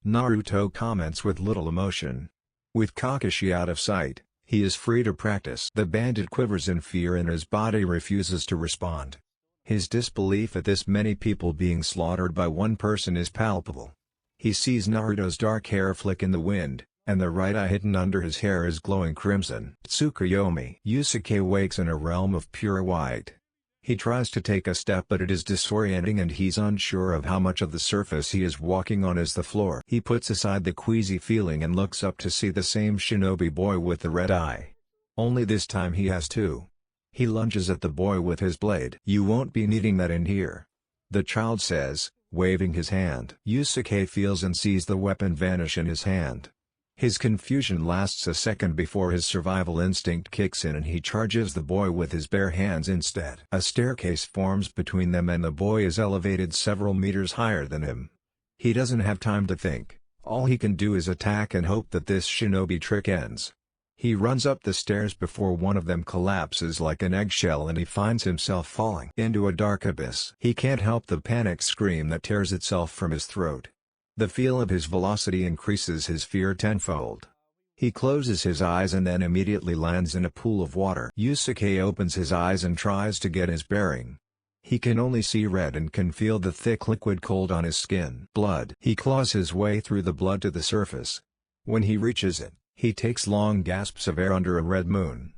Naruto comments with little emotion. With Kakashi out of sight, he is free to practice. The bandit quivers in fear and his body refuses to respond. His disbelief at this many people being slaughtered by one person is palpable. He sees Naruto's dark hair flick in the wind, and the right eye hidden under his hair is glowing crimson. Tsukuyomi. Yusuke wakes in a realm of pure white. He tries to take a step but it is disorienting and he's unsure of how much of the surface he is walking on is the floor. He puts aside the queasy feeling and looks up to see the same shinobi boy with the red eye. Only this time he has two. He lunges at the boy with his blade. "You won't be needing that in here," the child says, waving his hand. Yusuke feels and sees the weapon vanish in his hand. His confusion lasts a second before his survival instinct kicks in and he charges the boy with his bare hands instead. A staircase forms between them and the boy is elevated several meters higher than him. He doesn't have time to think, all he can do is attack and hope that this shinobi trick ends. He runs up the stairs before one of them collapses like an eggshell and he finds himself falling into a dark abyss. He can't help the panic scream that tears itself from his throat. The feel of his velocity increases his fear tenfold. He closes his eyes and then immediately lands in a pool of water. Yusuke opens his eyes and tries to get his bearing. He can only see red and can feel the thick liquid cold on his skin. Blood. He claws his way through the blood to the surface. When he reaches it, he takes long gasps of air under a red moon.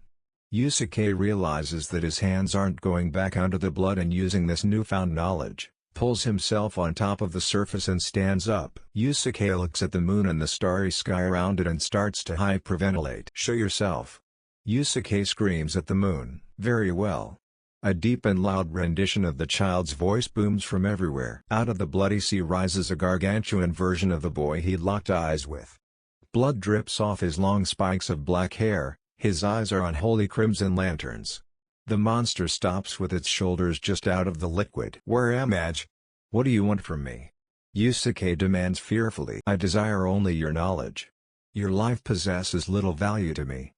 Yusuke realizes that his hands aren't going back under the blood and using this newfound knowledge, pulls himself on top of the surface and stands up. Yusuke looks at the moon and the starry sky around it and starts to hyperventilate. "Show yourself." Yusuke screams at the moon. "Very well." A deep and loud rendition of the child's voice booms from everywhere. Out of the bloody sea rises a gargantuan version of the boy he'd locked eyes with. Blood drips off his long spikes of black hair, his eyes are unholy crimson lanterns. The monster stops with its shoulders just out of the liquid. "Where am I? What do you want from me?" Yusuke demands fearfully. "I desire only your knowledge. Your life possesses little value to me.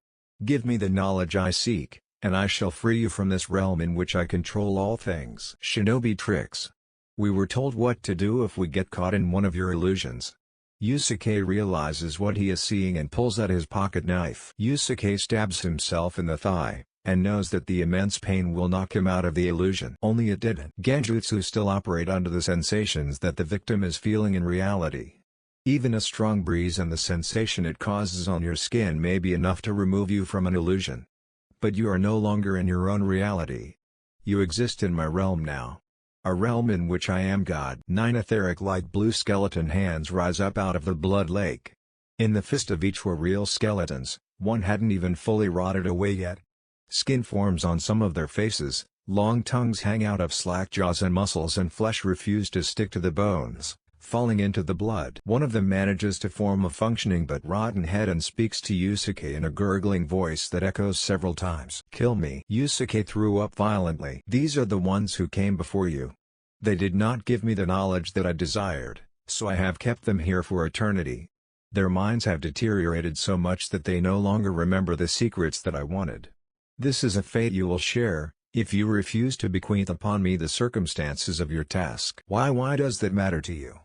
Give me the knowledge I seek, and I shall free you from this realm in which I control all things." Shinobi tricks. We were told what to do if we get caught in one of your illusions. Yusuke realizes what he is seeing and pulls out his pocket knife. Yusuke stabs himself in the thigh, and knows that the immense pain will knock him out of the illusion. Only it didn't. Genjutsu still operate under the sensations that the victim is feeling in reality. Even a strong breeze and the sensation it causes on your skin may be enough to remove you from an illusion. But you are no longer in your own reality. You exist in my realm now. A realm in which I am God. 9 etheric light blue skeleton hands rise up out of the blood lake. In the fist of each were real skeletons, one hadn't even fully rotted away yet. Skin forms on some of their faces, long tongues hang out of slack jaws and muscles and flesh refuse to stick to the bones, falling into the blood. One of them manages to form a functioning but rotten head and speaks to Yusuke in a gurgling voice that echoes several times. "Kill me." Yusuke threw up violently. "These are the ones who came before you. They did not give me the knowledge that I desired, so I have kept them here for eternity. Their minds have deteriorated so much that they no longer remember the secrets that I wanted. This is a fate you will share, if you refuse to bequeath upon me the circumstances of your task." Why does that matter to you?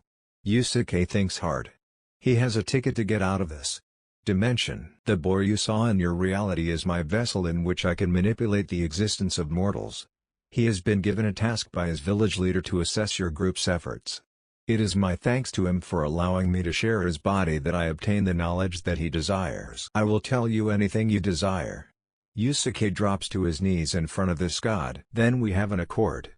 Yusuke thinks hard. He has a ticket to get out of this dimension. "The boy you saw in your reality is my vessel in which I can manipulate the existence of mortals. He has been given a task by his village leader to assess your group's efforts. It is my thanks to him for allowing me to share his body that I obtain the knowledge that he desires. I will tell you anything you desire." Yusuke drops to his knees in front of this god. "Then we have an accord.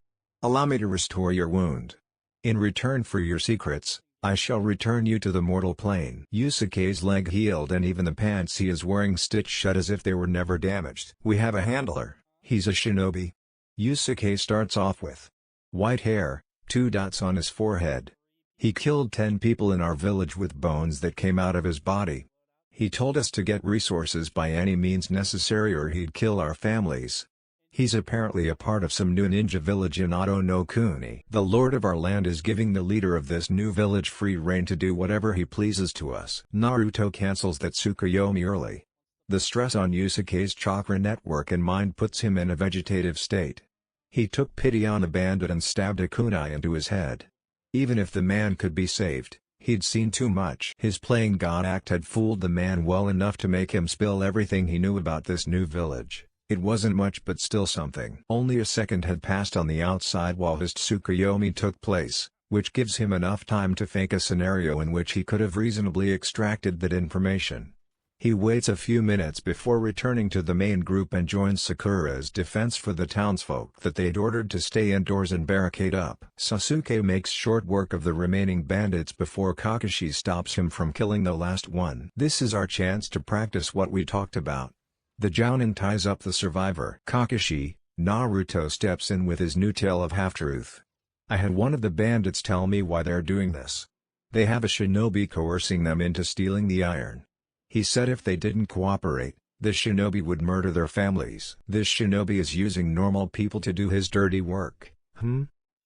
Allow me to restore your wound. In return for your secrets, I shall return you to the mortal plane." Yusuke's leg healed and even the pants he is wearing stitched shut as if they were never damaged. "We have a handler, he's a shinobi." Yusuke starts off with white hair, 2 dots on his forehead. "He killed 10 people in our village with bones that came out of his body. He told us to get resources by any means necessary or he'd kill our families. He's apparently a part of some new ninja village in Oto no Kuni. The lord of our land is giving the leader of this new village free rein to do whatever he pleases to us." Naruto cancels that Tsukuyomi early. The stress on Yusuke's chakra network and mind puts him in a vegetative state. He took pity on a bandit and stabbed a kunai into his head. Even if the man could be saved, he'd seen too much. His playing God act had fooled the man well enough to make him spill everything he knew about this new village. It wasn't much but still something. Only a second had passed on the outside while his Tsukuyomi took place, which gives him enough time to fake a scenario in which he could have reasonably extracted that information. He waits a few minutes before returning to the main group and joins Sakura's defense for the townsfolk that they'd ordered to stay indoors and barricade up. Sasuke makes short work of the remaining bandits before Kakashi stops him from killing the last one. This is our chance to practice what we talked about. The Jounin ties up the survivor. Kakashi, Naruto steps in with his new tale of half-truth. I had one of the bandits tell me why they're doing this. They have a shinobi coercing them into stealing the iron. He said if they didn't cooperate, the shinobi would murder their families. This shinobi is using normal people to do his dirty work.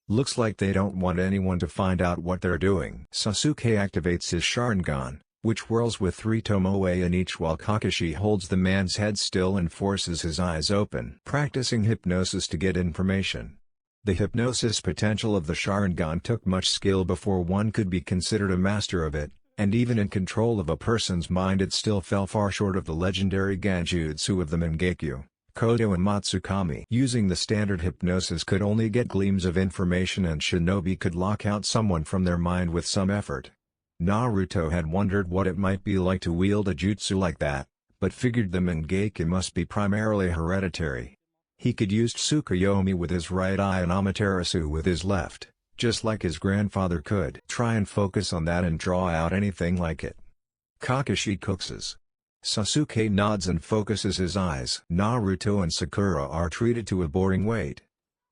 Looks like they don't want anyone to find out what they're doing. Sasuke activates his Sharingan, which whirls with 3 tomoe in each while Kakashi holds the man's head still and forces his eyes open. Practicing hypnosis to get information. The hypnosis potential of the Sharingan took much skill before one could be considered a master of it. And even in control of a person's mind it still fell far short of the legendary Genjutsu of the Mangekyo, Kodo and Matsukami. Using the standard hypnosis could only get gleams of information and shinobi could lock out someone from their mind with some effort. Naruto had wondered what it might be like to wield a jutsu like that, but figured the Mangekyo must be primarily hereditary. He could use Tsukuyomi with his right eye and Amaterasu with his left. Just like his grandfather could. Try and focus on that and draw out anything like it. Kakashi coaxes. Sasuke nods and focuses his eyes. Naruto and Sakura are treated to a boring wait.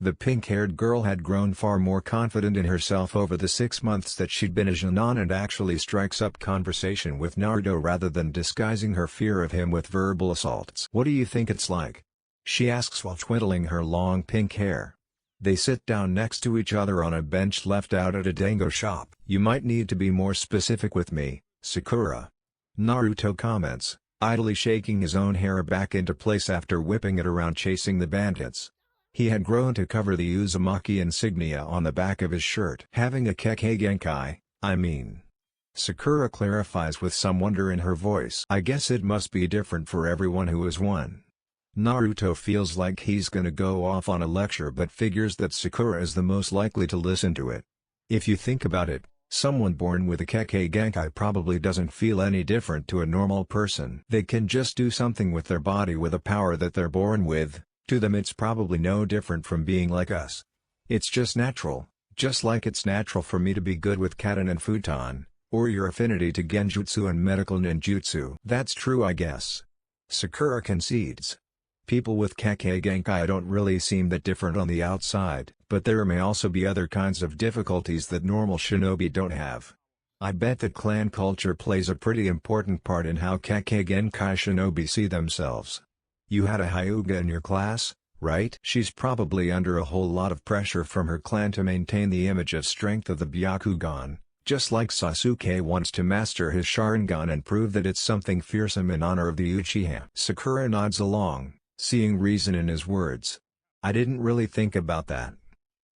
The pink-haired girl had grown far more confident in herself over the 6 months that she'd been a Jonin and actually strikes up conversation with Naruto rather than disguising her fear of him with verbal assaults. "What do you think it's like?" she asks while twiddling her long pink hair. They sit down next to each other on a bench left out at a dango shop. "You might need to be more specific with me, Sakura," Naruto comments, idly shaking his own hair back into place after whipping it around chasing the bandits. He had grown to cover the Uzumaki insignia on the back of his shirt. "Having a Kekkei Genkai, I mean," Sakura clarifies with some wonder in her voice. "I guess it must be different for everyone who is one." Naruto feels like he's gonna go off on a lecture but figures that Sakura is the most likely to listen to it. If you think about it, someone born with a Kekkei Genkai probably doesn't feel any different to a normal person. They can just do something with their body with a power that they're born with. To them it's probably no different from being like us. It's just natural, just like it's natural for me to be good with Katen and Futon, or your affinity to Genjutsu and medical ninjutsu. "That's true, I guess," Sakura concedes. "People with Kekkei Genkai don't really seem that different on the outside, but there may also be other kinds of difficulties that normal shinobi don't have. I bet that clan culture plays a pretty important part in how Kekkei Genkai shinobi see themselves. You had a Hyuga in your class, right?" She's probably under a whole lot of pressure from her clan to maintain the image of strength of the Byakugan, just like Sasuke wants to master his Sharingan and prove that it's something fearsome in honor of the Uchiha. Sakura nods along, seeing reason in his words. "I didn't really think about that."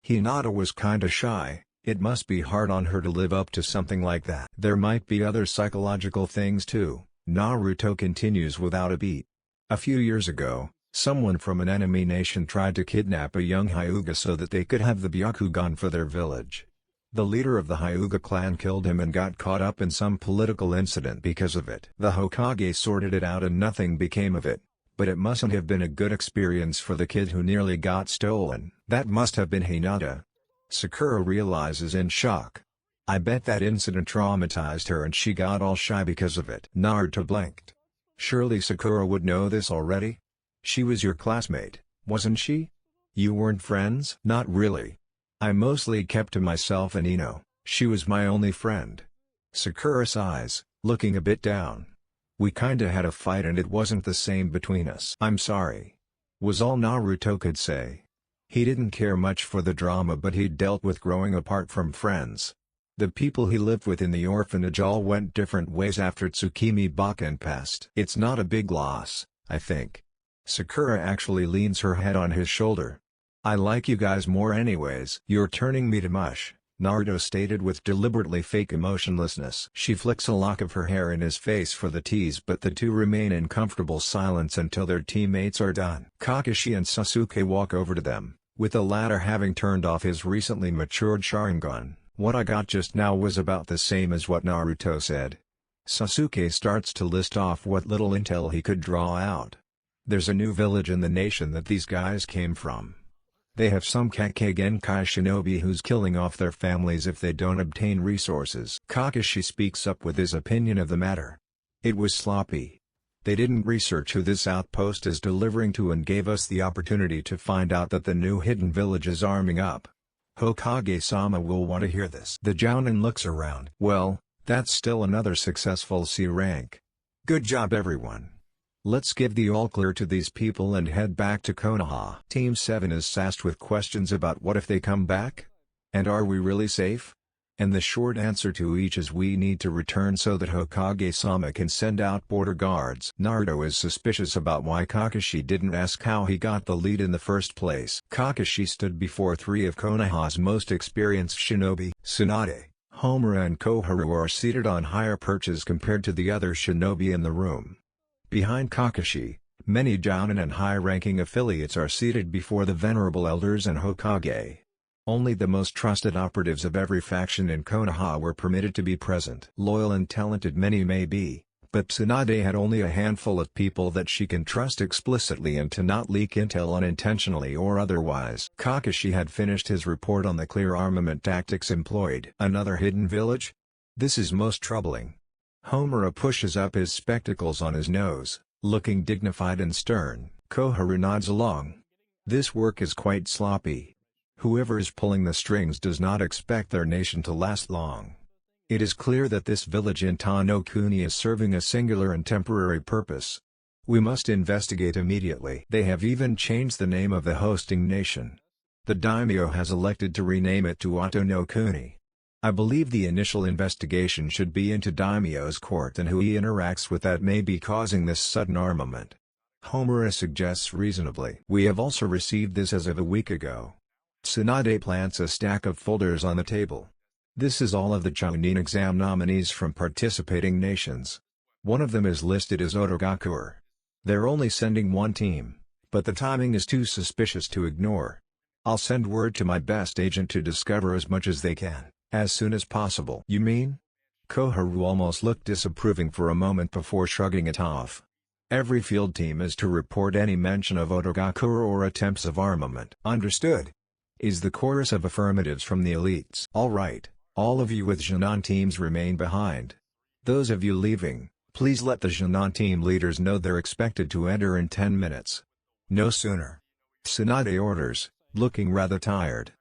Hinata was kinda shy. It must be hard on her to live up to something like that. "There might be other psychological things too," Naruto continues without a beat. "A few years ago, someone from an enemy nation tried to kidnap a young Hyuga so that they could have the Byakugan for their village. The leader of the Hyuga clan killed him and got caught up in some political incident because of it. The Hokage sorted it out and nothing became of it. But it mustn't have been a good experience for the kid who nearly got stolen." "That must have been Hinata," Sakura realizes in shock. "I bet that incident traumatized her and she got all shy because of it." Naruto blinked. Surely Sakura would know this already? She was your classmate, wasn't she? You weren't friends? Not really. I mostly kept to myself and Ino. She was my only friend. Sakura sighs, looking a bit down. We kinda had a fight and it wasn't the same between us. I'm sorry, was all Naruto could say. He didn't care much for the drama but he'd dealt with growing apart from friends. The people he lived with in the orphanage all went different ways after Tsukimi Bakken passed. It's not a big loss, I think. Sakura actually leans her head on his shoulder. I like you guys more anyways. You're turning me to mush, Naruto stated with deliberately fake emotionlessness. She flicks a lock of her hair in his face for the tease but the two remain in comfortable silence until their teammates are done. Kakashi and Sasuke walk over to them, with the latter having turned off his recently matured Sharingan. What I got just now was about the same as what Naruto said. Sasuke starts to list off what little intel he could draw out. There's a new village in the nation that these guys came from. They have some Kekkei Genkai shinobi who's killing off their families if they don't obtain resources. Kakashi speaks up with his opinion of the matter. It was sloppy. They didn't research who this outpost is delivering to and gave us the opportunity to find out that the new hidden village is arming up. Hokage-sama will want to hear this. The Jounin looks around. Well, that's still another successful C rank. Good job everyone. Let's give the all clear to these people and head back to Konoha. Team 7 is sassed with questions about what if they come back? And are we really safe? And the short answer to each is we need to return so that Hokage-sama can send out border guards. Naruto is suspicious about why Kakashi didn't ask how he got the lead in the first place. Kakashi stood before three of Konoha's most experienced shinobi. Tsunade, Homura and Koharu are seated on higher perches compared to the other shinobi in the room. Behind Kakashi, many Jounin and high-ranking affiliates are seated before the venerable elders and Hokage. Only the most trusted operatives of every faction in Konoha were permitted to be present. Loyal and talented many may be, but Tsunade had only a handful of people that she can trust explicitly and to not leak intel unintentionally or otherwise. Kakashi had finished his report on the clear armament tactics employed. Another hidden village? This is most troubling. Homura pushes up his spectacles on his nose, looking dignified and stern. Koharu nods along. This work is quite sloppy. Whoever is pulling the strings does not expect their nation to last long. It is clear that this village in Tano-kuni is serving a singular and temporary purpose. We must investigate immediately. They have even changed the name of the hosting nation. The daimyo has elected to rename it to Oto-no-kuni. I believe the initial investigation should be into daimyo's court and who he interacts with that may be causing this sudden armament. Homura suggests reasonably. We have also received this as of a week ago. Tsunade plants a stack of folders on the table. This is all of the Chunin exam nominees from participating nations. One of them is listed as Otogakuer. They're only sending one team, but the timing is too suspicious to ignore. I'll send word to my best agent to discover as much as they can, as soon as possible. You mean? Koharu almost looked disapproving for a moment before shrugging it off. Every field team is to report any mention of Otogakuer or attempts of armament. Understood. Is the chorus of affirmatives from the elites. All right, all of you with Jinan teams remain behind. Those of you leaving, please let the Jinan team leaders know they're expected to enter in 10 minutes. No sooner. Tsunade orders, looking rather tired.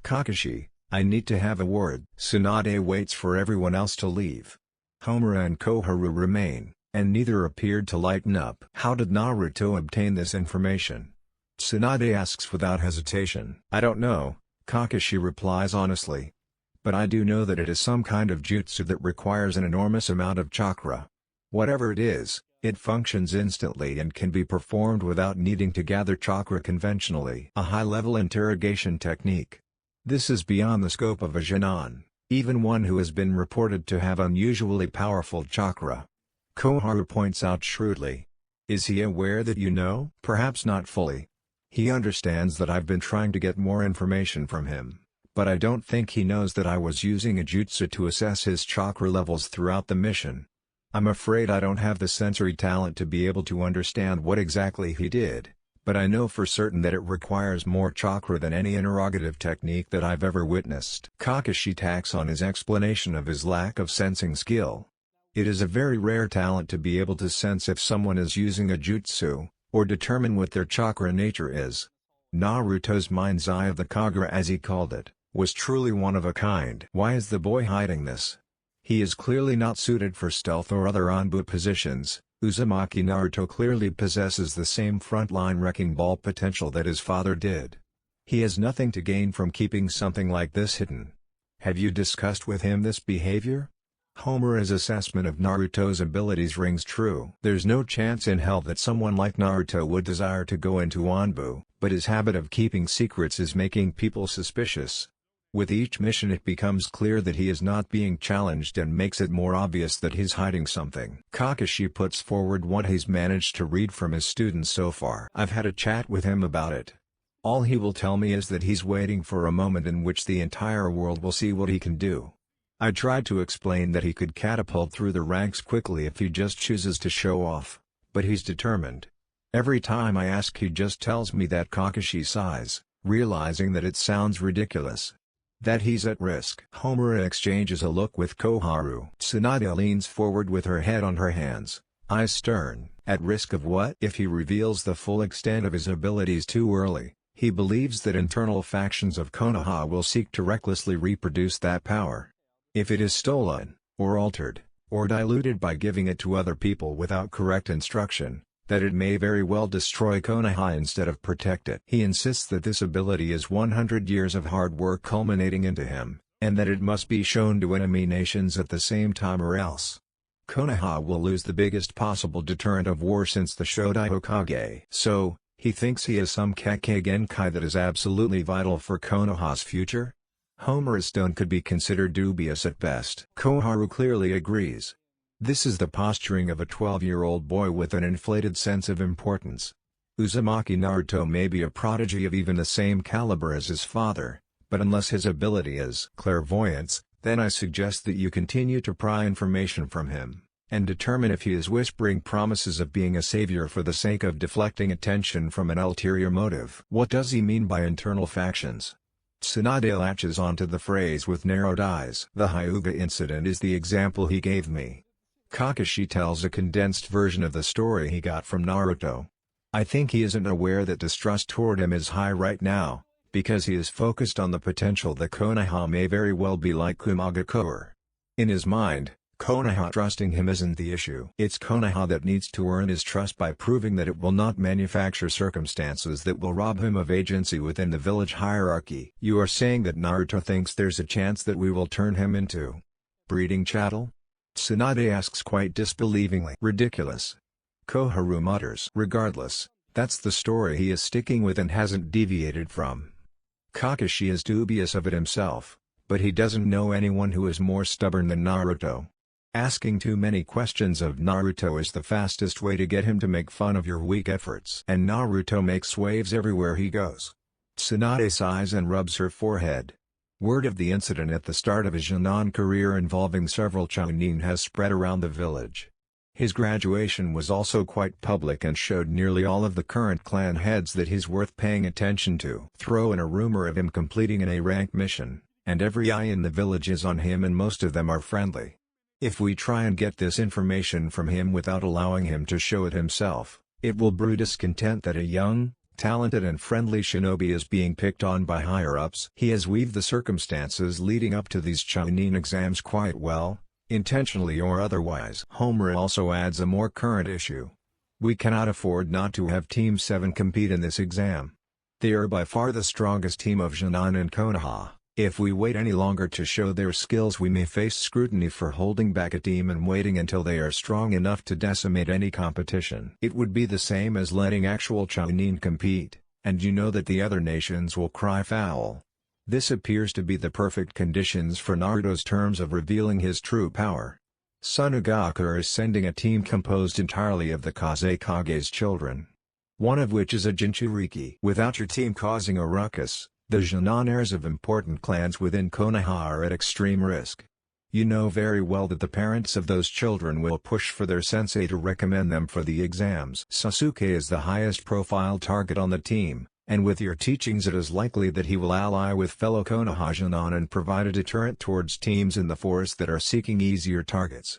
Kakashi, I need to have a word. Tsunade waits for everyone else to leave. Homura and Koharu remain, and neither appeared to lighten up. How did Naruto obtain this information? Tsunade asks without hesitation. I don't know, Kakashi replies honestly. But I do know that it is some kind of jutsu that requires an enormous amount of chakra. Whatever it is, it functions instantly and can be performed without needing to gather chakra conventionally. A high-level interrogation technique. This is beyond the scope of a Jinan, even one who has been reported to have unusually powerful chakra. Koharu points out shrewdly. Is he aware that you know? Perhaps not fully. He understands that I've been trying to get more information from him, but I don't think he knows that I was using a jutsu to assess his chakra levels throughout the mission. I'm afraid I don't have the sensory talent to be able to understand what exactly he did, but I know for certain that it requires more chakra than any interrogative technique that I've ever witnessed. Kakashi tacks on his explanation of his lack of sensing skill. It is a very rare talent to be able to sense if someone is using a jutsu, or determine what their chakra nature is. Naruto's mind's eye of the Kagura, as he called it, was truly one of a kind. Why is the boy hiding this? He is clearly not suited for stealth or other onbu positions. Uzumaki Naruto clearly possesses the same frontline wrecking ball potential that his father did. He has nothing to gain from keeping something like this hidden. Have you discussed with him this behavior? Homura's assessment of Naruto's abilities rings true. There's no chance in hell that someone like Naruto would desire to go into onbu, but his habit of keeping secrets is making people suspicious. With each mission it becomes clear that he is not being challenged and makes it more obvious that he's hiding something. Kakashi puts forward what he's managed to read from his students so far. I've had a chat with him about it. All he will tell me is that he's waiting for a moment in which the entire world will see what he can do. I tried to explain that he could catapult through the ranks quickly if he just chooses to show off, but he's determined. Every time I ask he just tells me that Kakashi sighs, realizing that it sounds ridiculous. That he's at risk. Homura exchanges a look with Koharu. Tsunade leans forward with her head on her hands, eyes stern. At risk of what? If he reveals the full extent of his abilities too early, he believes that internal factions of Konoha will seek to recklessly reproduce that power. If it is stolen, or altered, or diluted by giving it to other people without correct instruction, that it may very well destroy Konoha instead of protect it. He insists that this ability is 100 years of hard work culminating into him, and that it must be shown to enemy nations at the same time or else Konoha will lose the biggest possible deterrent of war since the Shodai Hokage. So, he thinks he has some Kekkei Genkai that is absolutely vital for Konoha's future? Homura's tone could be considered dubious at best. Koharu clearly agrees. This is the posturing of a 12-year-old boy with an inflated sense of importance. Uzumaki Naruto may be a prodigy of even the same caliber as his father, but unless his ability is clairvoyance, then I suggest that you continue to pry information from him, and determine if he is whispering promises of being a savior for the sake of deflecting attention from an ulterior motive. What does he mean by internal factions? Tsunade latches onto the phrase with narrowed eyes. The Hyuga incident is the example he gave me. Kakashi tells a condensed version of the story he got from Naruto. I think he isn't aware that distrust toward him is high right now, because he is focused on the potential that Konoha may very well be like Kumagakure. In his mind, Konoha trusting him isn't the issue. It's Konoha that needs to earn his trust by proving that it will not manufacture circumstances that will rob him of agency within the village hierarchy. You are saying that Naruto thinks there's a chance that we will turn him into breeding chattel? Tsunade asks quite disbelievingly. Ridiculous. Koharu mutters. Regardless, that's the story he is sticking with and hasn't deviated from. Kakashi is dubious of it himself, but he doesn't know anyone who is more stubborn than Naruto. Asking too many questions of Naruto is the fastest way to get him to make fun of your weak efforts. And Naruto makes waves everywhere he goes. Tsunade sighs and rubs her forehead. Word of the incident at the start of his Jonan career involving several Chunin has spread around the village. His graduation was also quite public and showed nearly all of the current clan heads that he's worth paying attention to. Throw in a rumor of him completing an A-rank mission, and every eye in the village is on him and most of them are friendly. If we try and get this information from him without allowing him to show it himself, it will brew discontent that a young, talented and friendly shinobi is being picked on by higher-ups. He has weaved the circumstances leading up to these Chunin exams quite well, intentionally or otherwise. Homura also adds a more current issue. We cannot afford not to have Team 7 compete in this exam. They are by far the strongest team of Jonan and Konoha. If we wait any longer to show their skills we may face scrutiny for holding back a team and waiting until they are strong enough to decimate any competition. It would be the same as letting actual Chunin compete, and you know that the other nations will cry foul. This appears to be the perfect conditions for Naruto's terms of revealing his true power. Sunagakure is sending a team composed entirely of the Kazekage's children, one of which is a Jinchuriki. Without your team causing a ruckus, the Jonan heirs of important clans within Konoha are at extreme risk. You know very well that the parents of those children will push for their sensei to recommend them for the exams. Sasuke is the highest profile target on the team, and with your teachings it is likely that he will ally with fellow Konoha Jonan and provide a deterrent towards teams in the forest that are seeking easier targets.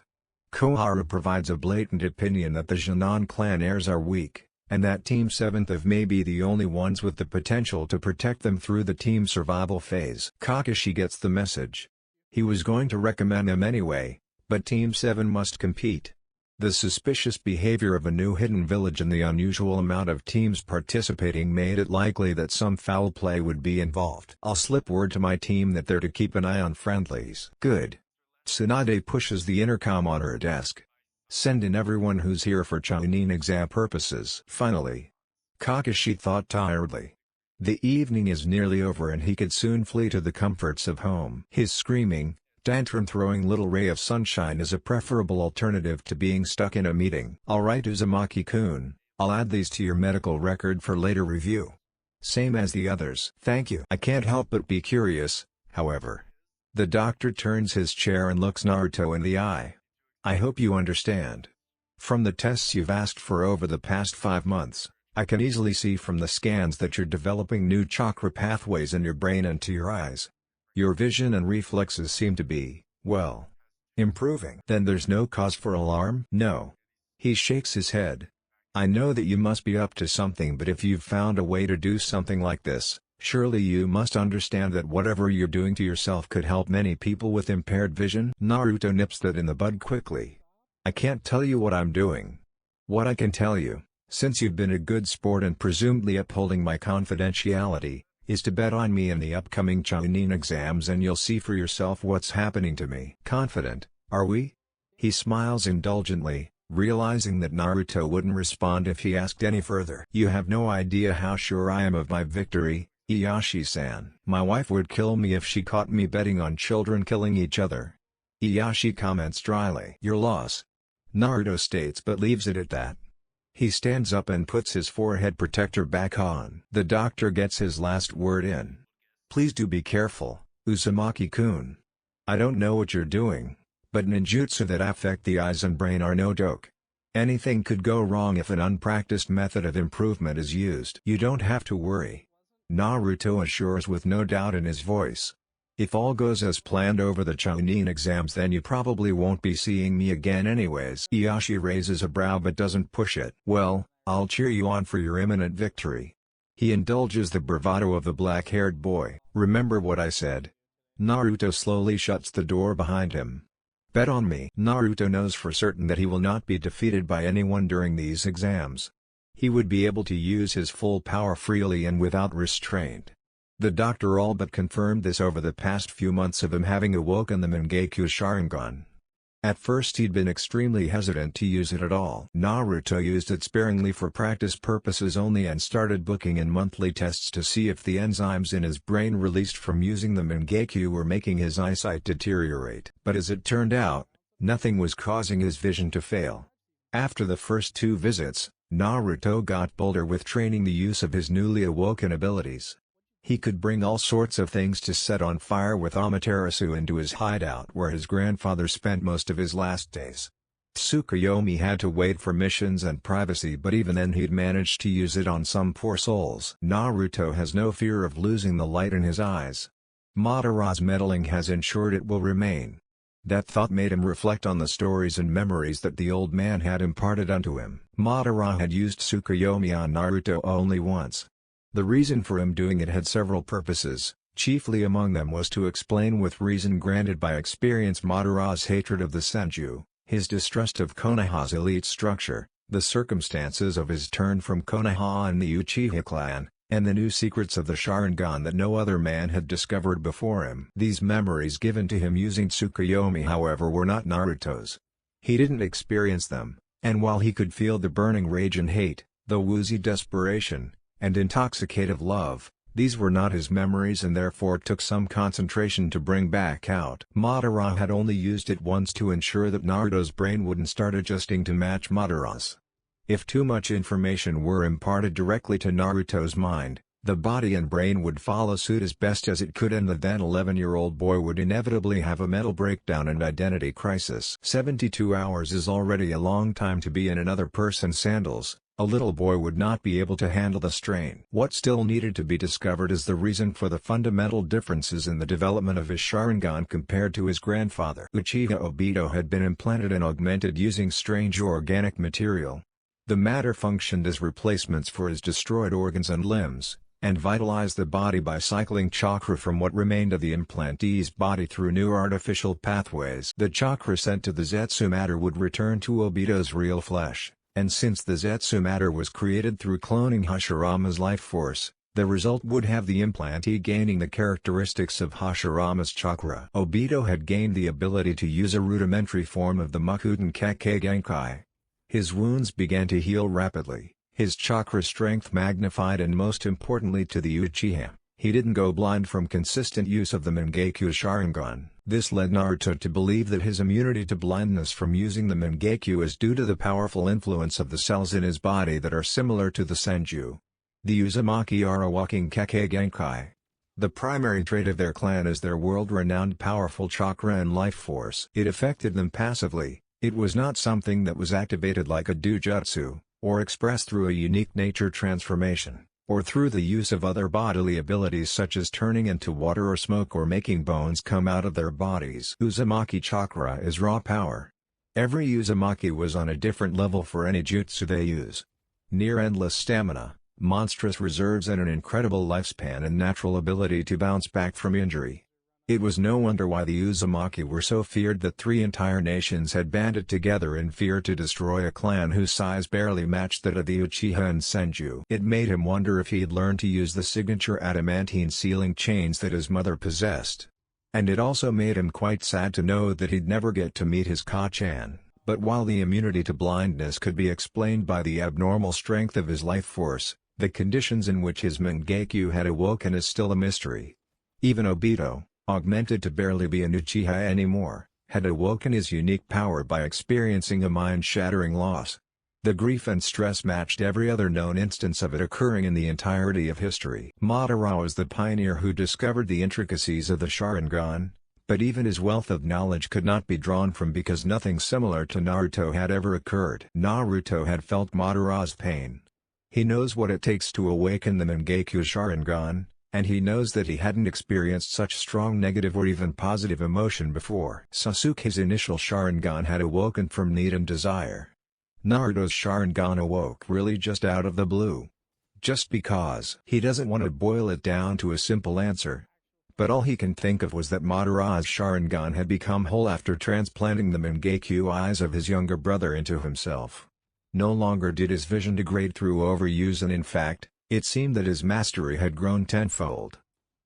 Koharu provides a blatant opinion that the Jonan clan heirs are weak, and that Team 7th may be the only ones with the potential to protect them through the team survival phase. Kakashi gets the message. He was going to recommend them anyway, but Team 7 must compete. The suspicious behavior of a new hidden village and the unusual amount of teams participating made it likely that some foul play would be involved. I'll slip word to my team that they're to keep an eye on friendlies. Good. Tsunade pushes the intercom on her desk. Send in everyone who's here for Chunin exam purposes. Finally. Kakashi thought tiredly. The evening is nearly over and he could soon flee to the comforts of home. His screaming, tantrum-throwing little ray of sunshine is a preferable alternative to being stuck in a meeting. Alright Uzumaki-kun, I'll add these to your medical record for later review. Same as the others. Thank you. I can't help but be curious, however. The doctor turns his chair and looks Naruto in the eye. I hope you understand. From the tests you've asked for over the past 5 months, I can easily see from the scans that you're developing new chakra pathways in your brain and to your eyes. Your vision and reflexes seem to be, well, improving. Then there's no cause for alarm? No. He shakes his head. I know that you must be up to something, but if you've found a way to do something like this, surely you must understand that whatever you're doing to yourself could help many people with impaired vision. Naruto nips that in the bud quickly. I can't tell you what I'm doing. What I can tell you, since you've been a good sport and presumably upholding my confidentiality, is to bet on me in the upcoming Chunin exams and you'll see for yourself what's happening to me. Confident, are we? He smiles indulgently, realizing that Naruto wouldn't respond if he asked any further. You have no idea how sure I am of my victory, Ieyashi-san. My wife would kill me if she caught me betting on children killing each other. Ieyashi comments dryly. Your loss. Naruto states but leaves it at that. He stands up and puts his forehead protector back on. The doctor gets his last word in. Please do be careful, Uzumaki-kun. I don't know what you're doing, but ninjutsu that affect the eyes and brain are no joke. Anything could go wrong if an unpracticed method of improvement is used. You don't have to worry. Naruto assures with no doubt in his voice. If all goes as planned over the Chunin exams, then you probably won't be seeing me again anyways. Ieyashi raises a brow but doesn't push it. Well, I'll cheer you on for your imminent victory. He indulges the bravado of the black-haired boy. Remember what I said. Naruto slowly shuts the door behind him. Bet on me. Naruto knows for certain that he will not be defeated by anyone during these exams. He would be able to use his full power freely and without restraint. The doctor all but confirmed this over the past few months of him having awoken the Mangekyo Sharingan. At first he'd been extremely hesitant to use it at all. Naruto used it sparingly for practice purposes only and started booking in monthly tests to see if the enzymes in his brain released from using the Mangekyo were making his eyesight deteriorate. But as it turned out, nothing was causing his vision to fail. After the first 2 visits, Naruto got bolder with training the use of his newly awoken abilities. He could bring all sorts of things to set on fire with Amaterasu into his hideout where his grandfather spent most of his last days. Tsukuyomi had to wait for missions and privacy, but even then he'd managed to use it on some poor souls. Naruto has no fear of losing the light in his eyes. Madara's meddling has ensured it will remain. That thought made him reflect on the stories and memories that the old man had imparted unto him. Madara had used Tsukuyomi on Naruto only once. The reason for him doing it had several purposes, chiefly among them was to explain with reason granted by experience Madara's hatred of the Senju, his distrust of Konoha's elite structure, the circumstances of his turn from Konoha and the Uchiha clan, and the new secrets of the Sharingan that no other man had discovered before him. These memories given to him using Tsukuyomi however were not Naruto's. He didn't experience them, and while he could feel the burning rage and hate, the woozy desperation, and intoxicative love, these were not his memories and therefore took some concentration to bring back out. Madara had only used it once to ensure that Naruto's brain wouldn't start adjusting to match Madara's. If too much information were imparted directly to Naruto's mind, the body and brain would follow suit as best as it could and the then 11-year-old boy would inevitably have a mental breakdown and identity crisis. 72 hours is already a long time to be in another person's sandals. A little boy would not be able to handle the strain. What still needed to be discovered is the reason for the fundamental differences in the development of his Sharingan compared to his grandfather. Uchiha Obito had been implanted and augmented using strange organic material. The matter functioned as replacements for his destroyed organs and limbs, and vitalized the body by cycling chakra from what remained of the implantee's body through new artificial pathways. The chakra sent to the Zetsu matter would return to Obito's real flesh. And since the Zetsu matter was created through cloning Hashirama's life force, the result would have the implantee gaining the characteristics of Hashirama's chakra. Obito had gained the ability to use a rudimentary form of the Makuten Kekkei Genkai. His wounds began to heal rapidly, his chakra strength magnified and most importantly to the Uchiha, he didn't go blind from consistent use of the Mangekyo Sharingan. This led Naruto to believe that his immunity to blindness from using the Mangekyo is due to the powerful influence of the cells in his body that are similar to the Senju. The Uzumaki are a walking Kekkei Genkai. The primary trait of their clan is their world-renowned powerful chakra and life force. It affected them passively, it was not something that was activated like a dojutsu, or expressed through a unique nature transformation, or through the use of other bodily abilities such as turning into water or smoke or making bones come out of their bodies. Uzumaki chakra is raw power. Every Uzumaki was on a different level for any jutsu they use. Near endless stamina, monstrous reserves and an incredible lifespan and natural ability to bounce back from injury. It was no wonder why the Uzumaki were so feared that 3 entire nations had banded together in fear to destroy a clan whose size barely matched that of the Uchiha and Senju. It made him wonder if he'd learned to use the signature adamantine sealing chains that his mother possessed. And it also made him quite sad to know that he'd never get to meet his Ka-chan. But while the immunity to blindness could be explained by the abnormal strength of his life force, the conditions in which his Mangekyo had awoken is still a mystery. Even Obito, augmented to barely be an Uchiha anymore, had awoken his unique power by experiencing a mind-shattering loss. The grief and stress matched every other known instance of it occurring in the entirety of history. Madara was the pioneer who discovered the intricacies of the Sharingan, but even his wealth of knowledge could not be drawn from because nothing similar to Naruto had ever occurred. Naruto had felt Madara's pain. He knows what it takes to awaken the Mangekyo Sharingan, and he knows that he hadn't experienced such strong negative or even positive emotion before. Sasuke's initial Sharingan had awoken from need and desire. Naruto's Sharingan awoke really just out of the blue. Just because. He doesn't want to boil it down to a simple answer. But all he can think of was that Madara's Sharingan had become whole after transplanting the Mangekyo eyes of his younger brother into himself. No longer did his vision degrade through overuse, and in fact, it seemed that his mastery had grown tenfold.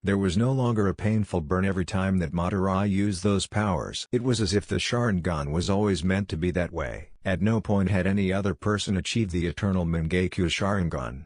There was no longer a painful burn every time that Madara used those powers. It was as if the Sharingan was always meant to be that way. At no point had any other person achieved the eternal Mangekyo Sharingan.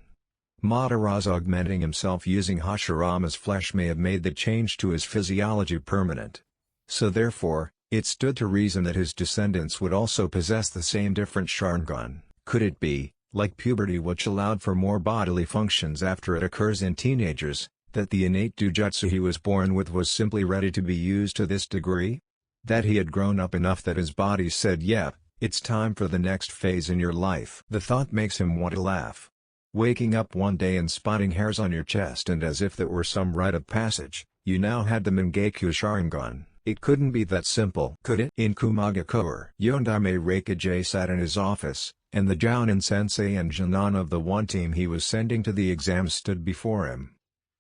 Madara's augmenting himself using Hashirama's flesh may have made the change to his physiology permanent. So therefore, it stood to reason that his descendants would also possess the same different Sharingan. Could it be, like puberty which allowed for more bodily functions after it occurs in teenagers, that the innate dojutsu he was born with was simply ready to be used to this degree? That he had grown up enough that his body said, "Yep, it's time for the next phase in your life." The thought makes him want to laugh. Waking up one day and spotting hairs on your chest, and as if that were some rite of passage, you now had the Mangekyo Sharingan. It couldn't be that simple, could it? In Kumagakure, Yondaime Reikage sat in his office, and the Jounin sensei and Jinan of the one team he was sending to the exam stood before him.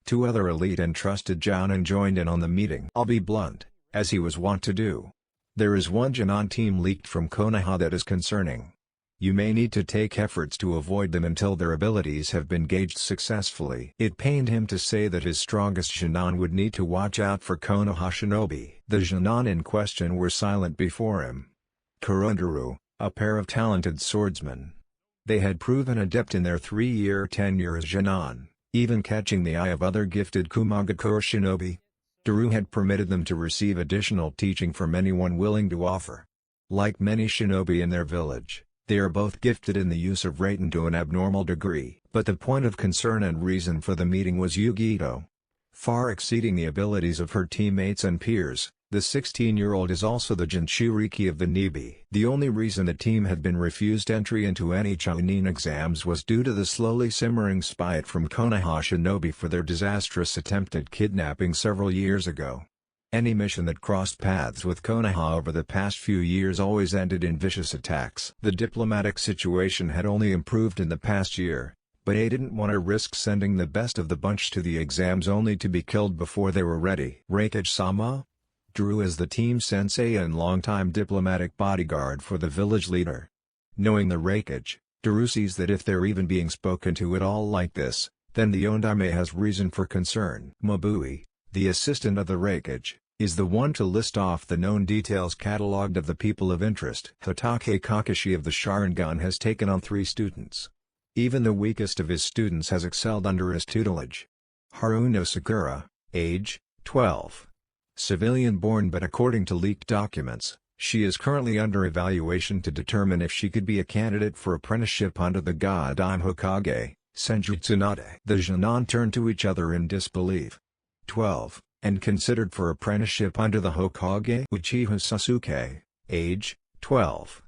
2 other elite and trusted Jounin joined in on the meeting. I'll be blunt, as he was wont to do. There is one Jinan team leaked from Konoha that is concerning. You may need to take efforts to avoid them until their abilities have been gauged successfully. It pained him to say that his strongest Jinan would need to watch out for Konoha Shinobi. The Jinan in question were silent before him. Kurundaru, a pair of talented swordsmen. They had proven adept in their 3-year tenure as Jinan, even catching the eye of other gifted Kumagakure Shinobi. Daru had permitted them to receive additional teaching from anyone willing to offer. Like many Shinobi in their village, they are both gifted in the use of Raiten to an abnormal degree. But the point of concern and reason for the meeting was Yugito. Far exceeding the abilities of her teammates and peers, the 16-year-old is also the Jinchuriki of the Nibi. The only reason the team had been refused entry into any Chunin exams was due to the slowly simmering spite from Konoha Shinobi for their disastrous attempt at kidnapping several years ago. Any mission that crossed paths with Konoha over the past few years always ended in vicious attacks. The diplomatic situation had only improved in the past year, but they didn't want to risk sending the best of the bunch to the exams only to be killed before they were ready. Reikage-sama? Drew is the team sensei and longtime diplomatic bodyguard for the village leader. Knowing the Reikage, Drew sees that if they're even being spoken to at all like this, then the Yondaime has reason for concern. Mabui, the assistant of the Reikage, is the one to list off the known details catalogued of the people of interest. Hatake Kakashi of the Sharingan has taken on 3 students. Even the weakest of his students has excelled under his tutelage. Haruno Sakura, age, 12. Civilian born, but according to leaked documents, she is currently under evaluation to determine if she could be a candidate for apprenticeship under the God-Ime Hokage, Senju Tsunade. The Jinan turned to each other in disbelief. 12, and considered for apprenticeship under the Hokage Uchiha Sasuke, age 12.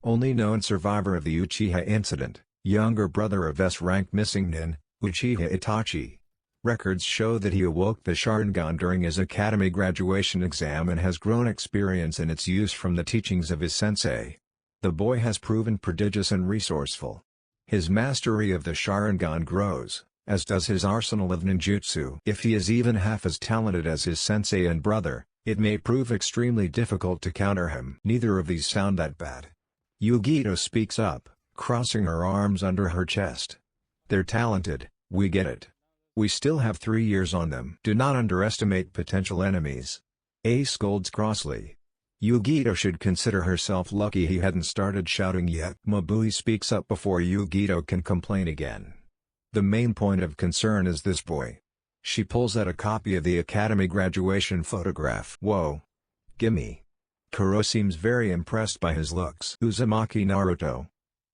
Only known survivor of the Uchiha incident, younger brother of S-rank missing nin, Uchiha Itachi. Records show that he awoke the Sharingan during his academy graduation exam and has grown experience in its use from the teachings of his sensei. The boy has proven prodigious and resourceful. His mastery of the Sharingan grows, as does his arsenal of ninjutsu. If he is even half as talented as his sensei and brother, it may prove extremely difficult to counter him. Neither of these sound that bad. Yugito speaks up, crossing her arms under her chest. They're talented, we get it. We still have 3 years on them. Do not underestimate potential enemies. A scolds crossly. Yugito should consider herself lucky he hadn't started shouting yet. Mabui speaks up before Yugito can complain again. The main point of concern is this boy. She pulls out a copy of the academy graduation photograph. Whoa. Gimme. Kuro seems very impressed by his looks. Uzumaki Naruto.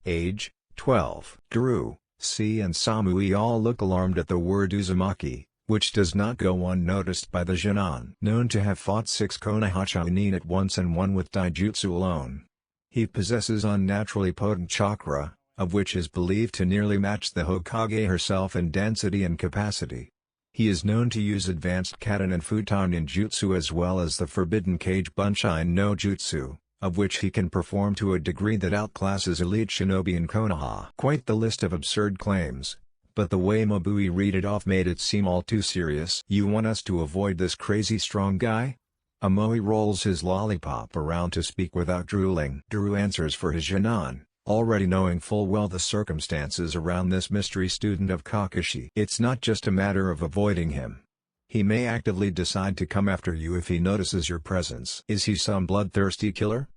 Age, 12. Guru, C and Samui all look alarmed at the word Uzumaki, which does not go unnoticed by the Genin. Known to have fought 6 Konoha Chunin at once and 1 with Daijutsu alone. He possesses unnaturally potent chakra, of which is believed to nearly match the Hokage herself in density and capacity. He is known to use advanced Katen and Futon ninjutsu as well as the forbidden Kage Bunshin no Jutsu, of which he can perform to a degree that outclasses elite shinobi in Konoha. Quite the list of absurd claims, but the way Mabui read it off made it seem all too serious. You want us to avoid this crazy strong guy? Amoe rolls his lollipop around to speak without drooling. Drew answers for his Genin, already knowing full well the circumstances around this mystery student of Kakashi. It's not just a matter of avoiding him. He may actively decide to come after you if he notices your presence. Is he some bloodthirsty killer?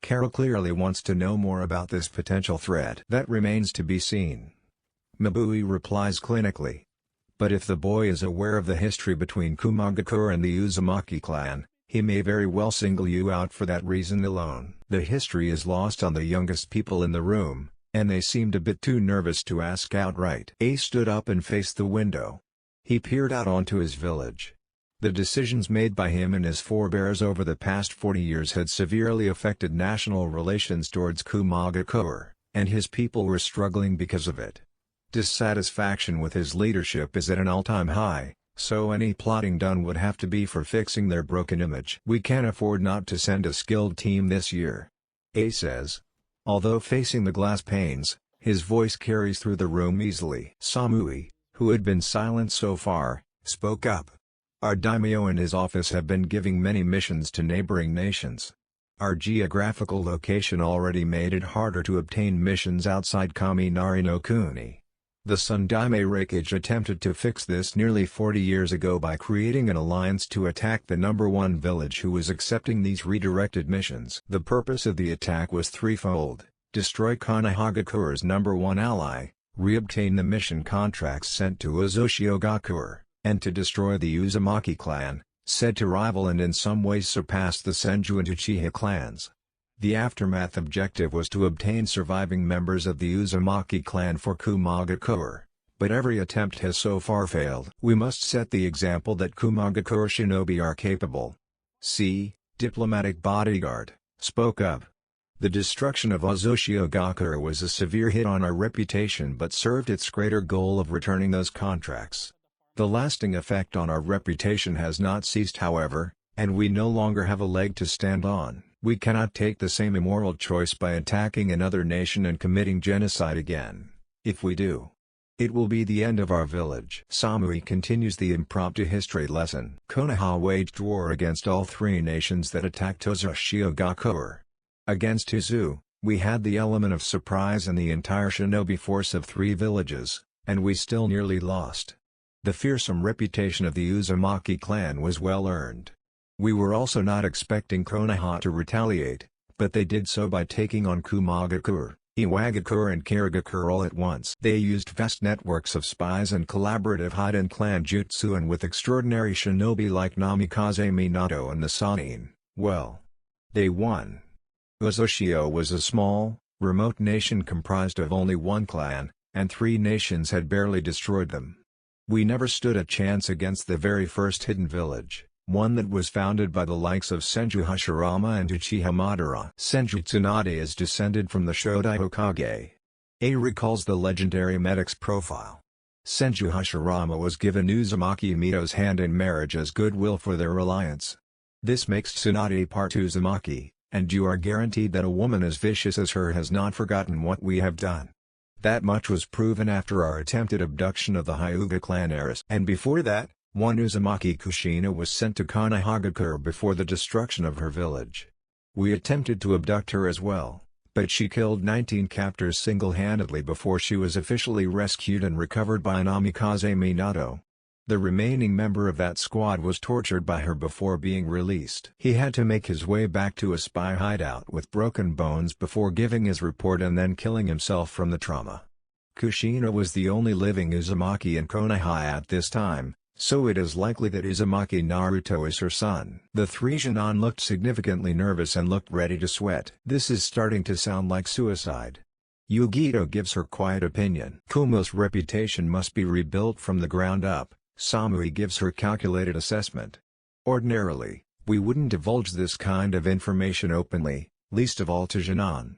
Carol clearly wants to know more about this potential threat. That remains to be seen. Mabui replies clinically. But if the boy is aware of the history between Kumagakure and the Uzumaki clan, he may very well single you out for that reason alone. The history is lost on the youngest people in the room, and they seemed a bit too nervous to ask outright. Ace stood up and faced the window. He peered out onto his village. The decisions made by him and his forebears over the past 40 years had severely affected national relations towards Kumagakure, and his people were struggling because of it. Dissatisfaction with his leadership is at an all-time high, so any plotting done would have to be for fixing their broken image. We can't afford not to send a skilled team this year. A says. Although facing the glass panes, his voice carries through the room easily. Samui, who had been silent so far, spoke up. Our daimyo and his office have been giving many missions to neighboring nations. Our geographical location already made it harder to obtain missions outside Kaminari no Kuni. The Sundaime Raikage attempted to fix this nearly 40 years ago by creating an alliance to attack the number 1 village who was accepting these redirected missions. The purpose of the attack was threefold: destroy Konohagakure's number 1 ally, re-obtain the mission contracts sent to Uzoshio-gakure, and to destroy the Uzumaki clan, said to rival and in some ways surpass the Senju and Uchiha clans. The aftermath objective was to obtain surviving members of the Uzumaki clan for Kumagakure, but every attempt has so far failed. We must set the example that Kumagakure shinobi are capable. C. Diplomatic bodyguard, spoke up. The destruction of Uzoshio-gakure was a severe hit on our reputation but served its greater goal of returning those contracts. The lasting effect on our reputation has not ceased however, and we no longer have a leg to stand on. We cannot take the same immoral choice by attacking another nation and committing genocide again. If we do, it will be the end of our village. Samui continues the impromptu history lesson. Konoha waged war against all 3 nations that attacked Uzoshio-gakure. Against Izu, we had the element of surprise and the entire shinobi force of 3 villages, and we still nearly lost. The fearsome reputation of the Uzumaki clan was well earned. We were also not expecting Konoha to retaliate, but they did so by taking on Kumagakure, Iwagakure and Kirigakure all at once. They used vast networks of spies and collaborative hide-and clan jutsu, and with extraordinary shinobi like Namikaze Minato and the Sanin, well, they won. Uzoshio was a small, remote nation comprised of only 1 clan, and 3 nations had barely destroyed them. We never stood a chance against the very first hidden village, one that was founded by the likes of Senju Hashirama and Uchiha Madara. Senju Tsunade is descended from the Shodai Hokage. A recalls the legendary medic's profile. Senju Hashirama was given Uzumaki Mito's hand in marriage as goodwill for their alliance. This makes Tsunade part Uzumaki, and you are guaranteed that a woman as vicious as her has not forgotten what we have done. That much was proven after our attempted abduction of the Hyuga clan heiress. And before that, one Uzumaki Kushina was sent to Konohagakure before the destruction of her village. We attempted to abduct her as well, but she killed 19 captors single-handedly before she was officially rescued and recovered by Namikaze Minato. The remaining member of that squad was tortured by her before being released. He had to make his way back to a spy hideout with broken bones before giving his report and then killing himself from the trauma. Kushina was the only living Uzumaki in Konoha at this time, so it is likely that Uzumaki Naruto is her son. The three Jonin looked significantly nervous and looked ready to sweat. This is starting to sound like suicide. Yugito gives her quiet opinion. Kumo's reputation must be rebuilt from the ground up. Samui gives her calculated assessment. Ordinarily, we wouldn't divulge this kind of information openly, least of all to Jonin.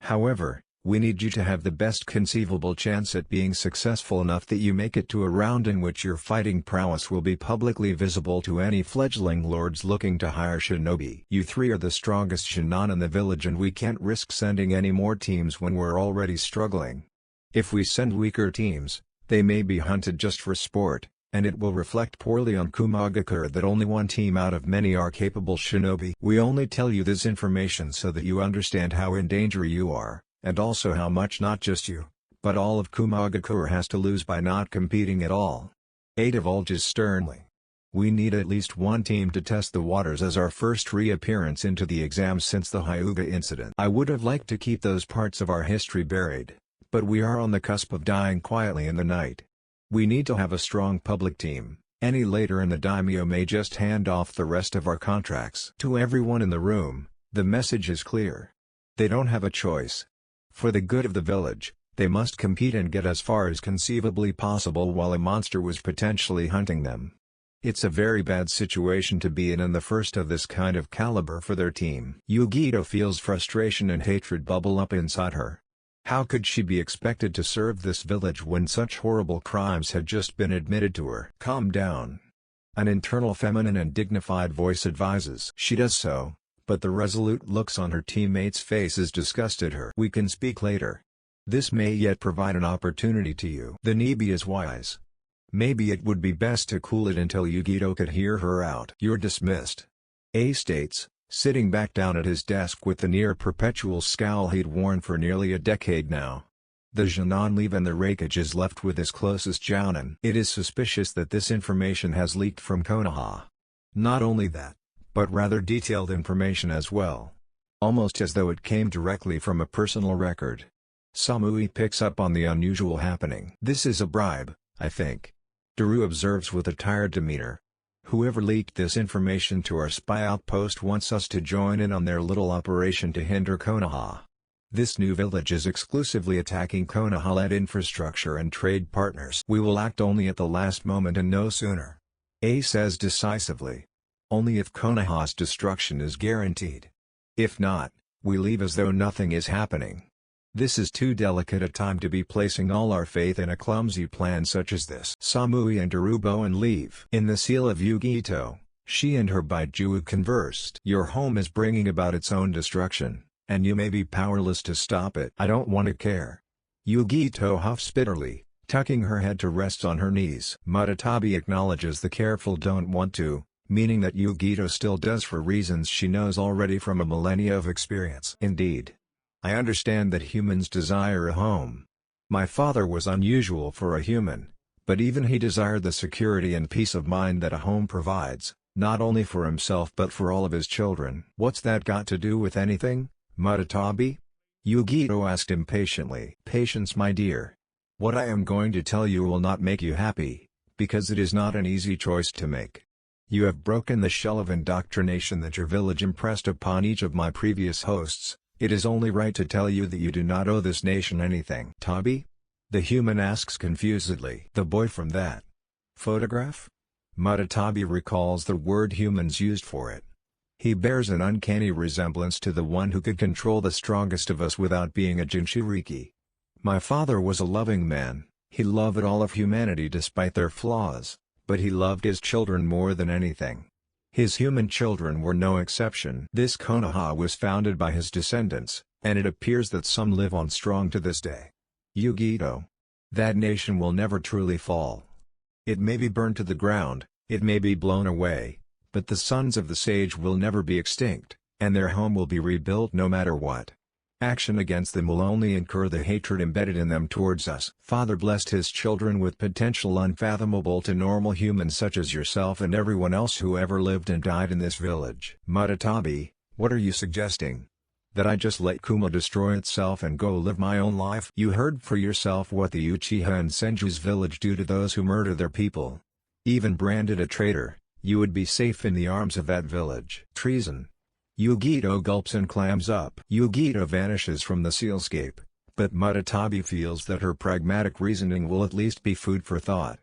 However, we need you to have the best conceivable chance at being successful enough that you make it to a round in which your fighting prowess will be publicly visible to any fledgling lords looking to hire shinobi. You three are the strongest Jonin in the village and we can't risk sending any more teams when we're already struggling. If we send weaker teams, they may be hunted just for sport, and it will reflect poorly on Komagakure that only one team out of many are capable shinobi. We only tell you this information so that you understand how in danger you are, and also how much not just you, but all of Komagakure has to lose by not competing at all. A divulges sternly. We need at least one team to test the waters as our first reappearance into the exam since the Hyuga incident. I would have liked to keep those parts of our history buried, but we are on the cusp of dying quietly in the night. We need to have a strong public team. Any later and the daimyo may just hand off the rest of our contracts. To everyone in the room, the message is clear. They don't have a choice. For the good of the village, they must compete and get as far as conceivably possible while a monster was potentially hunting them. It's a very bad situation to be in and the first of this kind of caliber for their team. Yugito feels frustration and hatred bubble up inside her. How could she be expected to serve this village when such horrible crimes had just been admitted to her? Calm down. An internal feminine and dignified voice advises. She does so, but the resolute looks on her teammates' faces disgusted her. We can speak later. This may yet provide an opportunity to you. The Nibi is wise. Maybe it would be best to cool it until Yugito could hear her out. You're dismissed. A states, sitting back down at his desk with the near-perpetual scowl he'd worn for nearly a decade now. The Jonin leave and the Raikage is left with his closest jounin. It is suspicious that this information has leaked from Konoha. Not only that, but rather detailed information as well. Almost as though it came directly from a personal record. Samui picks up on the unusual happening. This is a bribe, I think. Daru observes with a tired demeanor. Whoever leaked this information to our spy outpost wants us to join in on their little operation to hinder Konoha. This new village is exclusively attacking Konoha-led infrastructure and trade partners. We will act only at the last moment and no sooner. A says decisively. Only if Konoha's destruction is guaranteed. If not, we leave as though nothing is happening. This is too delicate a time to be placing all our faith in a clumsy plan such as this. Samui and Darubo and leave. In the seal of Yugito, she and her Baijiu conversed. Your home is bringing about its own destruction, and you may be powerless to stop it. I don't want to care. Yugito huffs bitterly, tucking her head to rest on her knees. Muratabi acknowledges the careful don't want to, meaning that Yugito still does for reasons she knows already from a millennia of experience. Indeed. I understand that humans desire a home. My father was unusual for a human, but even he desired the security and peace of mind that a home provides, not only for himself but for all of his children. What's that got to do with anything, Muratabi? Yugito asked impatiently. Patience, my dear. What I am going to tell you will not make you happy, because it is not an easy choice to make. You have broken the shell of indoctrination that your village impressed upon each of my previous hosts. It is only right to tell you that you do not owe this nation anything. Tabi? The human asks confusedly. The boy from that Photograph? Mutatabi recalls the word humans used for it. He bears an uncanny resemblance to the one who could control the strongest of us without being a Jinchuriki. My father was a loving man, he loved all of humanity despite their flaws, but he loved his children more than anything. His human children were no exception. This Konoha was founded by his descendants, and it appears that some live on strong to this day. Yu-Gi-Oh! That nation will never truly fall. It may be burned to the ground, it may be blown away, but the sons of the sage will never be extinct, and their home will be rebuilt no matter what. Action against them will only incur the hatred embedded in them towards us. Father blessed his children with potential unfathomable to normal humans such as yourself and everyone else who ever lived and died in this village. Mutatabi, what are you suggesting? That I just let Kuma destroy itself and go live my own life? You heard for yourself what the Uchiha and Senju's village do to those who murder their people. Even branded a traitor, you would be safe in the arms of that village. Treason. Yu-Gi-Oh gulps and clams up. Yu-Gi-Oh vanishes from the sealscape, but Mutatabi feels that her pragmatic reasoning will at least be food for thought.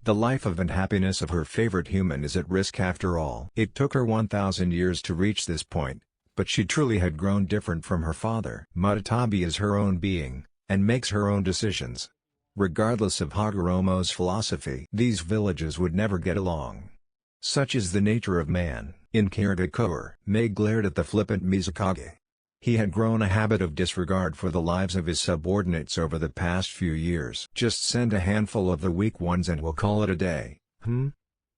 The life and happiness of her favorite human is at risk after all. It took her 1,000 years to reach this point, but she truly had grown different from her father. Mutatabi is her own being, and makes her own decisions. Regardless of Hagoromo's philosophy, these villages would never get along. Such is the nature of man. In Kirigakure, Mei glared at the flippant Mizukage. He had grown a habit of disregard for the lives of his subordinates over the past few years. Just send a handful of the weak ones and we'll call it a day.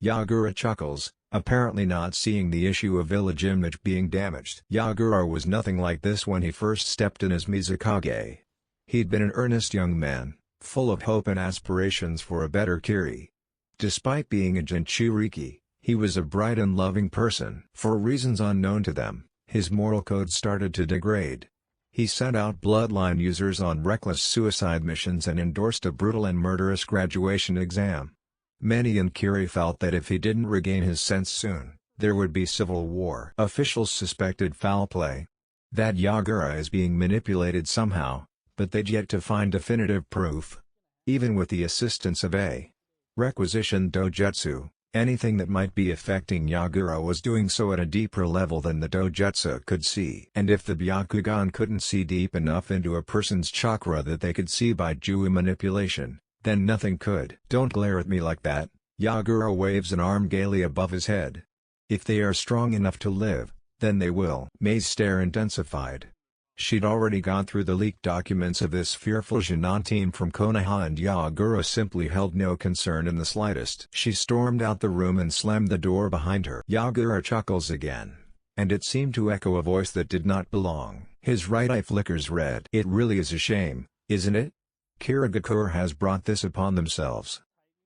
Yagura chuckles, apparently not seeing the issue of village image being damaged. Yagura was nothing like this when he first stepped in as Mizukage. He'd been an earnest young man, full of hope and aspirations for a better Kiri. Despite being a Jinchuriki, he was a bright and loving person. For reasons unknown to them, his moral code started to degrade. He sent out bloodline users on reckless suicide missions and endorsed a brutal and murderous graduation exam. Many in Kiri felt that if he didn't regain his sense soon, there would be civil war. Officials suspected foul play. That Yagura is being manipulated somehow, but they'd yet to find definitive proof. Even with the assistance of a requisition dojutsu, anything that might be affecting Yagura was doing so at a deeper level than the dojutsu could see. And if the Byakugan couldn't see deep enough into a person's chakra that they could see by Jui manipulation, then nothing could. Don't glare at me like that. Yagura waves an arm gaily above his head. If they are strong enough to live, then they will. Mei's stare intensified. She'd already gone through the leaked documents of this fearful Jinan team from Konoha and Yagura simply held no concern in the slightest. She stormed out the room and slammed the door behind her. Yagura chuckles again, and it seemed to echo a voice that did not belong. His right eye flickers red. It really is a shame, isn't it? Kirigakure has brought this upon themselves.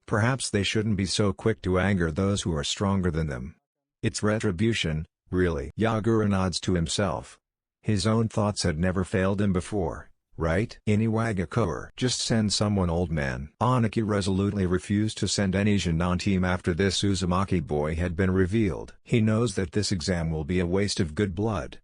Perhaps they shouldn't be so quick to anger those who are stronger than them. It's retribution, really. Yagura nods to himself. His own thoughts had never failed him before, right? In Iwagakure, just send someone, old man. Aniki resolutely refused to send any Jinan team after this Uzumaki boy had been revealed. He knows that this exam will be a waste of good blood.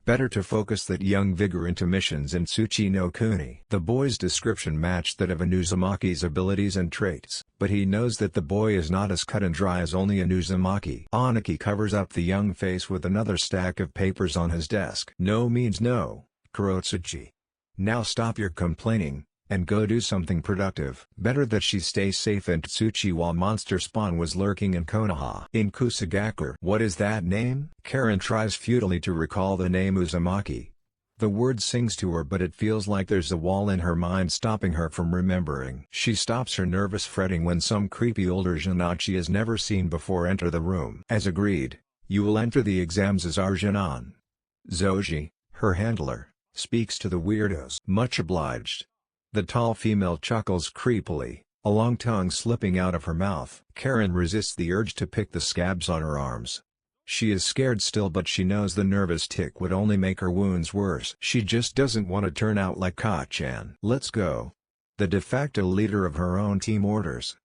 Better to focus that young vigor into missions in Tsuchi no Kuni. The boy's description matched that of an Uzumaki's abilities and traits, but he knows that the boy is not as cut and dry as only an Uzumaki. Aniki covers up the young face with another stack of papers on his desk. No means no, Kurotsuchi. Now stop your complaining, and go do something productive. Better that she stay safe in Tsuchi while monster spawn was lurking in Konoha. In Kusagakure. What is that name? Karen tries futilely to recall the name Uzumaki. The word sings to her, but it feels like there's a wall in her mind stopping her from remembering. She stops her nervous fretting when some creepy older Jinan she has never seen before enter the room. As agreed, you will enter the exams as our Jinan. Zoji, her handler, speaks to the weirdos. Much obliged. The tall female chuckles creepily, a long tongue slipping out of her mouth. Karen resists the urge to pick the scabs on her arms. She is scared still, but she knows the nervous tick would only make her wounds worse. She just doesn't want to turn out like Ka-chan. Let's go. The de facto leader of her own team orders.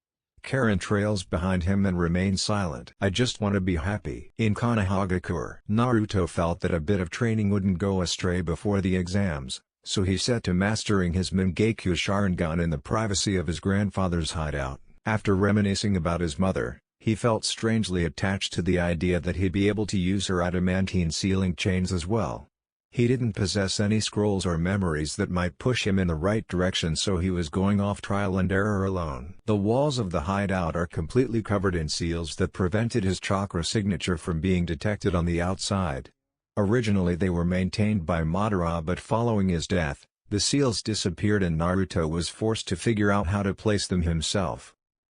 Karen trails behind him and remains silent. I just want to be happy. In Konohagakure, Naruto felt that a bit of training wouldn't go astray before the exams, so he set to mastering his Mangekyo Sharingan in the privacy of his grandfather's hideout. After reminiscing about his mother, he felt strangely attached to the idea that he'd be able to use her adamantine sealing chains as well. He didn't possess any scrolls or memories that might push him in the right direction, so he was going off trial and error alone. The walls of the hideout are completely covered in seals that prevented his chakra signature from being detected on the outside. Originally they were maintained by Madara, but following his death, the seals disappeared and Naruto was forced to figure out how to place them himself.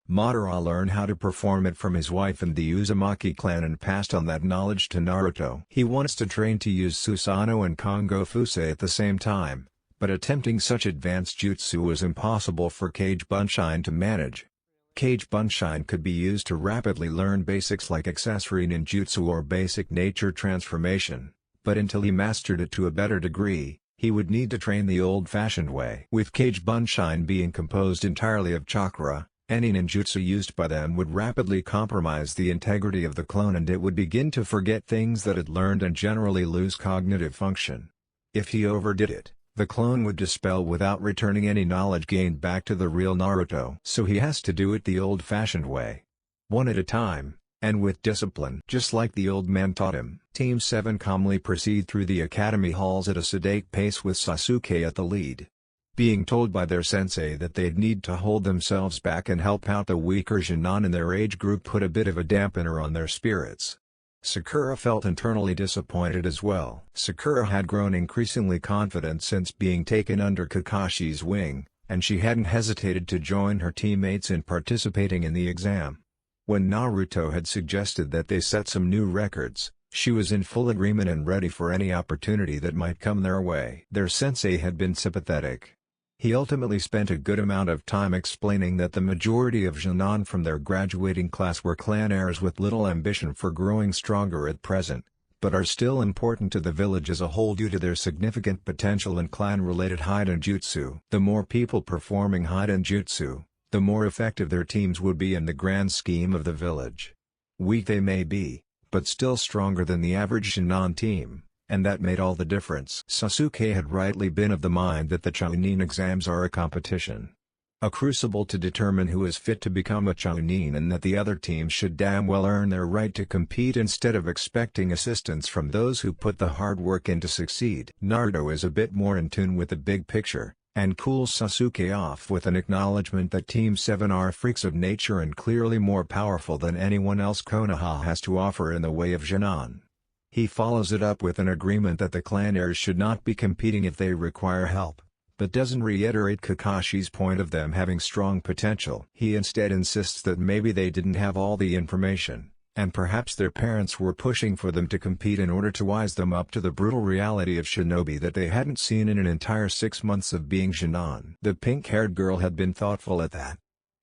Madara learned how to perform it from his wife and the Uzumaki clan and passed on that knowledge to Naruto. He wants to train to use Susanoo and Kongo Fusei at the same time, but attempting such advanced jutsu was impossible for Kage Bunshin to manage. Kage Bunshin could be used to rapidly learn basics like accessory ninjutsu or basic nature transformation, but until he mastered it to a better degree, he would need to train the old-fashioned way. With Kage Bunshin being composed entirely of chakra, any ninjutsu used by them would rapidly compromise the integrity of the clone and it would begin to forget things that it learned and generally lose cognitive function. If he overdid it, the clone would dispel without returning any knowledge gained back to the real Naruto. So he has to do it the old-fashioned way. One at a time, and with discipline. Just like the old man taught him. Team 7 calmly proceed through the academy halls at a sedate pace with Sasuke at the lead. Being told by their sensei that they'd need to hold themselves back and help out the weaker Genin in their age group put a bit of a dampener on their spirits. Sakura felt internally disappointed as well. Sakura had grown increasingly confident since being taken under Kakashi's wing, and she hadn't hesitated to join her teammates in participating in the exam. When Naruto had suggested that they set some new records, she was in full agreement and ready for any opportunity that might come their way. Their sensei had been sympathetic. He ultimately spent a good amount of time explaining that the majority of Genin from their graduating class were clan heirs with little ambition for growing stronger at present, but are still important to the village as a whole due to their significant potential in clan-related Hiden Jutsu. The more people performing Hiden Jutsu, the more effective their teams would be in the grand scheme of the village. Weak they may be, but still stronger than the average Genin team. And that made all the difference. Sasuke had rightly been of the mind that the Chunin exams are a competition. A crucible to determine who is fit to become a Chunin and that the other teams should damn well earn their right to compete instead of expecting assistance from those who put the hard work in to succeed. Naruto is a bit more in tune with the big picture, and cools Sasuke off with an acknowledgement that Team 7 are freaks of nature and clearly more powerful than anyone else Konoha has to offer in the way of Genin. He follows it up with an agreement that the clan heirs should not be competing if they require help, but doesn't reiterate Kakashi's point of them having strong potential. He instead insists that maybe they didn't have all the information, and perhaps their parents were pushing for them to compete in order to wise them up to the brutal reality of Shinobi that they hadn't seen in an entire 6 months of being Genin. The pink-haired girl had been thoughtful at that.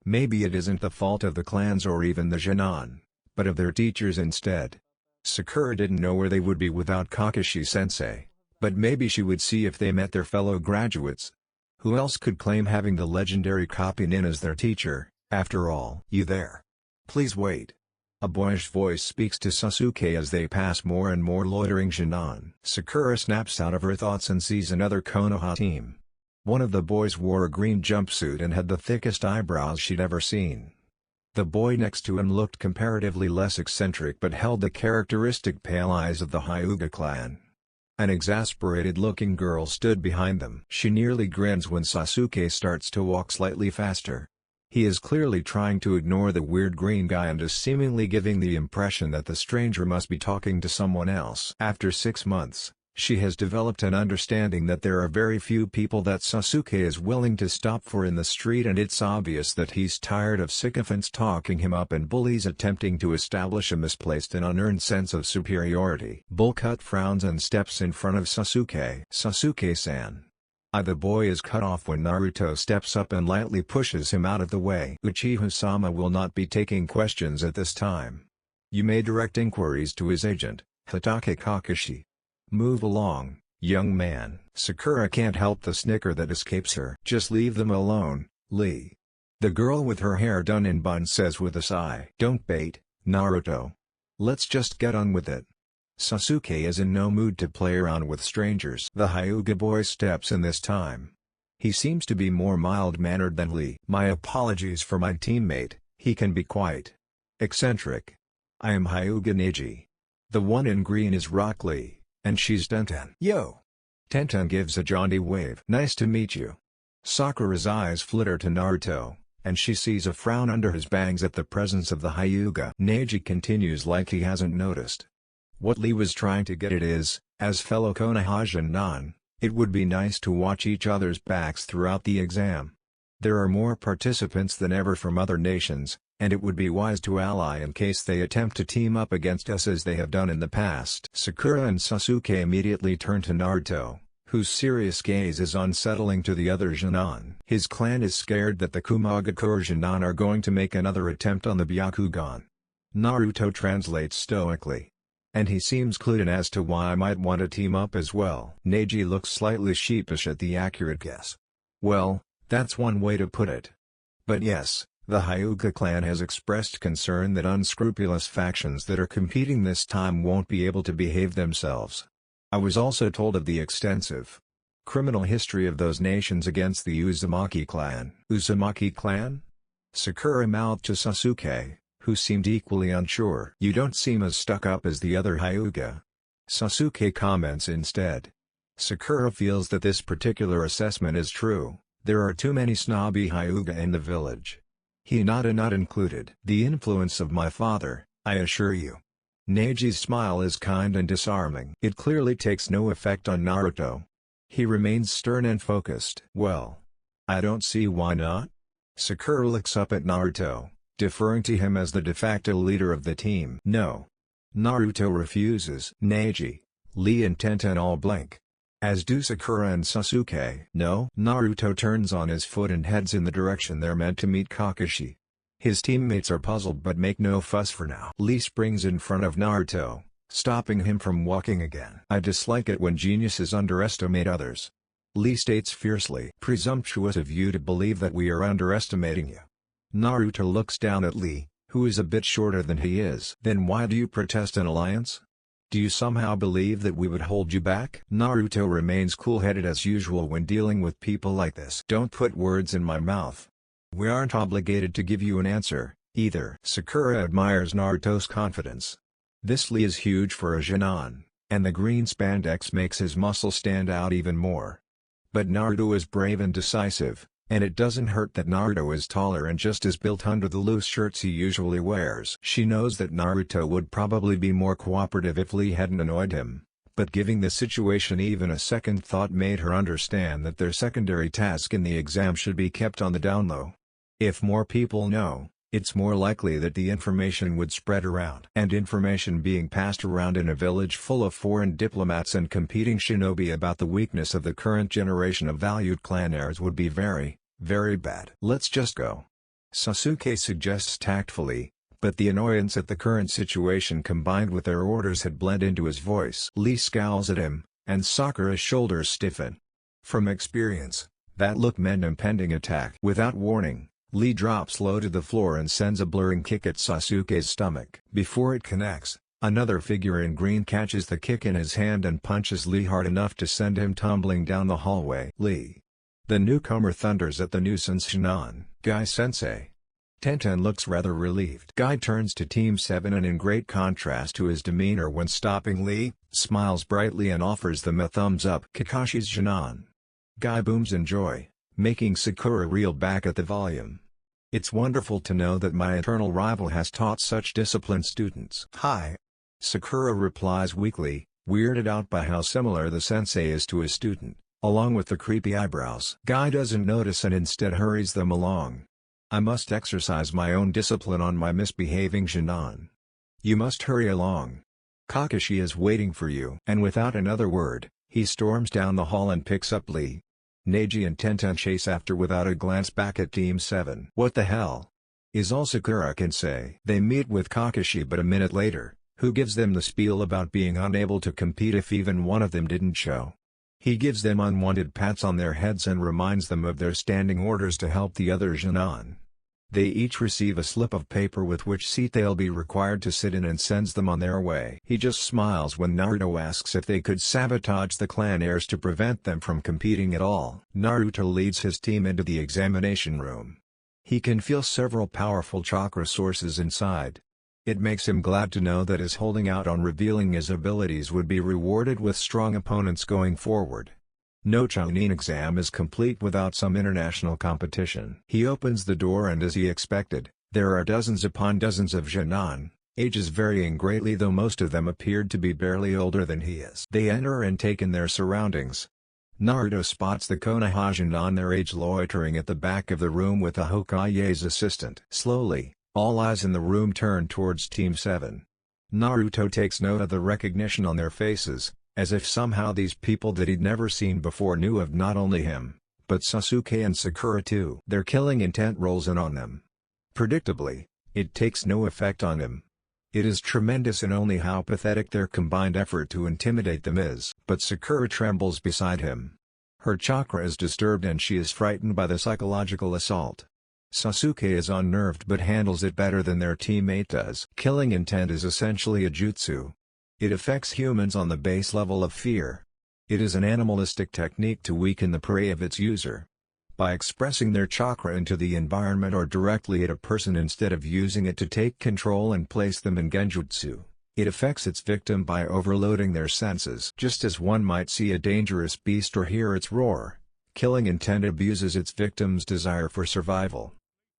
Maybe it isn't the fault of the clans or even the Genin, but of their teachers instead. Sakura didn't know where they would be without Kakashi-sensei, but maybe she would see if they met their fellow graduates. Who else could claim having the legendary Kappinen as their teacher, after all? You there? Please wait. A boyish voice speaks to Sasuke as they pass more and more loitering Genin. Sakura snaps out of her thoughts and sees another Konoha team. One of the boys wore a green jumpsuit and had the thickest eyebrows she'd ever seen. The boy next to him looked comparatively less eccentric but held the characteristic pale eyes of the Hyuga clan. An exasperated-looking girl stood behind them. She nearly grins when Sasuke starts to walk slightly faster. He is clearly trying to ignore the weird green guy and is seemingly giving the impression that the stranger must be talking to someone else. After 6 months, she has developed an understanding that there are very few people that Sasuke is willing to stop for in the street, and it's obvious that he's tired of sycophants talking him up and bullies attempting to establish a misplaced and unearned sense of superiority. Bullcut frowns and steps in front of Sasuke. Sasuke-san. The boy is cut off when Naruto steps up and lightly pushes him out of the way. Uchiha-sama will not be taking questions at this time. You may direct inquiries to his agent, Hitake Kakashi. Move along, young man. Sakura can't help the snicker that escapes her. Just leave them alone, Lee. The girl with her hair done in buns says with a sigh. Don't bait, Naruto. Let's just get on with it. Sasuke is in no mood to play around with strangers. The Hyuga boy steps in this time. He seems to be more mild-mannered than Lee. My apologies for my teammate, he can be quite eccentric. I am Hyuga Neji. The one in green is Rock Lee, and she's Tenten. Yo! Tenten gives a jaunty wave. Nice to meet you. Sakura's eyes flitter to Naruto, and she sees a frown under his bangs at the presence of the Hyuga. Neji continues like he hasn't noticed. What Lee was trying to get at is, as fellow Konoha, it would be nice to watch each other's backs throughout the exam. There are more participants than ever from other nations, and it would be wise to ally in case they attempt to team up against us as they have done in the past. Sakura and Sasuke immediately turn to Naruto, whose serious gaze is unsettling to the other Jonin. His clan is scared that the Kumagakure Jonin are going to make another attempt on the Byakugan. Naruto translates stoically. And he seems clued in as to why I might want to team up as well. Neji looks slightly sheepish at the accurate guess. Well, that's one way to put it. But yes, the Hyuga clan has expressed concern that unscrupulous factions that are competing this time won't be able to behave themselves. I was also told of the extensive criminal history of those nations against the Uzumaki clan. Uzumaki clan? Sakura mouthed to Sasuke, who seemed equally unsure. You don't seem as stuck up as the other Hyuga. Sasuke comments instead. Sakura feels that this particular assessment is true. There are too many snobby Hyuga in the village. Hinata not included. The influence of my father, I assure you. Neji's smile is kind and disarming. It clearly takes no effect on Naruto. He remains stern and focused. Well, I don't see why not. Sakura looks up at Naruto, deferring to him as the de facto leader of the team. No. Naruto refuses. Neji, Lee and Tenten all blink. As do Sakura and Sasuke. No. Naruto turns on his foot and heads in the direction they're meant to meet Kakashi. His teammates are puzzled but make no fuss for now. Lee springs in front of Naruto, stopping him from walking again. I dislike it when geniuses underestimate others. Lee states fiercely. Presumptuous of you to believe that we are underestimating you. Naruto looks down at Lee, who is a bit shorter than he is. Then why do you protest an alliance? Do you somehow believe that we would hold you back? Naruto remains cool-headed as usual when dealing with people like this. Don't put words in my mouth. We aren't obligated to give you an answer, either. Sakura admires Naruto's confidence. This Lee is huge for a Jonin, and the green spandex makes his muscles stand out even more. But Naruto is brave and decisive, and it doesn't hurt that Naruto is taller and just as built under the loose shirts he usually wears. She knows that Naruto would probably be more cooperative if Lee hadn't annoyed him, but giving the situation even a second thought made her understand that their secondary task in the exam should be kept on the down low. If more people know, it's more likely that the information would spread around. And information being passed around in a village full of foreign diplomats and competing shinobi about the weakness of the current generation of valued clan heirs would be very, very bad. Let's just go. Sasuke suggests tactfully, but the annoyance at the current situation combined with their orders had bled into his voice. Lee scowls at him, and Sakura's shoulders stiffen. From experience, that look meant impending attack. Without warning, Lee drops low to the floor and sends a blurring kick at Sasuke's stomach. Before it connects, another figure in green catches the kick in his hand and punches Lee hard enough to send him tumbling down the hallway. Lee. The newcomer thunders at the nuisance Jonin. Guy-sensei. Tenten looks rather relieved. Guy turns to Team 7 and in great contrast to his demeanor when stopping Lee, smiles brightly and offers them a thumbs up. Kakashi's Jonin. Guy booms in joy, making Sakura reel back at the volume. It's wonderful to know that my eternal rival has taught such disciplined students. Hi. Sakura replies weakly, weirded out by how similar the sensei is to his student, along with the creepy eyebrows. Guy doesn't notice and instead hurries them along. I must exercise my own discipline on my misbehaving Jonin. You must hurry along. Kakashi is waiting for you. And without another word, he storms down the hall and picks up Lee. Neji and Tenten chase after without a glance back at Team 7. What the hell? Is all Sakura can say. They meet with Kakashi but a minute later, who gives them the spiel about being unable to compete if even one of them didn't show. He gives them unwanted pats on their heads and reminds them of their standing orders to help the other Jonin. They each receive a slip of paper with which seat they'll be required to sit in and sends them on their way. He just smiles when Naruto asks if they could sabotage the clan heirs to prevent them from competing at all. Naruto leads his team into the examination room. He can feel several powerful chakra sources inside. It makes him glad to know that his holding out on revealing his abilities would be rewarded with strong opponents going forward. No Chunin exam is complete without some international competition. He opens the door and as he expected, there are dozens upon dozens of Genin, ages varying greatly though most of them appeared to be barely older than he is. They enter and take in their surroundings. Naruto spots the Konoha Genin their age loitering at the back of the room with the Hokage's assistant. Slowly, all eyes in the room turn towards Team 7. Naruto takes note of the recognition on their faces, as if somehow these people that he'd never seen before knew of not only him, but Sasuke and Sakura too. Their killing intent rolls in on them. Predictably, it takes no effect on him. It is tremendous in only how pathetic their combined effort to intimidate them is. But Sakura trembles beside him. Her chakra is disturbed and she is frightened by the psychological assault. Sasuke is unnerved but handles it better than their teammate does. Killing intent is essentially a jutsu. It affects humans on the base level of fear. It is an animalistic technique to weaken the prey of its user. By expressing their chakra into the environment or directly at a person instead of using it to take control and place them in genjutsu, it affects its victim by overloading their senses. Just as one might see a dangerous beast or hear its roar, killing intent abuses its victim's desire for survival.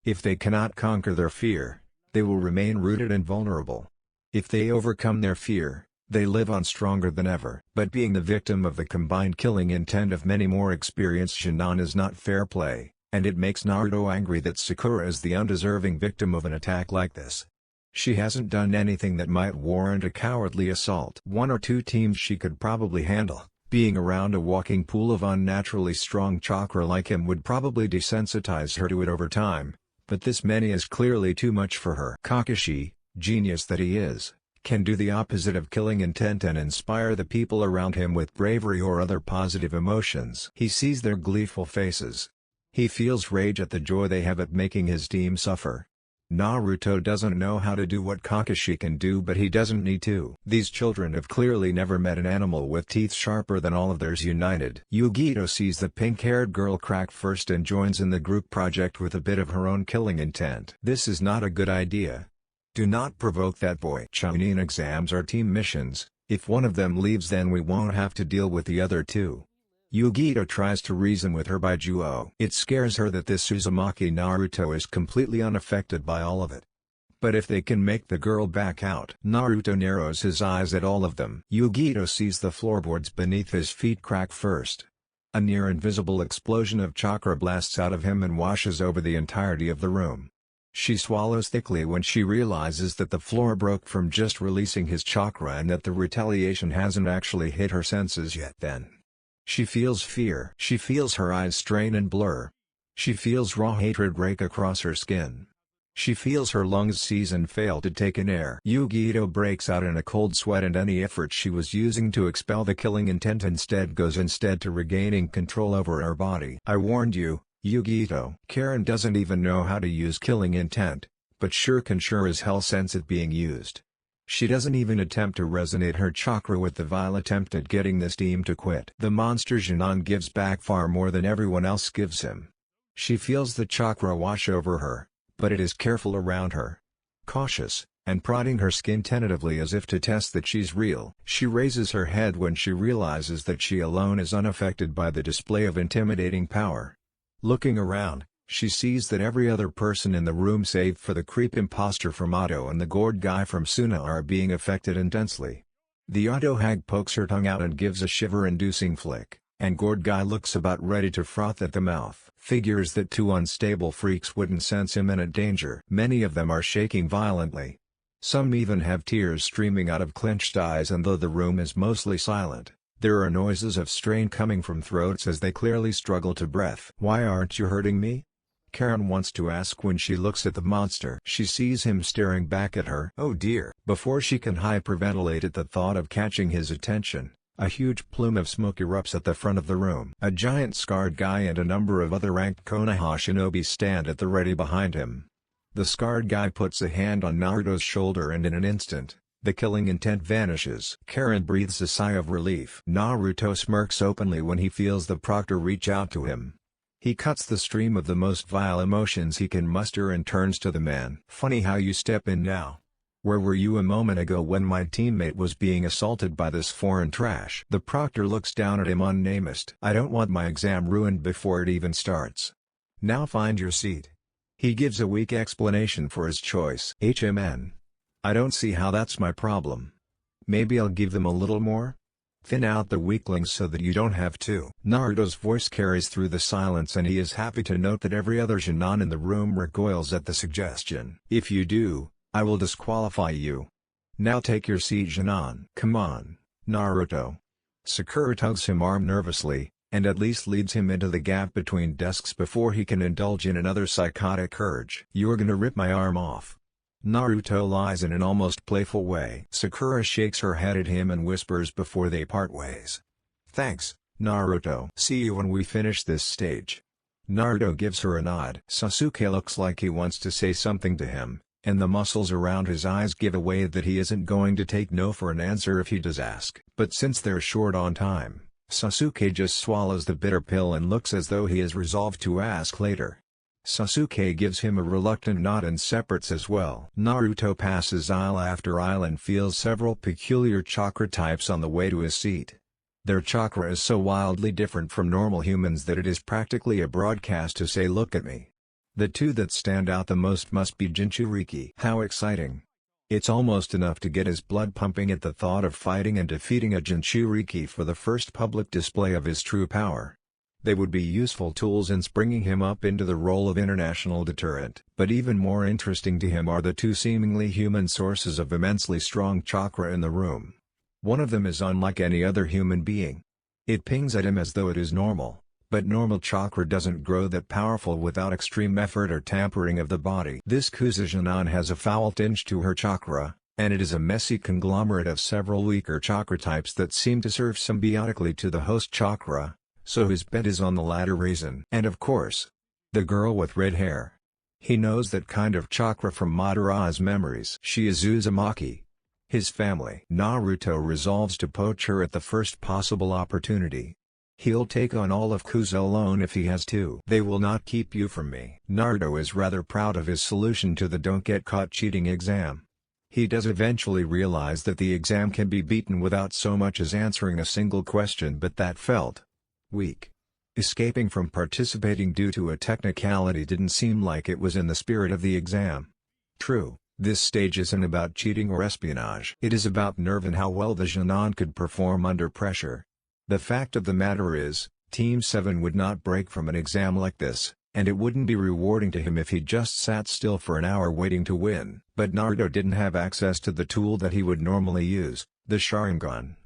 If they cannot conquer their fear, they will remain rooted and vulnerable. If they overcome their fear, they live on stronger than ever. But being the victim of the combined killing intent of many more experienced Genin is not fair play, and it makes Naruto angry that Sakura is the undeserving victim of an attack like this. She hasn't done anything that might warrant a cowardly assault. One or two teams she could probably handle. Being around a walking pool of unnaturally strong chakra like him would probably desensitize her to it over time, but this many is clearly too much for her. Kakashi, genius that he is, can do the opposite of killing intent and inspire the people around him with bravery or other positive emotions. He sees their gleeful faces. He feels rage at the joy they have at making his team suffer. Naruto doesn't know how to do what Kakashi can do, but he doesn't need to. These children have clearly never met an animal with teeth sharper than all of theirs united. Yugito sees the pink-haired girl crack first and joins in the group project with a bit of her own killing intent. This is not a good idea. Do not provoke that boy. Chunin exams are team missions. If one of them leaves, then we won't have to deal with the other two. Yugito tries to reason with her by Juo. It scares her that this Uzumaki Naruto is completely unaffected by all of it. But if they can make the girl back out. Naruto narrows his eyes at all of them. Yugito sees the floorboards beneath his feet crack first. A near-invisible explosion of chakra blasts out of him and washes over the entirety of the room. She swallows thickly when she realizes that the floor broke from just releasing his chakra and that the retaliation hasn't actually hit her senses yet. Then she feels fear. She feels her eyes strain and blur. She feels raw hatred rake across her skin. She feels her lungs seize and fail to take in air. Yugito breaks out in a cold sweat, and any effort she was using to expel the killing intent goes to regaining control over her body. I warned you, Yugito. Karen doesn't even know how to use killing intent, but sure as hell sense it being used. She doesn't even attempt to resonate her chakra with the vile attempt at getting this team to quit. The monster Genin gives back far more than everyone else gives him. She feels the chakra wash over her, but it is careful around her. Cautious, and prodding her skin tentatively as if to test that she's real. She raises her head when she realizes that she alone is unaffected by the display of intimidating power. Looking around, she sees that every other person in the room save for the creep imposter from Otto and the gourd guy from Suna are being affected intensely. The Otto hag pokes her tongue out and gives a shiver-inducing flick, and gourd guy looks about ready to froth at the mouth. Figures that two unstable freaks wouldn't sense imminent danger. Many of them are shaking violently. Some even have tears streaming out of clenched eyes, and though the room is mostly silent, there are noises of strain coming from throats as they clearly struggle to breath. Why aren't you hurting me? Karen wants to ask when she looks at the monster. She sees him staring back at her. Oh dear. Before she can hyperventilate at the thought of catching his attention, a huge plume of smoke erupts at the front of the room. A giant scarred guy and a number of other ranked Konoha shinobi stand at the ready behind him. The scarred guy puts a hand on Naruto's shoulder and in an instant, the killing intent vanishes. Karen breathes a sigh of relief. Naruto smirks openly when he feels the proctor reach out to him. He cuts the stream of the most vile emotions he can muster and turns to the man. "Funny how you step in now. Where were you a moment ago when my teammate was being assaulted by this foreign trash?" The proctor looks down at him unamazed. "I don't want my exam ruined before it even starts. Now find your seat." He gives a weak explanation for his choice. "HMN. I don't see how that's my problem. Maybe I'll give them a little more? Thin out the weaklings so that you don't have to." Naruto's voice carries through the silence and he is happy to note that every other Genin in the room recoils at the suggestion. "If you do, I will disqualify you. Now take your seat, Genin." "Come on, Naruto." Sakura tugs him arm nervously, and at least leads him into the gap between desks before he can indulge in another psychotic urge. "You're gonna rip my arm off." Naruto lies in an almost playful way. Sakura shakes her head at him and whispers before they part ways. "Thanks, Naruto. See you when we finish this stage." Naruto gives her a nod. Sasuke looks like he wants to say something to him, and the muscles around his eyes give away that he isn't going to take no for an answer if he does ask. But since they're short on time, Sasuke just swallows the bitter pill and looks as though he is resolved to ask later. Sasuke gives him a reluctant nod and separates as well. Naruto passes aisle after aisle and feels several peculiar chakra types on the way to his seat. Their chakra is so wildly different from normal humans that it is practically a broadcast to say "look at me." The two that stand out the most must be Jinchuriki. How exciting. It's almost enough to get his blood pumping at the thought of fighting and defeating a Jinchuriki for the first public display of his true power. They would be useful tools in springing him up into the role of international deterrent. But even more interesting to him are the two seemingly human sources of immensely strong chakra in the room. One of them is unlike any other human being. It pings at him as though it is normal, but normal chakra doesn't grow that powerful without extreme effort or tampering of the body. This Kuzujinan has a foul tinge to her chakra, and it is a messy conglomerate of several weaker chakra types that seem to serve symbiotically to the host chakra. So his bet is on the latter reason. And of course, the girl with red hair. He knows that kind of chakra from Madara's memories. She is Uzumaki. His family. Naruto resolves to poach her at the first possible opportunity. He'll take on all of Kuzo alone if he has to. "They will not keep you from me." Naruto is rather proud of his solution to the don't get caught cheating exam. He does eventually realize that the exam can be beaten without so much as answering a single question, but that felt weak. Escaping from participating due to a technicality didn't seem like it was in the spirit of the exam. True, this stage isn't about cheating or espionage. It is about nerve and how well the Genin could perform under pressure. The fact of the matter is, Team 7 would not break from an exam like this, and it wouldn't be rewarding to him if he just sat still for an hour waiting to win. But Naruto didn't have access to the tool that he would normally use, the Sharingan.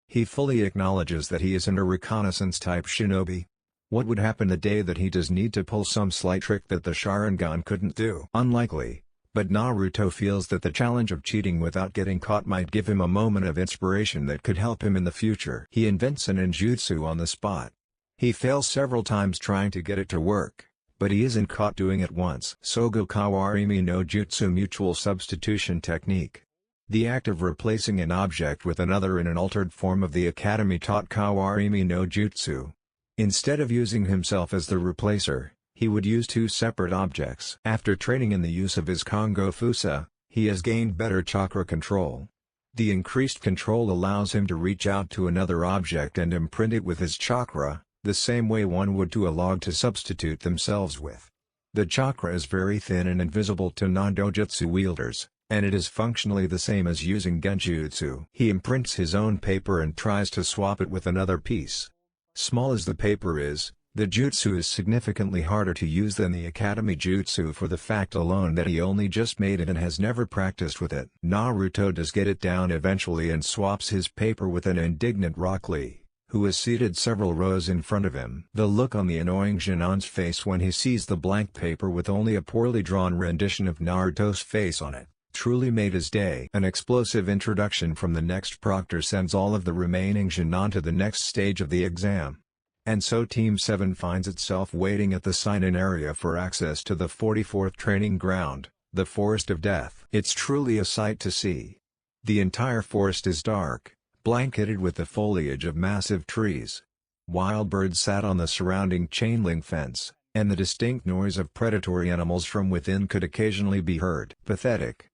He fully acknowledges that he isn't a reconnaissance-type shinobi. What would happen the day that he does need to pull some slight trick that the Sharingan couldn't do? Unlikely, but Naruto feels that the challenge of cheating without getting caught might give him a moment of inspiration that could help him in the future. He invents a ninjutsu on the spot. He fails several times trying to get it to work, but he isn't caught doing it once. Sogo Kawarimi no Jutsu Mutual Substitution Technique. The act of replacing an object with another in an altered form of the Academy-taught Kawarimi no Jutsu. Instead of using himself as the replacer, he would use two separate objects. After training in the use of his Kongo Fusa, he has gained better chakra control. The increased control allows him to reach out to another object and imprint it with his chakra, the same way one would to a log to substitute themselves with. The chakra is very thin and invisible to non-dojutsu wielders, and it is functionally the same as using genjutsu. He imprints his own paper and tries to swap it with another piece. Small as the paper is, the jutsu is significantly harder to use than the Academy Jutsu for the fact alone that he only just made it and has never practiced with it. Naruto does get it down eventually and swaps his paper with an indignant Rock Lee, who is seated several rows in front of him. The look on the annoying Genin's face when he sees the blank paper with only a poorly drawn rendition of Naruto's face on it truly made his day. An explosive introduction from the next proctor sends all of the remaining Genin to the next stage of the exam. And so Team 7 finds itself waiting at the sign-in area for access to the 44th training ground, The Forest of Death. It's truly a sight to see. The entire forest is dark, blanketed with the foliage of massive trees. Wild birds sat on the surrounding chain-link fence, and the distinct noise of predatory animals from within could occasionally be heard. Pathetic.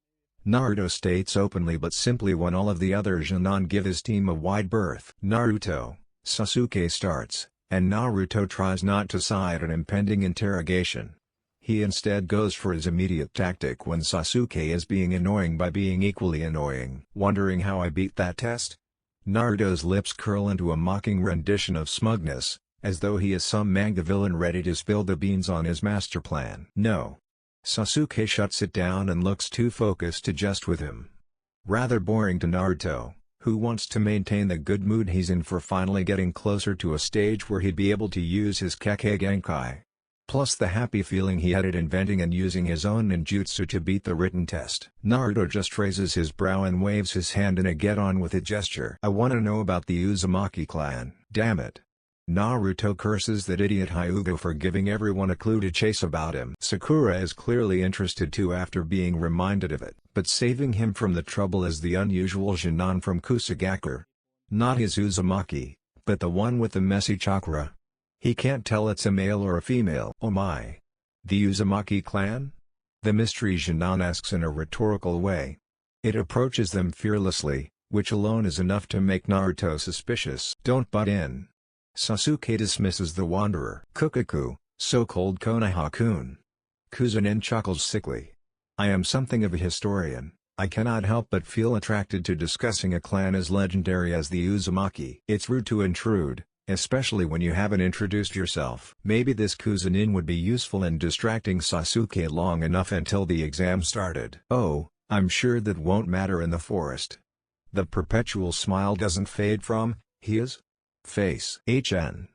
Naruto states openly but simply when all of the other Genin give his team a wide berth. Naruto, Sasuke starts, and Naruto tries not to sigh at an impending interrogation. He instead goes for his immediate tactic when Sasuke is being annoying by being equally annoying. Wondering how I beat that test? Naruto's lips curl into a mocking rendition of smugness, as though he is some manga villain ready to spill the beans on his master plan. No. Sasuke shuts it down and looks too focused to jest with him. Rather boring to Naruto, who wants to maintain the good mood he's in for finally getting closer to a stage where he'd be able to use his Kekkei Genkai. Plus the happy feeling he had at inventing and using his own ninjutsu to beat the written test. Naruto just raises his brow and waves his hand in a get-on-with-it gesture. I wanna know about the Uzumaki clan. Damn it. Naruto curses that idiot Hyuga for giving everyone a clue to chase about him. Sakura is clearly interested too after being reminded of it, but saving him from the trouble is the unusual Genin from Kusagaku. Not his Uzumaki, but the one with the messy chakra. He can't tell it's a male or a female. Oh my. The Uzumaki clan? The mystery Genin asks in a rhetorical way. It approaches them fearlessly, which alone is enough to make Naruto suspicious. Don't butt in. Sasuke dismisses the wanderer. Kukaku, so-called Konoha-kun. Kuzunin chuckles sickly. I am something of a historian, I cannot help but feel attracted to discussing a clan as legendary as the Uzumaki. It's rude to intrude, especially when you haven't introduced yourself. Maybe this Kuzunin would be useful in distracting Sasuke long enough until the exam started. Oh, I'm sure that won't matter in the forest. The perpetual smile doesn't fade from his face. HN.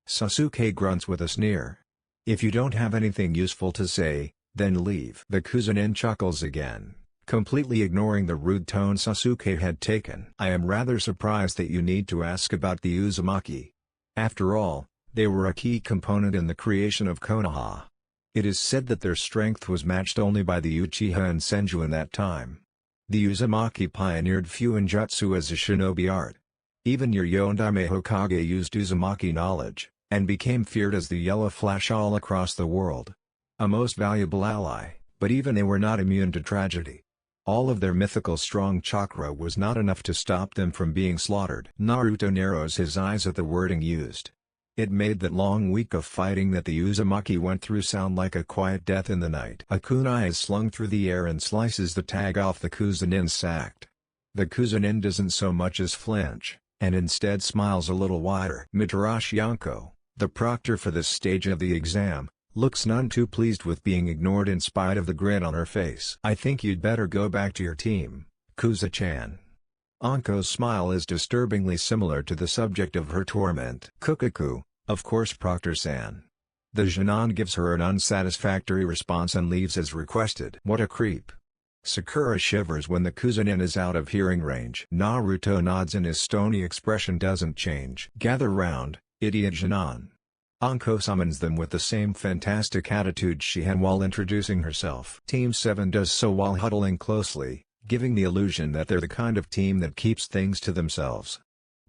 Sasuke grunts with a sneer. If you don't have anything useful to say, then leave. The Kuzunin chuckles again, completely ignoring the rude tone Sasuke had taken. I am rather surprised that you need to ask about the Uzumaki. After all, they were a key component in the creation of Konoha. It is said that their strength was matched only by the Uchiha and Senju in that time. The Uzumaki pioneered Fuinjutsu as a shinobi art. Even your Yondame Hokage used Uzumaki knowledge, and became feared as the Yellow Flash all across the world. A most valuable ally, but even they were not immune to tragedy. All of their mythical strong chakra was not enough to stop them from being slaughtered. Naruto narrows his eyes at the wording used. It made that long week of fighting that the Uzumaki went through sound like a quiet death in the night. A kunai is slung through the air and slices the tag off the Kuzunin's sack. The Kuzunin doesn't so much as flinch, and instead smiles a little wider. Mitarashi Yonko, the proctor for this stage of the exam, looks none too pleased with being ignored in spite of the grin on her face. I think you'd better go back to your team, Kuza-chan. Anko's smile is disturbingly similar to the subject of her torment. Kukaku, of course Proctor-san. The Genin gives her an unsatisfactory response and leaves as requested. What a creep. Sakura shivers when the Kuzunin is out of hearing range. Naruto nods and his stony expression doesn't change. Gather round, idiot Genin. Anko summons them with the same fantastic attitude she had while introducing herself. Team 7 does so while huddling closely, giving the illusion that they're the kind of team that keeps things to themselves.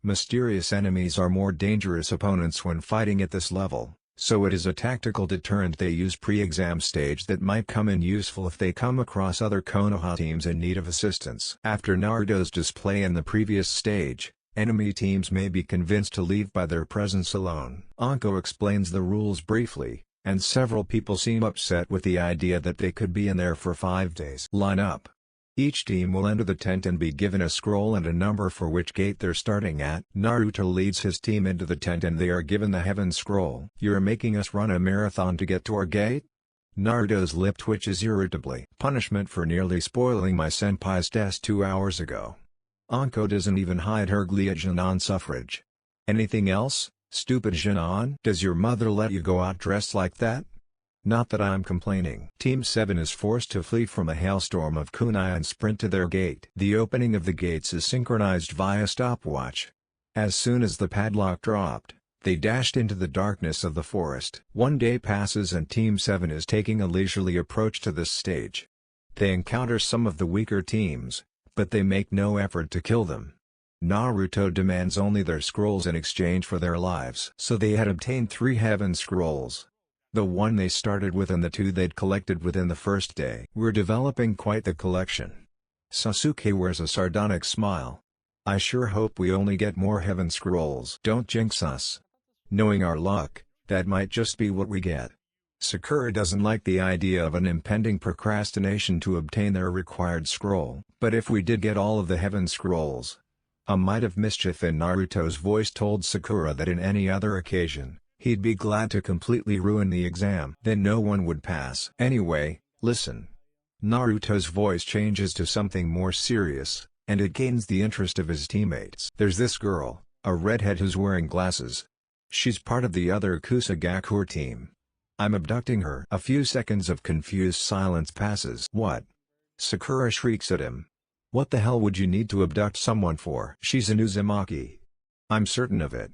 Mysterious enemies are more dangerous opponents when fighting at this level, so it is a tactical deterrent they use pre-exam stage that might come in useful if they come across other Konoha teams in need of assistance. After Naruto's display in the previous stage, enemy teams may be convinced to leave by their presence alone. Anko explains the rules briefly, and several people seem upset with the idea that they could be in there for 5 days. Line up. Each team will enter the tent and be given a scroll and a number for which gate they're starting at. Naruto leads his team into the tent and they are given the Heaven Scroll. You're making us run a marathon to get to our gate? Naruto's lip twitches irritably. Punishment for nearly spoiling my senpai's test 2 hours ago. Anko doesn't even hide her glee at Genin suffrage. Anything else, stupid Genin? Does your mother let you go out dressed like that? Not that I'm complaining. Team 7 is forced to flee from a hailstorm of kunai and sprint to their gate. The opening of the gates is synchronized via stopwatch. As soon as the padlock dropped, they dashed into the darkness of the forest. 1 day passes and Team 7 is taking a leisurely approach to this stage. They encounter some of the weaker teams, but they make no effort to kill them. Naruto demands only their scrolls in exchange for their lives. So they had obtained 3 Heaven Scrolls. The one they started with and the 2 they'd collected within the first day. We're developing quite the collection. Sasuke wears a sardonic smile. I sure hope we only get more Heaven Scrolls. Don't jinx us. Knowing our luck, that might just be what we get. Sakura doesn't like the idea of an impending procrastination to obtain their required scroll. But if we did get all of the Heaven Scrolls... A mite of mischief in Naruto's voice told Sakura that in any other occasion, he'd be glad to completely ruin the exam. Then no one would pass. Anyway, listen. Naruto's voice changes to something more serious, and it gains the interest of his teammates. There's this girl, a redhead who's wearing glasses. She's part of the other Kusagakure team. I'm abducting her. A few seconds of confused silence passes. What? Sakura shrieks at him. What the hell would you need to abduct someone for? She's an Uzumaki. I'm certain of it.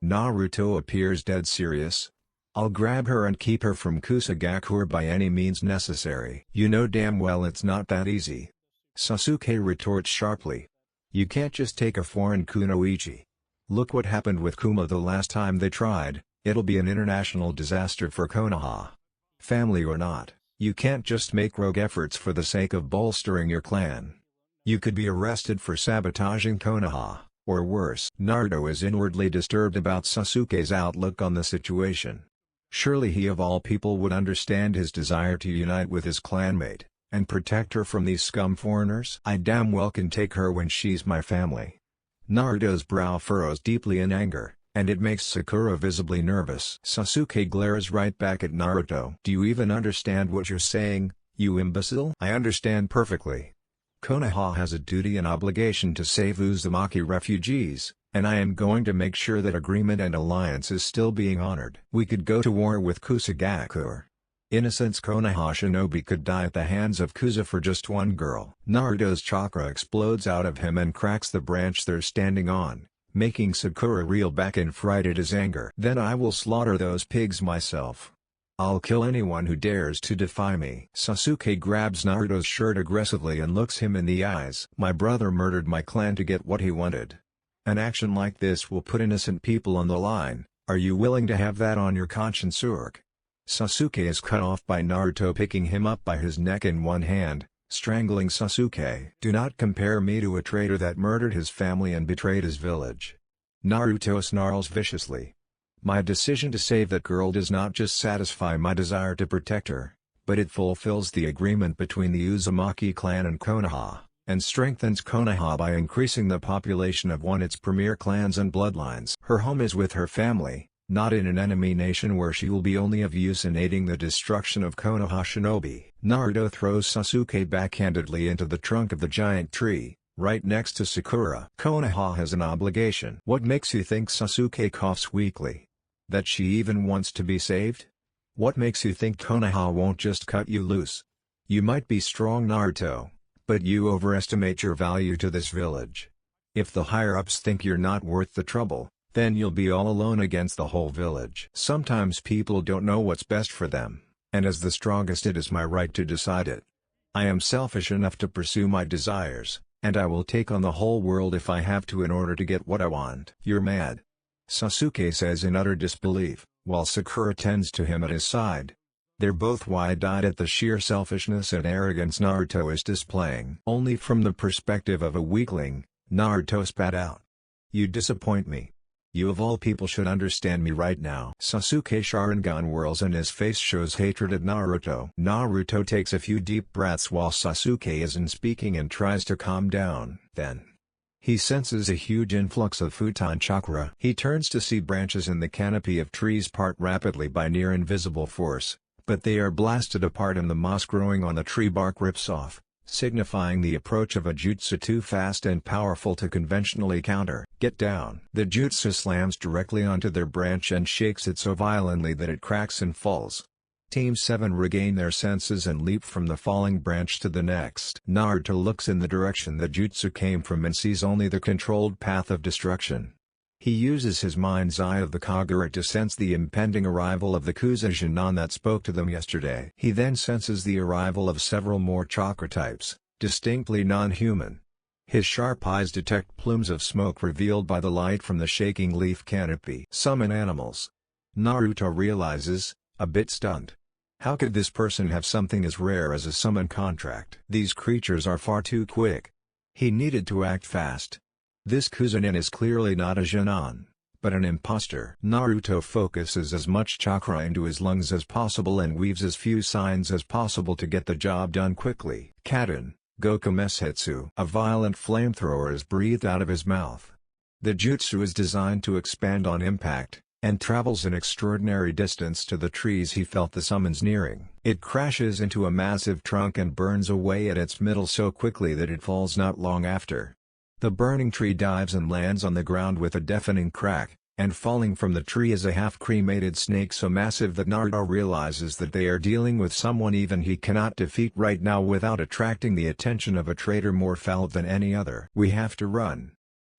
Naruto appears dead serious. I'll grab her and keep her from Kusagakure by any means necessary. You know damn well it's not that easy. Sasuke retorts sharply. You can't just take a foreign kunoichi. Look what happened with Kuma the last time they tried. It'll be an international disaster for Konoha. Family or not, you can't just make rogue efforts for the sake of bolstering your clan. You could be arrested for sabotaging Konoha, or worse. Naruto is inwardly disturbed about Sasuke's outlook on the situation. Surely he of all people would understand his desire to unite with his clanmate, and protect her from these scum foreigners? I damn well can take her when she's my family. Naruto's brow furrows deeply in anger, and it makes Sakura visibly nervous. Sasuke glares right back at Naruto. Do you even understand what you're saying, you imbecile? I understand perfectly. Konoha has a duty and obligation to save Uzumaki refugees, and I am going to make sure that agreement and alliance is still being honored. We could go to war with Kusagakure. Innocent Konoha Shinobi could die at the hands of Kusa for just one girl. Naruto's chakra explodes out of him and cracks the branch they're standing on, making Sakura reel back in fright at his anger. Then I will slaughter those pigs myself. I'll kill anyone who dares to defy me. Sasuke grabs Naruto's shirt aggressively and looks him in the eyes. My brother murdered my clan to get what he wanted. An action like this will put innocent people on the line. Are you willing to have that on your conscience, Urk? Sasuke is cut off by Naruto picking him up by his neck in one hand, strangling Sasuke. Do not compare me to a traitor that murdered his family and betrayed his village. Naruto snarls viciously. My decision to save that girl does not just satisfy my desire to protect her, but it fulfills the agreement between the Uzumaki clan and Konoha, and strengthens Konoha by increasing the population of one of its premier clans and bloodlines. Her home is with her family, not in an enemy nation where she will be only of use in aiding the destruction of Konoha Shinobi. Naruto throws Sasuke backhandedly into the trunk of the giant tree, right next to Sakura. Konoha has an obligation. What makes you think? Sasuke coughs weakly. That she even wants to be saved? What makes you think Konoha won't just cut you loose? You might be strong, Naruto, but you overestimate your value to this village. If the higher-ups think you're not worth the trouble, then you'll be all alone against the whole village. Sometimes people don't know what's best for them, and as the strongest it is my right to decide it. I am selfish enough to pursue my desires, and I will take on the whole world if I have to in order to get what I want. You're mad. Sasuke says in utter disbelief, while Sakura tends to him at his side. They're both wide-eyed at the sheer selfishness and arrogance Naruto is displaying. Only from the perspective of a weakling, Naruto spat out. You disappoint me. You of all people should understand me right now. Sasuke Sharingan whirls and his face shows hatred at Naruto. Naruto takes a few deep breaths while Sasuke isn't speaking and tries to calm down. Then he senses a huge influx of futon chakra. He turns to see branches in the canopy of trees part rapidly by near-invisible force, but they are blasted apart and the moss growing on the tree bark rips off, signifying the approach of a jutsu too fast and powerful to conventionally counter. Get down! The jutsu slams directly onto their branch and shakes it so violently that it cracks and falls. Team 7 regain their senses and leap from the falling branch to the next. Naruto looks in the direction the jutsu came from and sees only the controlled path of destruction. He uses his mind's eye of the Kagura to sense the impending arrival of the Kuzujinan that spoke to them yesterday. He then senses the arrival of several more chakra types, distinctly non-human. His sharp eyes detect plumes of smoke revealed by the light from the shaking leaf canopy. Summon animals. Naruto realizes, a bit stunned. How could this person have something as rare as a summon contract? These creatures are far too quick. He needed to act fast. This Kuzunin is clearly not a Genin, but an imposter. Naruto focuses as much chakra into his lungs as possible and weaves as few signs as possible to get the job done quickly. Kaden, Goku Mesetsu. A violent flamethrower is breathed out of his mouth. The jutsu is designed to expand on impact, and travels an extraordinary distance to the trees he felt the summons nearing. It crashes into a massive trunk and burns away at its middle so quickly that it falls not long after. The burning tree dives and lands on the ground with a deafening crack, and falling from the tree is a half-cremated snake so massive that Naruto realizes that they are dealing with someone even he cannot defeat right now without attracting the attention of a traitor more foul than any other. We have to run.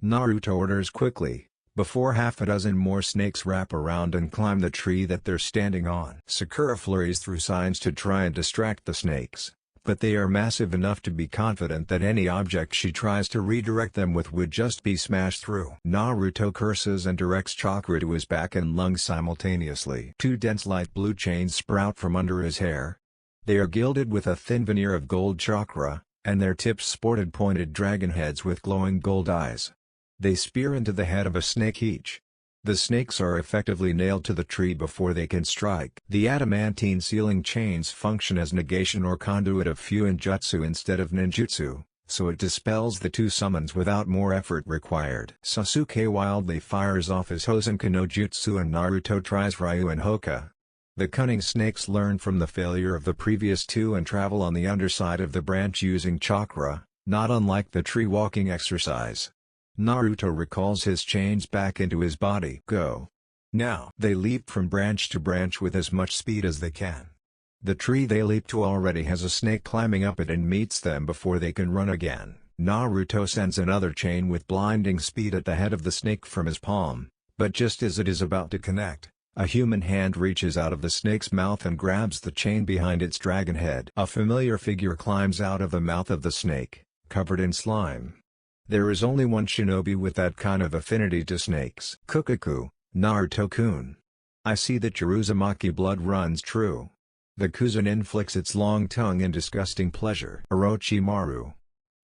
Naruto orders quickly, before half a dozen more snakes wrap around and climb the tree that they're standing on. Sakura flurries through signs to try and distract the snakes, but they are massive enough to be confident that any object she tries to redirect them with would just be smashed through. Naruto curses and directs chakra to his back and lungs simultaneously. Two dense light blue chains sprout from under his hair. They are gilded with a thin veneer of gold chakra, and their tips sported pointed dragon heads with glowing gold eyes. They spear into the head of a snake each. The snakes are effectively nailed to the tree before they can strike. The adamantine sealing chains function as negation or conduit of Fuinjutsu instead of ninjutsu, so it dispels the two summons without more effort required. Sasuke wildly fires off his Hosenka no Jutsu and Naruto tries Ryu and Hoka. The cunning snakes learn from the failure of the previous two and travel on the underside of the branch using chakra, not unlike the tree walking exercise. Naruto recalls his chains back into his body. Go. Now. They leap from branch to branch with as much speed as they can. The tree they leap to already has a snake climbing up it and meets them before they can run again. Naruto sends another chain with blinding speed at the head of the snake from his palm, but just as it is about to connect, a human hand reaches out of the snake's mouth and grabs the chain behind its dragon head. A familiar figure climbs out of the mouth of the snake, covered in slime. There is only one shinobi with that kind of affinity to snakes. Kukaku, Naruto-kun. I see that your Uzumaki blood runs true. The Kuzunin flicks its long tongue in disgusting pleasure. Orochimaru.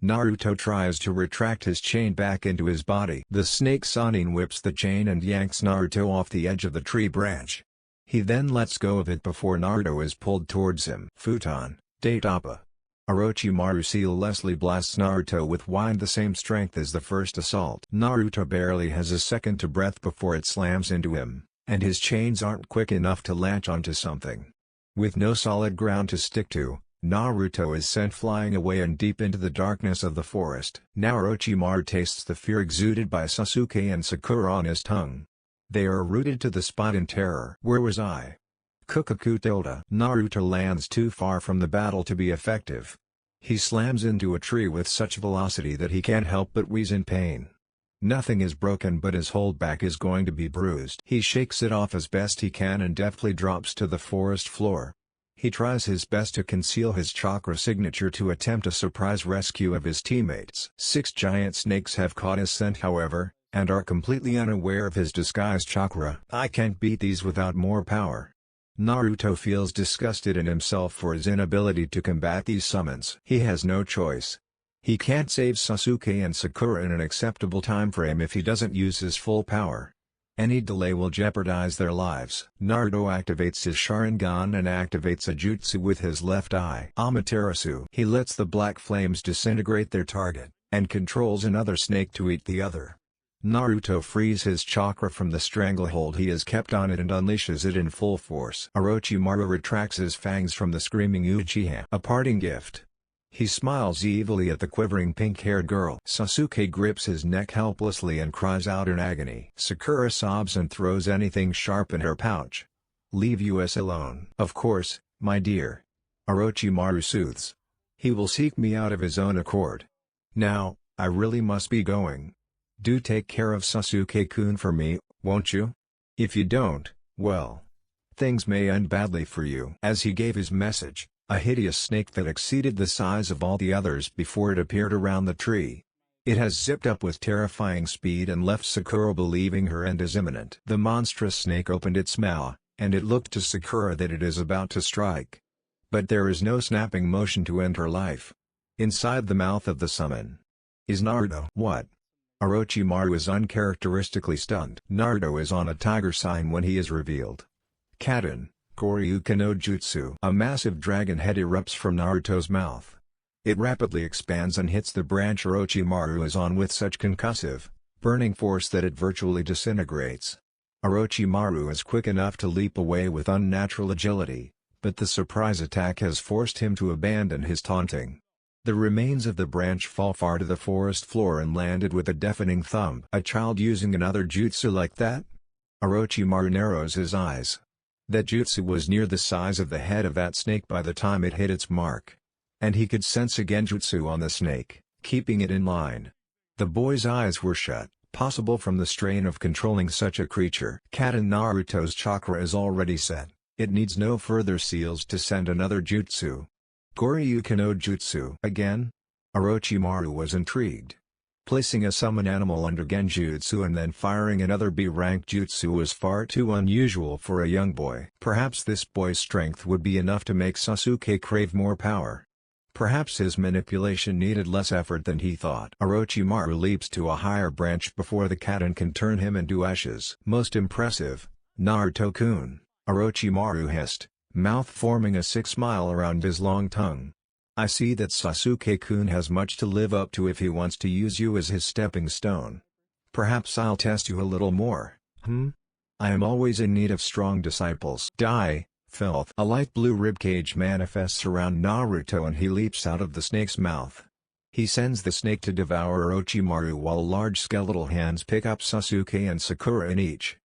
Naruto tries to retract his chain back into his body. The snake Sanin whips the chain and yanks Naruto off the edge of the tree branch. He then lets go of it before Naruto is pulled towards him. Futon, Daitapa. Orochimaru seamlessly blasts Naruto with wind the same strength as the first assault. Naruto barely has a second to breath before it slams into him, and his chains aren't quick enough to latch onto something. With no solid ground to stick to, Naruto is sent flying away and deep into the darkness of the forest. Now Orochimaru tastes the fear exuded by Sasuke and Sakura on his tongue. They are rooted to the spot in terror. Where was I? Kukaku tilde. Naruto lands too far from the battle to be effective. He slams into a tree with such velocity that he can't help but wheeze in pain. Nothing is broken but his whole back is going to be bruised. He shakes it off as best he can and deftly drops to the forest floor. He tries his best to conceal his chakra signature to attempt a surprise rescue of his teammates. 6 giant snakes have caught his scent however, and are completely unaware of his disguised chakra. I can't beat these without more power. Naruto feels disgusted in himself for his inability to combat these summons. He has no choice. He can't save Sasuke and Sakura in an acceptable time frame if he doesn't use his full power. Any delay will jeopardize their lives. Naruto activates his Sharingan and activates a jutsu with his left eye. Amaterasu. He lets the black flames disintegrate their target, and controls another snake to eat the other. Naruto frees his chakra from the stranglehold he has kept on it and unleashes it in full force. Orochimaru retracts his fangs from the screaming Uchiha. A parting gift. He smiles evilly at the quivering pink-haired girl. Sasuke grips his neck helplessly and cries out in agony. Sakura sobs and throws anything sharp in her pouch. Leave us alone. Of course, my dear. Orochimaru soothes. He will seek me out of his own accord. Now, I really must be going. Do take care of Sasuke-kun for me, won't you? If you don't, well, things may end badly for you." As he gave his message, a hideous snake that exceeded the size of all the others before it appeared around the tree. It has zipped up with terrifying speed and left Sakura believing her end is imminent. The monstrous snake opened its mouth, and it looked to Sakura that it is about to strike. But there is no snapping motion to end her life. Inside the mouth of the summon is Naruto. What? Orochimaru is uncharacteristically stunned. Naruto is on a tiger sign when he is revealed. Katen, Goryuken no Jutsu. A massive dragon head erupts from Naruto's mouth. It rapidly expands and hits the branch Orochimaru is on with such concussive, burning force that it virtually disintegrates. Orochimaru is quick enough to leap away with unnatural agility, but the surprise attack has forced him to abandon his taunting. The remains of the branch fall far to the forest floor and landed with a deafening thump. A child using another jutsu like that? Orochimaru narrows his eyes. That jutsu was near the size of the head of that snake by the time it hit its mark. And he could sense a genjutsu on the snake, keeping it in line. The boy's eyes were shut, possible from the strain of controlling such a creature. Katen Naruto's chakra is already set, it needs no further seals to send another jutsu. Goryuken no Jutsu. Again? Orochimaru was intrigued. Placing a summon animal under genjutsu and then firing another B-rank jutsu was far too unusual for a young boy. Perhaps this boy's strength would be enough to make Sasuke crave more power. Perhaps his manipulation needed less effort than he thought. Orochimaru leaps to a higher branch before the Katen can turn him into ashes. Most impressive, Naruto-kun, Orochimaru hissed, mouth forming a 6-mile around his long tongue. I see that Sasuke-kun has much to live up to if he wants to use you as his stepping stone. Perhaps I'll test you a little more, I am always in need of strong disciples. Die, filth. A light blue ribcage manifests around Naruto and he leaps out of the snake's mouth. He sends the snake to devour Orochimaru while large skeletal hands pick up Sasuke and Sakura in each.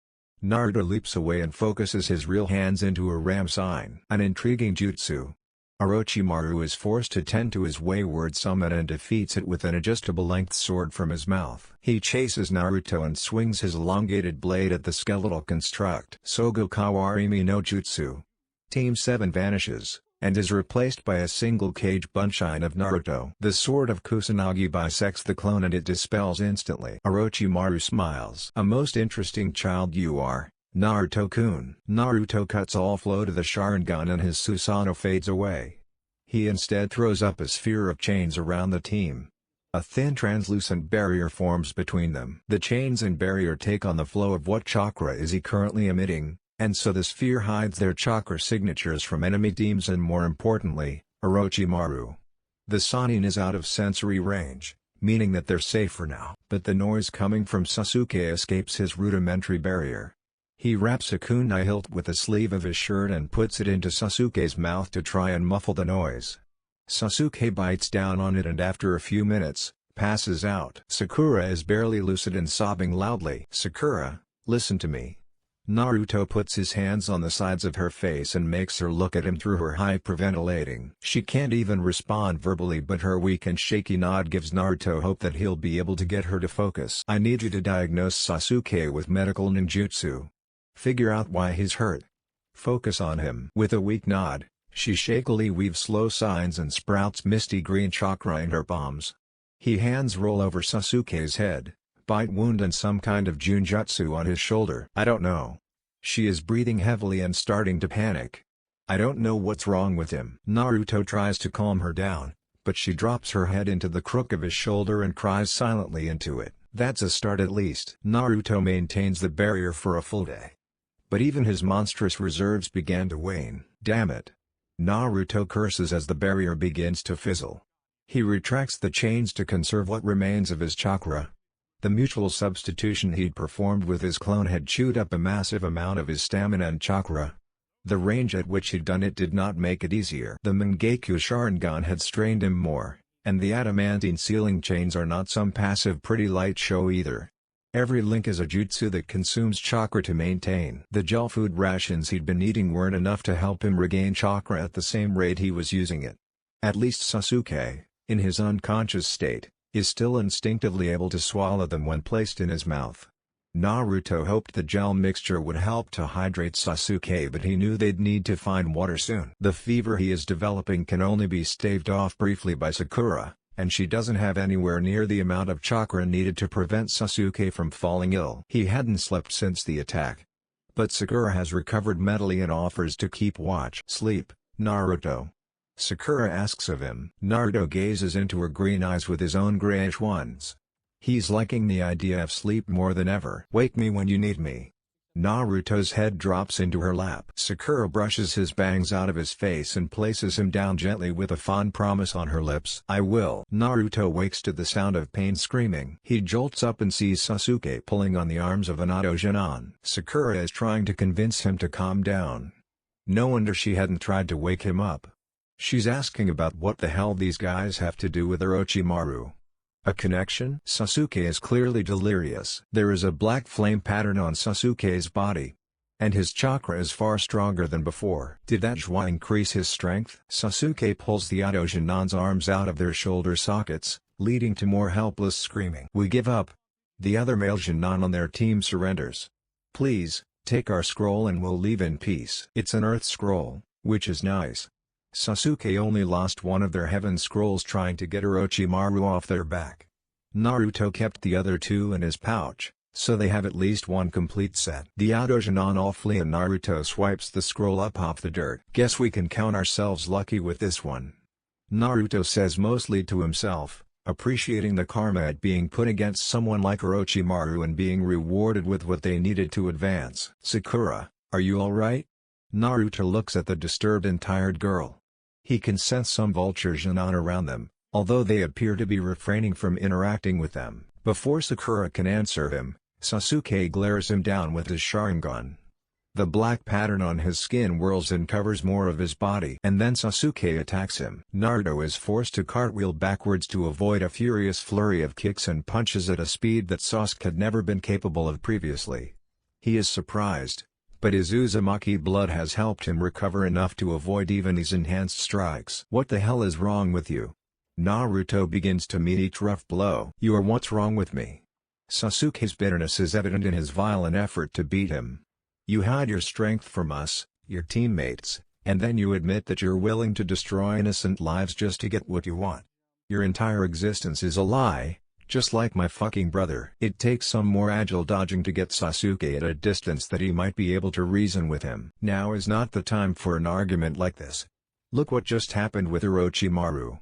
Naruto leaps away and focuses his real hands into a ram sign. An intriguing jutsu. Orochimaru is forced to tend to his wayward summon and defeats it with an adjustable-length sword from his mouth. He chases Naruto and swings his elongated blade at the skeletal construct. Sogo Kawarimi no Jutsu. Team 7 vanishes, and is replaced by a single cage bunshine of Naruto. The sword of Kusanagi bisects the clone and it dispels instantly. Orochimaru smiles. A most interesting child you are, Naruto-kun. Naruto cuts all flow to the Sharingan and his Susanoo fades away. He instead throws up a sphere of chains around the team. A thin translucent barrier forms between them. The chains and barrier take on the flow of what chakra is he currently emitting, and so the sphere hides their chakra signatures from enemy teams and more importantly, Orochimaru. The Sannin is out of sensory range, meaning that they're safe for now. But the noise coming from Sasuke escapes his rudimentary barrier. He wraps a kunai hilt with the sleeve of his shirt and puts it into Sasuke's mouth to try and muffle the noise. Sasuke bites down on it and after a few minutes, passes out. Sakura is barely lucid and sobbing loudly. Sakura, listen to me. Naruto puts his hands on the sides of her face and makes her look at him through her hyperventilating. She can't even respond verbally but her weak and shaky nod gives Naruto hope that he'll be able to get her to focus. I need you to diagnose Sasuke with medical ninjutsu. Figure out why he's hurt. Focus on him. With a weak nod, she shakily weaves slow signs and sprouts misty green chakra in her palms. He hands roll over Sasuke's head. Bite wound and some kind of junjutsu on his shoulder. I don't know. She is breathing heavily and starting to panic. I don't know what's wrong with him. Naruto tries to calm her down, but she drops her head into the crook of his shoulder and cries silently into it. That's a start at least. Naruto maintains the barrier for a full day. But even his monstrous reserves began to wane. Damn it. Naruto curses as the barrier begins to fizzle. He retracts the chains to conserve what remains of his chakra. The mutual substitution he'd performed with his clone had chewed up a massive amount of his stamina and chakra. The range at which he'd done it did not make it easier. The Mangekyou Sharingan had strained him more, and the adamantine sealing chains are not some passive pretty light show either. Every link is a jutsu that consumes chakra to maintain. The gel food rations he'd been eating weren't enough to help him regain chakra at the same rate he was using it. At least Sasuke, in his unconscious state, is still instinctively able to swallow them when placed in his mouth. Naruto hoped the gel mixture would help to hydrate Sasuke, but he knew they'd need to find water soon. The fever he is developing can only be staved off briefly by Sakura, and she doesn't have anywhere near the amount of chakra needed to prevent Sasuke from falling ill. He hadn't slept since the attack. But Sakura has recovered mentally and offers to keep watch. "Sleep, Naruto?" Sakura asks of him. Naruto gazes into her green eyes with his own grayish ones. He's liking the idea of sleep more than ever. "Wake me when you need me." Naruto's head drops into her lap. Sakura brushes his bangs out of his face and places him down gently with a fond promise on her lips. "I will." Naruto wakes to the sound of pain screaming. He jolts up and sees Sasuke pulling on the arms of Minato Jinan. Sakura is trying to convince him to calm down. No wonder she hadn't tried to wake him up. She's asking about what the hell these guys have to do with Orochimaru. A connection? Sasuke is clearly delirious. There is a black flame pattern on Sasuke's body. And his chakra is far stronger than before. Did that joie increase his strength? Sasuke pulls the Minato Jinan's arms out of their shoulder sockets, leading to more helpless screaming. "We give up." The other male Jinan on their team surrenders. "Please, take our scroll and we'll leave in peace." It's an earth scroll, which is nice. Sasuke only lost one of their heaven scrolls trying to get Orochimaru off their back. Naruto kept the other two in his pouch, so they have at least one complete set. The Minato Jinan all flee and Naruto swipes the scroll up off the dirt. "Guess we can count ourselves lucky with this one," Naruto says mostly to himself, appreciating the karma at being put against someone like Orochimaru and being rewarded with what they needed to advance. "Sakura, are you alright?" Naruto looks at the disturbed and tired girl. He can sense some vulture Jinan around them, although they appear to be refraining from interacting with them. Before Sakura can answer him, Sasuke glares him down with his Sharingan. The black pattern on his skin whirls and covers more of his body. And then Sasuke attacks him. Naruto is forced to cartwheel backwards to avoid a furious flurry of kicks and punches at a speed that Sasuke had never been capable of previously. He is surprised, but his Uzumaki blood has helped him recover enough to avoid even these enhanced strikes. "What the hell is wrong with you?" Naruto begins to meet each rough blow. "You are what's wrong with me." Sasuke's bitterness is evident in his violent effort to beat him. "You hide your strength from us, your teammates, and then you admit that you're willing to destroy innocent lives just to get what you want. Your entire existence is a lie, just like my fucking brother." It takes some more agile dodging to get Sasuke at a distance that he might be able to reason with him. Now is not the time for an argument like this. Look what just happened with Orochimaru.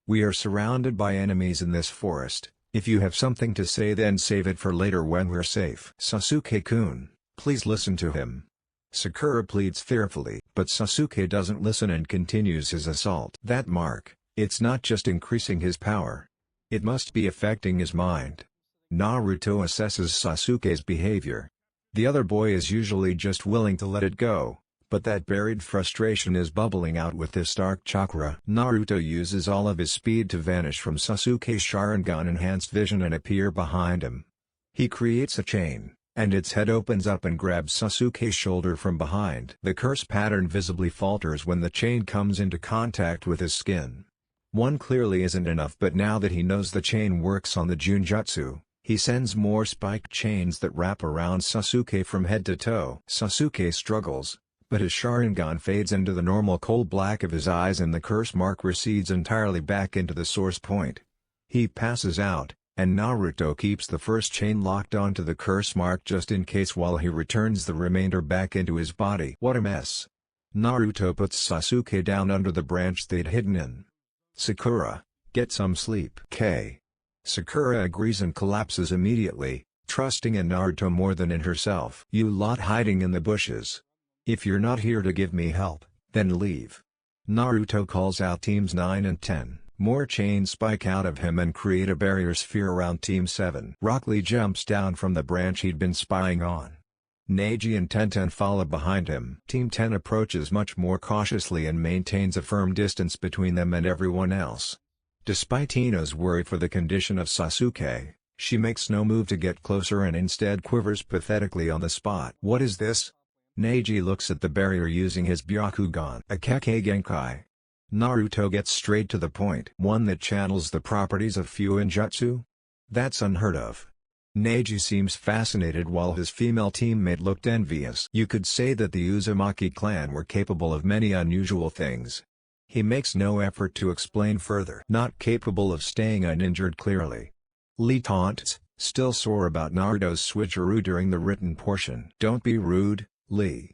We are surrounded by enemies in this forest. If you have something to say, then save it for later when we're safe. "Sasuke-kun, please listen to him." Sakura pleads fearfully. But Sasuke doesn't listen and continues his assault. That mark, it's not just increasing his power. It must be affecting his mind. Naruto assesses Sasuke's behavior. The other boy is usually just willing to let it go, but that buried frustration is bubbling out with this dark chakra. Naruto uses all of his speed to vanish from Sasuke's Sharingan enhanced vision and appear behind him. He creates a chain, and its head opens up and grabs Sasuke's shoulder from behind. The curse pattern visibly falters when the chain comes into contact with his skin. One clearly isn't enough, but now that he knows the chain works on the Junjutsu, he sends more spiked chains that wrap around Sasuke from head to toe. Sasuke struggles, but his Sharingan fades into the normal coal black of his eyes and the curse mark recedes entirely back into the source point. He passes out, and Naruto keeps the first chain locked onto the curse mark just in case while he returns the remainder back into his body. What a mess. Naruto puts Sasuke down under the branch they'd hidden in. "Sakura, get some sleep." Sakura agrees and collapses immediately, trusting in Naruto more than in herself. "You lot hiding in the bushes. If you're not here to give me help, then leave." Naruto calls out Teams 9 and 10. More chains spike out of him and create a barrier sphere around Team 7. Rock Lee jumps down from the branch he'd been spying on. Neji and Tenten follow behind him. Team 10 approaches much more cautiously and maintains a firm distance between them and everyone else. Despite Ino's worry for the condition of Sasuke, she makes no move to get closer and instead quivers pathetically on the spot. "What is this?" Neji looks at the barrier using his Byakugan. "A Kekkei Genkai." Naruto gets straight to the point. One that channels the properties of Fuinjutsu? That's unheard of. Neji seems fascinated while his female teammate looked envious. You could say that the Uzumaki clan were capable of many unusual things. He makes no effort to explain further. Not capable of staying uninjured clearly. Lee taunts, still sore about Naruto's switcheroo during the written portion. Don't be rude, Lee.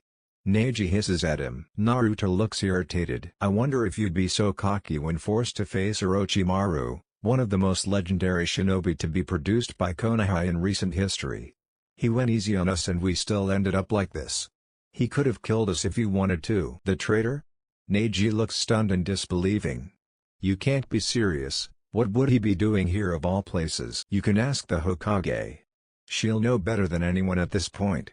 Neji hisses at him. Naruto looks irritated. I wonder if you'd be so cocky when forced to face Orochimaru, one of the most legendary shinobi to be produced by Konoha in recent history. He went easy on us and we still ended up like this. He could have killed us if he wanted to. The traitor? Neji looks stunned and disbelieving. You can't be serious, what would he be doing here of all places? You can ask the Hokage. She'll know better than anyone at this point.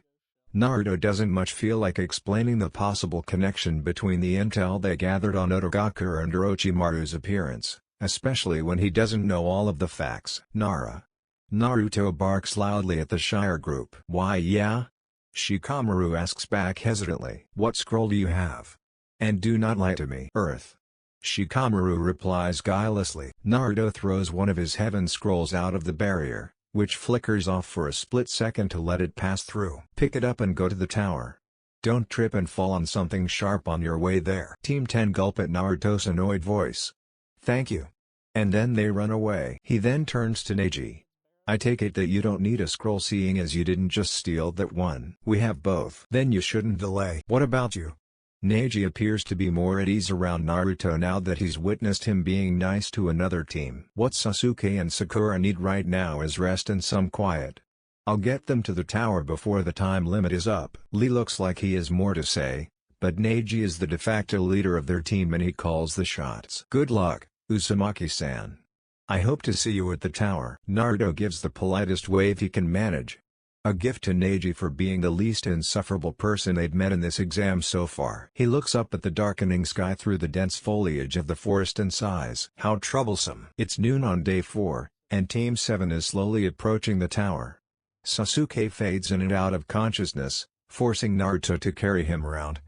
Naruto doesn't much feel like explaining the possible connection between the intel they gathered on Otogakure and Orochimaru's appearance, especially when he doesn't know all of the facts. Naruto barks loudly at the Shire group. Why yeah? Shikamaru asks back hesitantly. What scroll do you have? And do not lie to me. Earth. Shikamaru replies guilelessly. Naruto throws one of his heaven scrolls out of the barrier, which flickers off for a split second to let it pass through. Pick it up and go to the tower. Don't trip and fall on something sharp on your way there. Team 10 gulp at Naruto's annoyed voice. Thank you. And then they run away. He then turns to Neji. I take it that you don't need a scroll seeing as you didn't just steal that one. We have both. Then you shouldn't delay. What about you? Neji appears to be more at ease around Naruto now that he's witnessed him being nice to another team. What Sasuke and Sakura need right now is rest and some quiet. I'll get them to the tower before the time limit is up. Lee looks like he has more to say, but Neji is the de facto leader of their team and he calls the shots. Good luck, Uzumaki-san. I hope to see you at the tower. Naruto gives the politest wave he can manage. A gift to Neji for being the least insufferable person they've met in this exam so far. He looks up at the darkening sky through the dense foliage of the forest and sighs. How troublesome. It's noon on day 4, and Team 7 is slowly approaching the tower. Sasuke fades in and out of consciousness, forcing Naruto to carry him around.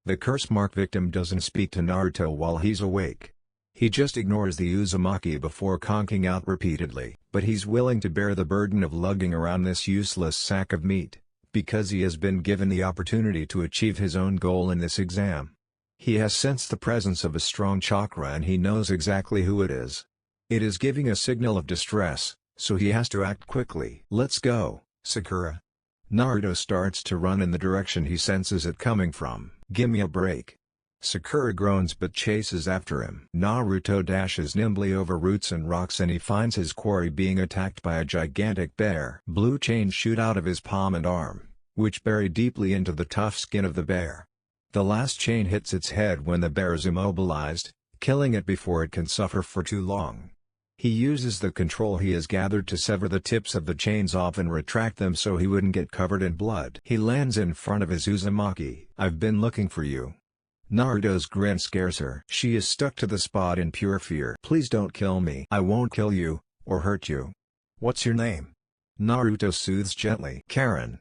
The curse mark victim doesn't speak to Naruto while he's awake. He just ignores the Uzumaki before conking out repeatedly. But he's willing to bear the burden of lugging around this useless sack of meat, because he has been given the opportunity to achieve his own goal in this exam. He has sensed the presence of a strong chakra and he knows exactly who it is. It is giving a signal of distress, so he has to act quickly. Let's go, Sakura. Naruto starts to run in the direction he senses it coming from. Gimme a break. Sakura groans but chases after him. Naruto dashes nimbly over roots and rocks and he finds his quarry being attacked by a gigantic bear. Blue chains shoot out of his palm and arm, which bury deeply into the tough skin of the bear. The last chain hits its head when the bear is immobilized, killing it before it can suffer for too long. He uses the control he has gathered to sever the tips of the chains off and retract them so he wouldn't get covered in blood. He lands in front of his Uzumaki. I've been looking for you. Naruto's grin scares her. She is stuck to the spot in pure fear. Please don't kill me. I won't kill you, or hurt you. What's your name? Naruto soothes gently. Karen.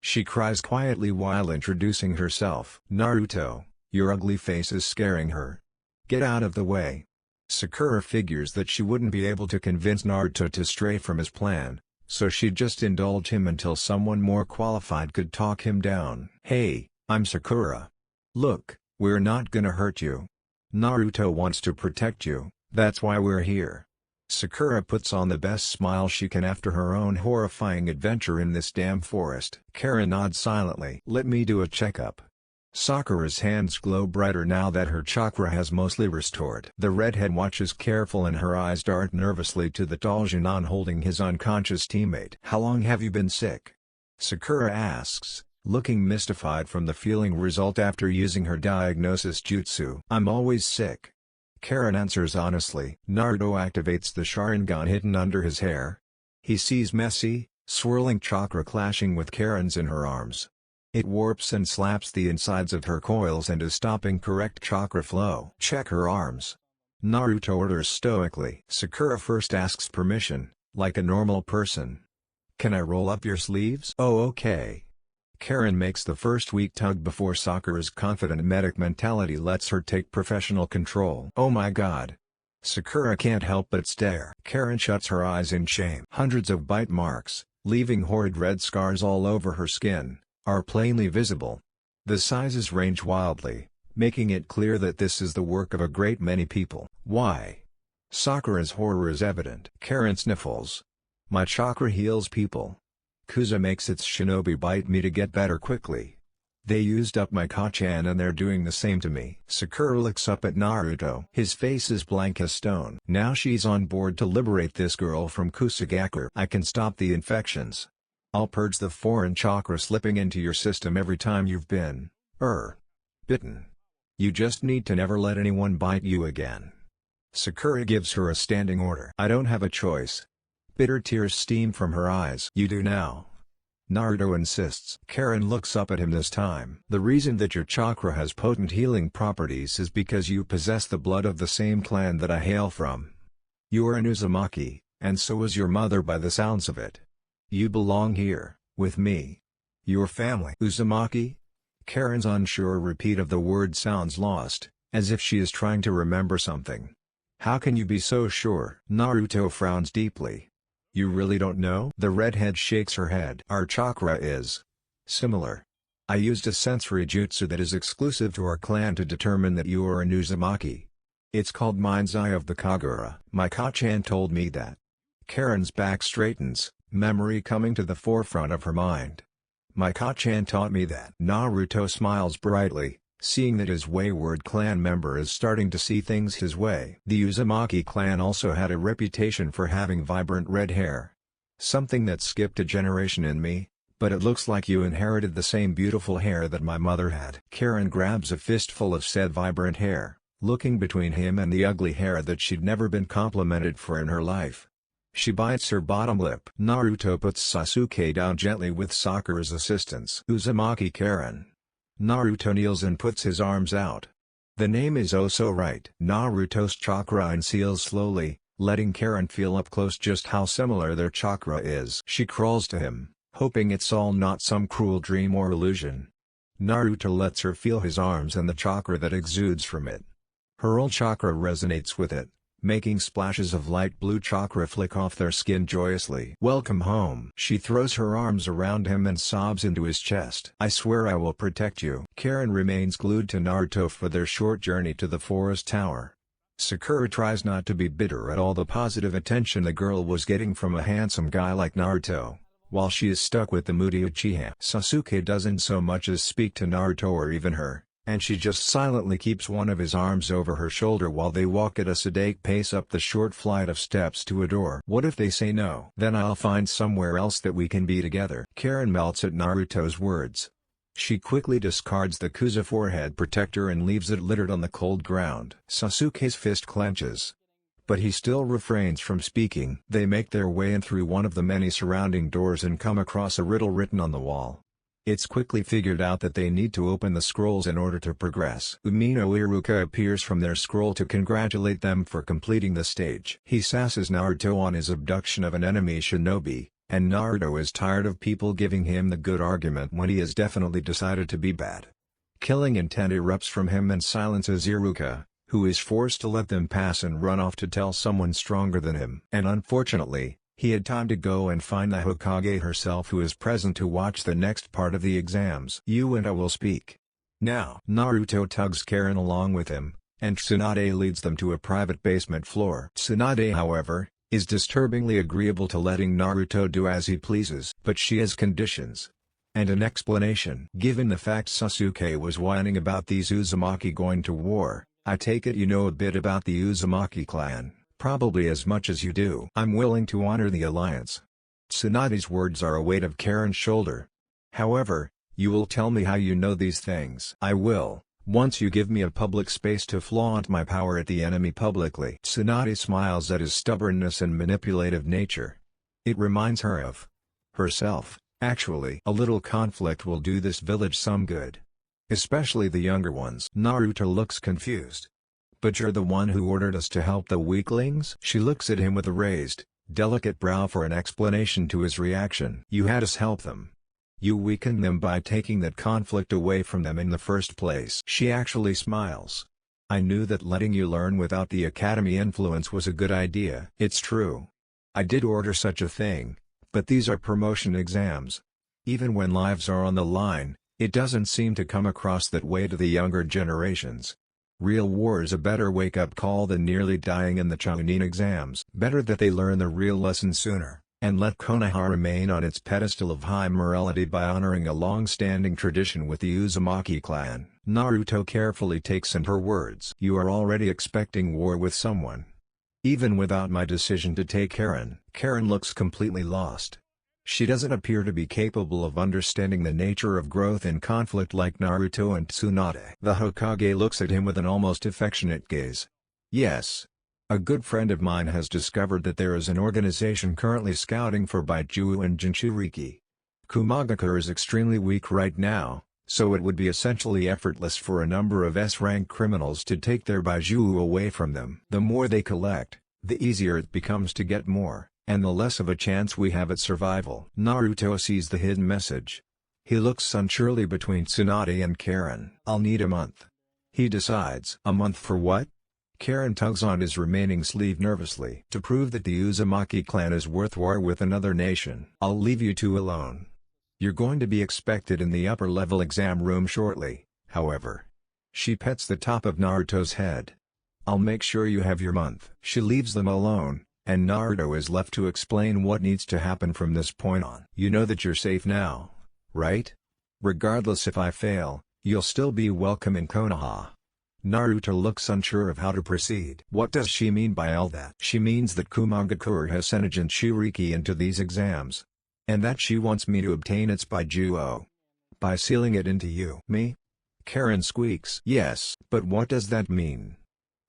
She cries quietly while introducing herself. Naruto, your ugly face is scaring her. Get out of the way. Sakura figures that she wouldn't be able to convince Naruto to stray from his plan, so she'd just indulge him until someone more qualified could talk him down. Hey, I'm Sakura. Look. We're not gonna hurt you. Naruto wants to protect you, that's why we're here. Sakura puts on the best smile she can after her own horrifying adventure in this damn forest. Karen nods silently. Let me do a checkup. Sakura's hands glow brighter now that her chakra has mostly restored. The redhead watches careful and her eyes dart nervously to the tall Jinan holding his unconscious teammate. How long have you been sick? Sakura asks, looking mystified from the feeling result after using her diagnosis jutsu. I'm always sick. Karen answers honestly. Naruto activates the Sharingan hidden under his hair. He sees messy, swirling chakra clashing with Karen's in her arms. It warps and slaps the insides of her coils and is stopping correct chakra flow. Check her arms. Naruto orders stoically. Sakura first asks permission, like a normal person. Can I roll up your sleeves? Oh okay. Karen makes the first weak tug before Sakura's confident medic mentality lets her take professional control. Oh my god. Sakura can't help but stare. Karen shuts her eyes in shame. Hundreds of bite marks, leaving horrid red scars all over her skin, are plainly visible. The sizes range wildly, making it clear that this is the work of a great many people. Why? Sakura's horror is evident. Karen sniffles. My chakra heals people. Kuza makes its shinobi bite me to get better quickly. They used up my Kachan and they're doing the same to me. Sakura looks up at Naruto. His face is blank as stone. Now she's on board to liberate this girl from Kusagaku. I can stop the infections. I'll purge the foreign chakra slipping into your system every time you've been, bitten. You just need to never let anyone bite you again. Sakura gives her a standing order. I don't have a choice. Bitter tears steam from her eyes. You do now. Naruto insists. Karen looks up at him this time. The reason that your chakra has potent healing properties is because you possess the blood of the same clan that I hail from. You are an Uzumaki, and so is your mother by the sounds of it. You belong here, with me. Your family. Uzumaki? Karen's unsure repeat of the word sounds lost, as if she is trying to remember something. How can you be so sure? Naruto frowns deeply. You really don't know? The redhead shakes her head. Our chakra is similar. I used a sensory jutsu that is exclusive to our clan to determine that you are an Uzumaki. It's called Mind's Eye of the Kagura. My Kachan told me that. Karen's back straightens, memory coming to the forefront of her mind. My Kachan taught me that. Naruto smiles brightly, seeing that his wayward clan member is starting to see things his way. The Uzumaki clan also had a reputation for having vibrant red hair. Something that skipped a generation in me, but it looks like you inherited the same beautiful hair that my mother had. Karen grabs a fistful of said vibrant hair, looking between him and the ugly hair that she'd never been complimented for in her life. She bites her bottom lip. Naruto puts Sasuke down gently with Sakura's assistance. Uzumaki Karen. Naruto kneels and puts his arms out. The name is oh so right. Naruto's chakra unseals slowly, letting Karen feel up close just how similar their chakra is. She crawls to him, hoping it's all not some cruel dream or illusion. Naruto lets her feel his arms and the chakra that exudes from it. Her old chakra resonates with it, making splashes of light blue chakra flick off their skin joyously. Welcome home. She throws her arms around him and sobs into his chest. I swear I will protect you. Karen remains glued to Naruto for their short journey to the forest tower. Sakura tries not to be bitter at all the positive attention the girl was getting from a handsome guy like Naruto, while she is stuck with the moody Uchiha. Sasuke doesn't so much as speak to Naruto or even her, and she just silently keeps one of his arms over her shoulder while they walk at a sedate pace up the short flight of steps to a door. What if they say no? Then I'll find somewhere else that we can be together. Karen melts at Naruto's words. She quickly discards the Kuza forehead protector and leaves it littered on the cold ground. Sasuke's fist clenches, but he still refrains from speaking. They make their way in through one of the many surrounding doors and come across a riddle written on the wall. It's quickly figured out that they need to open the scrolls in order to progress. Umino Iruka appears from their scroll to congratulate them for completing the stage. He sasses Naruto on his abduction of an enemy shinobi, and Naruto is tired of people giving him the good argument when he has definitely decided to be bad. Killing intent erupts from him and silences Iruka, who is forced to let them pass and run off to tell someone stronger than him. And unfortunately, he had time to go and find the Hokage herself, who is present to watch the next part of the exams. You and I will speak now. Naruto tugs Karen along with him, and Tsunade leads them to a private basement floor. Tsunade, however, is disturbingly agreeable to letting Naruto do as he pleases. But she has conditions. And an explanation. Given the fact Sasuke was whining about these Uzumaki going to war, I take it you know a bit about the Uzumaki clan. Probably as much as you do. I'm willing to honor the alliance. Tsunade's words are a weight of Karen's shoulder. However, you will tell me how you know these things. I will, once you give me a public space to flaunt my power at the enemy publicly. Tsunade smiles at his stubbornness and manipulative nature. It reminds her of herself. Actually, a little conflict will do this village some good. Especially the younger ones. Naruto looks confused. But you're the one who ordered us to help the weaklings? She looks at him with a raised, delicate brow for an explanation to his reaction. You had us help them. You weaken them by taking that conflict away from them in the first place. She actually smiles. I knew that letting you learn without the academy influence was a good idea. It's true. I did order such a thing, but these are promotion exams. Even when lives are on the line, it doesn't seem to come across that way to the younger generations. Real war is a better wake-up call than nearly dying in the Chunin exams. Better that they learn the real lesson sooner, and let Konoha remain on its pedestal of high morality by honoring a long-standing tradition with the Uzumaki clan. Naruto carefully takes in her words. You are already expecting war with someone. Even without my decision to take Karen. Karen looks completely lost. She doesn't appear to be capable of understanding the nature of growth in conflict like Naruto and Tsunade. The Hokage looks at him with an almost affectionate gaze. Yes. A good friend of mine has discovered that there is an organization currently scouting for Baijuo and Jinchuriki. Kumagakure is extremely weak right now, so it would be essentially effortless for a number of S-rank criminals to take their Baijuo away from them. The more they collect, the easier it becomes to get more, and the less of a chance we have at survival. Naruto sees the hidden message. He looks unsurely between Tsunade and Karen. I'll need a month. He decides. A month for what? Karen tugs on his remaining sleeve nervously. To prove that the Uzumaki clan is worth war with another nation. I'll leave you two alone. You're going to be expected in the upper-level exam room shortly, however. She pets the top of Naruto's head. I'll make sure you have your month. She leaves them alone, and Naruto is left to explain what needs to happen from this point on. You know that you're safe now, right? Regardless if I fail, you'll still be welcome in Konoha. Naruto looks unsure of how to proceed. What does she mean by all that? She means that Kumagakure has sent a Jinchuriki into these exams. And that she wants me to obtain its Baijuo. By sealing it into you. Me? Karen squeaks. Yes. But what does that mean?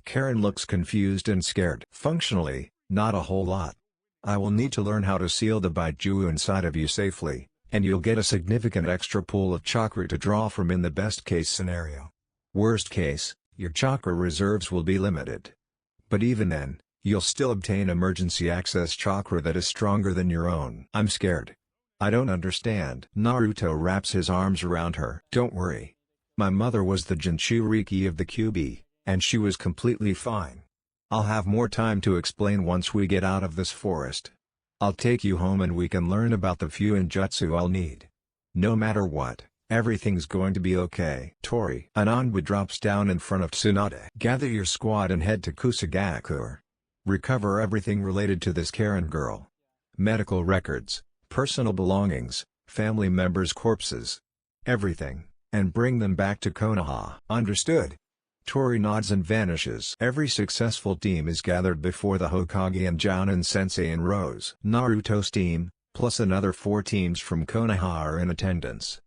Karen looks confused and scared. Functionally, not a whole lot. I will need to learn how to seal the Baijuo inside of you safely, and you'll get a significant extra pool of chakra to draw from in the best case scenario. Worst case, your chakra reserves will be limited. But even then, you'll still obtain emergency access chakra that is stronger than your own. I'm scared. I don't understand. Naruto wraps his arms around her. Don't worry. My mother was the Jinchuriki of the QB, and she was completely fine. I'll have more time to explain once we get out of this forest. I'll take you home and we can learn about the Fuinjutsu I'll need. No matter what, everything's going to be okay. Tori. Ananba drops down in front of Tsunade. Gather your squad and head to Kusagakure. Recover everything related to this Karen girl. Medical records, personal belongings, family members' corpses. Everything, and bring them back to Konoha. Understood? Tori nods and vanishes. Every successful team is gathered before the Hokage and Jounin-sensei in rows. Naruto's team, plus another 4 teams from Konoha are in attendance.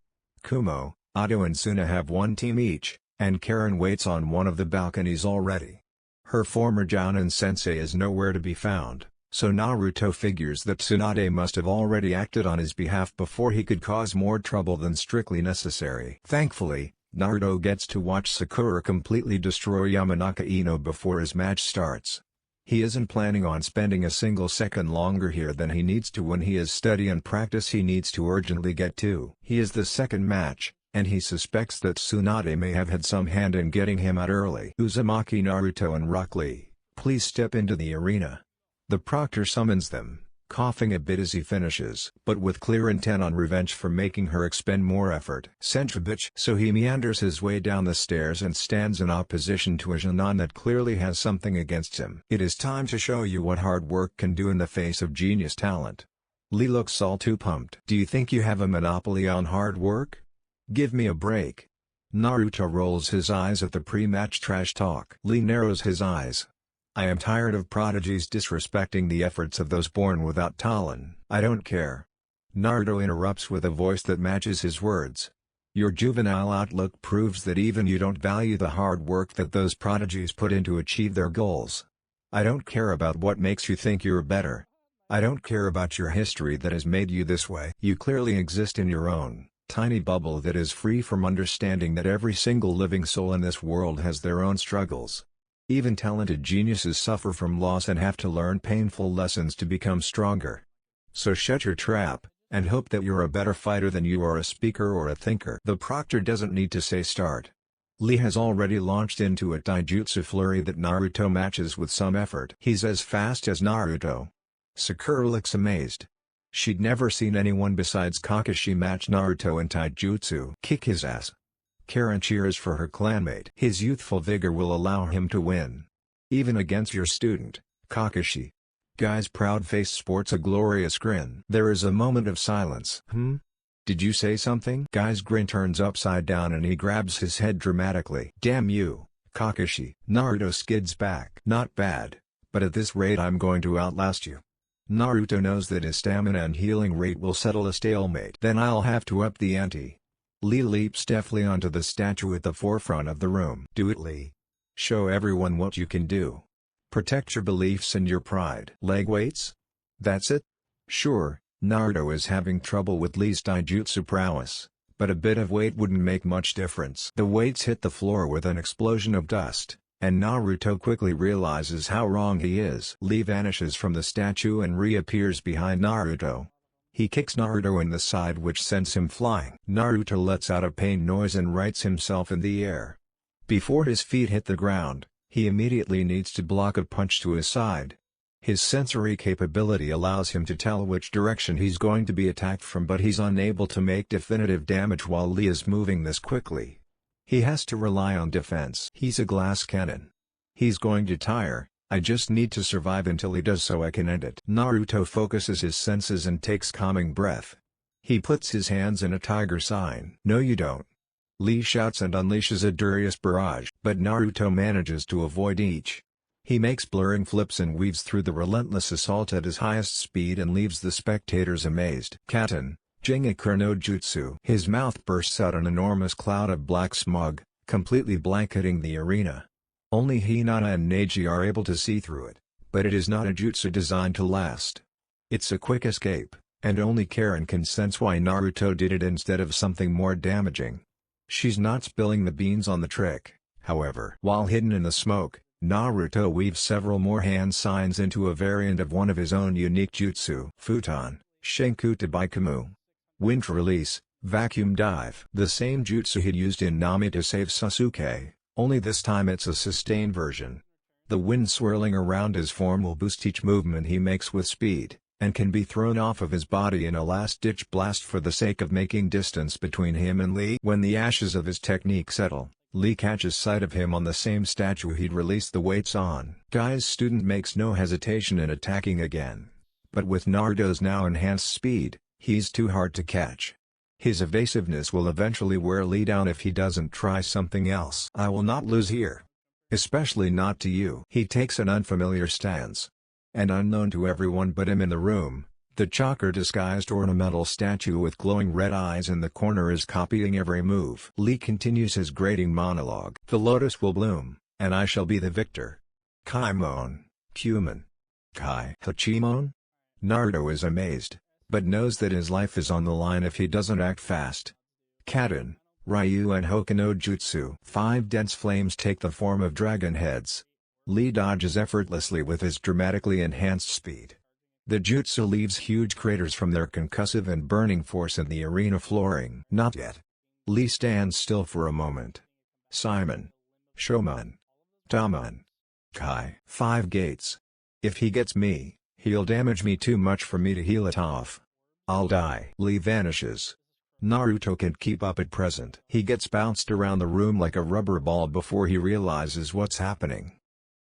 Kumo, Ado and Suna have 1 team each, and Karen waits on one of the balconies already. Her former Jounin-sensei is nowhere to be found, so Naruto figures that Tsunade must have already acted on his behalf before he could cause more trouble than strictly necessary. Thankfully, Naruto gets to watch Sakura completely destroy Yamanaka Ino before his match starts. He isn't planning on spending a single second longer here than he needs to when he has study and practice he needs to urgently get to. He is the second match, and he suspects that Tsunade may have had some hand in getting him out early. Uzumaki, Naruto and Rock Lee, please step into the arena. The proctor summons them, coughing a bit as he finishes, but with clear intent on revenge for making her expend more effort. Sentra bitch. So he meanders his way down the stairs and stands in opposition to a Jonan that clearly has something against him. It is time to show you what hard work can do in the face of genius talent. Lee looks all too pumped. Do you think you have a monopoly on hard work? Give me a break. Naruto rolls his eyes at the pre-match trash talk. Lee narrows his eyes. I am tired of prodigies disrespecting the efforts of those born without talent. I don't care. Naruto interrupts with a voice that matches his words. Your juvenile outlook proves that even you don't value the hard work that those prodigies put in to achieve their goals. I don't care about what makes you think you're better. I don't care about your history that has made you this way. You clearly exist in your own tiny bubble that is free from understanding that every single living soul in this world has their own struggles. Even talented geniuses suffer from loss and have to learn painful lessons to become stronger. So shut your trap, and hope that you're a better fighter than you are a speaker or a thinker. The proctor doesn't need to say start. Lee has already launched into a taijutsu flurry that Naruto matches with some effort. He's as fast as Naruto. Sakura looks amazed. She'd never seen anyone besides Kakashi match Naruto in taijutsu. Kick his ass. Karen cheers for her clanmate. His youthful vigor will allow him to win. Even against your student, Kakashi. Guy's proud face sports a glorious grin. There is a moment of silence. Did you say something? Guy's grin turns upside down and he grabs his head dramatically. Damn you, Kakashi. Naruto skids back. Not bad, but at this rate I'm going to outlast you. Naruto knows that his stamina and healing rate will settle a stalemate. Then I'll have to up the ante. Lee leaps deftly onto the statue at the forefront of the room. Do it, Lee. Show everyone what you can do. Protect your beliefs and your pride. Leg weights? That's it? Sure. Naruto is having trouble with Lee's taijutsu prowess, but a bit of weight wouldn't make much difference. The weights hit the floor with an explosion of dust, and Naruto quickly realizes how wrong he is. Lee vanishes from the statue and reappears behind Naruto. He kicks Naruto in the side which sends him flying. Naruto lets out a pain noise and rights himself in the air. Before his feet hit the ground, he immediately needs to block a punch to his side. His sensory capability allows him to tell which direction he's going to be attacked from, but he's unable to make definitive damage while Lee is moving this quickly. He has to rely on defense. He's a glass cannon. He's going to tire. I just need to survive until he does so I can end it. Naruto focuses his senses and takes calming breath. He puts his hands in a tiger sign. No you don't. Lee shouts and unleashes a Darius barrage, but Naruto manages to avoid each. He makes blurring flips and weaves through the relentless assault at his highest speed and leaves the spectators amazed. Katen, Jingaku no Jutsu. His mouth bursts out an enormous cloud of black smog, completely blanketing the arena. Only Hinata and Neji are able to see through it, but it is not a jutsu designed to last. It's a quick escape, and only Karen can sense why Naruto did it instead of something more damaging. She's not spilling the beans on the trick, however. While hidden in the smoke, Naruto weaves several more hand signs into a variant of one of his own unique jutsu. Futon, Shenku Tabaikumu. Wind Release, Vacuum Dive. The same jutsu he'd used in Nami to save Sasuke, only this time it's a sustained version. The wind swirling around his form will boost each movement he makes with speed, and can be thrown off of his body in a last-ditch blast for the sake of making distance between him and Lee. When the ashes of his technique settle, Lee catches sight of him on the same statue he'd released the weights on. Guy's student makes no hesitation in attacking again. But with Naruto's now enhanced speed, he's too hard to catch. His evasiveness will eventually wear Lee down if he doesn't try something else. I will not lose here. Especially not to you. He takes an unfamiliar stance. And unknown to everyone but him in the room, the chakra-disguised ornamental statue with glowing red eyes in the corner is copying every move. Lee continues his grating monologue. The lotus will bloom, and I shall be the victor. Kaimon, Cumin. Kai Hachimon? Naruto is amazed, but knows that his life is on the line if he doesn't act fast. Katen, Ryu and Hokuno Jutsu. 5 dense flames take the form of dragon heads. Lee dodges effortlessly with his dramatically enhanced speed. The jutsu leaves huge craters from their concussive and burning force in the arena flooring. Not yet. Lee stands still for a moment. Simon. Shomon. Tamon. Kai. 5 gates. If he gets me, he'll damage me too much for me to heal it off. I'll die. Lee vanishes. Naruto can't keep up at present. He gets bounced around the room like a rubber ball before he realizes what's happening.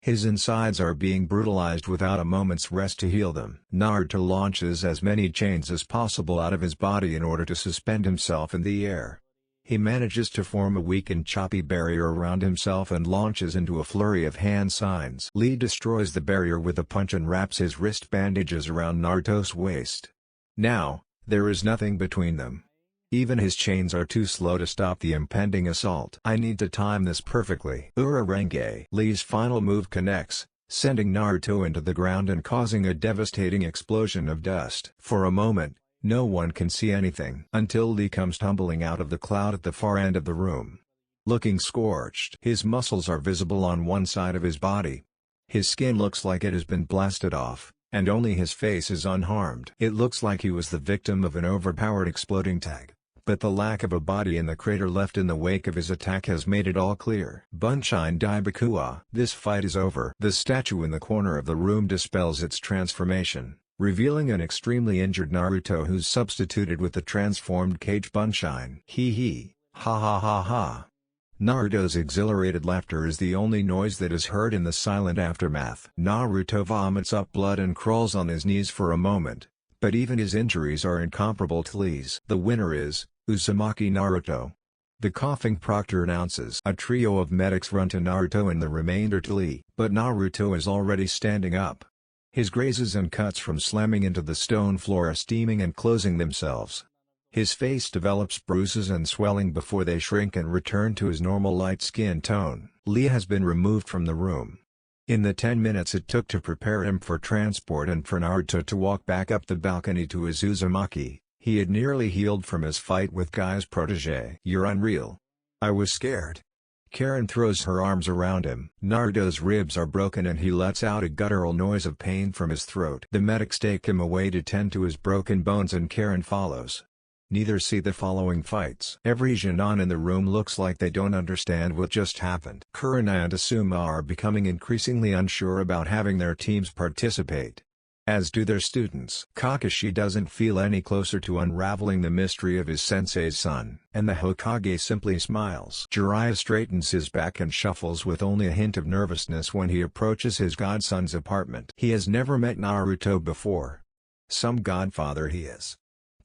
His insides are being brutalized without a moment's rest to heal them. Naruto launches as many chains as possible out of his body in order to suspend himself in the air. He manages to form a weak and choppy barrier around himself and launches into a flurry of hand signs. Lee destroys the barrier with a punch and wraps his wrist bandages around Naruto's waist. Now, there is nothing between them. Even his chains are too slow to stop the impending assault. I need to time this perfectly. Urarenge. Lee's final move connects, sending Naruto into the ground and causing a devastating explosion of dust. For a moment, no one can see anything until Lee comes tumbling out of the cloud at the far end of the room. Looking scorched. His muscles are visible on one side of his body. His skin looks like it has been blasted off, and only his face is unharmed. It looks like he was the victim of an overpowered exploding tag, but the lack of a body in the crater left in the wake of his attack has made it all clear. Bunshin Daibakua. This fight is over. The statue in the corner of the room dispels its transformation, revealing an extremely injured Naruto who's substituted with the transformed Cage Bunshin. Hee hee, ha ha ha ha. Naruto's exhilarated laughter is the only noise that is heard in the silent aftermath. Naruto vomits up blood and crawls on his knees for a moment, but even his injuries are incomparable to Lee's. The winner is Uzumaki Naruto. The coughing proctor announces. A trio of medics run to Naruto and the remainder to Lee. But Naruto is already standing up. His grazes and cuts from slamming into the stone floor are steaming and closing themselves. His face develops bruises and swelling before they shrink and return to his normal light skin tone. Lee has been removed from the room. In the 10 minutes it took to prepare him for transport and for Naruto to walk back up the balcony to his Uzumaki, he had nearly healed from his fight with Guy's protege. "You're unreal. I was scared." Karen throws her arms around him. Naruto's ribs are broken and he lets out a guttural noise of pain from his throat. The medics take him away to tend to his broken bones and Karen follows. Neither see the following fights. Every Genin in the room looks like they don't understand what just happened. Kurina and Asuma are becoming increasingly unsure about having their teams participate, as do their students. Kakashi doesn't feel any closer to unraveling the mystery of his sensei's son. And the Hokage simply smiles. Jiraiya straightens his back and shuffles with only a hint of nervousness when he approaches his godson's apartment. He has never met Naruto before. Some godfather he is.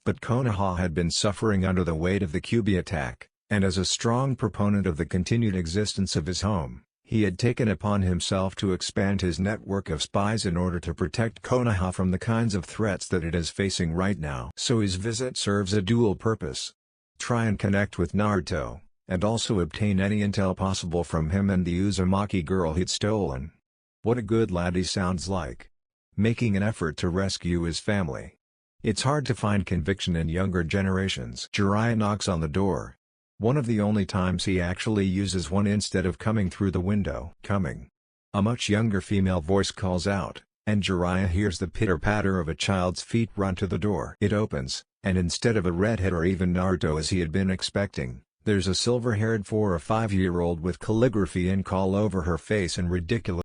But Konoha had been suffering under the weight of the Kyuubi attack, and as a strong proponent of the continued existence of his home, he had taken upon himself to expand his network of spies in order to protect Konoha from the kinds of threats that it is facing right now. So his visit serves a dual purpose. Try and connect with Naruto, and also obtain any intel possible from him and the Uzumaki girl he'd stolen. What a good lad he sounds like. Making an effort to rescue his family. It's hard to find conviction in younger generations. Jiraiya knocks on the door. One of the only times he actually uses one instead of coming through the window. "Coming." A much younger female voice calls out, and Jiraiya hears the pitter-patter of a child's feet run to the door. It opens, and instead of a redhead or even Naruto as he had been expecting, there's a silver-haired 4 or 5-year-old with calligraphy ink all over her face and ridiculous